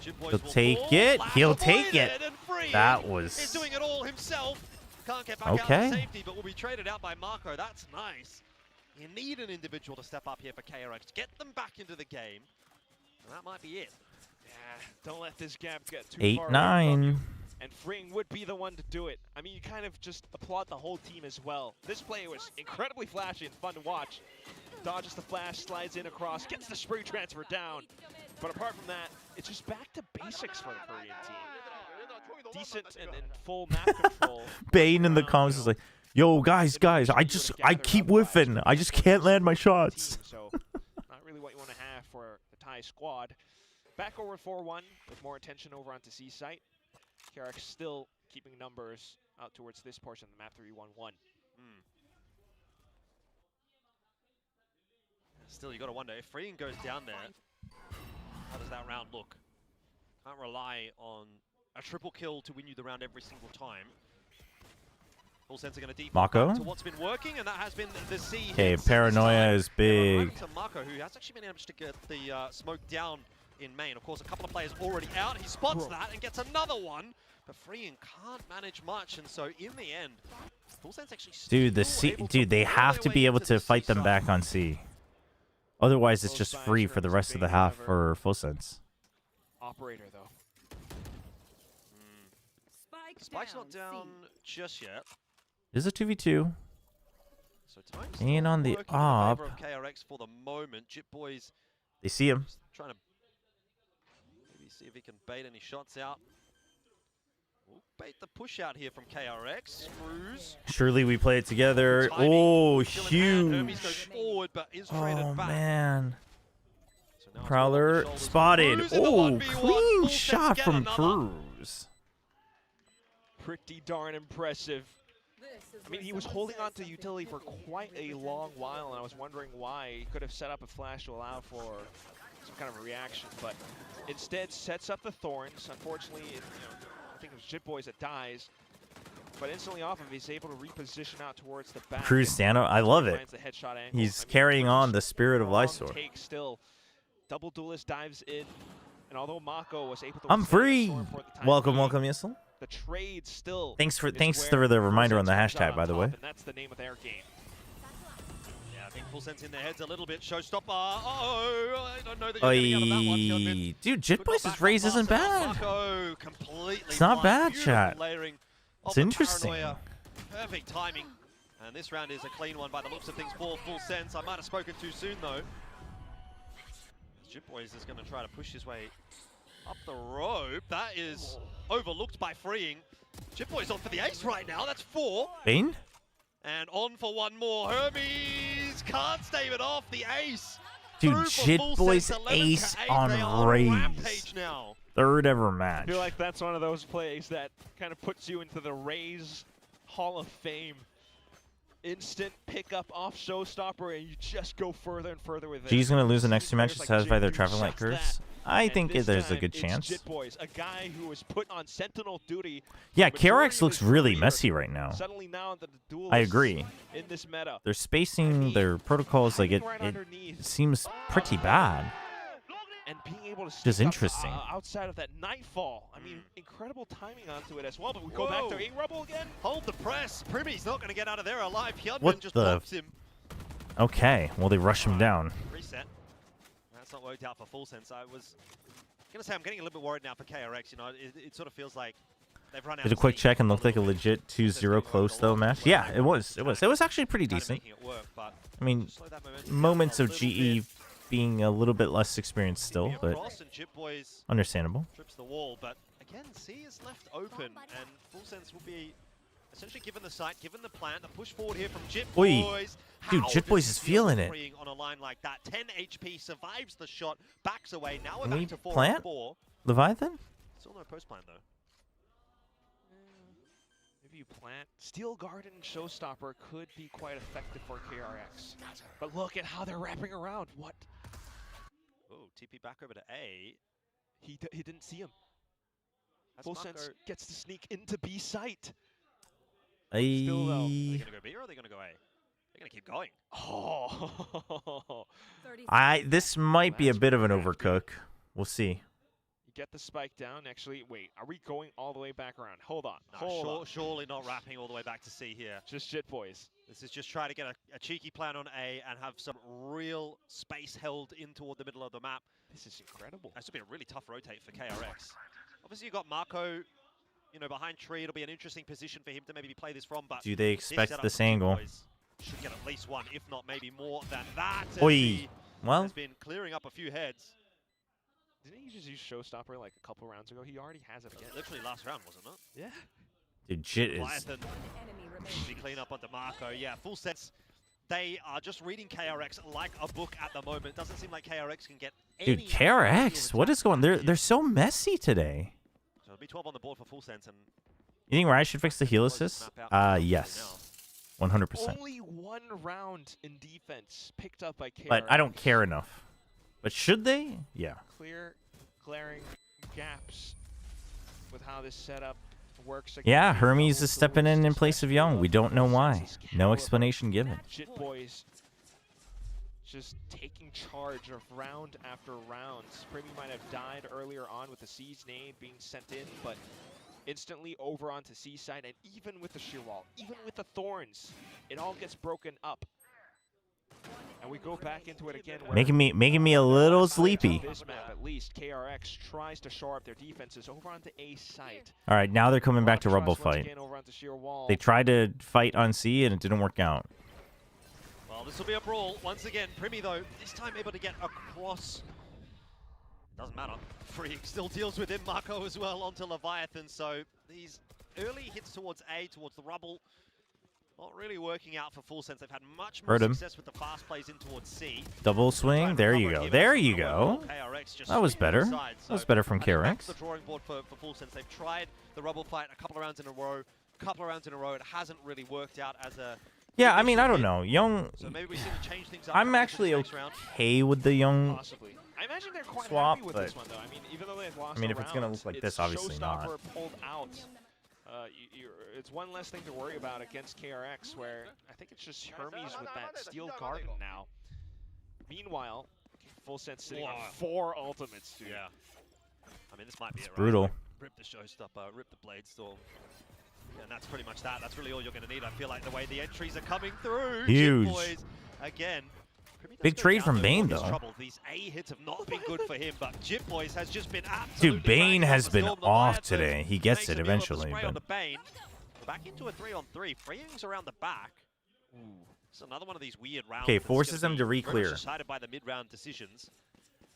Jib Boys he'll will take fall. it. Flash He'll avoided take it. and Free That is was doing it all himself. Can't get back out okay. to safety, but will be traded out by Marco. That's nice. You need an individual to step up here for KRX. Get them back into the game. And that might be it. Yeah, don't let this gap get too 8-9. far away from you. And Freeing would be the one to do it. I mean, you kind of just applaud the whole team as well. This play was incredibly flashy and fun to watch. Dodges the flash, slides in across, gets the spring transfer down. But apart from that, it's just back to basics for the Korean team. Decent and full map control. Bane in the comments is like, yo, guys, I keep whiffing. I just can't land my shots. So, not really what you want to have for the Thai squad. Back over 4-1 with more attention over onto C site. KRX still keeping numbers out towards this portion of the map 3-1-1. Still, you got to wonder, if Freeing goes down there, how does that round look? Can't rely on a triple kill to win you the round every single time. Full Sense are going to deep Mako? to what's been working, and that has been the C. Okay, paranoia is big. To Mako, who has actually been able to get the smoke down in main. Of course, a couple of players already out. He spots that and gets another one, but Freeing can't manage much, and so in the end, Full Sense actually Dude, they have to be able to fight them back on C. Otherwise, it's just free for the rest of the half for Full Sense. Operator, though. Spike's not down just yet. There's a 2v2. So time's And on the working in op, favor of KRX for the moment. Jip Boys they see him. trying to maybe see if he can bait any shots out. We'll bait the push out here from KRX. Screws. Surely we play it together. Oh, Hermes goes huge. forward, but is Oh, traded back. man. So now it's Prowler all on the spotted. shoulders. Cruz in the Oh, 1v1. Full clean Sense shot get from another. Cruz. Pretty darn impressive. I mean, he was holding on to utility for quite a long while, and I was wondering why. He could have set up a flash to allow for some kind of a reaction, but instead sets up the Thorns. Unfortunately, I think it was Jip Boys that dies, but instantly off of it, he's able to reposition out towards the back. Cruz Stano, I love it. Finds the headshot angle. He's carrying on the spirit of Lysor. Take still. Double duelist dives in, and although Mako was able to I'm withstand free. the storm for the time Welcome, being, welcome, Yisel. the trade still. Thanks for is the where reminder on the Full Sense comes out hashtag, by the on way. top, and that's the name of their game. Yeah, I think Full Sense in their heads a little bit. Showstopper. Uh-oh. I don't know that you're getting out of that one, Kelvin. Dude, Jit Boys' raise isn't bad. Mako completely It's not fine. bad, Beautiful chat. layering of It's the interesting. paranoia. Perfect timing. And this round is a clean one by the looks of things for Full Sense. I might have spoken too soon, though. Jip Boys is going to try to push his way up the rope. That is overlooked by Freeing. Jitboy's on for the ace right now. That's 4. Bane? And on for one more. Hermes can't stave it off. The ace. Dude, Through for Jitboy's 11 to ace 8. on They are Raze. rampage now. Third ever I match. feel like that's one of those plays that kind of puts you into the Raze Hall of Fame. Instant pickup off Showstopper, and you just go further and further with it. G's gonna lose the next 2 matches to Like satisfy Jin their do traffic light just curves. that. I And think this there's a time, good it's chance. Jitboys, a guy who was put on sentinel duty. Yeah, for the majority KRX of looks his really career. messy right now. Suddenly now the duelists I agree. in this meta. Their spacing, their protocols, like it seems pretty bad. And being able to Just sneak up, interesting. outside of that nightfall. I mean, incredible timing onto it as well. But we go back to A-Rubble again. Hold the press. Primmy's not going to get out of there alive. Hyunmin What just the? pops him. Okay, well they rush him down. Reset. That's not worked out for Full Sense. I was going to say I'm getting a little bit worried now for KRX. You know, it sort of feels like they've run out. Did a quick check and looked like a legit 2-0 close though match. Yeah, it was. It was actually pretty decent. I mean, moments of GE being a little bit less experienced still, but understandable. Trips the wall, but again, C is left open, and Full Sense will be essentially given the site, given the plan, the push forward here from Jitboys. Dude, Jitboys is feeling it. On a line like that, 10 HP, survives the shot, backs away. Now we're Can we back to 4 plant? on 4. Leviathan? Still no post plan though. Maybe you plant. Steel Garden Showstopper could be quite effective for KRX. But look at how they're wrapping around. What? Oh, TP back over to A. He didn't see him. That's Full Marco. Sense gets to sneak into B site. Still though, are they going to go B or are they going to go A? They're going to keep going. Oh. This might be a bit of an overcook. We'll see. You get the spike down. Actually, wait, are we going all the way back around? Hold on. No, Hold on. surely not wrapping all the way back to C here. Just Jitboys. This is just trying to get a cheeky plan on A and have some real space held in toward the middle of the map. This is incredible. This will be a really tough rotate for KRX. Obviously, you've got Marco, you know, behind tree. It'll be an interesting position for him to maybe play this from. But Do they this expect setup this for angle? Jitboys should get at least one, if not maybe more than that. as Oi. he Well. has been clearing up a few heads. Didn't he just use Showstopper like a couple rounds ago? He already has it again. Literally last round, wasn't it? Yeah. Dude, Jit is. Leviathan be clean up onto Marco. Yeah, Full Sense. They are just reading KRX like a book at the moment. Doesn't seem like KRX can get any. Dude, KRX, what is going? They're so messy today. So it'll be 12 on the board for Full Sense, and You think Riot should fix the heal assist? Yes, 100%. Only one round in defense picked up by KRX. But I don't care enough. But should they? Yeah. Clear, glaring gaps with how this setup works. Yeah, Hermes is stepping in place of Young. We don't know why. No explanation given. Jitboys just taking charge of round after round. Primy might have died earlier on with the C's nade being sent in, but instantly over onto C side, and even with the sheer wall, even with the thorns, it all gets broken up. And we go back into it again. Making me a little sleepy. This map, at least, KRX tries to shore up their defenses over onto A site. All right, now they're coming back to Trust Rubble once fight. again over onto sheer wall. They tried to fight on C and it didn't work out. well, this will be a brawl once again. Primy though, this time able to get across. Doesn't matter. Freak still deals with him. Marco as well onto Leviathan. So these early hits towards A, towards the Rubble, not really working out for Full Sense. They've had much more Heard him. success with the fast plays in towards C. Double swing. There you go. There you go. That was better. That was better from Back KRX. to the drawing board for Full Sense. They've tried the Rubble fight a couple of rounds in a row. It hasn't really worked out as a. Yeah, I mean, I don't know. Young. So maybe we should change things up. I'm actually okay with the Young Possibly. I imagine they're quite swap, happy with but this one, though. I mean, even though they've lost I mean, a if it's round, gonna look like this, obviously not. Showstopper pulled out. It's one less thing to worry about against KRX, where I think it's just Hermes with that Steel Garden now. Meanwhile, Full Sense sitting on 4 ultimates, dude. Yeah. I mean, this might be It's it, right? brutal. Like, rip the Showstopper, rip the Blade Storm. Yeah, and that's pretty much that. That's really all you're going to need. I feel like the way the entries are coming through. Huge. Jitboys, again. Big trade from Bane, though. Trouble. These A hits have not been good for him, but Jitboys has just been absolutely. Dude, Bane has been Storm off Leviathan today. He gets makes it him be able to eventually, spray on but the Bane. Back into a 3-on-3. Freeing's around the back. It's another one of these weird rounds. Okay, that's forces gonna them to be very much re-clear. decided by the mid-round decisions.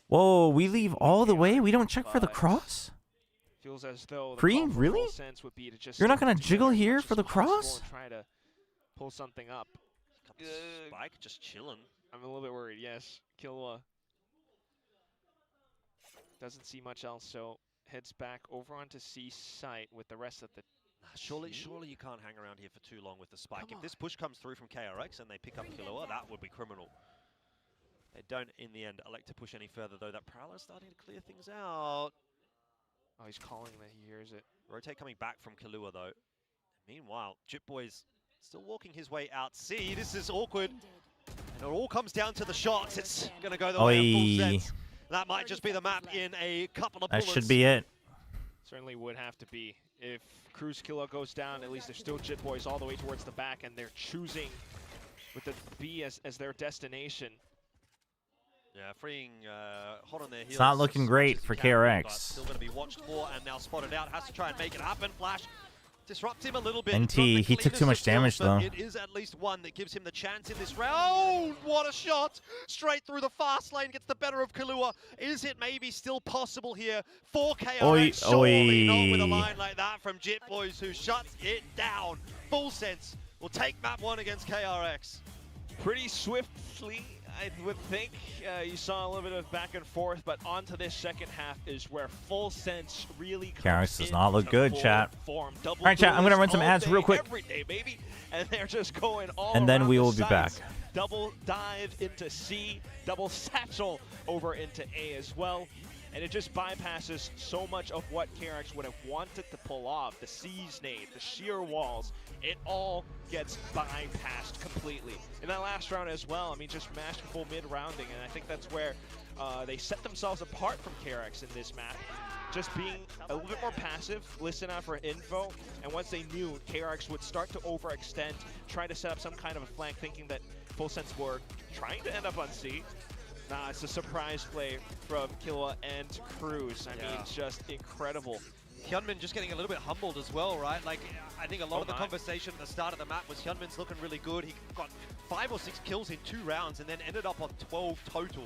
whoa, we leave all the way. We don't check for the cross. Feels as though the Free? call for Really? Full Sense would be to just You're not stick gonna together jiggle as here much for as the possible cross? and try to pull something up. Spike just chilling. I'm a little bit worried, yes. Killua doesn't see much else, so heads back over onto C site with the rest of the Surely you can't hang around here for too long with the spike. If this push comes through from KRX and they pick up Killua, that would be criminal. They don't, in the end, elect to push any further, though. That Prowler's starting to clear things out. Oh, he's calling that he hears it. Rotate coming back from Killua, though. Meanwhile, Jitboy's still walking his way out. See, this is awkward. And it all comes down to the shots. It's going to go the way of Full Sense. That might just be the map in a couple of bullets. That should be it. Certainly would have to be. If Cruz Killua goes down, at least there's still Jitboys all the way towards the back, and they're choosing with the B as their destination. Yeah, freeing hot on their heels. It's not looking great for KRX. Still going to be watched for and now spotted out. Has to try and make it happen. Flash disrupts him a little bit. NT, he took too much damage though. It is at least one that gives him the chance in this round. Oh, what a shot! Straight through the fast lane, gets the better of Killua. Is it maybe still possible here for KRX? Surely not with a line like that from Jitboys, who shuts it down. Full Sense will take map 1 against KRX. Pretty swiftly, I would think. You saw a little bit of back and forth, but onto this second half is where Full Sense really comes KRX does not look good, chat. Form. All right, chat, I'm going to run some ads real quick. Every day, baby. And they're just going all And then around we the will be back. sites. Double dive into C, double satchel over into A as well. And it just bypasses so much of what KRX would have wanted to pull off. The C's nade, the sheer walls, it all gets bypassed completely. In that last round as well, I mean, just masterful mid-rounding, and I think that's where they set themselves apart from KRX in this map. Just being a little bit more passive, listen out for info, and once they knew KRX would start to overextend, try to set up some kind of a flank, thinking that Full Sense were trying to end up on C. Nah, it's a surprise play from Killua and Cruz. I mean, just incredible. Hyunmin just getting a little bit humbled as well, right? Like, I think a lot of the conversation at the start of the map was Hyunmin's looking really good. He got 5 or 6 kills in 2 rounds and then ended up on 12 total.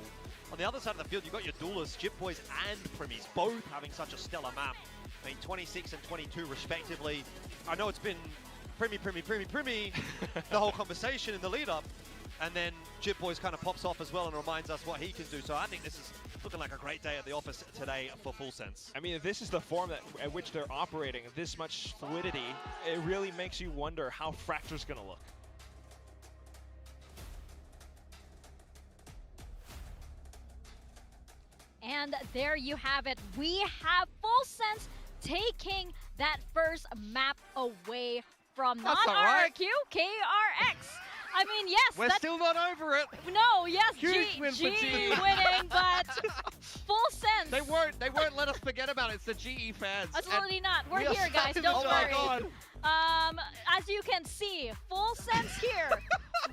On the other side of the field, you've got your duelists, Jitboys and Primis, both having such a stellar map. I mean, 26 and 22 respectively. I know it's been Primi, the whole conversation in the lead-up. And then Jitboys kind of pops off as well and reminds us what he can do. So I think this is looking like a great day at the office today for Full Sense. I mean, if this is the form at which they're operating, this much fluidity, it really makes you wonder how Fracture's going to look. And there you have it. We have Full Sense taking that first map away from not RRQ, KRX. I mean, yes. We're still not over it. No, yes, Huge win for GE GE. winning, but Full Sense. They won't let us forget about it. It's the GE fans. Absolutely And not. We're here, guys. Don't worry. God. As you can see, Full Sense here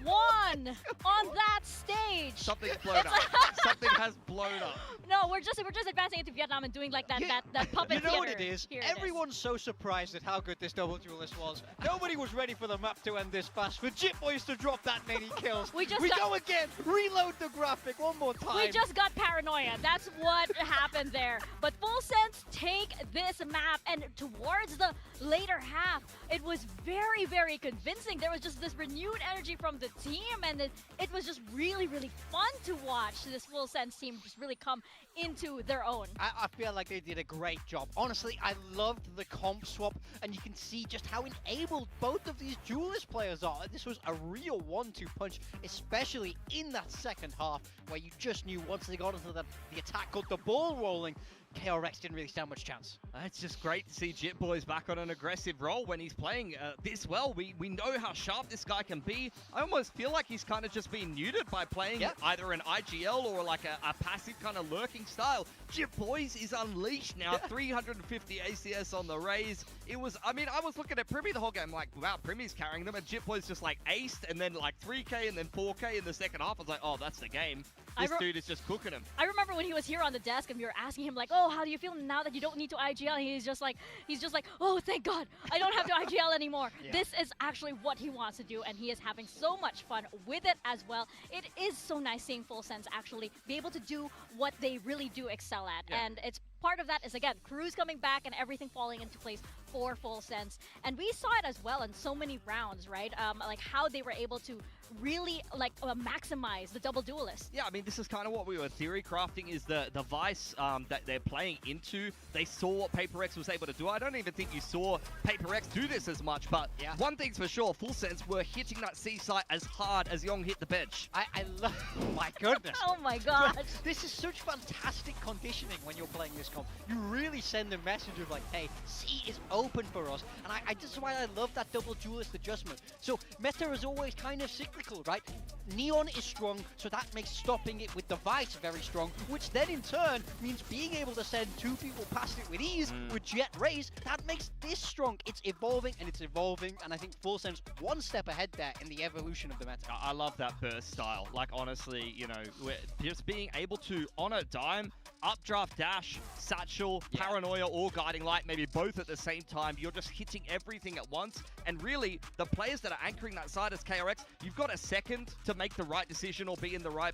won on that stage. Something's blown up. Something has blown up. No, we're just advancing into Vietnam and doing like that puppet You know what theater. it is? Here Everyone's so surprised at how good this double duelist was. Nobody was ready for the map to end this fast. For Jitboys to drop that many kills. We go again. Reload the graphic one more time. We just got paranoia. That's what happened there. But Full Sense take this map, and towards the later half, it was very, very convincing. There was just this renewed energy from the team, and it was just really, really fun to watch this Full Sense team just really come into their own. I feel like they did a great job. Honestly, I loved the comp swap, and you can see just how enabled both of these duelist players are. This was a real 1-2 punch, especially in that second half, where you just knew once they got into the attack, got the ball rolling, KRX didn't really stand much chance. It's just great to see Jitboys back on an aggressive role when he's playing this well. We know how sharp this guy can be. I almost feel like he's kind of just been neutered by playing either an IGL or like a passive kind of lurking style. Jitboys is unleashed now. 350 ACS on the raise. It was, I mean, I was looking at Primi the whole game like, wow, Primi's carrying them, and Jitboys just like aced and then like 3K and then 4K in the second half. I was like, oh, that's the game. This dude is just cooking him. I remember when he was here on the desk and we were asking him like, oh, how do you feel now that you don't need to IGL? And he's just like, oh, thank God, I don't have to IGL anymore. Yeah. This is actually what he wants to do, and he is having so much fun with it as well. It is so nice seeing Full Sense actually be able to do what they really do excel at, and it's part of that is, again, Cruz coming back and everything falling into place for Full Sense. And we saw it as well in so many rounds, right? Like how they were able to really maximize the double duelist. Yeah, I mean, this is kind of what we were theory crafting, is the device that they're playing into. They saw what PaperX was able to do. I don't even think you saw PaperX do this as much, but one thing's for sure, Full Sense were hitting that C site as hard as Young hit the bench. I love, my goodness. Oh my gosh. This is such fantastic conditioning when you're playing this comp. You really send a message of like, hey, C is open for us. And this is why I love that double duelist adjustment. So meta is always kind of cyclical, right? Neon is strong, so that makes stopping it with Device very strong, which then in turn means being able to send two people past it with ease with Jet Rays. That makes this strong. It's evolving and it's evolving, and I think Full Sense one step ahead there in the evolution of the meta. I love that burst style. Like, honestly, you know, just being able to, on a dime, updraft dash, satchel, paranoia, or guiding light, maybe both at the same time. You're just hitting everything at once. And really, the players that are anchoring that side as KRX, you've got a second to make the right decision or be in the right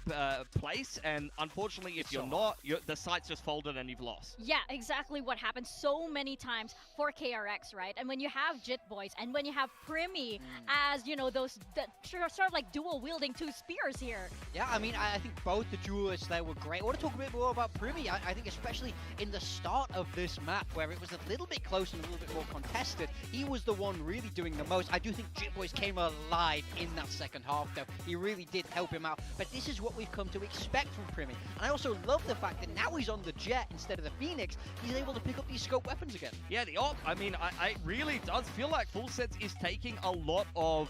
place. And unfortunately, if you're not, the site's just folded and you've lost. Yeah, exactly what happened so many times for KRX, right? And when you have Jit Boys and when you have Primi as, you know, those sort of like dual wielding two spears here. Yeah, I mean, I think both the duelists there were great. I want to talk a bit more about Primi. I think especially in the start of this map where it was a little bit close and a little bit more contested, he was the one really doing the most. I do think Jit Boys came alive in that second half though. He really did help him out. But this is what we've come to expect from Primi. And I also love the fact that now he's on the Jet instead of the Phoenix. He's able to pick up these scope weapons again. Yeah, the op, I mean, it really does feel like Full Sense is taking a lot of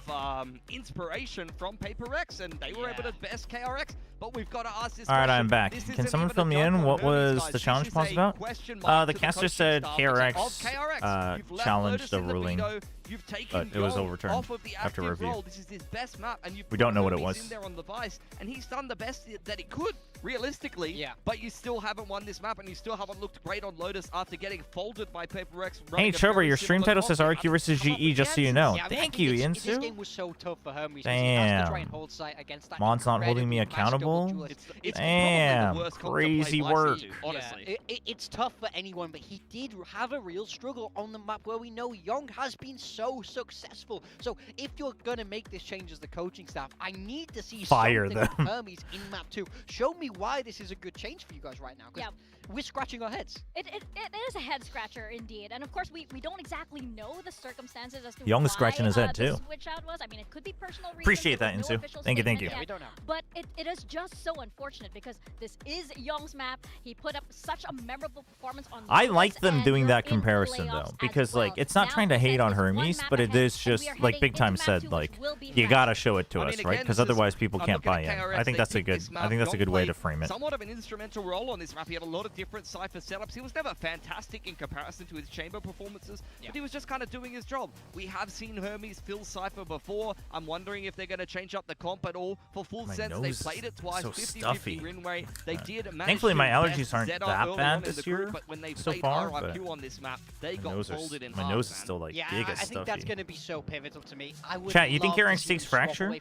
inspiration from PaperX, and they were able to best KRX. But we've got to ask this All right, question. I'm back. Can someone fill me in? What was the challenge pause about? The caster said KRX challenged the ruling, but it was overturned after review. This is his best map, and we don't know what it was. In there on the Vice, and he's done the best that he could, realistically. Yeah. But you still haven't won this map, and you still haven't looked great on Lotus after getting folded by PaperX. Hey, Chobra, your stream title says RRQ versus GE, just so you know. Yeah, Thank you, Insu. This game was so tough for Hermes. Damn. Mon's not holding me accountable. Damn, crazy work. Honestly, it's tough for anyone, but he did have a real struggle on the map where we know Young has been so successful. So if you're gonna make this change as the coaching staff, I need to see something from Hermes in map 2. Show me why this is a good change for you guys right now. Yeah. We're scratching our heads. It is a head scratcher indeed, and of course we don't exactly know the circumstances as to Young why is scratching his head too. Switch out was. I mean, it could be personal reasons. Appreciate that, Insu. Thank you. Yeah, we don't know. But it is just so unfortunate because this is Young's map. He put up such a memorable performance on. I like them doing that comparison though, because like it's not trying to hate on Hermes, but it is just like Big Time said, like you gotta show it to us, right? Because otherwise people can't buy in. I think that's a good way to frame it. Somewhat of an instrumental role on this map. He had a lot of different Cypher setups. He was never fantastic in comparison to his chamber performances, but he was just kind of doing his job. We have seen Hermes fill Cypher before. I'm wondering if they're going to change up the comp at all. For Full Sense, they played it twice, 50-50 win rate. They did manage. Thankfully, my allergies aren't that bad this year but when they so played far. RRQ on this map, they got folded in half. My nose is still like big as I think stuffy. that's going to be so pivotal to me. Chat, you think KRX takes Fracture?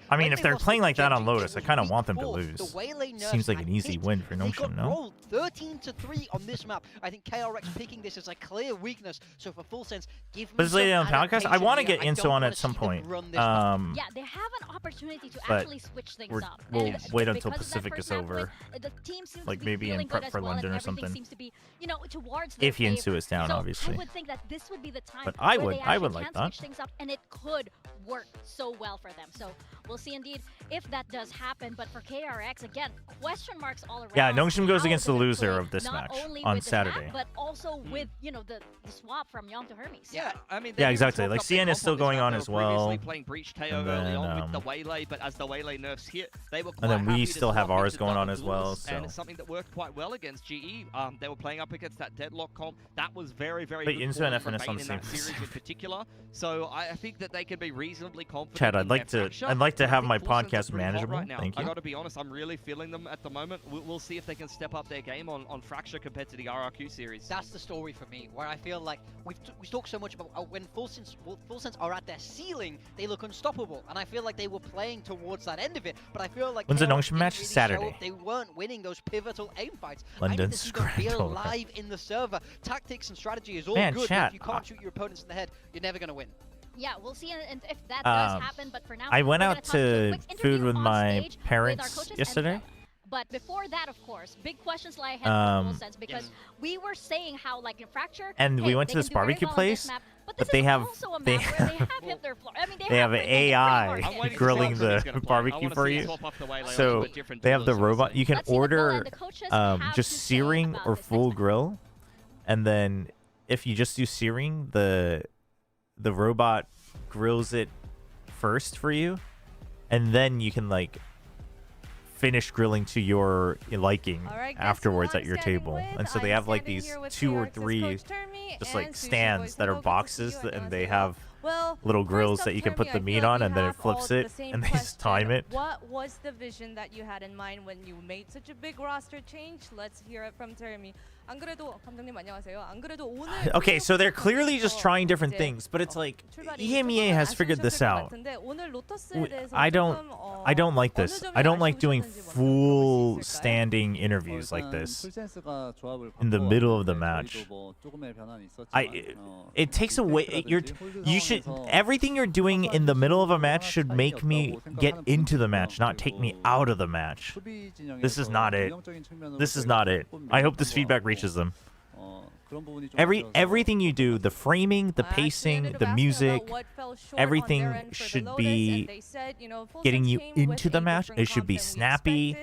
I mean, if they're playing like that on Lotus, I kind of want them to lose. Seems like an easy win for Notion, no? 13-3 on this map. I think KRX picking this as a clear weakness. So for Full Sense, give me But this lady on podcast, I want to get Inso on at some point. Yeah, they have an opportunity to actually switch things up. We'll wait until Pacific is over. Like maybe in prep for London or something. Seems to be, you know, towards if Insu is down, obviously. I would think that this would be the time. But I would like that. Switch things up, and it could work so well for them. So we'll see indeed if that does happen. But for KRX, again, question marks all around. Yeah, Nongshim goes against the loser of this match on Saturday. Map, but also with, you know, the swap from Young to Hermes. Yeah, I mean, yeah, exactly. Like CN is still going on as well. Playing Breach Teo early on with the Waylay, but as the Waylay nerfs hit, they were quite and then we still have ours going on duels, as well. So. And it's something that worked quite well against GE. They were playing up against that deadlock comp. That was very, very but good Insu and FNS on the in same that series in particular. So I think that they can be reasonable. reasonably confident. Chad, I'd in like their to fracture. have my Full Sends are podcast pretty hot manageable. right now. Thank you. I got to be honest, I'm really feeling them at the moment. We'll see if they can step up their game on Fracture compared to the RRQ series. That's the story for me, where I feel like we talked so much about when Full Sense are at their ceiling, they look unstoppable, and I feel like they were playing towards that end of it. But I feel like When's the KRX Nongshim didn't match? really show Saturday. up. They weren't winning those pivotal aim fights. London I need to see them be Scrandle. alive in the server. Tactics and strategy is all Man, good, chat, but if you can't shoot your opponents in the head, you're never gonna win. Yeah, we'll see if that does happen, but for now, I went we're out gonna to talk quick food interview with on my stage with our parents coaches and yesterday. Bella. But before that, of course, big questions lie ahead for Full Sense, because Yes. we were saying how, like in Fracture, And hey, we went they to this can do very barbecue well on this place, map, but but this they is have also a they map where they have hit their floor. I mean, they have like, AI pretty hard. grilling the barbecue for you. So they have the robot. You can Let's see what Bella order and the coaches have just to say searing about or this full next grill, and then if you just do searing, the robot grills it first for you, and then you can like finish grilling to your liking afterwards at your table. And so they have like these 2 or 3 just like stands that are boxes, and they have little grills that you can put the meat on, and then it flips it, and they just time it. What was the vision that you had in mind when you made such a big roster change? Let's hear it from Termi. 안 그래도 감독님 안녕하세요. 안 그래도 오늘 Okay, so they're clearly just trying different things, but it's like EMEA has figured this out. I don't like this. I don't like doing full standing interviews like this in the middle of the match. It takes away everything you're doing in the middle of a match should make me get into the match, not take me out of the match. This is not it. This is not it. I hope this feedback reaches them. Everything you do, the framing, the pacing, the music, everything should be getting you into the match. It should be snappy.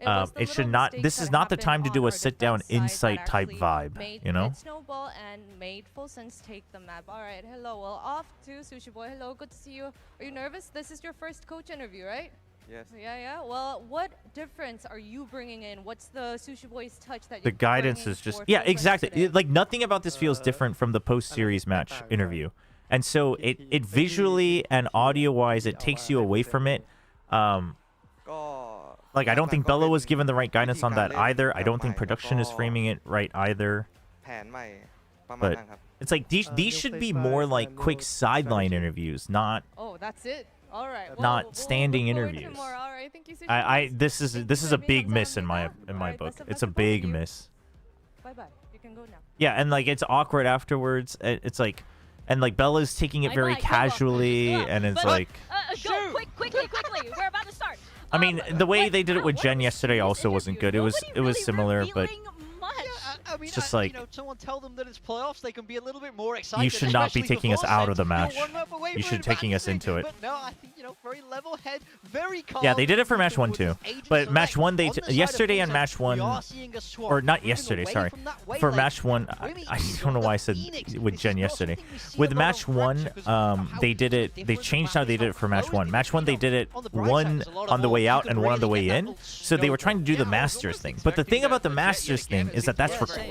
It should not. This is not the time to do a sit-down insight type vibe. You know. Snowball and made Full Sense take the map. All right, hello. Well, off to Sushi Boy. Hello, good to see you. Are you nervous? This is your first coach interview, right? Yes. Yeah. Well, what difference are you bringing in? What's the Sushi Boy's touch that The guidance is just exactly. Like nothing about this feels different from the post-series match interview, and so it visually and audio-wise it takes you away from it. Like I don't think Bella was given the right guidance on that either. I don't think production is framing it right either. But it's like these should be more like quick sideline interviews, not. Oh, that's it. All right. Well, not standing interviews. All right. Thank you, this is a big miss in my book. It's a big miss. Bye. You can go now. Yeah, and like it's awkward afterwards. It's like, and like Bella's taking it very casually, and it's like. Go quickly. We're about to start. I mean, the way they did it with Jen yesterday also wasn't good. It was similar, but. I mean, it's just like someone tell them that it's playoffs, they can be a little bit more excited. You should not be taking us out of the match. You should be taking us into it. But no, I think very level head, very calm. Yeah, they did it for match 1 too. But match 1, yesterday on match 1, or not yesterday, sorry. For match 1, I don't know why I said with Jen yesterday. With match 1, they did it. They changed how they did it for match 1. Match 1, they did it 1 on the way out and 1 on the way in. So they were trying to do the Masters thing. But the thing about the Masters thing is that that's recorded.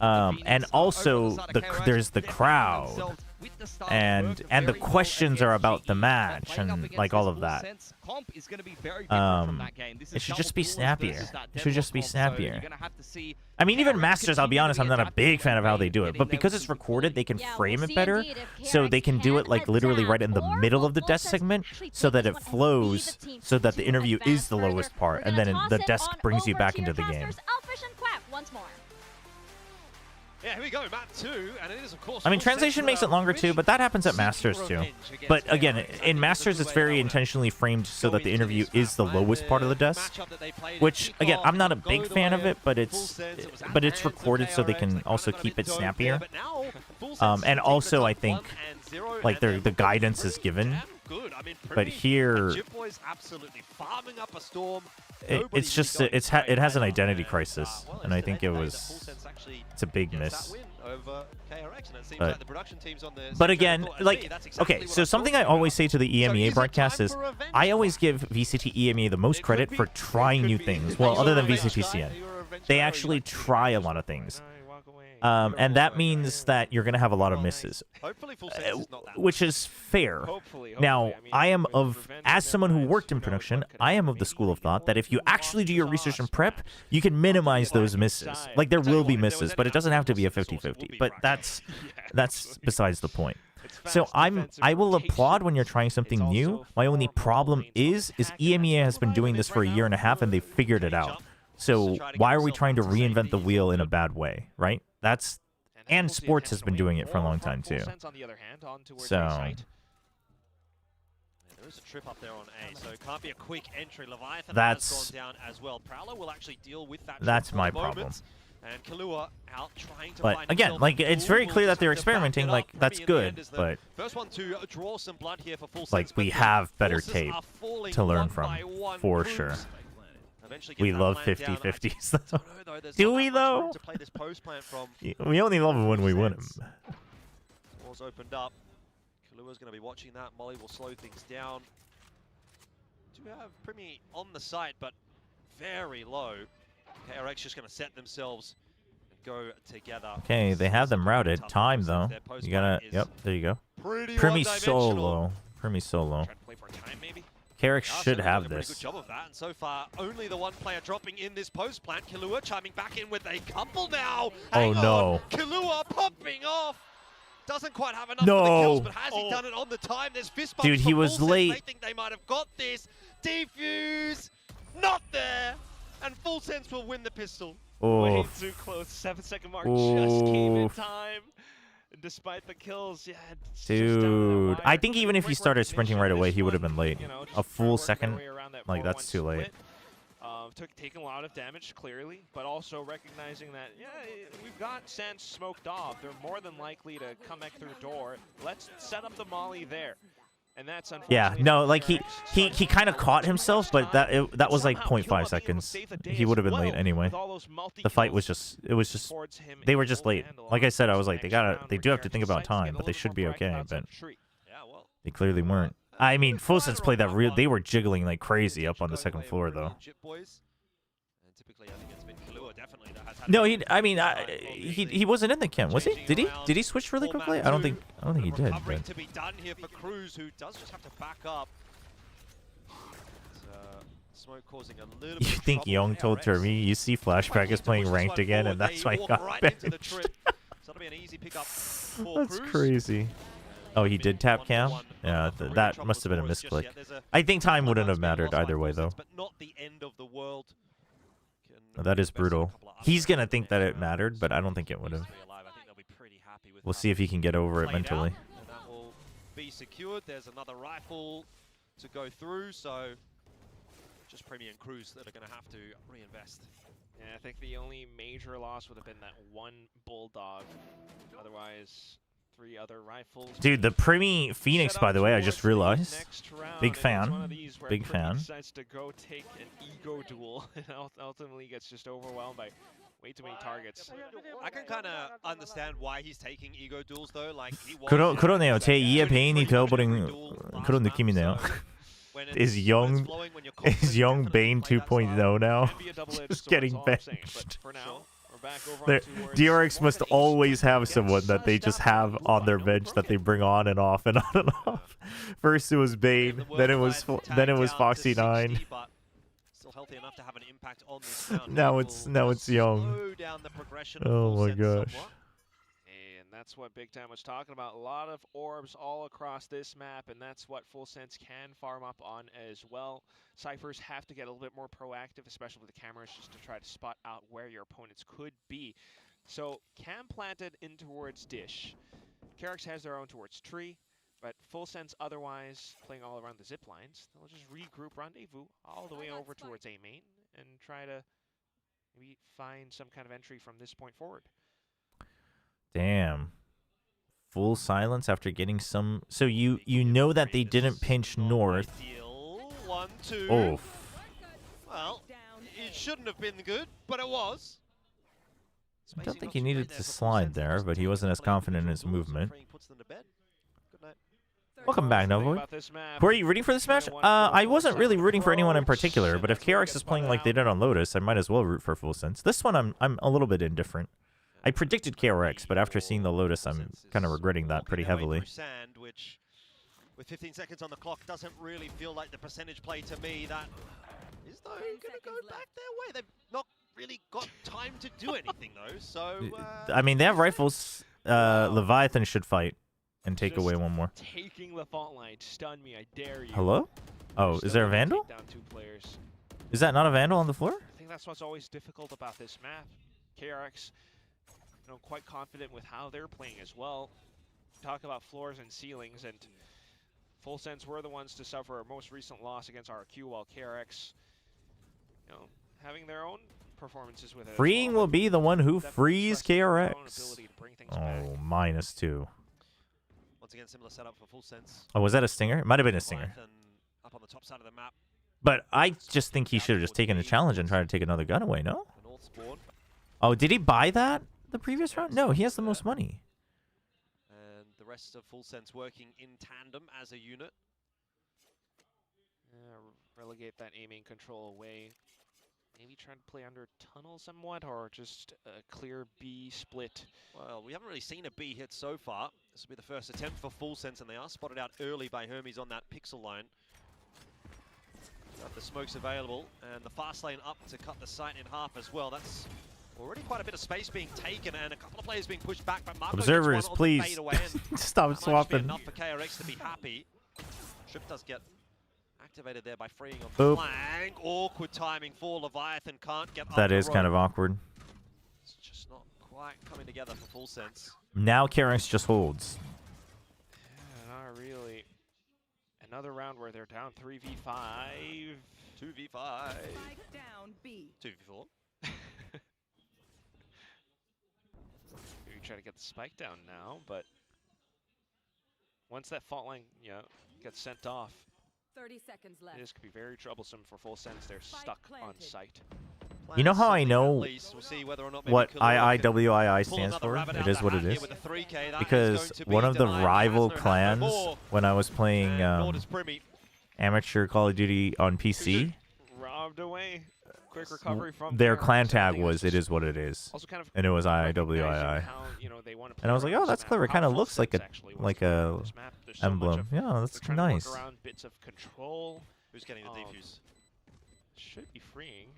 And also there's the crowd. And the questions are about the match and like all of that. It should just be snappier. It should just be snappier. I mean, even Masters, I'll be honest, I'm not a big fan of how they do it. But because it's recorded, they can frame it better. So they can do it like literally right in the middle of the desk segment so that it flows so that the interview is the lowest part. And then the desk brings you back into the game. Yeah, here we go, map 2, and it is, of course... I mean, translation makes it longer too, but that happens at Masters too. But again, in Masters, it's very intentionally framed so that the interview is the lowest part of the desk. Which, again, I'm not a big fan of it, but it's recorded so they can also keep it snappier. And also, I think, like, the guidance is given. But here... It's just it has an identity crisis, and I think it's a big miss. But again, like, okay, so something I always say to the EMEA broadcast is I always give VCT EMEA the most credit for trying new things. Well, other than VCT CN, they actually try a lot of things. And that means that you're going to have a lot of misses, which is fair. Now, I am as someone who worked in production, I am of the school of thought that if you actually do your research and prep, you can minimize those misses. Like, there will be misses, but it doesn't have to be a 50-50. But that's besides the point. So I will applaud when you're trying something new. My only problem is EMEA has been doing this for a year and a half, and they've figured it out. So why are we trying to reinvent the wheel in a bad way, right? And sports has been doing it for a long time too. So there is a trip up there on A, so it can't be a quick entry. Leviathan has gone down as well. Prowler will actually deal with that. That's my problem. And Kalua out trying to but find again, like, it's very clear that they're experimenting. Like, that's good, but first one to draw some blood here for full like, we have better tape to learn from, for sure. We love 50-50s, though. Do we, though? We only love them when we win them. Doors opened up. Kalua's going to be watching that. Molly will slow things down. Do have Primi on the site, but very low. KRX just going to set themselves and go together. Okay, they have them routed. Time, though. You gotta... Yep, there you go. Primi solo. Primi solo. KRX should have this. Good job of that, and so far only the one player dropping in this post plant. Kalua chiming back in with a couple now. Oh no! Kalua popping off. Doesn't quite have enough for the kills, but has he done it on the time? There's fist bumps. Dude, he was late. They think they might have got this. Defuse, not there, and Full Sense will win the pistol. Way too close. 7-second mark just came in time. Despite the kills, yeah. Dude, I think even if he started sprinting right away, he would have been late. A full second, like, that's too late. Taking a lot of damage, clearly, but also recognizing that, yeah, we've got Sense smoked off. They're more than likely to come back through door. Let's set up the molly there. And that's yeah, no, like, he kind of caught himself, but that was like 0.5 seconds. He would have been late anyway. The fight was just, they were just late. Like I said, I was like, they do have to think about time, but they should be okay, but they clearly weren't. I mean, Full Sense played that real, they were jiggling like crazy up on the second floor, though. No, he wasn't in the chem, was he? Did he switch really quickly? I don't think he did. But... to be done here for Cruz, who does just have to back up. Smoke causing a little bit you think Young told Termi, you see Flashback is playing ranked again, and that's why he got benched. That's crazy. Oh, he did tap cam? Yeah, that must have been a misclick. I think time wouldn't have mattered either way, though. But not the end of the world. That is brutal. He's going to think that it mattered, but I don't think it would have. We'll see if he can get over it mentally. And that will be secured. There's another rifle to go through, so just Primi and Cruz that are going to have to reinvest. Yeah, I think the only major loss would have been that one Bulldog. Otherwise, 3 other rifles. Dude, the Primi Phoenix, by the way, I just realized. Big fan. Big fan. Decides to go take an ego duel and ultimately gets just overwhelmed by way too many targets. I can kind of understand why he's taking ego duels though. Like he 그러네요. 제 2의 베인이 되어버린 그런 느낌이네요. Is young Bane 2.0 now? Just getting benched. DRX must always have someone that they just have on their bench that they bring on and off and on and off. First it was Bane, then it was Foxy 9. Now it's Young. Oh my gosh. That's what Big Time was talking about. A lot of orbs all across this map, and that's what Full Sense can farm up on as well. Cyphers have to get a little bit more proactive, especially with the cameras, just to try to spot out where your opponents could be. So Cam planted in towards Dish. KRX has their own towards Tree, but Full Sense otherwise playing all around the zip lines. They'll just regroup rendezvous all the way over towards A main and try to maybe find some kind of entry from this point forward. Damn. Full silence after getting some... So you know that they didn't pinch north. 1, 2. Oh. Well, it shouldn't have been good, but it was. I don't think he needed to slide there, but he wasn't as confident in his movement. Welcome back, Novoid. Who are you rooting for this match? I wasn't really rooting for anyone in particular, but if KRX is playing like they did on Lotus, I might as well root for Full Sense. This one I'm a little bit indifferent. I predicted KRX, but after seeing the Lotus, I'm kind of regretting that pretty heavily. Sand, which, with 15 seconds on the clock, doesn't really feel like the percentage play to me. That is, though, going to go back their way. They've not really got time to do anything, though. So, I mean, they have rifles. Leviathan should fight and take away one more. Taking the fault line, stun me, I dare you. Hello? Oh, is there a Vandal? Down 2 players. Is that not a Vandal on the floor? I think that's what's always difficult about this map. KRX, quite confident with how they're playing as well. Talk about floors and ceilings, and Full Sense were the ones to suffer our most recent loss against RRQ, while KRX, having their own performances with it. Freeing will be the one who frees KRX. Oh, -2. Once again, similar setup for Full Sense. Oh, was that a stinger? It might have been a stinger. Up on the top side of the map. But I just think he should have just taken a challenge and tried to take another gun away, no? Oh, did he buy that the previous round? No, he has the most money. And the rest of Full Sense working in tandem as a unit. Relegate that aiming control away. Maybe try to play under tunnel somewhat, or just a clear B split. Well, we haven't really seen a B hit so far. This will be the first attempt for Full Sense, and they are spotted out early by Hermes on that pixel line. Got the smokes available, and the fast lane up to cut the site in half as well. That's already quite a bit of space being taken, and a couple of players being pushed back. But Marco Observers, please stop swapping. Enough for KRX to be happy. Trip does get activated there by freeing on the flank. Awkward timing for Leviathan. Can't get up That the is kind of rope. awkward. It's just not quite coming together for Full Sense. Now KRX just holds. Yeah, not really. Another round where they're down 3v5. 2v5. Down B. 2v4. We try to get the spike down now, but once that fault line gets sent off, 30 seconds left. this could be very troublesome for Full Sense. They're stuck on site. You know how I know We'll see whether or not maybe what Kalua can IIWII pull stands another for? rabbit It out is the what hat it here is. with the 3K. That is going Because to be one of the denied. rival Hasner has no clans, more. when I was playing And Nord is Primi. amateur Call of Duty on PC, Robbed away. Quick recovery from their KRX. clan I tag think was it's "It is what it is," also kind of and it was recognizing IIWII. how, they wanna play And I was like, around "Oh, this that's map, clever. It how kind of Full looks like Sense a actually wants to play this map. There's so much emblem." of- Yeah, they're that's trying to work nice. around bits of control. Who's getting the defuse? Should be freeing,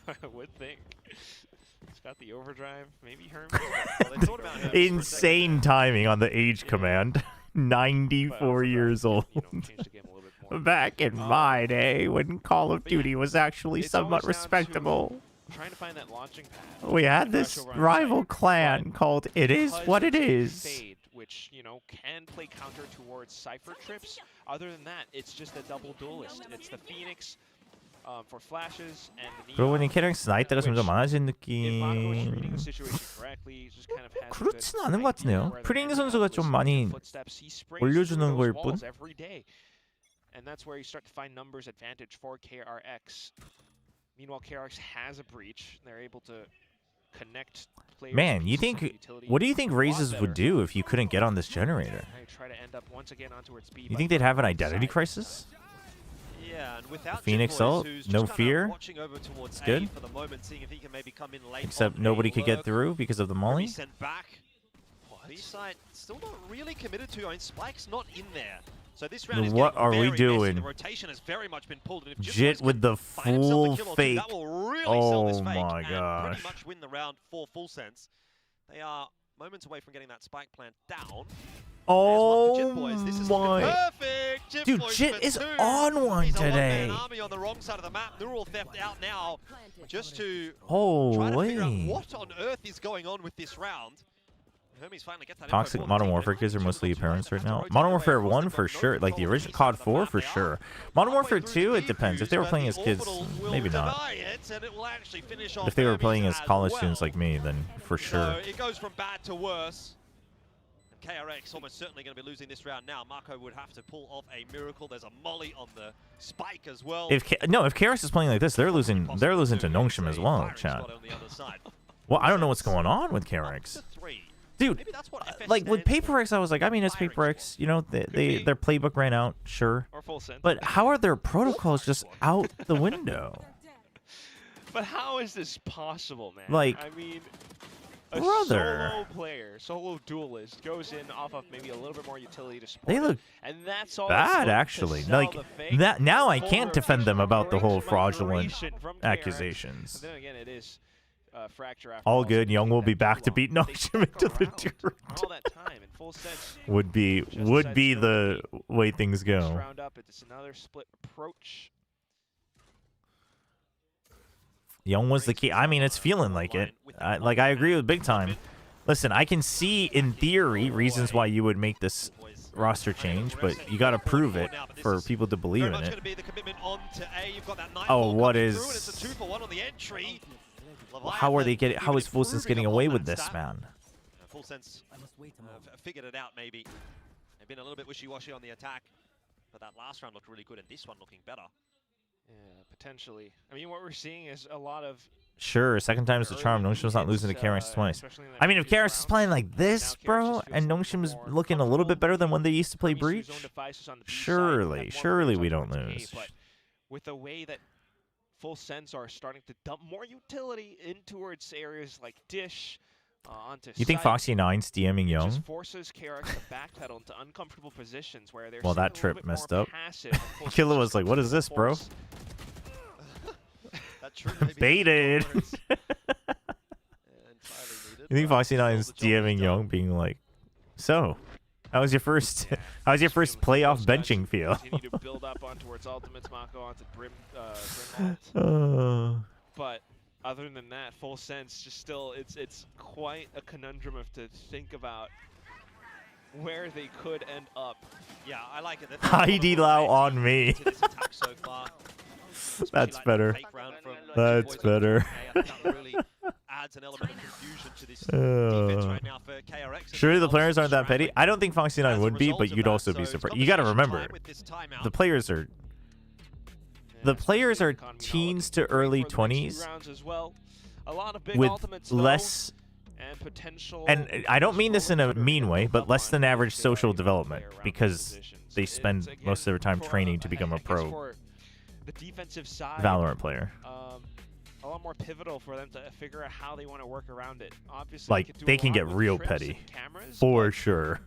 I would think. It's got the overdrive, maybe Hermes. Well, they thought about Hermes for a second. Insane timing on the age command. 94 years old. Back in my day, when Call of Duty was actually somewhat respectable, Trying to find that launching pad. we had this rival clan called "It Is What It Is." Fade, which, can play counter towards Cypher trips. Other than that, it's just a double duelist. It's the Phoenix for flashes and the 그러고 보니 Neon. 캐릭스 나이 따라 점점 많아진 If Marco is reading the 느낌. situation correctly, just kind of has a 그렇진 good 않은 것 idea 같네요. where the 프링 enemy 선수가 좀 is 많이 footsteps. He sprays 올려주는 through 거일 those 뿐. walls every day. And that's where you start to find numbers advantage for KRX. Meanwhile, KRX has a breach. They're able to connect players. Man, you pieces of think? utility What do you think a lot Razes better. would do if you couldn't get on this generator? They try to end up once again onto its B, You but think they'd have an on identity side. crisis? Yeah, and without Phoenix Jim Boys, ult, who's no just kinda fear. watching over towards It's A good. for the moment, seeing if he can maybe come in late Except on nobody A could get lurk. through because of the molly. Sent back. B-side still not really committed to. I mean, Spike's not in there. So this round is What getting are we very messy. doing? The rotation has very much been pulled. And if Jim Jit Boys with the find himself a full kill or two, fake. that will really sell this Oh fake my and gosh. pretty much win the round for Full Sense. They are moments away from getting that Spike plant down. Oh This is my! perfect. Jim Dude, Boys Jit for is two. on one He's a today. one-man army on the wrong side of the map. Neural theft out now, just to try to figure out Holy! what on earth is going on with this round. Hermes finally gets that Toxic info Modern from the Warfare team. kids are mostly apparents right now. Modern Warfare 1 for sure, like the original COD 4 for sure. Modern Warfare 2, it depends. If they were playing as kids, maybe not. Deny it, and it will actually finish But off if they were Hermes playing as college well. students like me, then for sure. So it goes from bad to worse. And KRX almost certainly going to be losing this round now. Marco would have to pull off a miracle. There's a molly on the spike as well. If KRX is playing like this, they're losing to Nongshim as well, chat. Well, I don't know what's going on with KRX. Dude, like with PaperX, I was like, I mean, it's PaperX. You know, their playbook ran out, sure. Or Full Sense. But how are their protocols just out the window? But how is this possible, man? Like- I mean, a Brother. solo player, solo duelist, goes in off of maybe a little bit more utility to support. They look and that's all bad, actually. Like, that now I can't defend them about the whole fraudulent accusations. But then again, it is Fracture after All good. Young will be back to beat Noxium into the dirt. all that time in full sense. Would be the way things Next go. round up, it's another split approach. Young was the key. I mean, it's feeling like it. I agree with big time. Listen, I can see in theory reasons why you would make this roster change, but you got to prove it for people to believe in it. Oh, what is? How are they getting? How is Full Sense getting away with this, man? Full Sense figured it out. Maybe they've been a little bit wishy-washy on the attack, but that last round looked really good, and this one looking better. Yeah, potentially. I mean, what we're seeing is a lot of. Sure, second time's the charm. Noxium's not losing to KRX twice. I mean, if KRX is playing like this, bro, and Noxium's looking a little bit better than when they used to play Breach, surely we don't lose. But with the way that Full Sense are starting to dump more utility in towards areas like Dish, onto You think site, Foxy9's DMing Young? just forces KRX to backpedal into uncomfortable positions where they're Well, seen a that little trip bit messed more up. passive, and Full Killa Sense was like, "What is this, bro?" force- Baited. You think Foxy9's DMing Young, being like, "So, how was your first playoff benching feel?" Continue to build up on towards ultimates, Mako onto Brim. But other than that, Full Sense just still it's quite a conundrum of to think about where they could end up. Yeah, I like it. Heidi Lau on me. That's better. That's better. Surely the players aren't that petty. I don't think Foxy9 would be, but you'd also be surprised. You got to remember, the players are teens to early 20s with less. And I don't mean this in a mean way, but less than average social development, because they spend most of their time training to become a pro The defensive side, Valorant player. A lot more pivotal for them to figure out how they want to work around it. Obviously, Like, they can get real petty, for sure,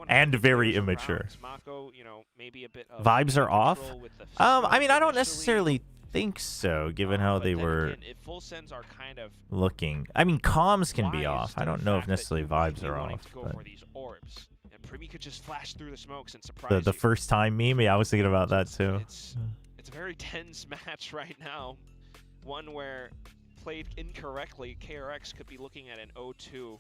and very immature. Mako, you know, maybe a bit of Vibes are off. I mean, I don't initially, necessarily think so, given how they were again, if Full Sends are kind of looking. I mean, comms can be off. I don't know if necessarily vibes are off. to go But for these orbs. And Primi could just flash through the smokes and surprise the you. first time meme, yeah, I was thinking about that too. It's a very tense match right now. One where, played incorrectly, KRX could be looking at an 0-2. You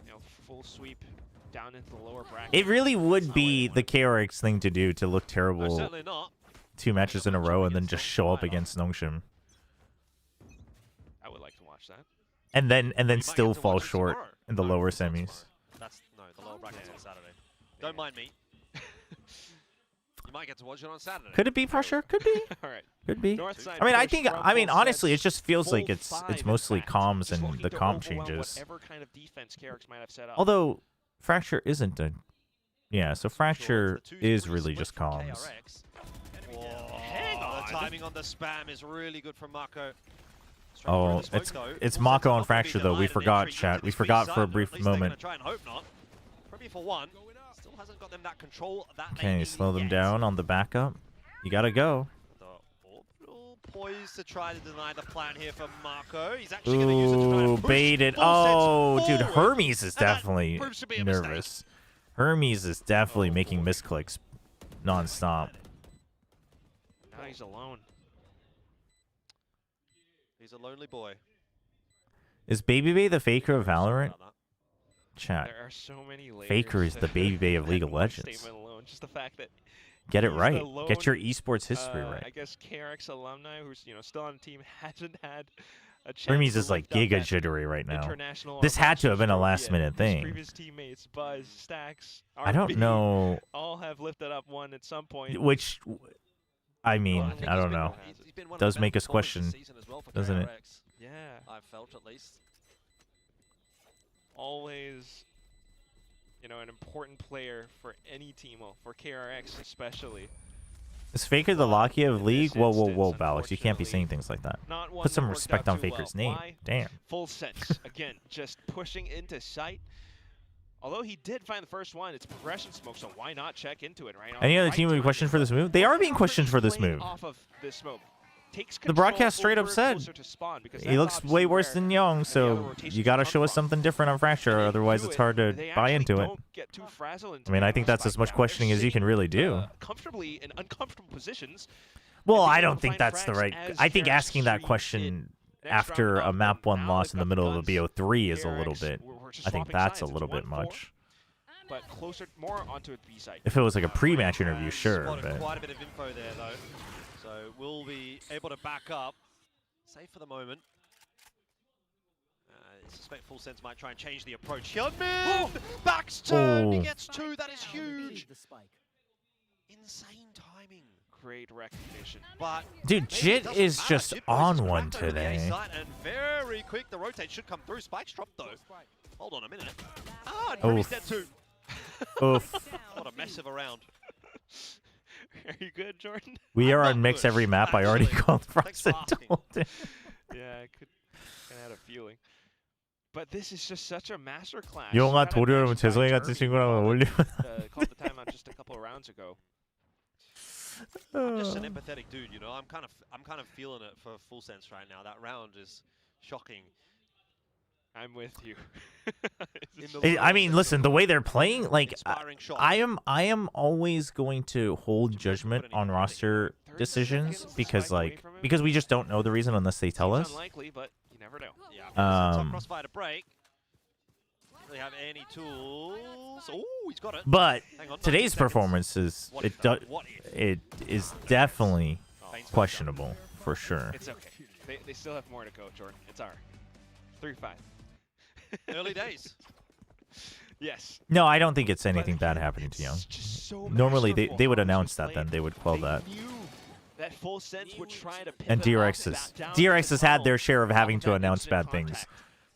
know, full sweep down into the lower bracket. It really would be the KRX thing to do to look terrible certainly not. 2 matches in a row and then just show up against Noxium. I would like to watch that. And then still fall short in the lower semis. That's the lower bracket's on Saturday. Don't mind me. You might get to watch it on Saturday. Could it be pressure? Could be. All right. Could be. Northside I mean, I push think. from I mean, Full honestly, it Sense. just feels like Full it's five, mostly in fact. comms Just and looking the to comp overwhelm changes. whatever kind of defense KRX might have set up. Although Fracture isn't a. Yeah, so Fracture is really just comms. The timing on the spam is really good from Mako. Oh, it's Mako on Fracture though. We forgot, chat. We forgot for a brief moment. Try and hope not. Probably for one. Still hasn't got them that control. Okay, slow them down on the backup. You gotta go. Poised to try to deny the plan here for Mako. He's actually going to use it to try and push baited. Full Oh, Sense dude, forward. Hermes is And that definitely proves to be a nervous. Hermes is definitely making misclicks non-stop. Now he's alone. He's a lonely boy. Is Baby Bay the Faker of Valorant? Chat. There are so many layers Faker is to the Baby Bay of that League of one Legends. statement alone. Just the fact that Get it he's right. the lone, Get your esports history I right. guess KRX alumni who's still on the team hasn't had a chance Hermes to is like lift up giga that jittery right now. international This had to have been a trophy last yet. minute His thing. Previous teammates, Buzz, Stacks, I don't RB, know. all have lifted up one at some point. Which, I mean, I don't know. He's been one of Does the make best us question, performers this season as well for doesn't it? KRX. Yeah. I've felt at least. Always, an important player for any team, well, for KRX especially. Is Faker the Lockiev League? Whoa, whoa, whoa, Balix. You can't be saying things like that. Put some respect on Faker's name. Damn. Full sense. Again, just pushing into sight. Although he did find the first one, it's progression smoke, so why not check into it, right? Any other team would be questioned for this move? They are being questioned for this move. Off of this smoke. The broadcast straight up said he looks way worse than Young, so you got to show us something different on Fracture, otherwise it's hard to buy into it. I mean, I think that's as much questioning as you can really do. Comfortably in uncomfortable positions. Well, I don't think that's the right. I think asking that question after a map 1 loss in the middle of a BO3 is a little bit. I think that's a little bit much. But closer, more onto a B side. If it was like a pre-match interview, sure. But Quite a bit of info there, though. So we'll be able to back up. Safe for the moment. I suspect Full Sense might try and change the approach. Hyunmin! Backs turned, he gets 2, that is huge! Insane timing. Great recognition. But dude, Jit is just on one back over the A today. side and very quick, the rotate should come through. Spike's dropped though. Hold on a minute. Ah, and Ruby's dead too. Oof. What a mess of a round. Are you good, Jordan? We are on mix every map. I already called Frost and told him. Yeah, I could kind of had a feeling. But this is just such a masterclass. 영아 도려면 재성이 같은 친구랑 어울리면 called the timeout just a couple of rounds ago. I'm just an empathetic dude, you know. I'm kind of feeling it for Full Sense right now. That round is shocking. I'm with you. I mean, listen, the way they're playing, like, I am always going to hold judgment on roster decisions because we just don't know the reason unless they tell us. Unlikely, but you never know. Yeah. Crossfire to break. Really have any tools? Oh, he's got it. But Hang on, today's performance is it is definitely questionable for sure. It's okay. They still have more to go, Jordan. It's our 3-5. Early days. Yes. No, I don't think it's anything bad happening to Young. Normally, they would announce that, then they would quell that. That Full Sense would try to And DRX has had their share of having to announce bad things,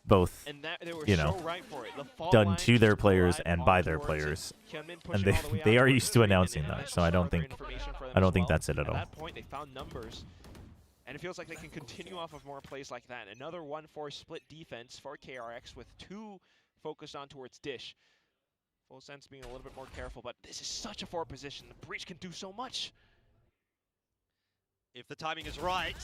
both, you know, done to their players and by their players, and they are used to announcing that. So I don't think that's it at all. At that point, they found numbers. And it feels like they can continue off of more plays like that. Another 1-4 split defense for KRX with 2 focused on towards Dish. Full Sense being a little bit more careful, but this is such a 4 position. The Breach can do so much. If the timing is right,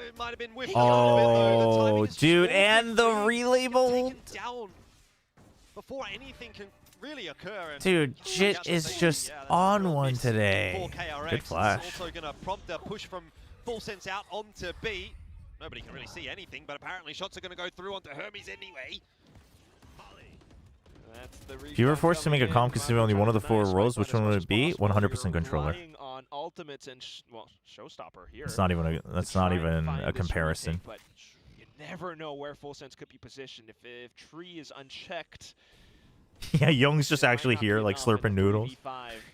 it might have been whiffed. Oh, dude, and the relabel. Down before anything can really occur. And dude, Jit is just on one today. Good flash. It's also going to prompt a push from Full Sense out onto B. Nobody can really see anything, but apparently shots are going to go through onto Hermes anyway. If you were forced to make a comp consuming only one of the 4 roles, which one would it be? 100% controller. On ultimates and showstopper here. It's not even that's not even a comparison. But you never know where Full Sense could be positioned if Tree is unchecked. Yeah, Young's just actually here, like slurping noodles.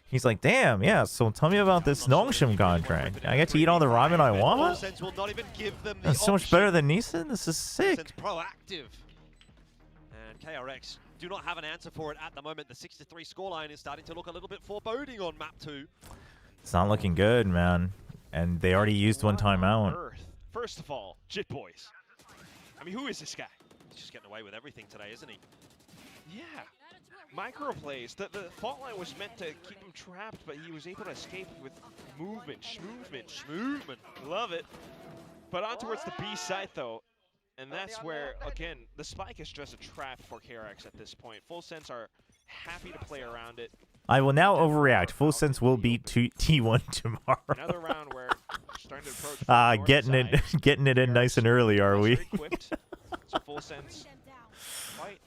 He's like, damn, yeah, so tell me about this Nongshim contract. I get to eat all the ramen I want? That's so much better than Neeson? This is sick. Proactive. And KRX do not have an answer for it at the moment. The 6-3 scoreline is starting to look a little bit foreboding on map 2. It's not looking good, man. And they already used one timeout. First of all, Jit Boys. I mean, who is this guy? He's just getting away with everything today, isn't he? Yeah. Micro plays. The fault line was meant to keep him trapped, but he was able to escape with movement, schmovement. Love it. But on towards the B side, though. And that's where, again, the spike is just a trap for KRX at this point. Full Sense are happy to play around it. I will now overreact. Full Sense will beat T1 tomorrow. Another round where we're starting to approach getting it in nice and early, are we? So Full Sense quite,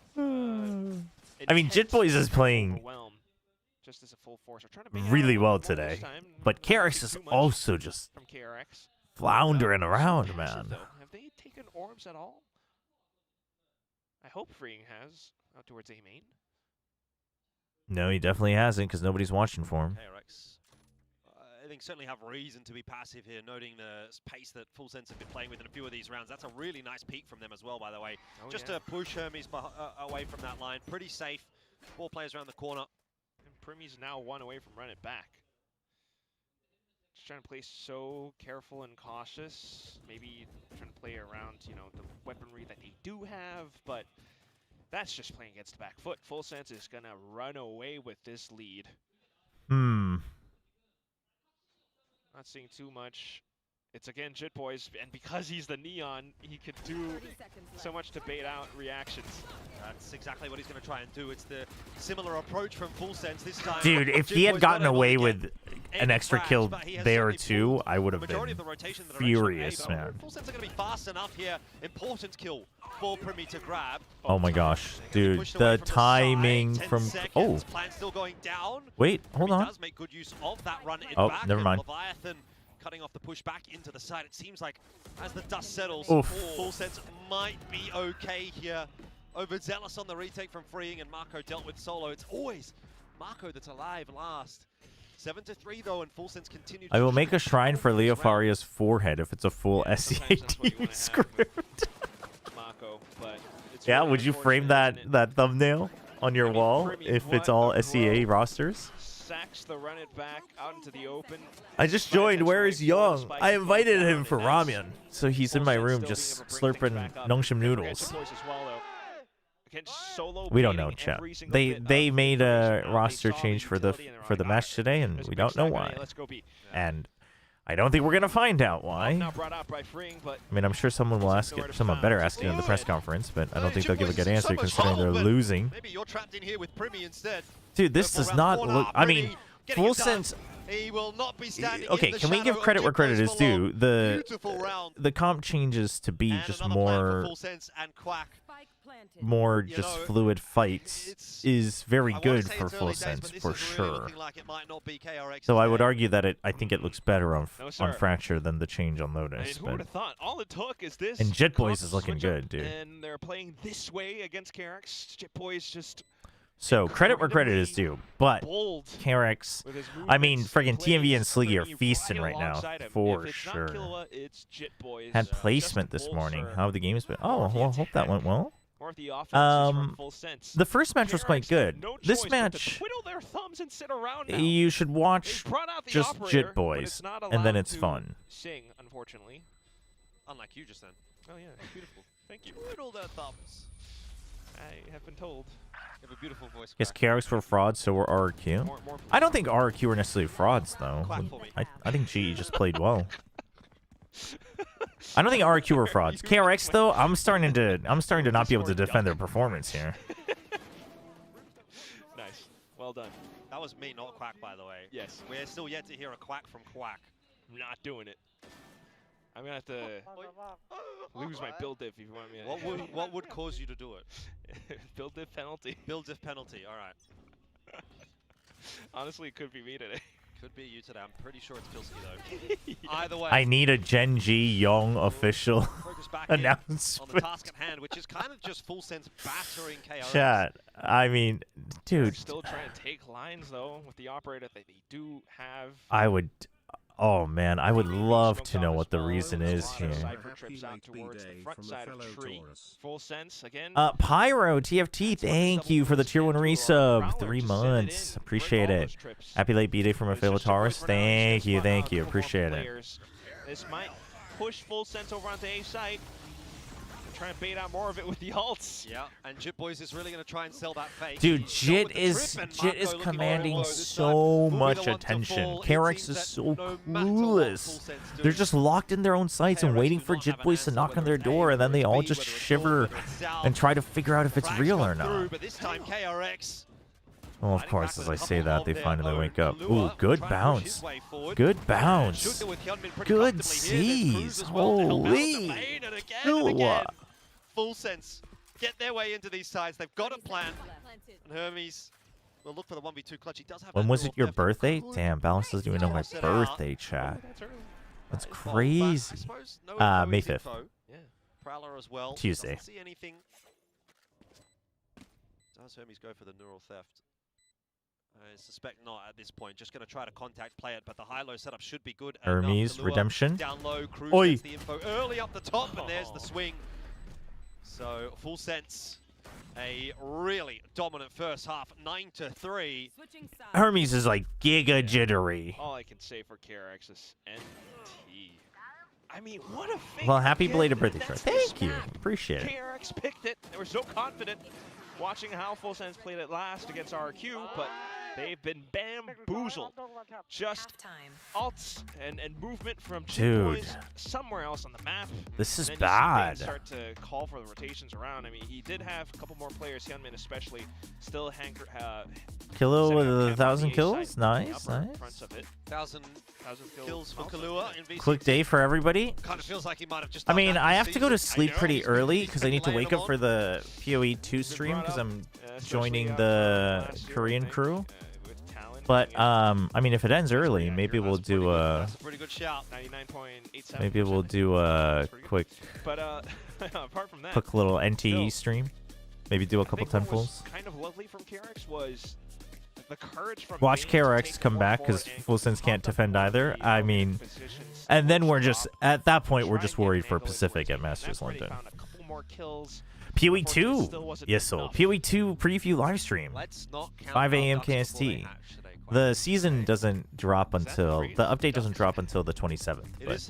I mean, Jit Boys is playing just as a full force. Trying to really well today, but KRX is also just floundering around, man. Have they taken orbs at all? I hope Freeing has out towards A main. No, he definitely hasn't, because nobody's watching for him. KRX, I think, certainly have reason to be passive here, noting the pace that Full Sense have been playing with in a few of these rounds. That's a really nice peek from them as well, by the way. Just to push Hermes away from that line. Pretty safe. 4 players around the corner. And Primy's now 1 away from run it back. Just trying to play so careful and cautious. Maybe trying to play around, you know, the weaponry that they do have, but that's just playing against the back foot. Full Sense is gonna run away with this lead. Not seeing too much. It's again Jit Boys, and because he's the Neon, he could do so much to bait out reactions. That's exactly what he's going to try and do. It's the similar approach from Full Sense this time. Dude, if he had gotten away with an extra kill there or two, I would have been furious, man. Full Sense are going to be fast enough here. Important kill for Primi to grab. Oh my gosh, dude, the timing from Plan still going down. Wait, hold on. Does make good use of that run in Oh, back, never mind. Leviathan cutting off the push back into the side. It seems like as the dust settles, Oof. Full Sense might be okay here. Overzealous on the retake from Freeing, and Marco dealt with solo. It's always Marco that's alive last. 7-3 though, and Full Sense continued. I will make a shrine for Leofaria's forehead if it's a full SCAD script. Marco, but it's Yeah, really would you frame that thumbnail on your wall if it's all SCA rosters? Sacks the run it back out into the open. I just joined. Where is Young? I invited him for ramen, so he's in my room just slurping Nongshim noodles. We don't know, chat. They made a roster change for the match today, and we don't know why. And I don't think we're gonna find out why. I mean, I'm sure someone will ask it. Someone better ask it in the press conference, but I don't think they'll give a good answer considering they're losing. Maybe you're trapped in here with Primi instead. Dude, this does not look. I mean, Full Sense. He will not be standing Okay, can we give credit where credit is due? The comp changes to be just more just fluid fights is very good for Full Sense for sure. So I would argue that I think it looks better on Fracture than the change on Lotus. Who would have thought? All it took is this. And Jit Boys is looking good, dude. And they're playing this way against KRX. Jit Boys just. So credit where credit is due, but KRX, I mean, friggin' TMV and Sliggy are feasting right now for sure. Had placement this morning. How have the games been? Oh, well, hope that went well. The first match was quite good. This match, you should watch just Jit Boys, and then it's fun. Sing, unfortunately. Unlike you just then. Oh yeah, beautiful. Thank you. Twiddle their thumbs. I have been told. You have a beautiful voice. Guess KRX were frauds, so were RRQ. I don't think RRQ were necessarily frauds, though. I think GE just played well. I don't think RRQ were frauds. KRX, though, I'm starting to not be able to defend their performance here. Nice. Well done. That was me, not Quack, by the way. Yes. We're still yet to hear a quack from Quack. I'm not doing it. I'm gonna have to lose my build diff if you want me to. What would cause you to do it? Build diff penalty. Build diff penalty. All right. Honestly, it could be me today. Could be you today. I'm pretty sure it's Pilsky though. Yeah. Either way. I need a Gen G Young official announcement. On the task at hand, which is kind of just Full Sense battering KRX. Chat. I mean, dude. They're still trying to take lines though with the operator that they do have. I would. Oh man, I would love to know what the reason is here. Trips out towards the front side of tree. Full Sense again. Pyro TFT, thank you for the tier 1 resub. 3 months, appreciate it. Happy late B-Day from a fellow Taurus. Thank you, appreciate it. This might push Full Sense over onto A site. Trying to bait out more of it with the ults. Yeah, and Jit Boys is really going to try and sell that fake. Dude, Jit is commanding so much attention. KRX is so clueless. They're just locked in their own sites and waiting for Jit Boys to knock on their door, and then they all just shiver and try to figure out if it's real or not. But this time KRX. Well, of course, as I say that, they finally wake up. Ooh, good bounce. Good bounce. Good C's. Holy. Full Sense get their way into these sides. They've got a plan. And Hermes will look for the 1v2 clutch. He does have. When was it your birthday? Damn, Balance doesn't even know my birthday, chat. That's crazy. May 5th. Yeah. Prowler as well. Tuesday. Doesn't see anything. Does Hermes go for the neural theft? I suspect not at this point. Just going to try to contact play it, but the high-low setup should be good. Hermes redemption. Down low, Cruz Oi. gets the info early up the top, and there's the swing. So Full Sense A really dominant first half, 9-3. Hermes is like giga jittery. All I can say for KRX is NT. I mean, what a fake. Well, happy again. belated birthday, Troy. That's the Thank you. smack. Appreciate it. KRX picked it. They were so confident watching how Full Sends played it last against RRQ, but they've been bamboozled. Just ults and movement from Dude. Boys somewhere else on the map. This is And then you see bad. things start to call for the rotations around. I mean, he did have a couple more players, Hyunmin especially, still Kilo with setting up camp on 1,000 the A kills. side, Nice, the upper nice. fronts of it. 1,000 kills for Kalua in VCT. Quick day for everybody. Kind of feels like he might have just I done mean, that I this have to go to season. sleep pretty early he's because been I need to laying wake them up for on. the PoE 2 stream because I'm joining the Korean crew. But I mean, if it ends early, maybe we'll do a quick apart from that, quick little NTE stream. Maybe do a couple tenfolds. Kind of lovely from KRX was the courage from Watch KRX come back because Full Sends can't defend either. I mean, and then we're just at that point we're just worried for Pacific at Masters London. PoE 2, yes, so PoE 2 preview live stream, 5 a.m. KST. The season doesn't drop until the update doesn't drop until the 27th. But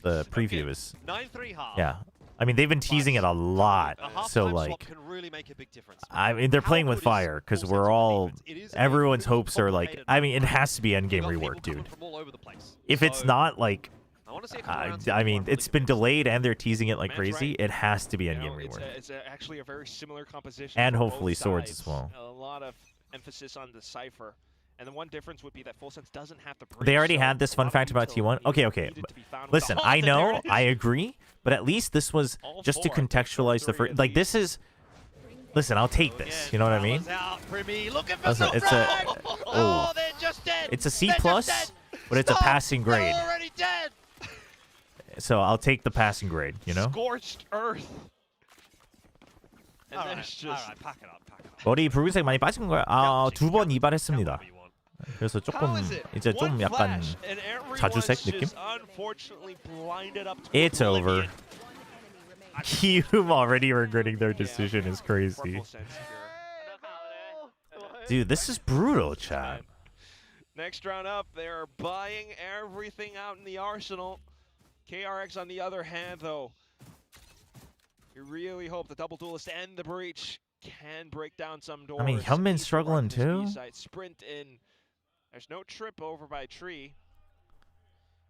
the preview is 9-3 half. yeah. I mean, they've been teasing it a lot, so like, can really make a big difference. I mean, they're playing with fire because we're all, everyone's hopes are like, I mean, it has to be endgame rework, dude. If it's not like, I mean, it's been delayed and they're teasing it like crazy. It has to be endgame rework. It's actually a very similar composition. And for hopefully both swords sides. as well. A lot of emphasis on the cipher. And the one difference would be that Full Sends doesn't have to. They already had this fun fact about T1. Okay. Listen, I know, I agree, but at least this was just to contextualize the first. Like, this is. Listen, I'll take this. You know what I mean? Listen, it's a. Oh, it's a C+, but it's a passing grade. So I'll take the passing grade. You know. Scorched earth. And All right, that's all just. right, pack it up, pack it up. 머리 붉은색 많이 빠진 거야. 두 번 이발했습니다. 그래서 조금 이제 좀 약간 자주색 느낌? It's over. Hume already regretting their decision is crazy. Dude, this is brutal, chat. Next round up, they're buying everything out in the arsenal. KRX on the other hand, though, we really hope the double duelist and the breach can break down some doors. I mean, Hyunmin's struggling too. Sprint in. There's no trip over by tree.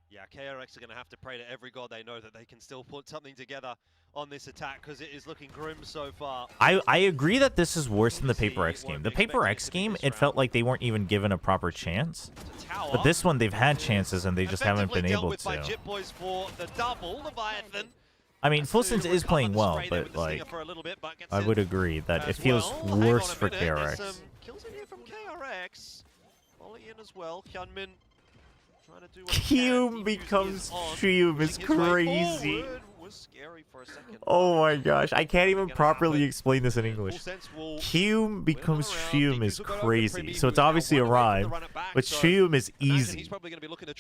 Yeah, KRX are going to have to pray to every god they know that they can still put something together on this attack because it is looking grim so far. I agree that this is worse than the Paper X game. The Paper X game, it felt like they weren't even given a proper chance. But this one, they've had chances and they just haven't been able to. I mean, Full Sends is playing well, but like, I would agree that it feels worse for KRX. Kills in here from KRX. Volley in as well. Hyunmin trying to do Hume becomes Hume is crazy. Oh my gosh, I can't even properly explain this in English. Hume becomes Hume is crazy. So it's obviously a rhyme, but Hume is easy.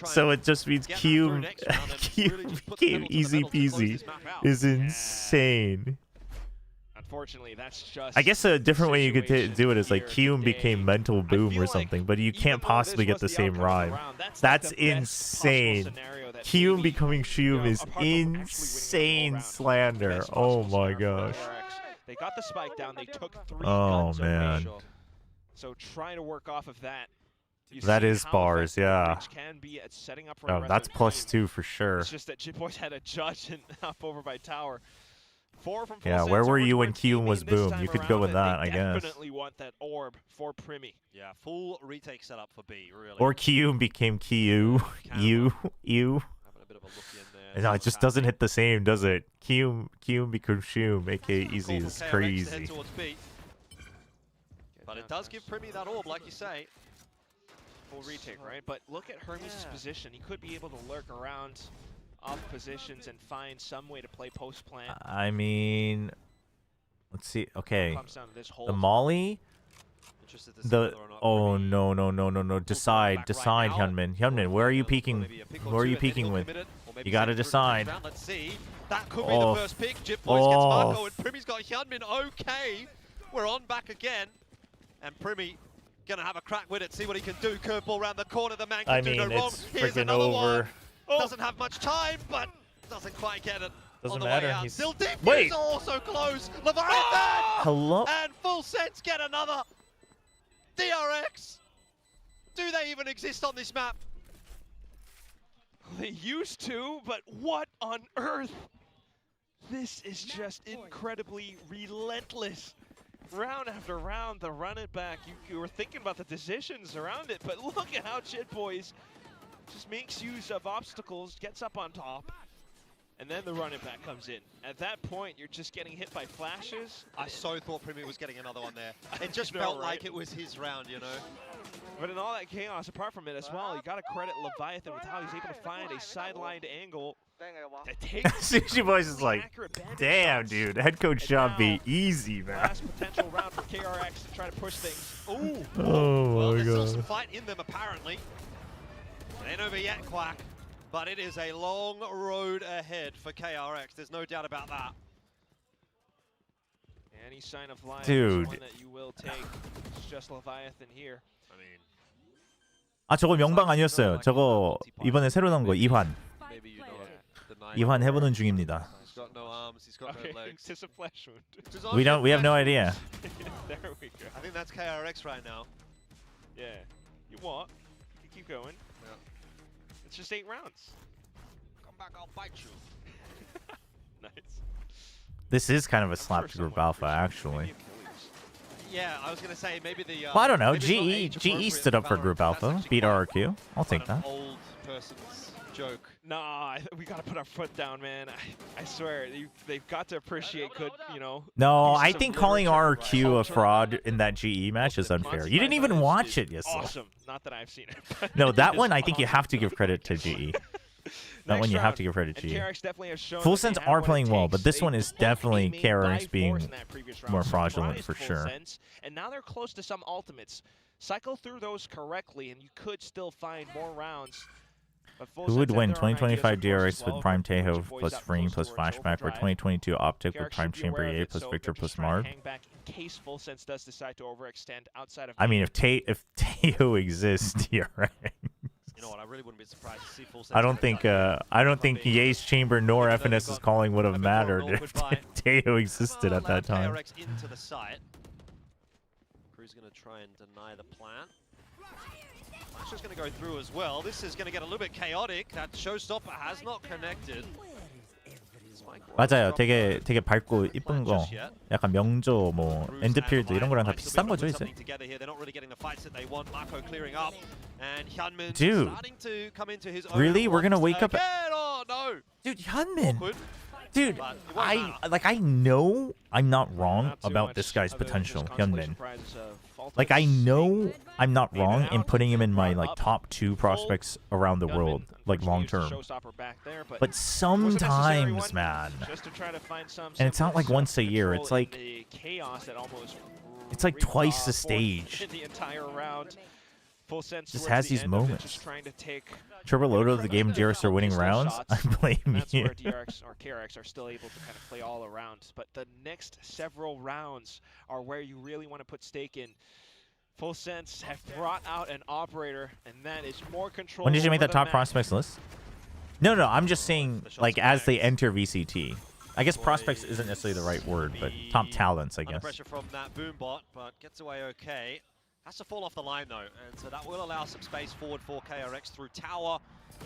So it just means Hume became easy peasy is insane. Unfortunately, that's just. I guess a different way you could do it is like Hume became mental boom or something, but you can't possibly get the same rhyme. That's insane. Hume becoming Hume is insane slander. Oh my gosh. They got the spike down. They took 3 Oh guns man. away. So trying to work off of that. That is bars, yeah. Can be at setting up for Oh, that's +2 for sure. It's just that Boys had a judge and up over by tower. 4 from Yeah, where were you when Hume was boom? You could go with that, I guess. Definitely want that orb for Primi. Yeah, full retake setup for B, really. Or Hume became Kyu. You. No, it just doesn't hit the same, does it? Hume becomes Hume, aka Easy is crazy. But it does give Primi that orb, like you say. Full retake, right? But look at Hermes' position. He could be able to lurk around off positions and find some way to play post plant. I mean, let's see. Okay, Comes down to this whole the Molly. Oh no. Decide, Hyunmin. Where are you peeking? Who are you peeking with? You gotta decide. Let's see. That could be the first pick. Jip Boys gets Marco and Primi's got Hyunmin. Okay. we're on back again. And Primi gonna have a crack with it, see what he can do. Curveball around the corner, the man can do no wrong. Here's another one. Doesn't have much time, but doesn't quite get it. Doesn't on the matter. Way out. He's... Still deep. Wait. Oh, so close. Leviathan. Hello. And Full Sense get another. DRX. Do they even exist on this map? They used to, but what on earth? This is just incredibly relentless. Round after round, the run it back. You were thinking about the decisions around it, but look at how Chit Boys just makes use of obstacles, gets up on top, and then the run it back comes in. At that point, you're just getting hit by flashes. I so thought Primi was getting another one there. It just felt like it was his round, you know? But in all that chaos, apart from it as well, you got to credit Leviathan with how he's able to find a sidelined angle that takes Sushi Boys is like, damn, dude, head coach shot be easy, man. last potential round for KRX to try to push things. Ooh. Oh Well, my there's still god. some fight in them, apparently. It ain't over yet, Quack. But it is a long road ahead for KRX. There's no doubt about that. Any sign of life Dude. is one that you will take. It's just Leviathan here. I mean, 아, 저거 명방 아니었어요. 저거 이번에 새로 나온 거 2환. 2환 해보는 중입니다. He's got no arms, he's got okay, no legs. it's a flesh wound. We have no idea. There we go. I think that's KRX right now. Yeah. You what? You can keep going. Yeah. It's just 8 rounds. Come back, I'll bite you. Nice. This is kind of a slap to group alpha, actually. Yeah, I was going to say maybe the... Well, I don't know. maybe it's not GE age-appropriate stood up for Valorant. group That's alpha, actually beat quite RRQ. I'll take an that. old person's joke. Nah, we gotta put our foot down, man. I swear, they've got to appreciate good, you know. No, pieces I of think calling literature. RRQ a fraud in that GE match is unfair. You didn't even watch it, yes. Awesome. Not that I've seen it. No, that It one is I think you awesome. have to give credit to GE. That one you have to give credit to And GE. KRX definitely has shown Full that they Sense have are what it playing well, takes. but this They one is took definitely a main KRX by being force in that previous round, more fraudulent surprised for Full sure. Sense, and now they're close to some ultimates. Cycle through those correctly, and you could still find more rounds. But Full Who would Sense have win? their own ideas, 2025 of course, DRX as well, with Prime but Chit Tejo Boys plus up Freeing close plus to orange Flashback, or overdrive. 2022 Optic with KRX Prime should be aware Chamber of EA it, plus so Victor they're plus just trying to Marv. hang back in case Full Sense does decide to overextend outside of. I mean, if Tejo exists, DRX. You know what, I really wouldn't be surprised to see Full Sense. I don't think EA's Chamber nor FNS's calling would have mattered if Tejo existed at that time. KRX into the site. Crew's going to try and deny the plan. Flash is going to go through as well. This is going to get a little bit chaotic. That showstopper has not connected. 맞아요. 되게 밝고 이쁜 거. 약간 명조 뭐 엔드필드 이런 거랑 다 비슷한 거죠, 이제. Together here, they're not really getting the fights that they want. Marco clearing up, and Hyunmin Dude, starting to come into his own. really? We're gonna wake up? Again? Oh no! Dude, Hyunmin. Awkward. Dude, I know I'm not wrong about this guy's potential, Hyunmin. Like, I know I'm not wrong in putting him in my like top 2 prospects around the world, like long term. But sometimes, man, and it's not like once a year. It's like twice the stage. The entire round. Full Sense Just towards has the these end of it, moments. just trying to take Chobra Loto of the game, DRX are winning rounds. I blame That's you. where DRX or KRX are still able to kind of play all around. But the next several rounds are where you really want to put stake in. Full Sense have brought out an operator, and that is more control. When did you make over that the top map. prospects list? No, I'm just saying, like, as they enter VCT. I guess prospects isn't necessarily the right word, but top talents, I Under guess. pressure from that boom bot, but gets away okay. Has to fall off the line though, and so that will allow some space forward for KRX through tower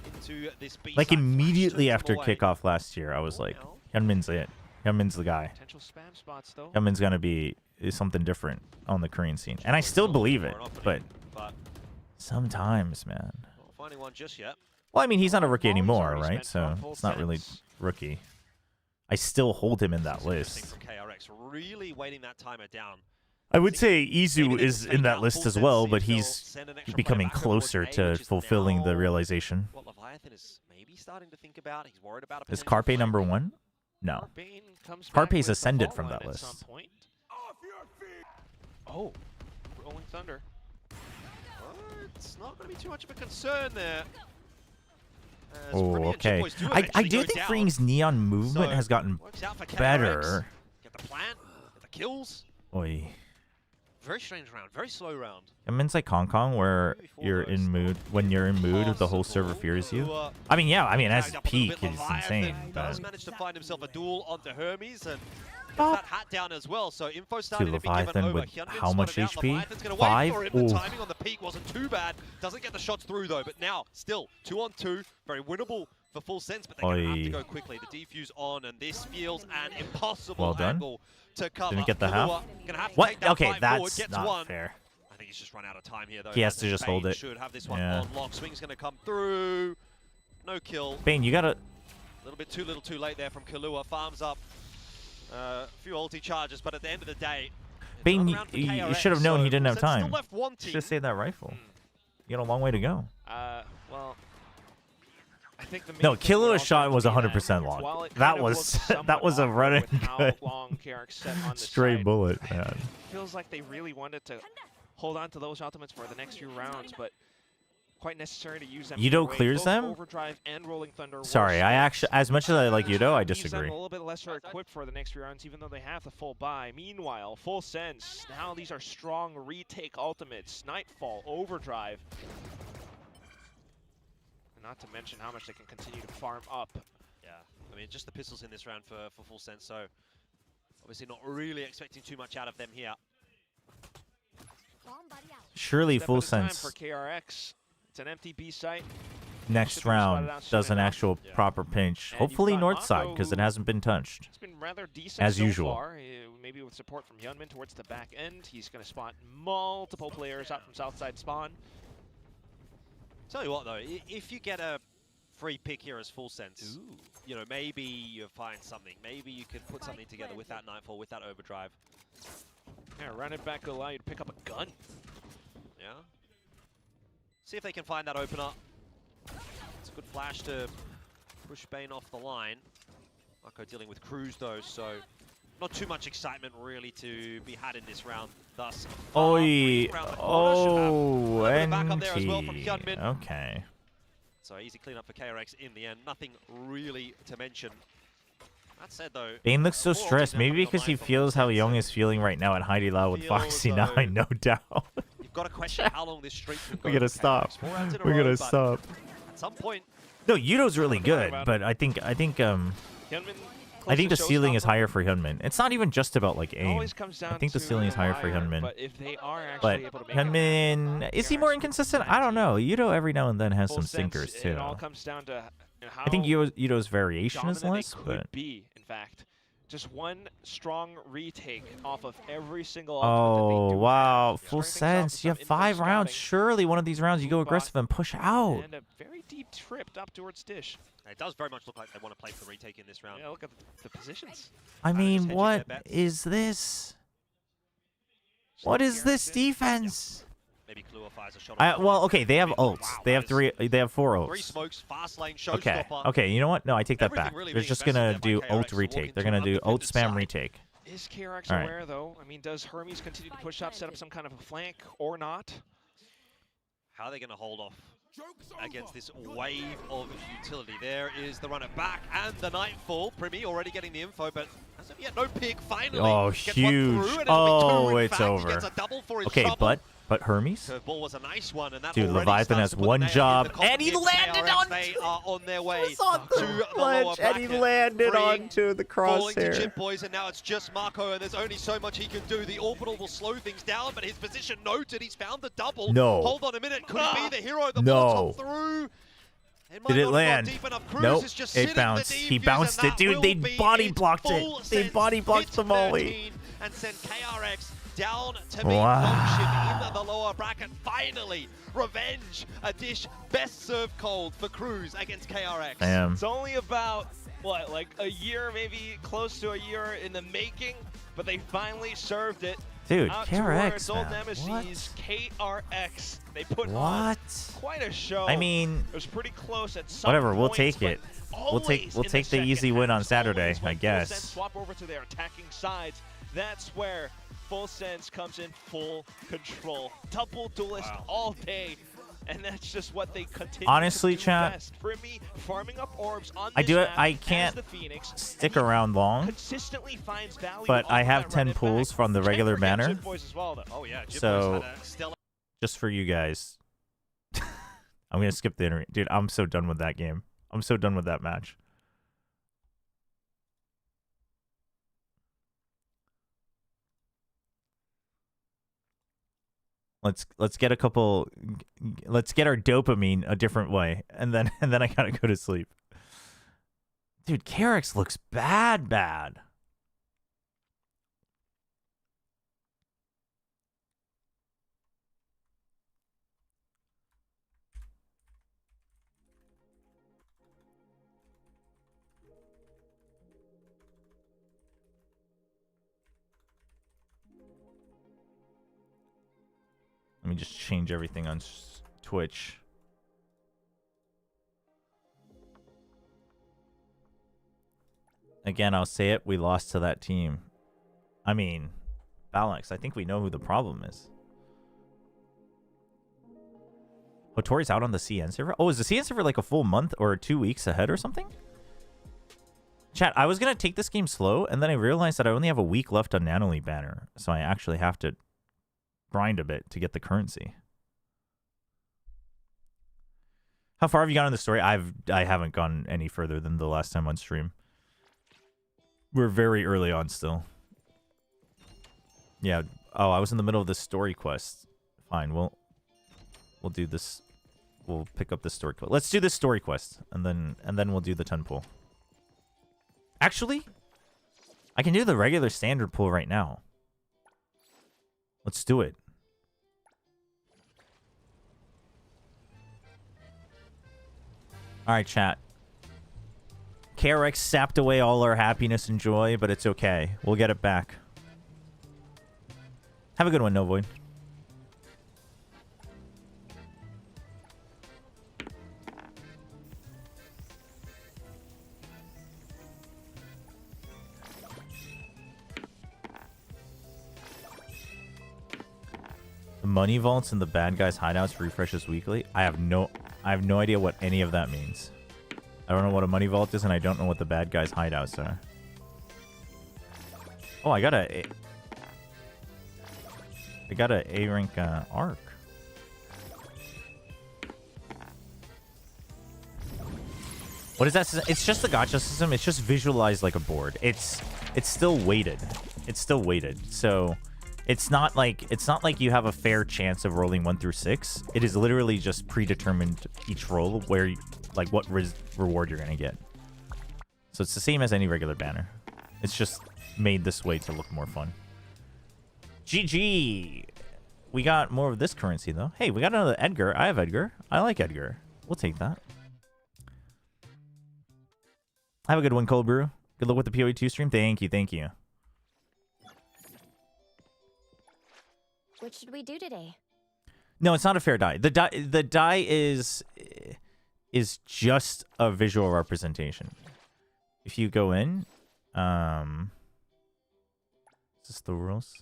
into this B. Like, immediately after kickoff last year, I was like, Hyunmin's it. Hyunmin's the guy. Potential spam spots though. Hyunmin's gonna be something different on the Korean scene. And I still believe it, but sometimes, man. Not finding one just yet. Well, I mean, he's not a rookie anymore, right? So it's not really rookie. I still hold him in that list. KRX really waiting that timer down. I would say Izu is in that list as well, but he's becoming closer to fulfilling the realization. What Leviathan is maybe starting to think about. He's worried about a Is Carpe number 1? No. Carpe's ascended from that list. Oh, Rolling Thunder. It's not going to be too much of a concern there. Oh, okay. I do think Freeing's neon movement has gotten better. Get the plant, get the kills. Oi. Very strange round, very slow round. It's like Hong Kong where you're in mood. When you're in mood, the whole server fears you. I mean, yeah. I mean, as peak, it's insane. Does manage to find himself a duel onto Hermes and that hat down as well. So info started to be given Leviathan over. with how much HP? Leviathan's gonna 5? wait for him. The timing on the peak wasn't too bad. Doesn't get the shots through though. But now, still 2-on-2, very winnable for Full Sense. But they're gonna have to go quickly. The defuse on, and this feels an impossible angle to cover. Didn't get the half. Gonna have to What? take that Okay, fight that's forward. Gets not one. fair. I think he's just run out of time here though. He has to just hold it. Should have this one on lock. Swing's gonna come through. No kill. Bane, you gotta. A little bit too little, too late there from Kahlua. Farms up a few ulti charges, but at the end of the day, Bane, you should have known he didn't have time. Still left wanting. Should have saved that rifle. You got a long way to go. Well, I think the No, Kalua's shot was 100% long. That was a running good. Straight bullet, man. Feels like they really wanted to hold on to those ultimates for the next few rounds, but quite necessary to use them. Yudo clears them? Overdrive and Rolling Thunder. Sorry, I actually, as much as I like Yudo, I Leaves them disagree. a little bit lesser equipped for the next few rounds, even though they have the full buy. Meanwhile, Full Sense. Now these are strong retake ultimates. Nightfall, Overdrive. And not to mention how much they can continue to farm up. Yeah, I mean, just the pistols in this round for Full Sense, so obviously not really expecting too much out of them here. Surely Step Full at a time Sense for KRX. It's an empty B site. next round does an actual proper pinch. Hopefully north side, because it hasn't been touched. It's been rather decent as so usual. far. Maybe with support from Hyunmin towards the back end. He's going to spot multiple players out from south side spawn. Tell you what though, if you get a free pick here as Full Sense, you know, maybe you find something. Maybe you could put something together with that Nightfall, with that Overdrive. Yeah, run it back will allow you to pick up a gun. Yeah. See if they can find that opener. It's a good flash to push Bane off the line. Marco dealing with Cruz though, so not too much excitement really to be had in this round. Thus, Oi! Oh, backup there as well from Hyunmin. Okay. So easy cleanup for KRX in the end. Nothing really to mention. That said though, Bane looks so stressed. Maybe because he feels how Young is feeling right now at Heidi Lao with Foxy 9, no doubt. You've got to question how long this streak can go. We gotta stop. We gotta stop. At some point. No, Yudo's really good, but I think the ceiling is higher for Hyunmin. It's not even just about like aim. I think the ceiling is higher for Hyunmin. But if they are actually able to make Hyunmin, is he more inconsistent? I don't know. Yudo every now and then has some Full stinkers Sense, too. It all comes down to how I think Yudo's variation is less, but be, in fact, just one strong retake off of every single. oh wow, Full Sense. You have 5 rounds. Surely one of these rounds you go aggressive and push out. And a very deep trip up towards Dish. It does very much look like they want to play for the retake in this round. Yeah, look at the positions. I mean, what is this? What is this defense? Maybe Kahlua fires a shot. Well, okay, they have ults. They have 4 ults. 3 smokes, fast lane, Okay, showstopper. okay, you know what? No, I take that back. Really They're just gonna do ult retake. They're gonna do ult spam retake. Is KRX All right. aware though? I mean, does Hermes continue to push up, set up some kind of a flank, or not? How are they going to hold off against this wave of utility? There is the runner back and the Nightfall. Primi already getting the info, but as of yet, no pick. Finally, Oh, gets one huge! through, and it'll be 2, in It's fact. He over. gets a double for his Okay, trouble. but Hermes. Curveball was a nice one, and that Dude, already Leviathan starts has to put the one nail in job, the coffin and he here. landed KRX, on. They are on their way was on to the lower bracket. landed Free, onto the falling to crosshair. Chip Boys, and now it's just Marco, and there's only so much he can do. The orbital will slow things down, but his position noted. He's found the double. No. Hold on a minute. Could he be the hero? The No. Molotov through. Did it land? Nope, it bounced. He bounced it. Dude, they body blocked it. They body blocked the molly. And send KRX down to meet Wow. in the lower bracket. Finally, revenge. A dish best served cold for Cruz against KRX. Damn. It's only about, what, like a year, maybe close to a year in the making, but they finally served it. Dude, out KRX, to its old man, nemesis, KRX. They put on What? quite a show. I mean, it was pretty close at some whatever. We'll points, take it. but We'll take always in the easy second win on half, Saturday, always I when Full guess. Sense swap over to their attacking sides. That's where Full Sense comes in full control. Double duelist all day. And that's just what they continue Honestly, to do chat, best. Primi farming up orbs on I this do it. map I as can't the Phoenix, stick around long, consistently finds value but I off have that 10 run it pulls back. from the Can't regular forget banner. Jib Boys as well, though. Oh yeah, Jib So, Boys had a stellar. just for you guys, I'm gonna skip the internet, dude. I'm so done with that game. I'm so done with that match. Let's get a couple. Let's get our dopamine a different way, and then I gotta go to sleep. Dude, KRX looks bad. Let me just change everything on Twitch. Again, I'll say it. We lost to that team. I mean, Balax, I think we know who the problem is. Hotori's out on the CN server? Oh, is the CN server like a full month or 2 weeks ahead or something? Chat, I was going to take this game slow, and then I realized that I only have a week left on Nanoli banner. So I actually have to grind a bit to get the currency. How far have you gone in the story? I haven't gone any further than the last time on stream. We're very early on still. Yeah. Oh, I was in the middle of this story quest. Fine. We'll do this. We'll pick up the story quest. Let's do this story quest, and then we'll do the 10 pull. Actually, I can do the regular standard pull right now. Let's do it. All right, chat. KRX sapped away all our happiness and joy, but it's okay. We'll get it back. Have a good one, No Void. The money vaults and the bad guys' hideouts refreshes weekly. I have no idea what any of that means. I don't know what a money vault is, and I don't know what the bad guys' hideouts are. Oh, I got a A rank arc. What is that? It's just the gacha system. It's just visualized like a board. It's still weighted. It's still weighted. So it's not like you have a fair chance of rolling 1 through 6. It is literally just predetermined each roll where like what reward you're gonna get. So it's the same as any regular banner. It's just made this way to look more fun. GG. We got more of this currency though. Hey, we got another Edgar. I have Edgar. I like Edgar. We'll take that. Have a good one, Cold Brew. Good luck with the PoE2 stream. Thank you, thank you. What should we do today? No, it's not a fair die. The die is just a visual representation. If you go in, is this the rules?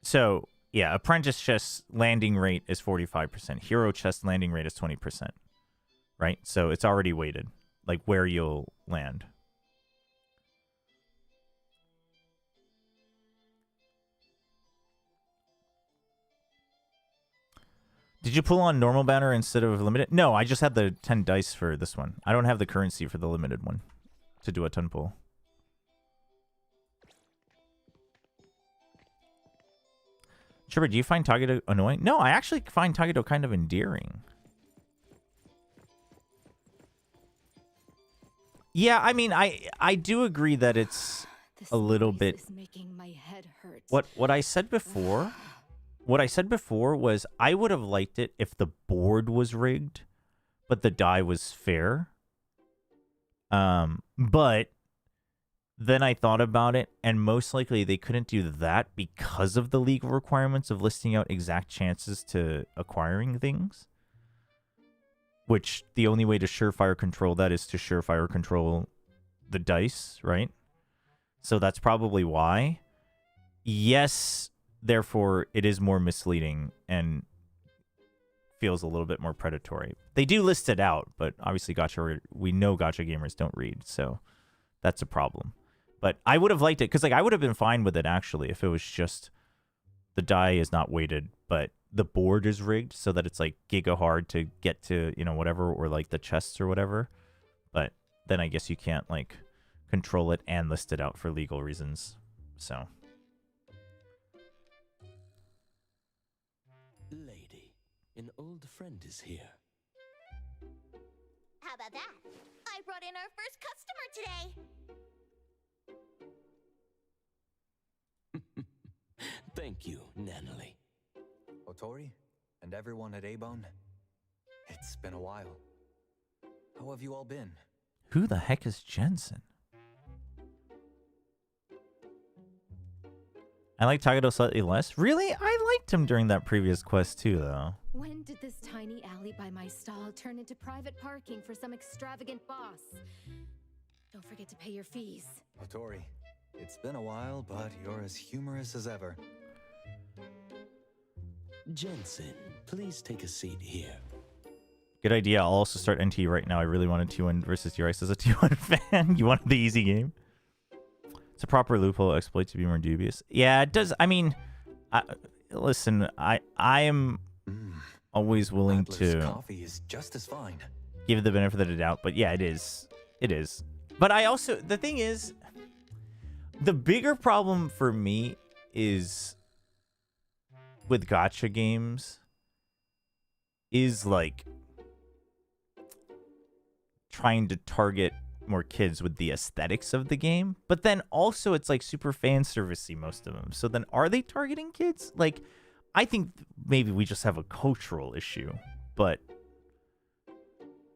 So, yeah, apprentice chest landing rate is 45%. Hero chest landing rate is 20%. Right? So it's already weighted, like where you'll land. Did you pull on normal banner instead of limited? No, I just had the 10 dice for this one. I don't have the currency for the limited one to do a 10 pull. Chobra, do you find Tageto annoying? No, I actually find Tageto kind of endearing. Yeah, I mean, I do agree that it's a little bit. Making my head hurt. What I said before, was I would have liked it if the board was rigged, but the die was fair. But then I thought about it, and most likely they couldn't do that because of the legal requirements of listing out exact chances to acquiring things. Which the only way to surefire control that is to surefire control the dice, right? So that's probably why. Yes, therefore, it is more misleading and feels a little bit more predatory. They do list it out, but obviously we know gacha gamers don't read, so that's a problem. But I would have liked it, because like I would have been fine with it, actually, if it was just the die is not weighted, but the board is rigged so that it's like giga hard to get to, you know, whatever, or like the chests or whatever. But then I guess you can't like control it and list it out for legal reasons. So. Lady, an old friend is here. How about that? I brought in our first customer today. Thank you, Nanalie. Otori, and everyone at A-Bone, it's been a while. How have you all been? Who the heck is Jensen? I like Tagato slightly less. Really? I liked him during that previous quest too, though. When did this tiny alley by my stall turn into private parking for some extravagant boss? Don't forget to pay your fees. Otori, it's been a while, but you're as humorous as ever. Jensen, please take a seat here. Good idea. I'll also start NT right now. I really wanted T1 versus Urice as a T1 fan. You wanted the easy game? It's a proper loophole exploit to be more dubious. Yeah, it does. I mean, listen, I am always willing to coffee is just as fine. Give it the benefit of the doubt, but yeah, it is. It is. But I also, the thing is, the bigger problem for me is with gacha games is like trying to target more kids with the aesthetics of the game, but then also it's like super fan servicey, most of them. So then are they targeting kids? Like, I think maybe we just have a cultural issue, but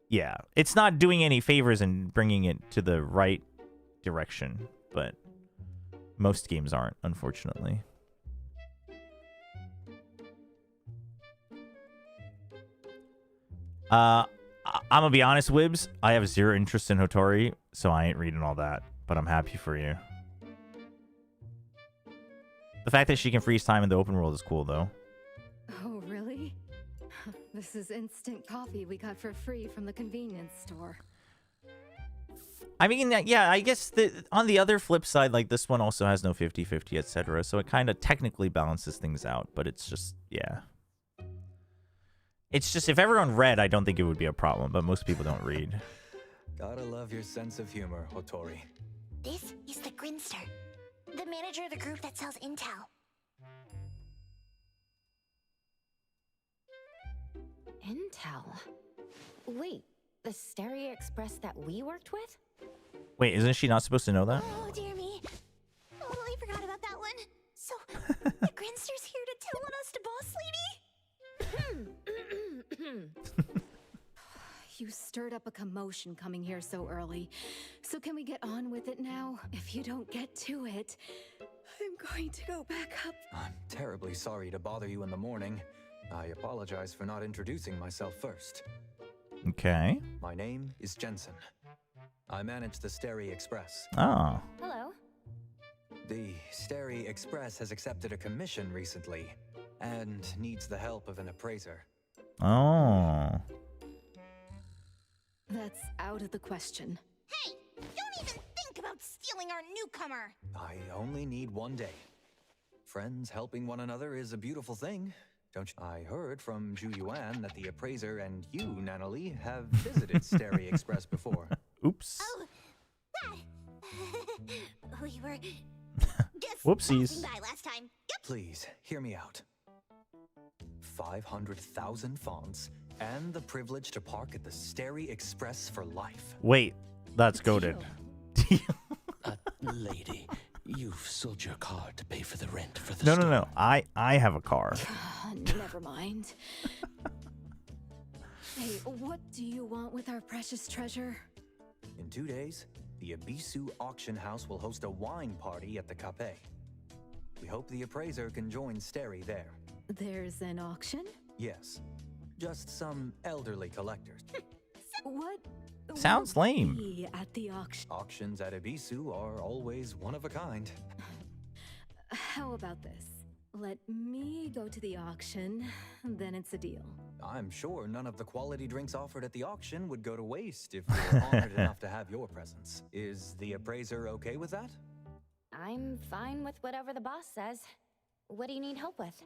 yeah, it's not doing any favors in bringing it to the right direction, but most games aren't, unfortunately. I'm gonna be honest, Wibs. I have zero interest in Hotori, so I ain't reading all that. But I'm happy for you. The fact that she can freeze time in the open world is cool, though. Oh, really? This is instant coffee we got for free from the convenience store. I mean, yeah, I guess on the other flip side, like this one also has no 50-50, etc. So it kind of technically balances things out, but it's just, yeah. It's just, if everyone read, I don't think it would be a problem, but most people don't read. Gotta love your sense of humor, Hotori. This is the Grinster, the manager of the group that sells intel. Intel? Wait, the Stereo Express that we worked with? Wait, isn't she not supposed to know that? Oh, dear me. Totally forgot about that one. So, the Grinster's here to tell on us to Boss Lady? You stirred up a commotion coming here so early. So can we get on with it now? If you don't get to it, I'm going to go back up. I'm terribly sorry to bother you in the morning. I apologize for not introducing myself first. Okay. My name is Jensen. I manage the Stereo Express. Oh. Hello. The Stereo Express has accepted a commission recently and needs the help of an appraiser. Oh. That's out of the question. Hey, don't even think about stealing our newcomer. I only need one day. Friends helping one another is a beautiful thing, don't you? I heard from Zhu Yuan that the appraiser and you, Nanalie, have visited Stereo Express before. Oops. Oh, that... we were just Whoopsies. passing by last time. Yep. Please, hear me out. 500,000 fonts and the privilege to park at the Stereo Express for life. Wait, that's goated. Lady, you've sold your car to pay for the rent for the No, store. no, no. I have a car. Never mind. Hey, what do you want with our precious treasure? In 2 days, the Abisu Auction House will host a wine party at the Cafe. We hope the appraiser can join Steri there. There's an auction? Yes, just some elderly collectors. What? Sounds will lame. be at the auction? Auctions at Abisu are always one of a kind. How about this? Let me go to the auction, then it's a deal. I'm sure none of the quality drinks offered at the auction would go to waste if we're honored enough to have your presence. Is the appraiser okay with that? I'm fine with whatever the boss says. What do you need help with?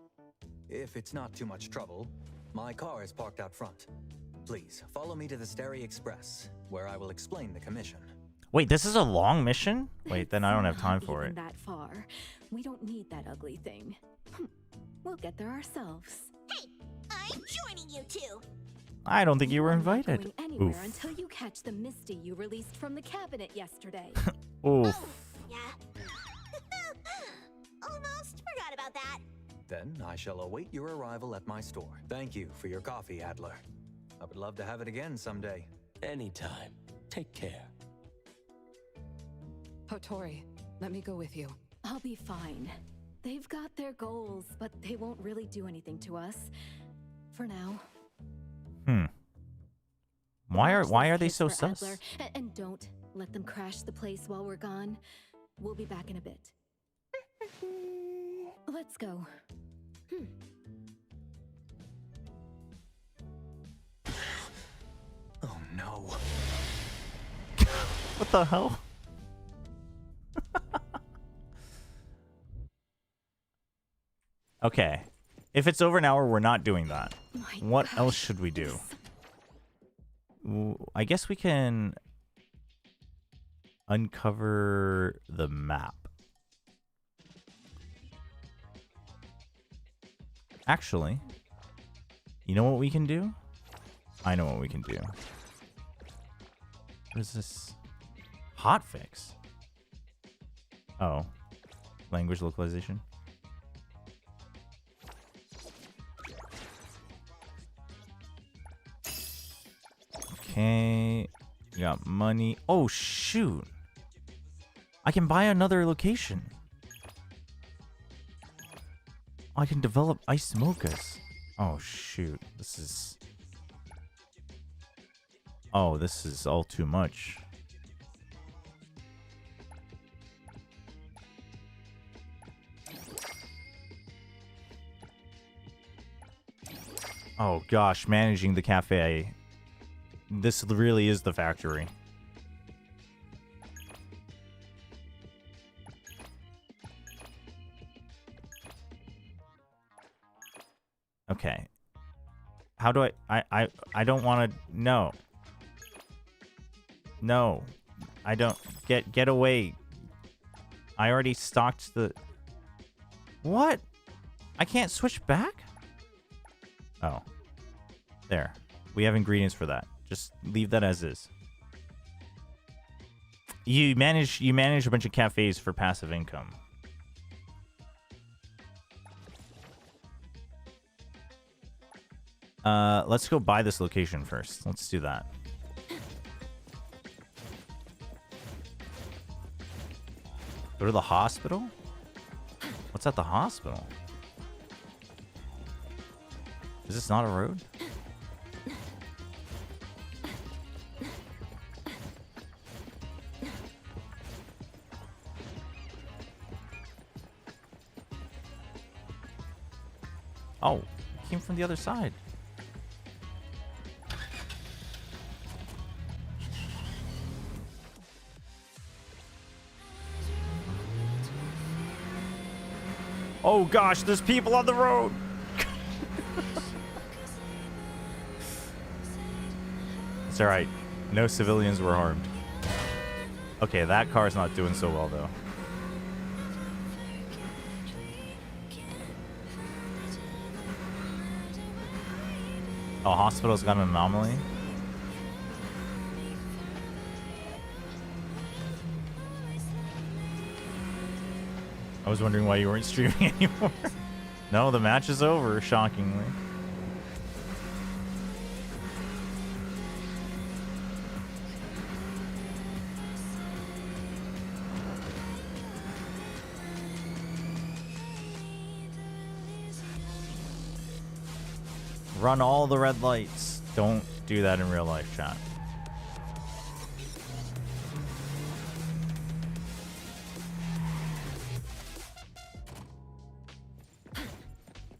If it's not too much trouble, my car is parked out front. Please, follow me to the Steri Express, where I will explain the commission. Wait, this is a long mission? Wait, then I don't have time Not for even it. that far. We don't need that ugly thing. We'll get there ourselves. Hey, I'm joining you two. I don't think you were I'm not invited. going anywhere Oof. until you catch the Misty you released from the cabinet yesterday. Oof. Yeah. Almost forgot about that. Then I shall await your arrival at my store. Thank you for your coffee, Adler. I would love to have it again someday. Anytime. Take care. Hotori, let me go with you. I'll be fine. They've got their goals, but they won't really do anything to us. For now. Why are they so For sus? Adler, and don't let them crash the place while we're gone. We'll be back in a bit. Let's go. Oh no. What the hell? Okay. If it's over an hour, we're not doing that. What else should we do? I guess we can uncover the map. Actually, you know what we can do? I know what we can do. What is this? Hotfix. Oh. Language localization. Okay. We got money. Oh, shoot. I can buy another location. I can develop ice mochas. Oh, shoot. This is... Oh, this is all too much. Oh, gosh. Managing the cafe. This really is the factory. Okay. How do I don't want to... No. No. I don't... Get away. I already stocked the... What? I can't switch back? Oh. There. We have ingredients for that. Just leave that as is. You manage a bunch of cafes for passive income. Let's go buy this location first. Let's do that. Go to the hospital? What's at the hospital? Is this not a road? Oh, it came from the other side. Oh gosh, there's people on the road. It's alright. No civilians were harmed. Okay, that car's not doing so well though. Oh, hospital's got an anomaly. I was wondering why you weren't streaming anymore. No, the match is over, shockingly. Run all the red lights. Don't do that in real life, chat.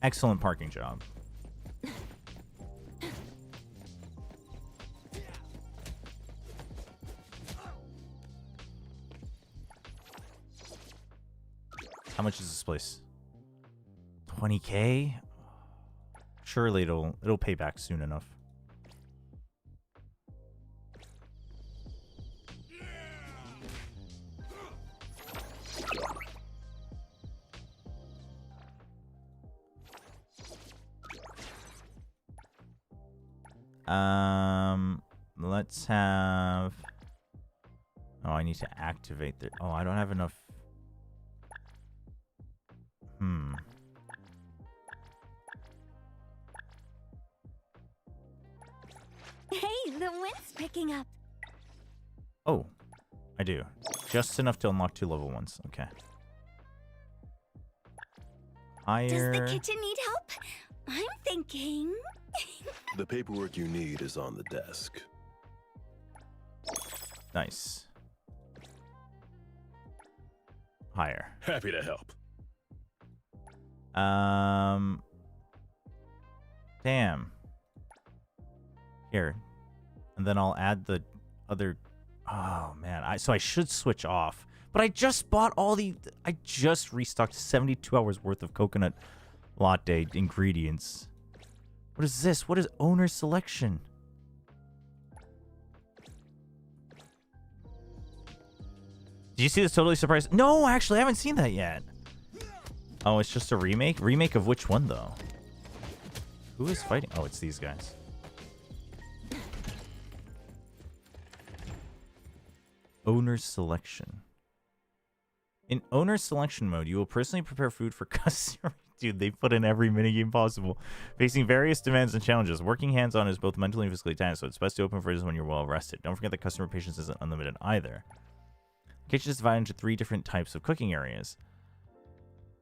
Excellent parking job. How much is this place? 20K? Surely it'll pay back soon enough. Let's have... Oh, I need to activate the... Oh, I don't have enough... Hey, the wind's picking up. Oh, I do. Just enough to unlock 2 level 1s. Okay. Higher... Does the kitchen need help? I'm thinking... The paperwork you need is on the desk. Nice. Higher. Happy to help. Damn. Here. And then I'll add the other... Oh, man. So I should switch off. But I just bought all the... I just restocked 72 hours worth of coconut latte ingredients. What is this? What is owner selection? Did you see this Totally Surprised? No, actually, I haven't seen that yet. Oh, it's just a remake? Remake of which one, though? Who is fighting? Oh, it's these guys. Owner selection. In owner selection mode, you will personally prepare food for customers. Dude, they put in every minigame possible. Facing various demands and challenges. Working hands-on is both mentally and physically taxing, so it's best to open fridges when you're well rested. Don't forget that customer patience isn't unlimited either. The kitchen is divided into 3 different types of cooking areas.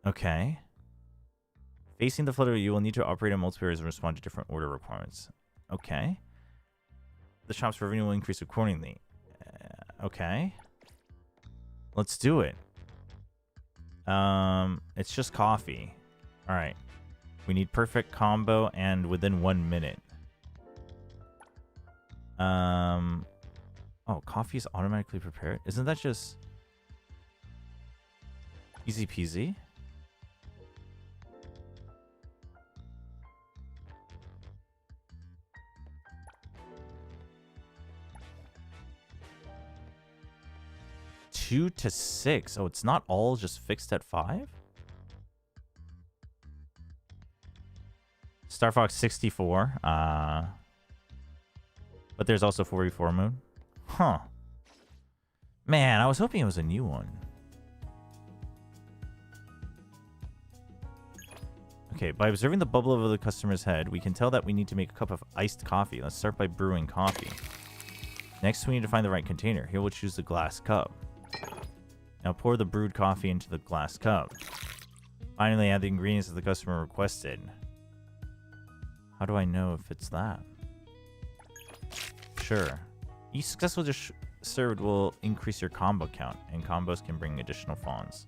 Okay. Facing the flutter, you will need to operate in multiple areas and respond to different order requirements. Okay. The shop's revenue will increase accordingly. Okay. Let's do it. It's just coffee. All right. We need perfect combo and within 1 minute. Oh, coffee is automatically prepared. Isn't that just easy peasy? $2 to $6. Oh, it's not all just fixed at 5? Star Fox 64. But there's also 44 Moon. Huh. Man, I was hoping it was a new one. Okay, by observing the bubble over the customer's head, we can tell that we need to make a cup of iced coffee. Let's start by brewing coffee. Next, we need to find the right container. Here we'll choose the glass cup. Now pour the brewed coffee into the glass cup. Finally, add the ingredients that the customer requested. How do I know if it's that? Sure. Each successful dish served will increase your combo count, and combos can bring additional fawns.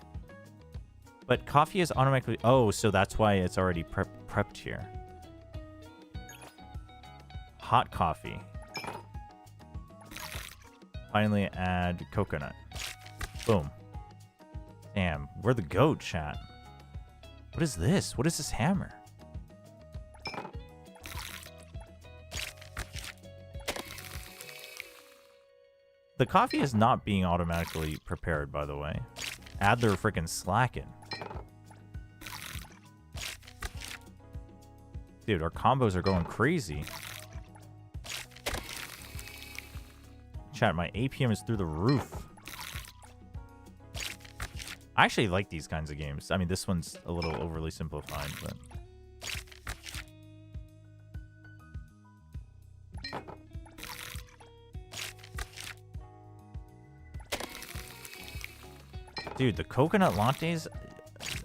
But coffee is automatically... Oh, so that's why it's already prepped here. Hot coffee. Finally, add coconut. Boom. Damn, we're the GOAT, chat. What is this? What is this hammer? The coffee is not being automatically prepared, by the way. Adler freaking slacking. Dude, our combos are going crazy. Chat, my APM is through the roof. I actually like these kinds of games. I mean, this one's a little overly simplified, but... Dude, the coconut lattes,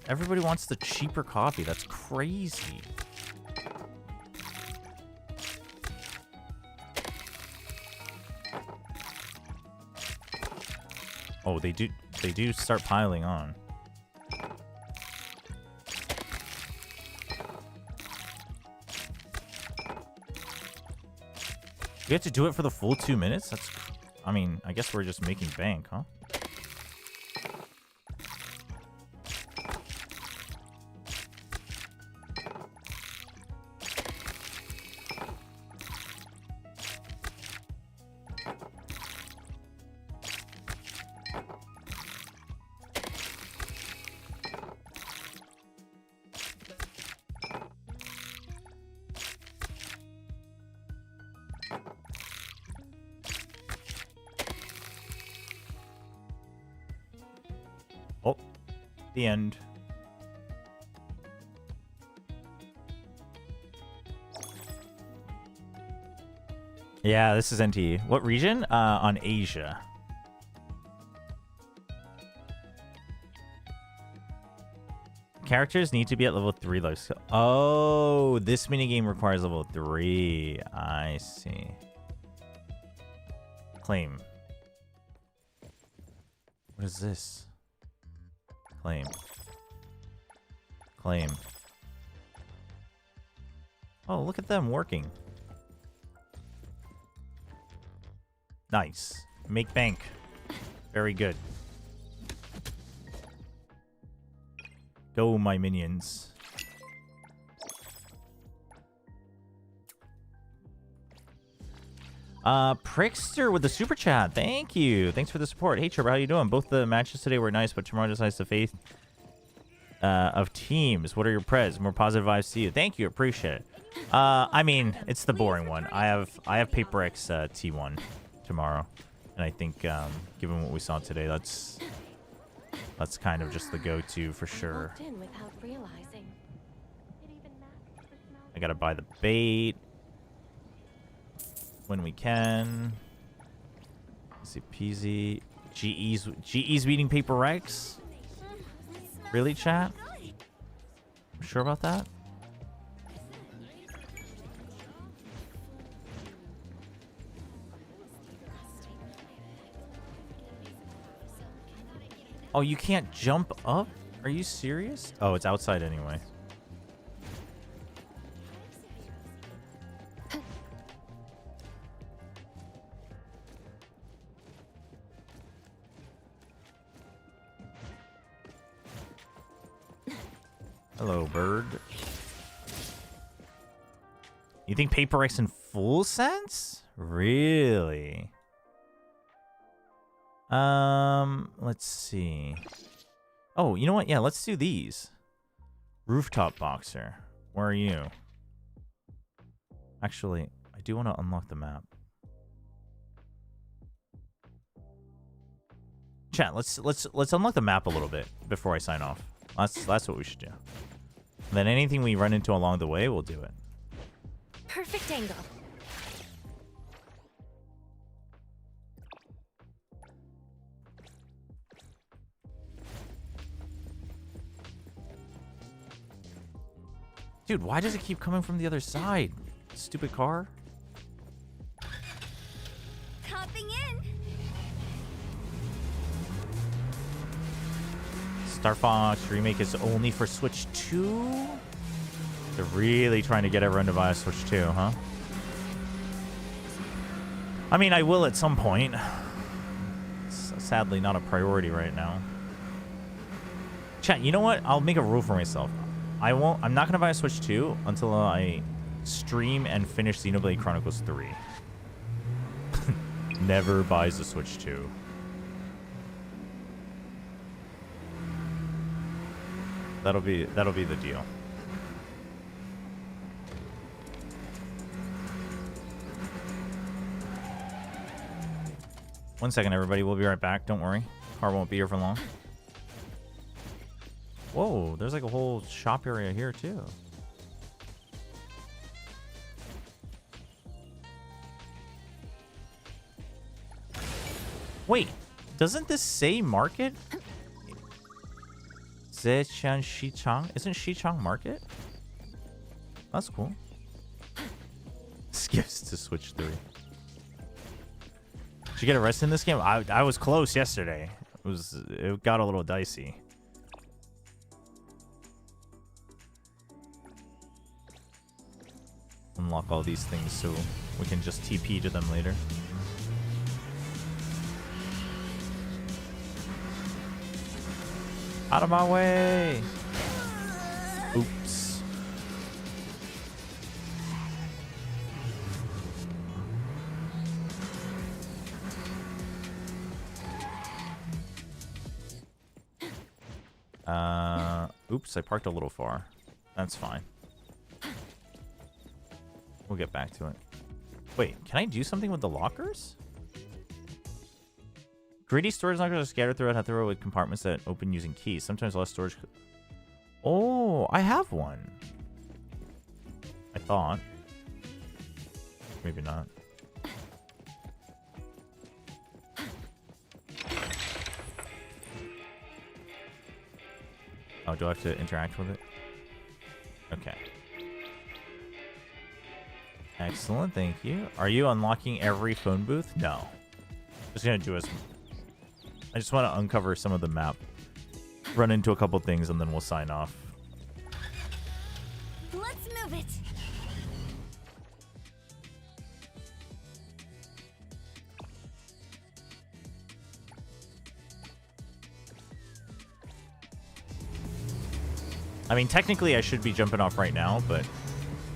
everybody wants the cheaper coffee. That's crazy. Oh, they do start piling on. We have to do it for the full 2 minutes? That's, I mean, I guess we're just making bank, huh? Oh, the end. Yeah, this is NT. What region? On Asia. Characters need to be at level 3 life skill. Oh, this minigame requires level 3. I see. Claim. What is this? Claim. Claim. Oh, look at them working. Nice. Make bank. Very good. Go, my minions. Prickster with the super chat. Thank you. Thanks for the support. Hey, Chobra, how you doing? Both the matches today were nice, but tomorrow decides the fate of teams. What are your preds? More positive vibes to you. Thank you. Appreciate it. I mean, it's the boring one. I have Paper X T1 tomorrow, and I think given what we saw today, that's kind of just the go-to for sure. I gotta buy the bait when we can. Easy peasy. GE's beating Paper X? Really, chat? Sure about that? Oh, you can't jump up? Are you serious? Oh, it's outside anyway. Hello, bird. You think Paper X in full sense? Really? Let's see. Oh, you know what? Yeah, let's do these. Rooftop Boxer. Where are you? Actually, I do want to unlock the map. Chat, let's unlock the map a little bit before I sign off. That's what we should do. And then anything we run into along the way, we'll do it. Perfect angle. Dude, why does it keep coming from the other side? Stupid car. Hopping in. Star Fox Remake is only for Switch 2? They're really trying to get everyone to buy a Switch 2, huh? I mean, I will at some point. It's sadly not a priority right now. Chat, you know what? I'll make a rule for myself. I'm not going to buy a Switch 2 until I stream and finish Xenoblade Chronicles 3. Never buys a Switch 2. That'll be the deal. One second, everybody. We'll be right back. Don't worry. Car won't be here for long. Whoa, there's like a whole shop area here too. Wait, doesn't this say market? Zheqian Xichang? Isn't Xichang market? That's cool. Skips to Switch 3. Did you get arrested in this game? I was close yesterday. it got a little dicey. Unlock all these things so we can just TP to them later. Out of my way! Oops. Oops, I parked a little far. That's fine. We'll get back to it. Wait, can I do something with the lockers? Greedy storage lockers are scattered throughout Hathara with compartments that open using keys. Sometimes less storage. Oh, I have one. I thought. Maybe not. Oh, do I have to interact with it? Okay. Excellent, thank you. Are you unlocking every phone booth? No. Just gonna do I just want to uncover some of the map. Run into a couple things and then we'll sign off. Let's move it. I mean, technically I should be jumping off right now, but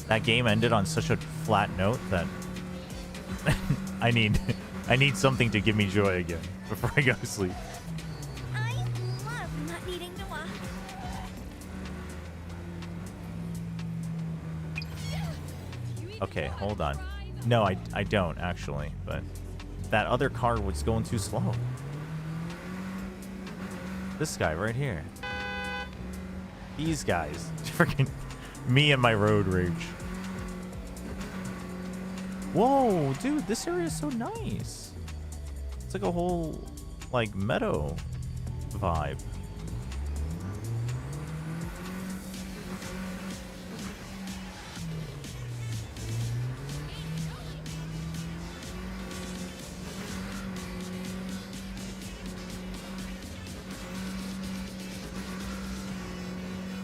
that game ended on such a flat note that I need something to give me joy again before I go to sleep. I love not needing to walk. Okay, hold on. No, I don't actually, but that other car was going too slow. This guy right here. These guys. Freaking me and my road rage. Whoa, dude, this area is so nice. It's like a whole, like, meadow vibe.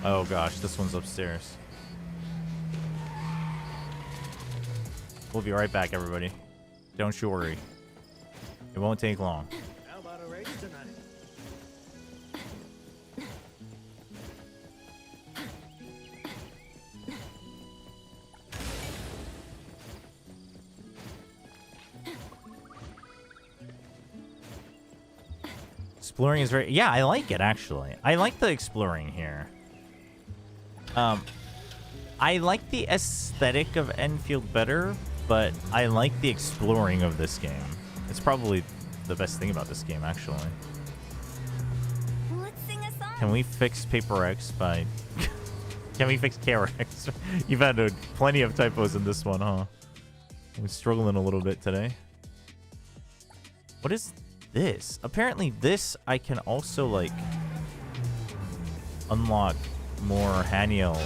Oh gosh, this one's upstairs. We'll be right back, everybody. Don't you worry. It won't take long. How about a race tonight? Exploring is very... Yeah, I like it, actually. I like the exploring here. I like the aesthetic of Enfield better, but I like the exploring of this game. It's probably the best thing about this game, actually. Let's sing a song. Can we fix Paper X by... Can we fix KRX? You've had plenty of typos in this one, huh? I'm struggling a little bit today. What is this? Apparently this I can also, like, unlock more Haniel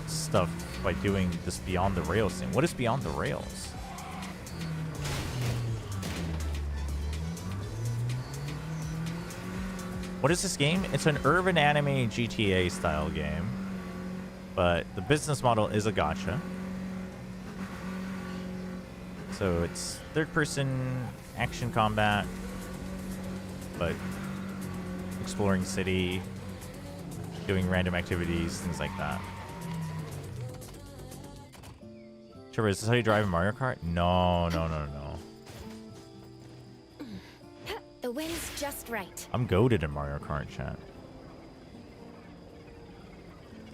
stuff by doing this Beyond the Rails thing. What is Beyond the Rails? What is this game? It's an urban anime GTA style game, but the business model is a gacha. So it's third-person action combat, but exploring city, doing random activities, things like that. Chobra, is this how you drive in Mario Kart? No, no, no, no. The wind's just right. I'm goated in Mario Kart, chat.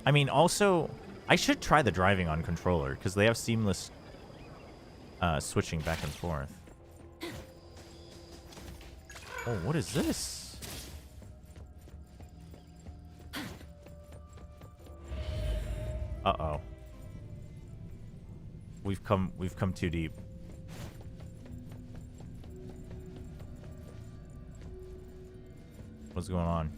I mean, also, I should try the driving on controller, because they have seamless switching back and forth. Oh, what is this? Uh-oh. We've come too deep. What's going on?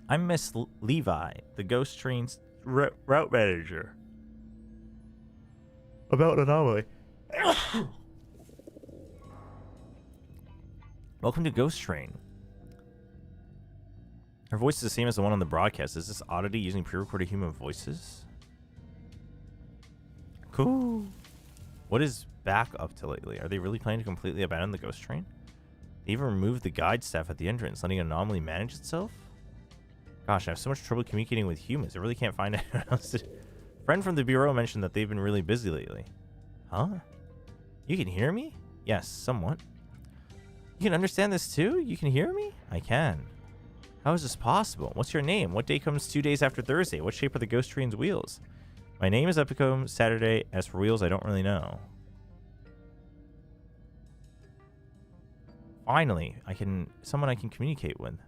I'm Miss Levi, the Ghost Train's route manager. About Anomaly. Welcome to Ghost Train. Her voice is the same as the one on the broadcast. Is this oddity using pre-recorded human voices? Cool. What is back up to lately? Are they really planning to completely abandon the Ghost Train? They even removed the guide staff at the entrance, letting an anomaly manage itself? Gosh, I have so much trouble communicating with humans. I really can't find anyone else to... Friend from the Bureau mentioned that they've been really busy lately. Huh? You can hear me? Yes, somewhat. You can understand this too? You can hear me? I can. How is this possible? What's your name? What day comes 2 days after Thursday? What shape are the Ghost Train's wheels? My name is Epicome. Saturday. As for wheels, I don't really know. Finally, someone I can communicate with.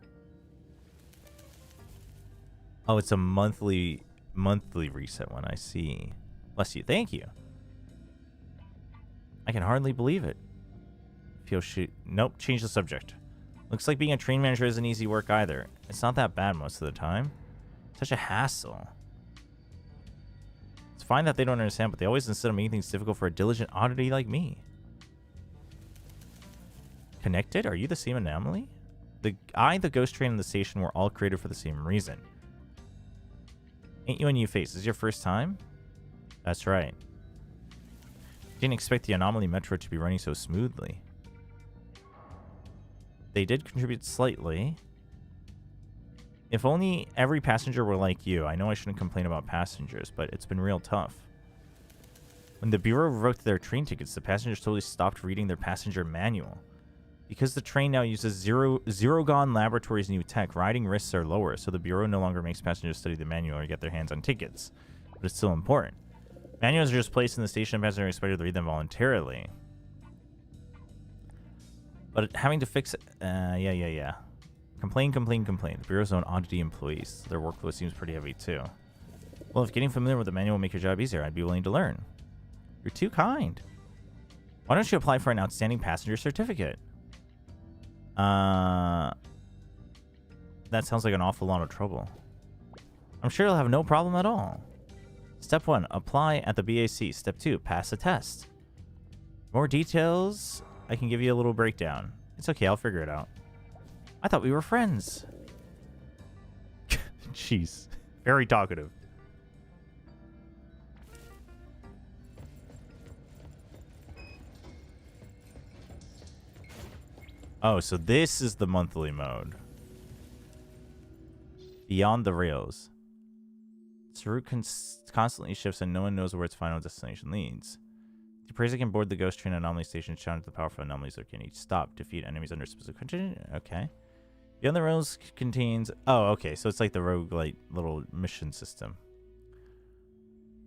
Oh, it's a monthly reset one. I see. Bless you. Thank you. I can hardly believe it. Nope, change the subject. Looks like being a train manager isn't easy work either. It's not that bad most of the time. Such a hassle. It's fine that they don't understand, but they always insist on making things difficult for a diligent oddity like me. Connected? Are you the same anomaly? The Ghost Train, and the station were all created for the same reason. Ain't you a new face? Is this your first time? That's right. Didn't expect the anomaly metro to be running so smoothly. They did contribute slightly. If only every passenger were like you. I know I shouldn't complain about passengers, but it's been real tough. When the Bureau revoked their train tickets, the passengers totally stopped reading their passenger manual. Because the train now uses Zerogon Laboratories' new tech, riding risks are lower, so the Bureau no longer makes passengers study the manual or get their hands on tickets. But it's still important. Manuals are just placed in the station, and passengers are expected to read them voluntarily. But having to fix it... yeah. Complain. The Bureau's own oddity employees. Their workload seems pretty heavy, too. Well, if getting familiar with the manual will make your job easier, I'd be willing to learn. You're too kind. Why don't you apply for an outstanding passenger certificate? That sounds like an awful lot of trouble. I'm sure you'll have no problem at all. Step 1, apply at the BAC. Step 2, pass a test. More details, I can give you a little breakdown. It's okay, I'll figure it out. I thought we were friends. Jeez. Very talkative. Oh, so this is the monthly mode. Beyond the rails. Its route constantly shifts and no one knows where its final destination leads. The Prezi can board the Ghost Train anomaly station to challenge the powerful anomalies lurking in each stop. Defeat enemies under specific conditions. Okay. Beyond the rails contains... Oh, okay. So it's like the roguelite little mission system.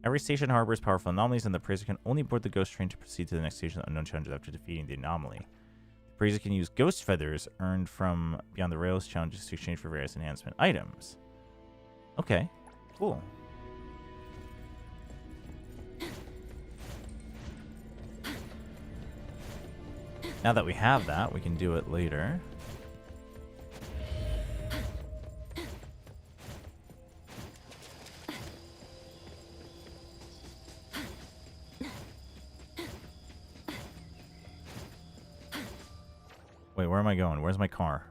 Every station harbors powerful anomalies, and the Prezi can only board the Ghost Train to proceed to the next station of unknown challenges after defeating the anomaly. The Prezi can use Ghost Feathers earned from Beyond the Rails challenges to exchange for various enhancement items. Okay. Cool. Now that we have that, we can do it later. Wait, where am I going? Where's my car?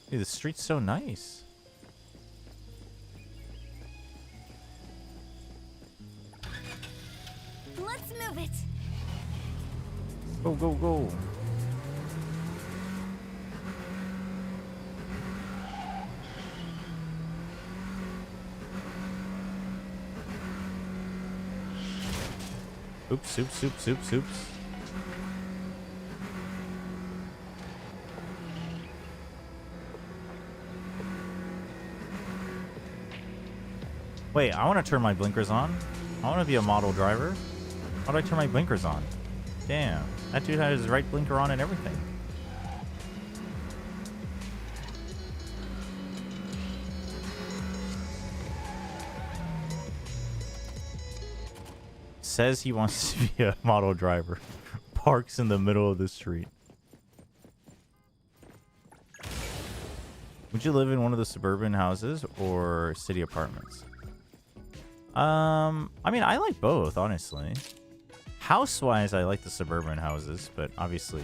Dude, the street's so nice. Let's move it. Go, go, go. Oops, oops, oops, oops, oops. Wait, I want to turn my blinkers on. I want to be a model driver. How do I turn my blinkers on? Damn, that dude had his right blinker on and everything. Says he wants to be a model driver. Parks in the middle of the street. Would you live in one of the suburban houses or city apartments? I mean, I like both, honestly. House-wise, I like the suburban houses, but obviously,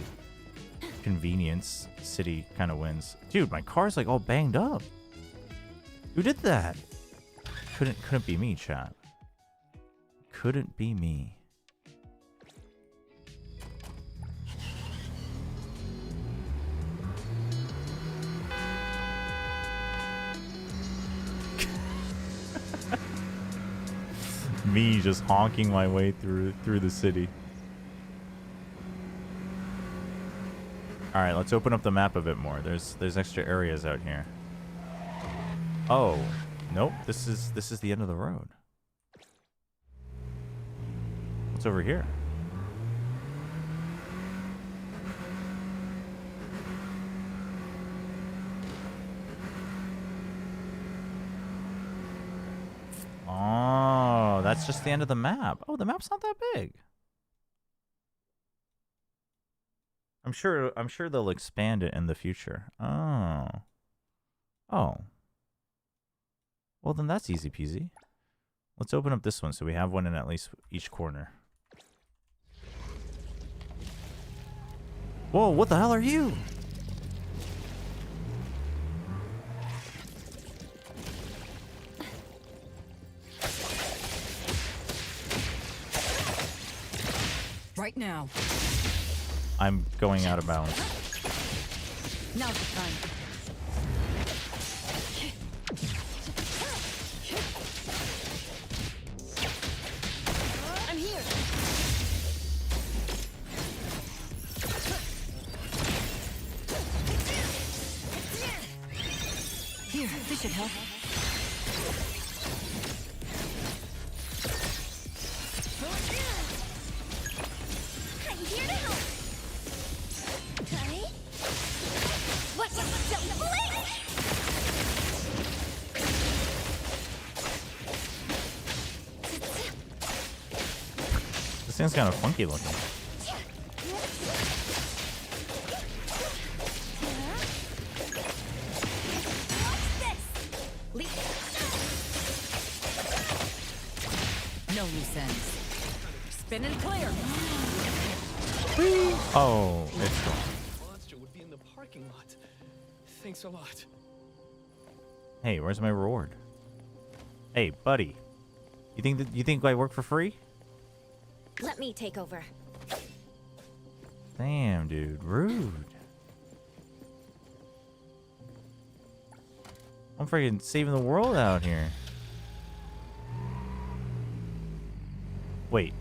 convenience, city kind of wins. Dude, my car's like all banged up. Who did that? Couldn't be me, chat. Couldn't be me. Me just honking my way through the city. All right, let's open up the map a bit more. There's extra areas out here. Oh, nope. This is the end of the road. What's over here? Oh, that's just the end of the map. Oh, the map's not that big. I'm sure they'll expand it in the future. Oh. Oh. Well, then that's easy peasy. Let's open up this one so we have one in at least each corner. Whoa, what the hell are you? Right now. I'm going out of bounds. Now's the time. I'm here. Here, this should help. I'm here to help. Right? What's up, This thing's kind of funky looking. No loose ends. Spin and clear. Oh, it's gone. Monster would be in the parking lot. Thanks a lot. Hey, where's my reward? Hey, buddy. You think I work for free? Let me take over. Damn, dude, rude. I'm freaking saving the world out here. Wait.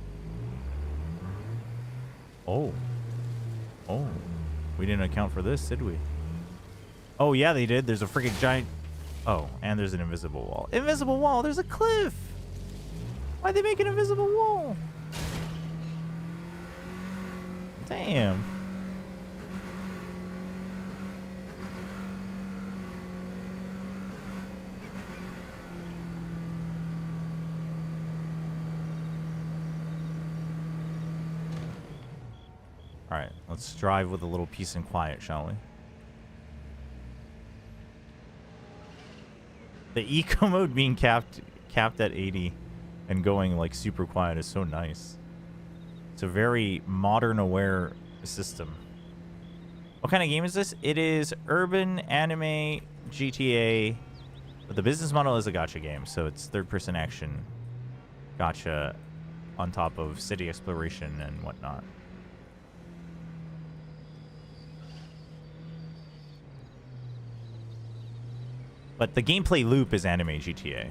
Oh. Oh. We didn't account for this, did we? Oh, yeah, they did. There's a freaking giant... Oh, and there's an invisible wall. Invisible wall! There's a cliff! Why'd they make an invisible wall? Damn. Alright, let's drive with a little peace and quiet, shall we? The eco mode being capped at 80 and going like super quiet is so nice. It's a very modern aware system. What kind of game is this? It is urban anime GTA, but the business model is a gacha game, so it's third-person action gacha on top of city exploration and whatnot. But the gameplay loop is anime GTA.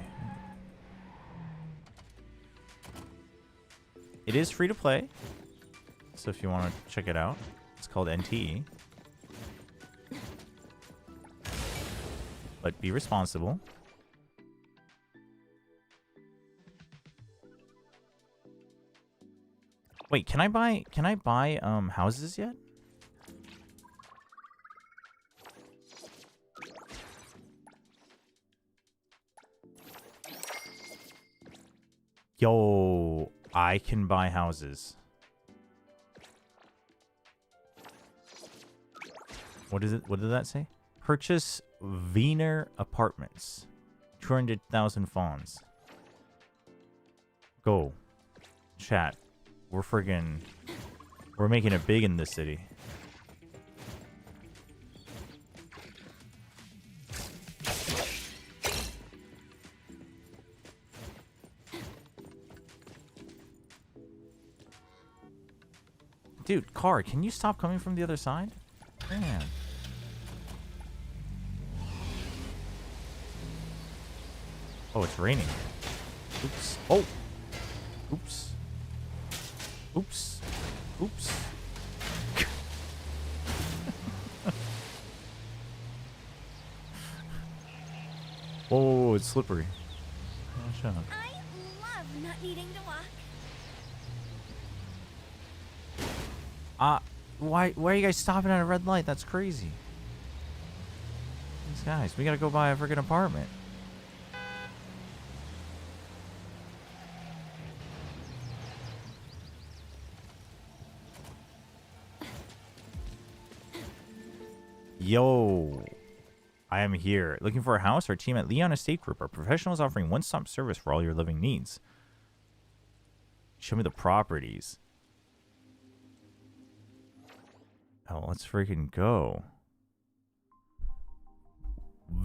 It is free to play, so if you want to check it out, it's called NTE. But be responsible. Wait, can I buy houses yet? Yo, I can buy houses. What is it? What did that say? Purchase Wiener Apartments. 200,000 fawns. Go. Chat. We're making it big in this city. Dude, car, can you stop coming from the other side? Man. Oh, it's raining. Oops. Oh! Oops. Oops. Oops. Whoa, it's slippery. Watch out. I love not needing to walk. Why are you guys stopping at a red light? That's crazy. These guys, we gotta go buy a freaking apartment. Yo, I am here. Looking for a house? Our team at Leon Estate Group are professionals offering one-stop service for all your living needs. Show me the properties. Oh, let's freaking go.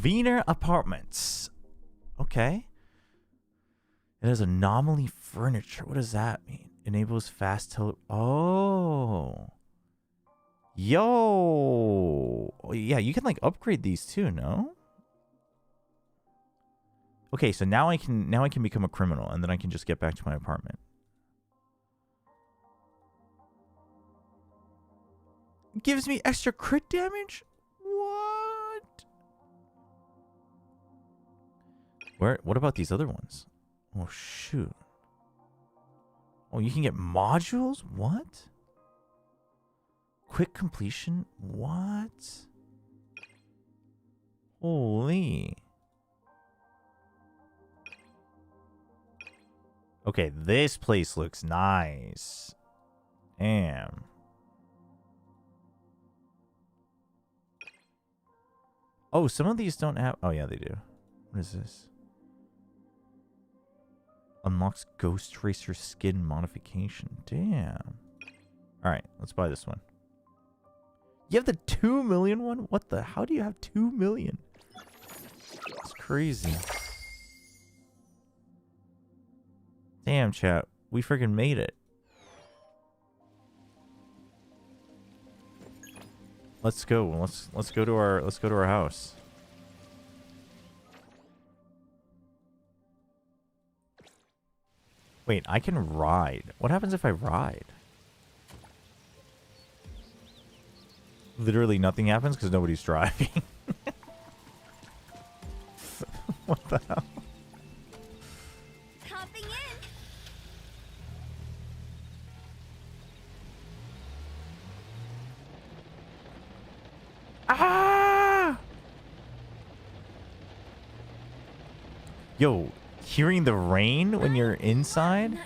Wiener Apartments. Okay. It has anomaly furniture. What does that mean? Enables fast tele... Oh. Yo. Oh, yeah, you can like upgrade these too, no? Okay, so now I can become a criminal and then I can just get back to my apartment. Gives me extra crit damage? What? What about these other ones? Oh, shoot. Oh, you can get modules? What? Quick completion? What? Holy. Okay, this place looks nice. Damn. Oh, some of these don't have... Oh, yeah, they do. What is this? Unlocks Ghost Racer skin modification. Damn. Alright, let's buy this one. You have the 2 million one? What the? How do you have 2 million? It's crazy. Damn, chat. We freaking made it. Let's go. Let's go to our house. Wait, I can ride. What happens if I ride? Literally nothing happens because nobody's driving. What the hell? Hopping in. Ah! Yo, hearing the rain when you're inside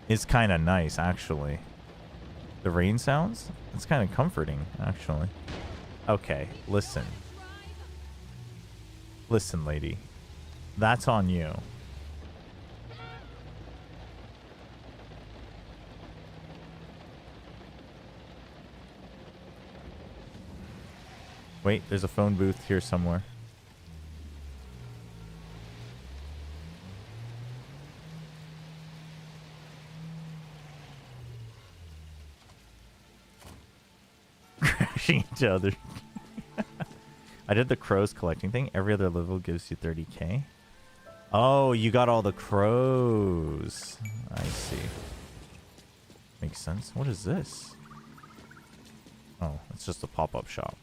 is kind of nice, actually. The rain sounds? It's kind of comforting, actually. Okay, listen. Listen, lady. That's on you. Wait, there's a phone booth here somewhere. Crashing each other. I did the crows collecting thing. Every other level gives you 30k. Oh, you got all the crows. I see. Makes sense. What is this? Oh, it's just a pop-up shop.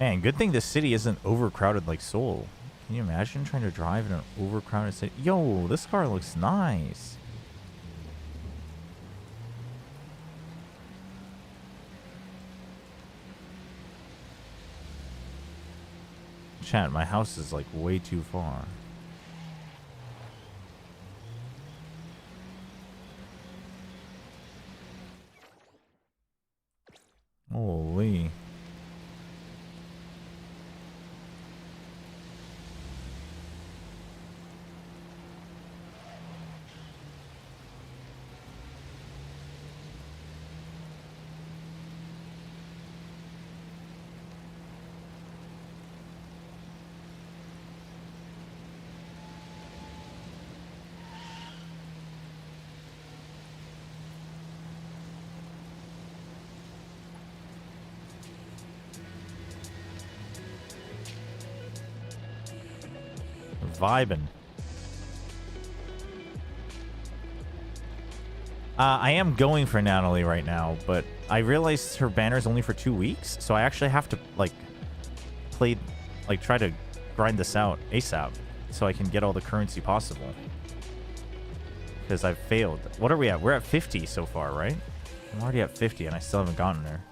Man, good thing this city isn't overcrowded like Seoul. Can you imagine trying to drive in an overcrowded city? Yo, this car looks nice. Chat, my house is like way too far. Holy. Vibing. I am going for Natalie right now, but I realized her banner is only for 2 weeks, so I actually have to like try to grind this out ASAP so I can get all the currency possible. Because I've failed. What are we at? We're at 50 so far, right? I'm already at 50 and I still haven't gotten there.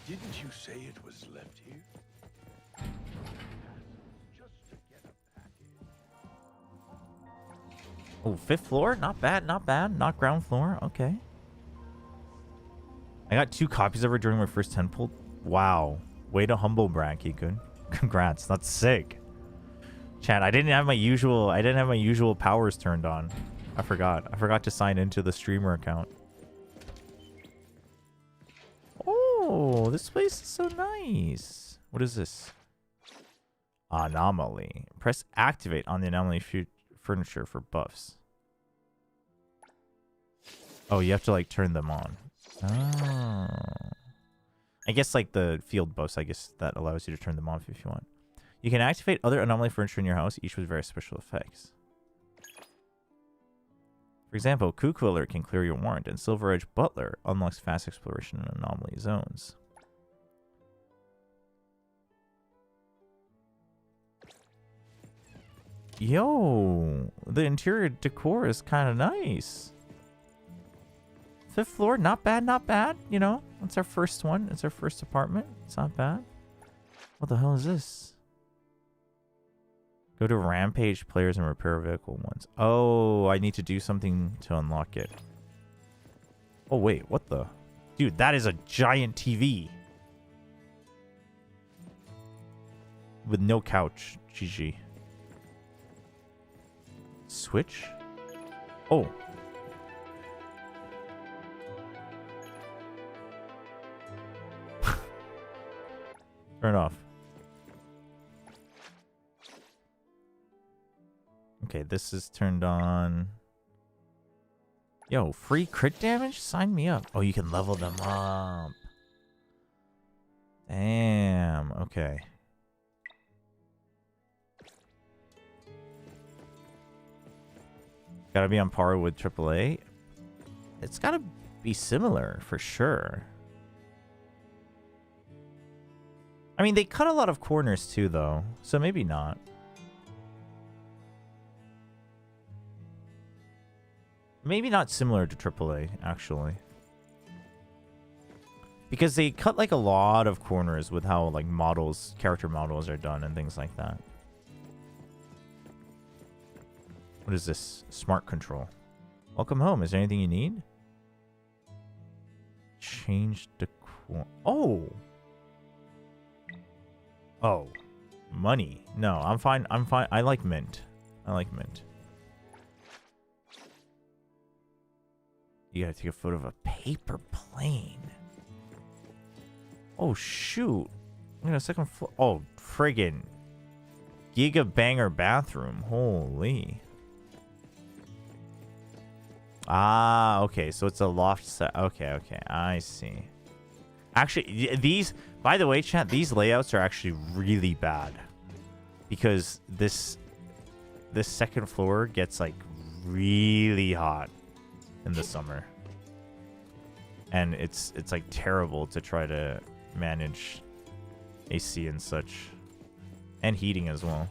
Didn't you say it was left here? Oh, 5th floor? Not bad, not bad. Not ground floor. Okay. I got 2 copies of her during my first 10 pull. Wow. Way to humble brag, Kikun. Congrats. That's sick. Chat, I didn't have my usual powers turned on. I forgot to sign into the streamer account. Oh, this place is so nice. What is this? Anomaly. Press activate on the anomaly furniture for buffs. Oh, you have to like turn them on. Oh. I guess like the field buffs, I guess that allows you to turn them off if you want. You can activate other anomaly furniture in your house, each with various special effects. For example, Cuckoo Alert can clear your warrant, and Silver Edge Butler unlocks fast exploration in anomaly zones. Yo, the interior decor is kind of nice. 5th floor, not bad, not bad. You know, it's our first one. It's our first apartment. It's not bad. What the hell is this? Go to Rampage players and repair vehicle ones. Oh, I need to do something to unlock it. Oh, wait, what the? Dude, that is a giant TV. With no couch. GG. Switch? Oh. Turn it off. Okay, this is turned on. Yo, free crit damage? Sign me up. Oh, you can level them up. Damn. Okay. Gotta be on par with AAA. It's gotta be similar for sure. I mean, they cut a lot of corners too, though. So maybe not. Maybe not similar to AAA, actually. Because they cut like a lot of corners with how like models, character models are done and things like that. What is this? Smart control. Welcome home. Is there anything you need? Change decor. Oh! Oh. Money. No, I'm fine. I'm fine. I like mint. I like mint. You gotta take a photo of a paper plane. Oh, shoot. I'm gonna second floor. Oh, friggin' Giga Banger bathroom. Holy. Ah, okay. So it's a loft set. Okay, okay. I see. Actually, these, by the way, chat, these layouts are actually really bad. Because this second floor gets like really hot in the summer. And it's like terrible to try to manage AC and such. And heating as well.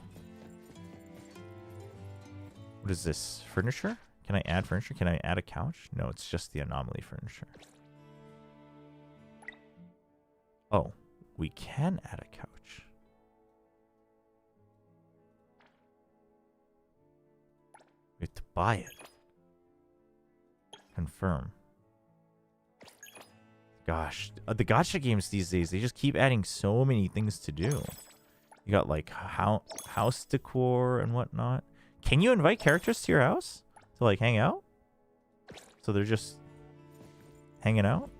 What is this? Furniture? Can I add furniture? Can I add a couch? No, it's just the anomaly furniture. Oh, we can add a couch. We have to buy it. Confirm. Gosh, the gacha games these days, they just keep adding so many things to do. You got like house decor and whatnot. Can you invite characters to your house to like hang out? So they're just hanging out?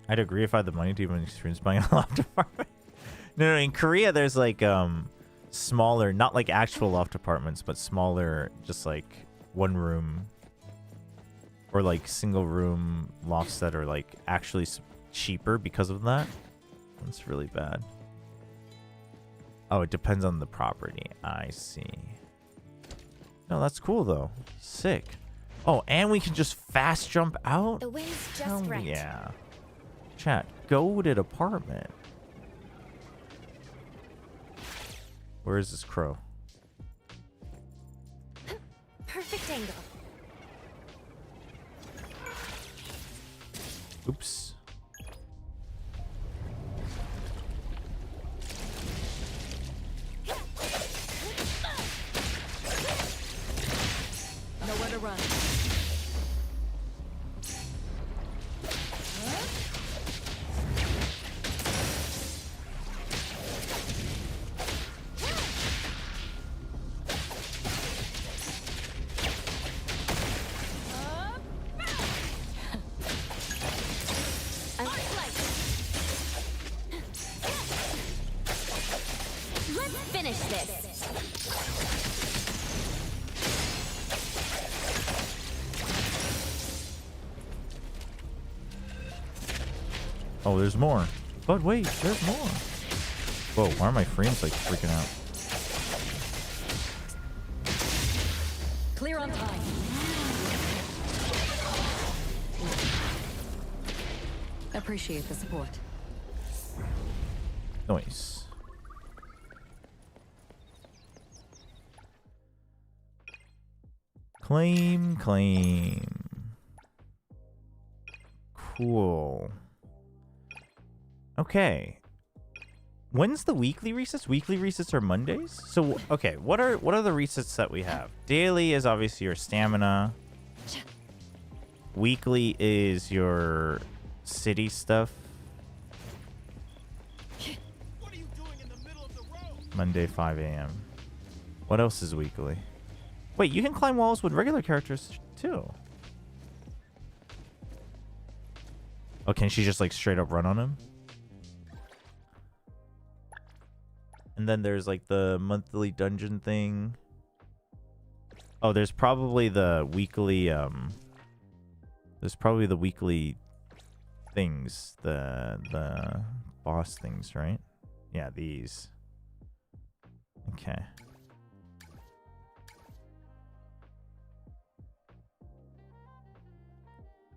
I'd agree if I had the money to even experience buying a loft apartment. No, in Korea there's like smaller, not like actual loft apartments, but smaller, just like one room or like single room lofts that are like actually cheaper because of that. That's really bad. Oh, it depends on the property. I see. No, that's cool though. Sick. Oh, and we can just fast jump out? The wind's just Hell right. yeah. Chat, goated apartment. Where is this crow? Perfect angle. Oops. Nowhere to run. Let's finish this. Oh, there's more. But wait, there's more. Whoa, why are my frames like freaking out? Clear on time. Appreciate the support. Nice. Claim. Cool. Okay. When's the weekly resets? Weekly resets are Mondays? So, okay, what are the resets that we have? Daily is obviously your stamina. Weekly is your city stuff. Monday, 5 a.m. What else is weekly? Wait, you can climb walls with regular characters too. Oh, can she just like straight up run on him? And then there's like the monthly dungeon thing. Oh, there's probably the weekly things, the boss things, right? Yeah, these. Okay.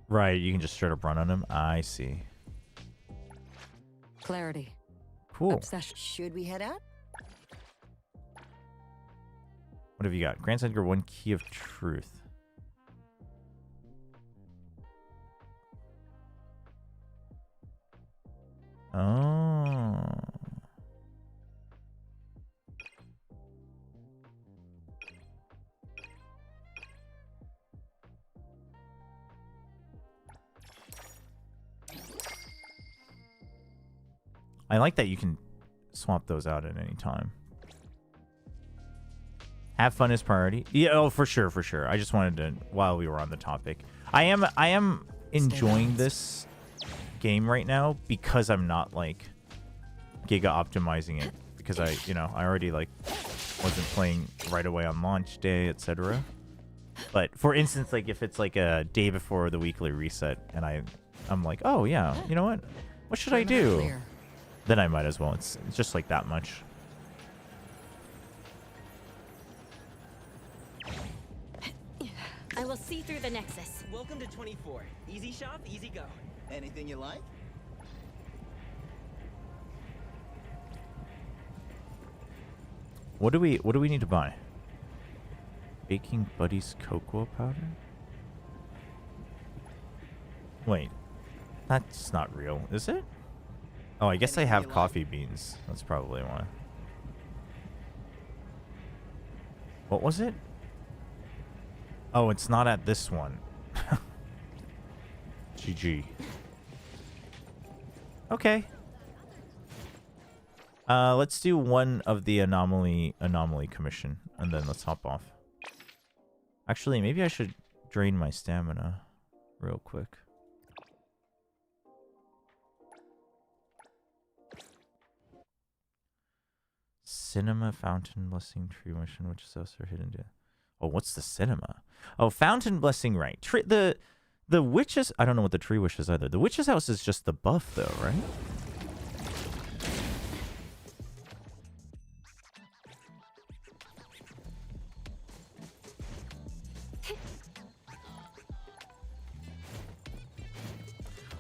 Right, you can just straight up run on him. I see. Clarity. Cool. Obsession. Should we head out? What have you got? Grants Edgar 1 key of truth. Oh. I like that you can swap those out at any time. Have fun is priority. Yeah, oh, for sure. I just wanted to, while we were on the topic, I am enjoying this game right now because I'm not like giga optimizing it, because I already like wasn't playing right away on launch day, etc. But for instance, like if it's like a day before the weekly reset and I'm like, oh yeah, you know what should I do? Then I might as well. It's just like that much. I will see through the Nexus. Welcome to 24. Easy shop, easy go. Anything you like? What do we need to buy? Baking Buddies cocoa powder? Wait. That's not real, is it? Oh, I guess I have coffee beans. That's probably why. What was it? Oh, it's not at this one. GG. Okay. Let's do one of the anomaly commission, and then let's hop off. Actually, maybe I should drain my stamina real quick. Cinema Fountain Blessing Tree Mission, which is also hidden to... Oh, what's the cinema? Oh, Fountain Blessing, right. The witches... I don't know what the tree wish is either. The witch's house is just the buff, though, right?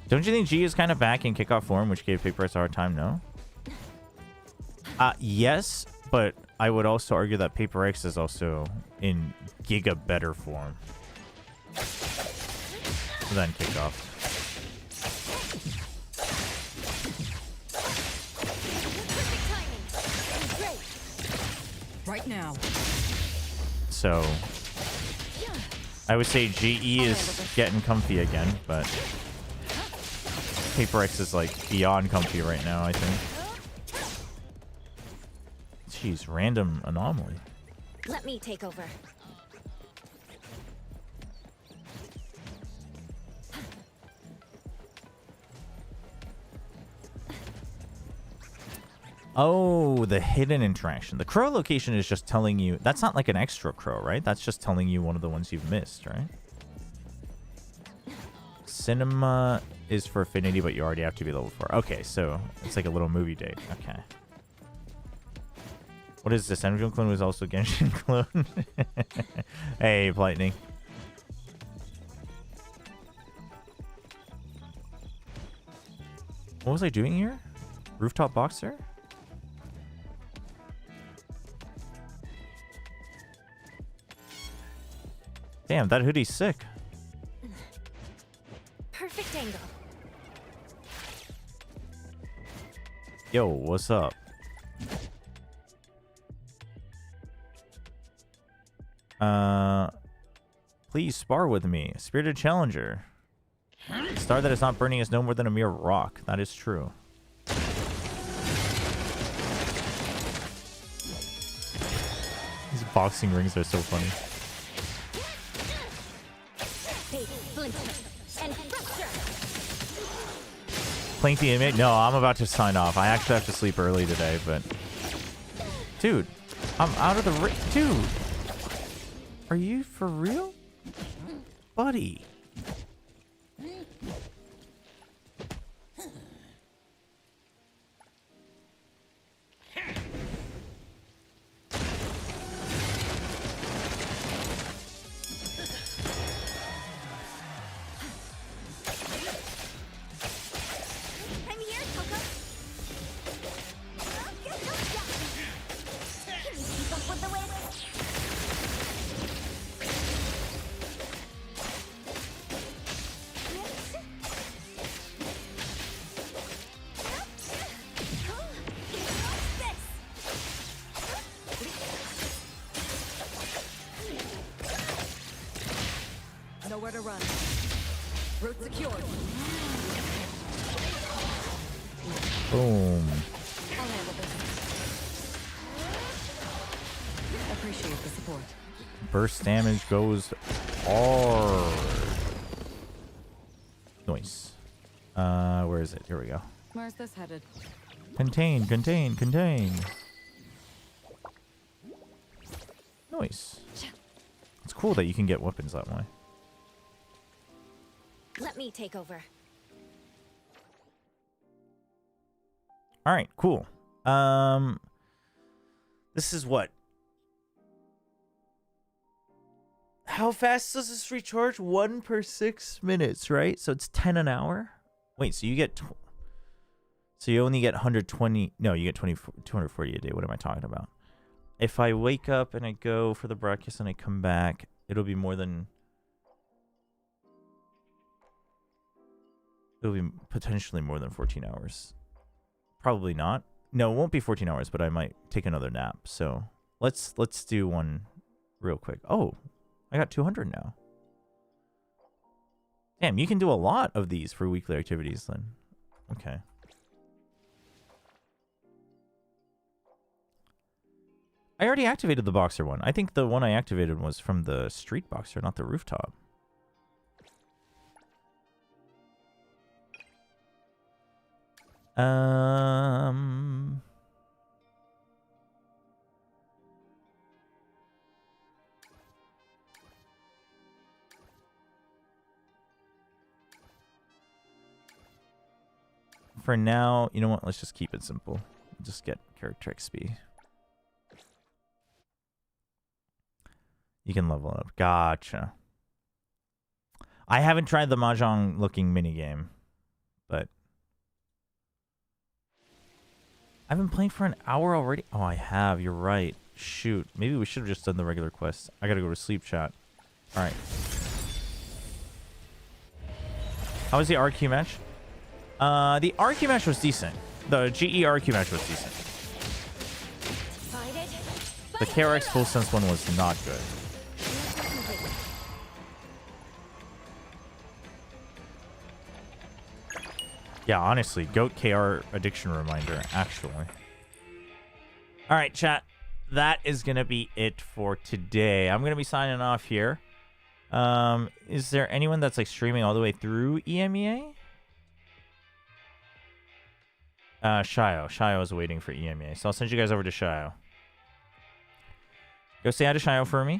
Don't you think G is kind of back in kickoff form, which gave Paper X a hard time? No? Yes, but I would also argue that Paper X is also in giga better form than kickoff. Right now. So I would say GE is getting comfy again, but Paper X is like beyond comfy right now, I think. Jeez, random anomaly. Let me take over. Oh, the hidden interaction. The crow location is just telling you... That's not like an extra crow, right? That's just telling you one of the ones you've missed, right? Cinema is for affinity, but you already have to be level 4. Okay, so it's like a little movie date. Okay. What is this? Energy clone was also Genshin clone. Hey, Lightning. What was I doing here? Rooftop boxer? Damn, that hoodie's sick. Perfect angle. Yo, what's up? Please spar with me. Spirited Challenger. A star that is not burning is no more than a mere rock. That is true. These boxing rings are so funny. Plainty inmate? No, I'm about to sign off. I actually have to sleep early today, but... Dude, I'm out of the ring. Dude! Are you for real? Buddy. Nowhere to run. Route secured. Boom. I'll handle this. Appreciate the support. Burst damage goes hard. Nice. Where is it? Here we go. Where's this headed? Contain, contain, contain. Nice. It's cool that you can get weapons that way. Let me take over. All right, cool. This is what? How fast does this recharge? 1 per 6 minutes, right? So it's 10 an hour. Wait, so you get... So you only get 120... No, you get 240 a day. What am I talking about? If I wake up and I go for the broadcast and I come back, it'll be more than... It'll be potentially more than 14 hours. Probably not. No, it won't be 14 hours, but I might take another nap. So let's do one real quick. Oh, I got 200 now. Damn, you can do a lot of these for weekly activities then. Okay. I already activated the boxer one. I think the one I activated was from the street boxer, not the rooftop. For now, you know what? Let's just keep it simple. Just get character XP. You can level it up. Gotcha. I haven't tried the Mahjong looking minigame, but I've been playing for an hour already. Oh, I have. You're right. Shoot. Maybe we should have just done the regular quest. I gotta go to sleep, chat. All right. How was the RQ match? The RQ match was decent. The GE RQ match was decent. The KRX Full Sense one was not good. Yeah, honestly, GOAT KR addiction reminder, actually. All right, chat. That is going to be it for today. I'm going to be signing off here. Is there anyone that's like streaming all the way through EMEA? Shio. Shio is waiting for EMEA. So I'll send you guys over to Shio. Go say hi to Shio for me.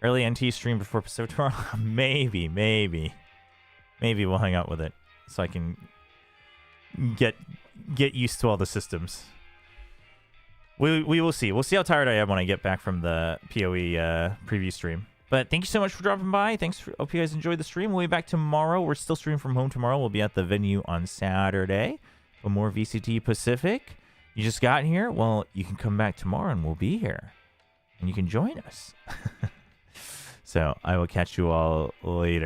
Early NT stream before Pacific tomorrow? Maybe we'll hang out with it so I can get used to all the systems. We will see. We'll see how tired I am when I get back from the PoE preview stream. But thank you so much for dropping by. Hope you guys enjoyed the stream. We'll be back tomorrow. We're still streaming from home tomorrow. We'll be at the venue on Saturday for more VCT Pacific. You just got here? Well, you can come back tomorrow and we'll be here. And you can join us. So I will catch you all later.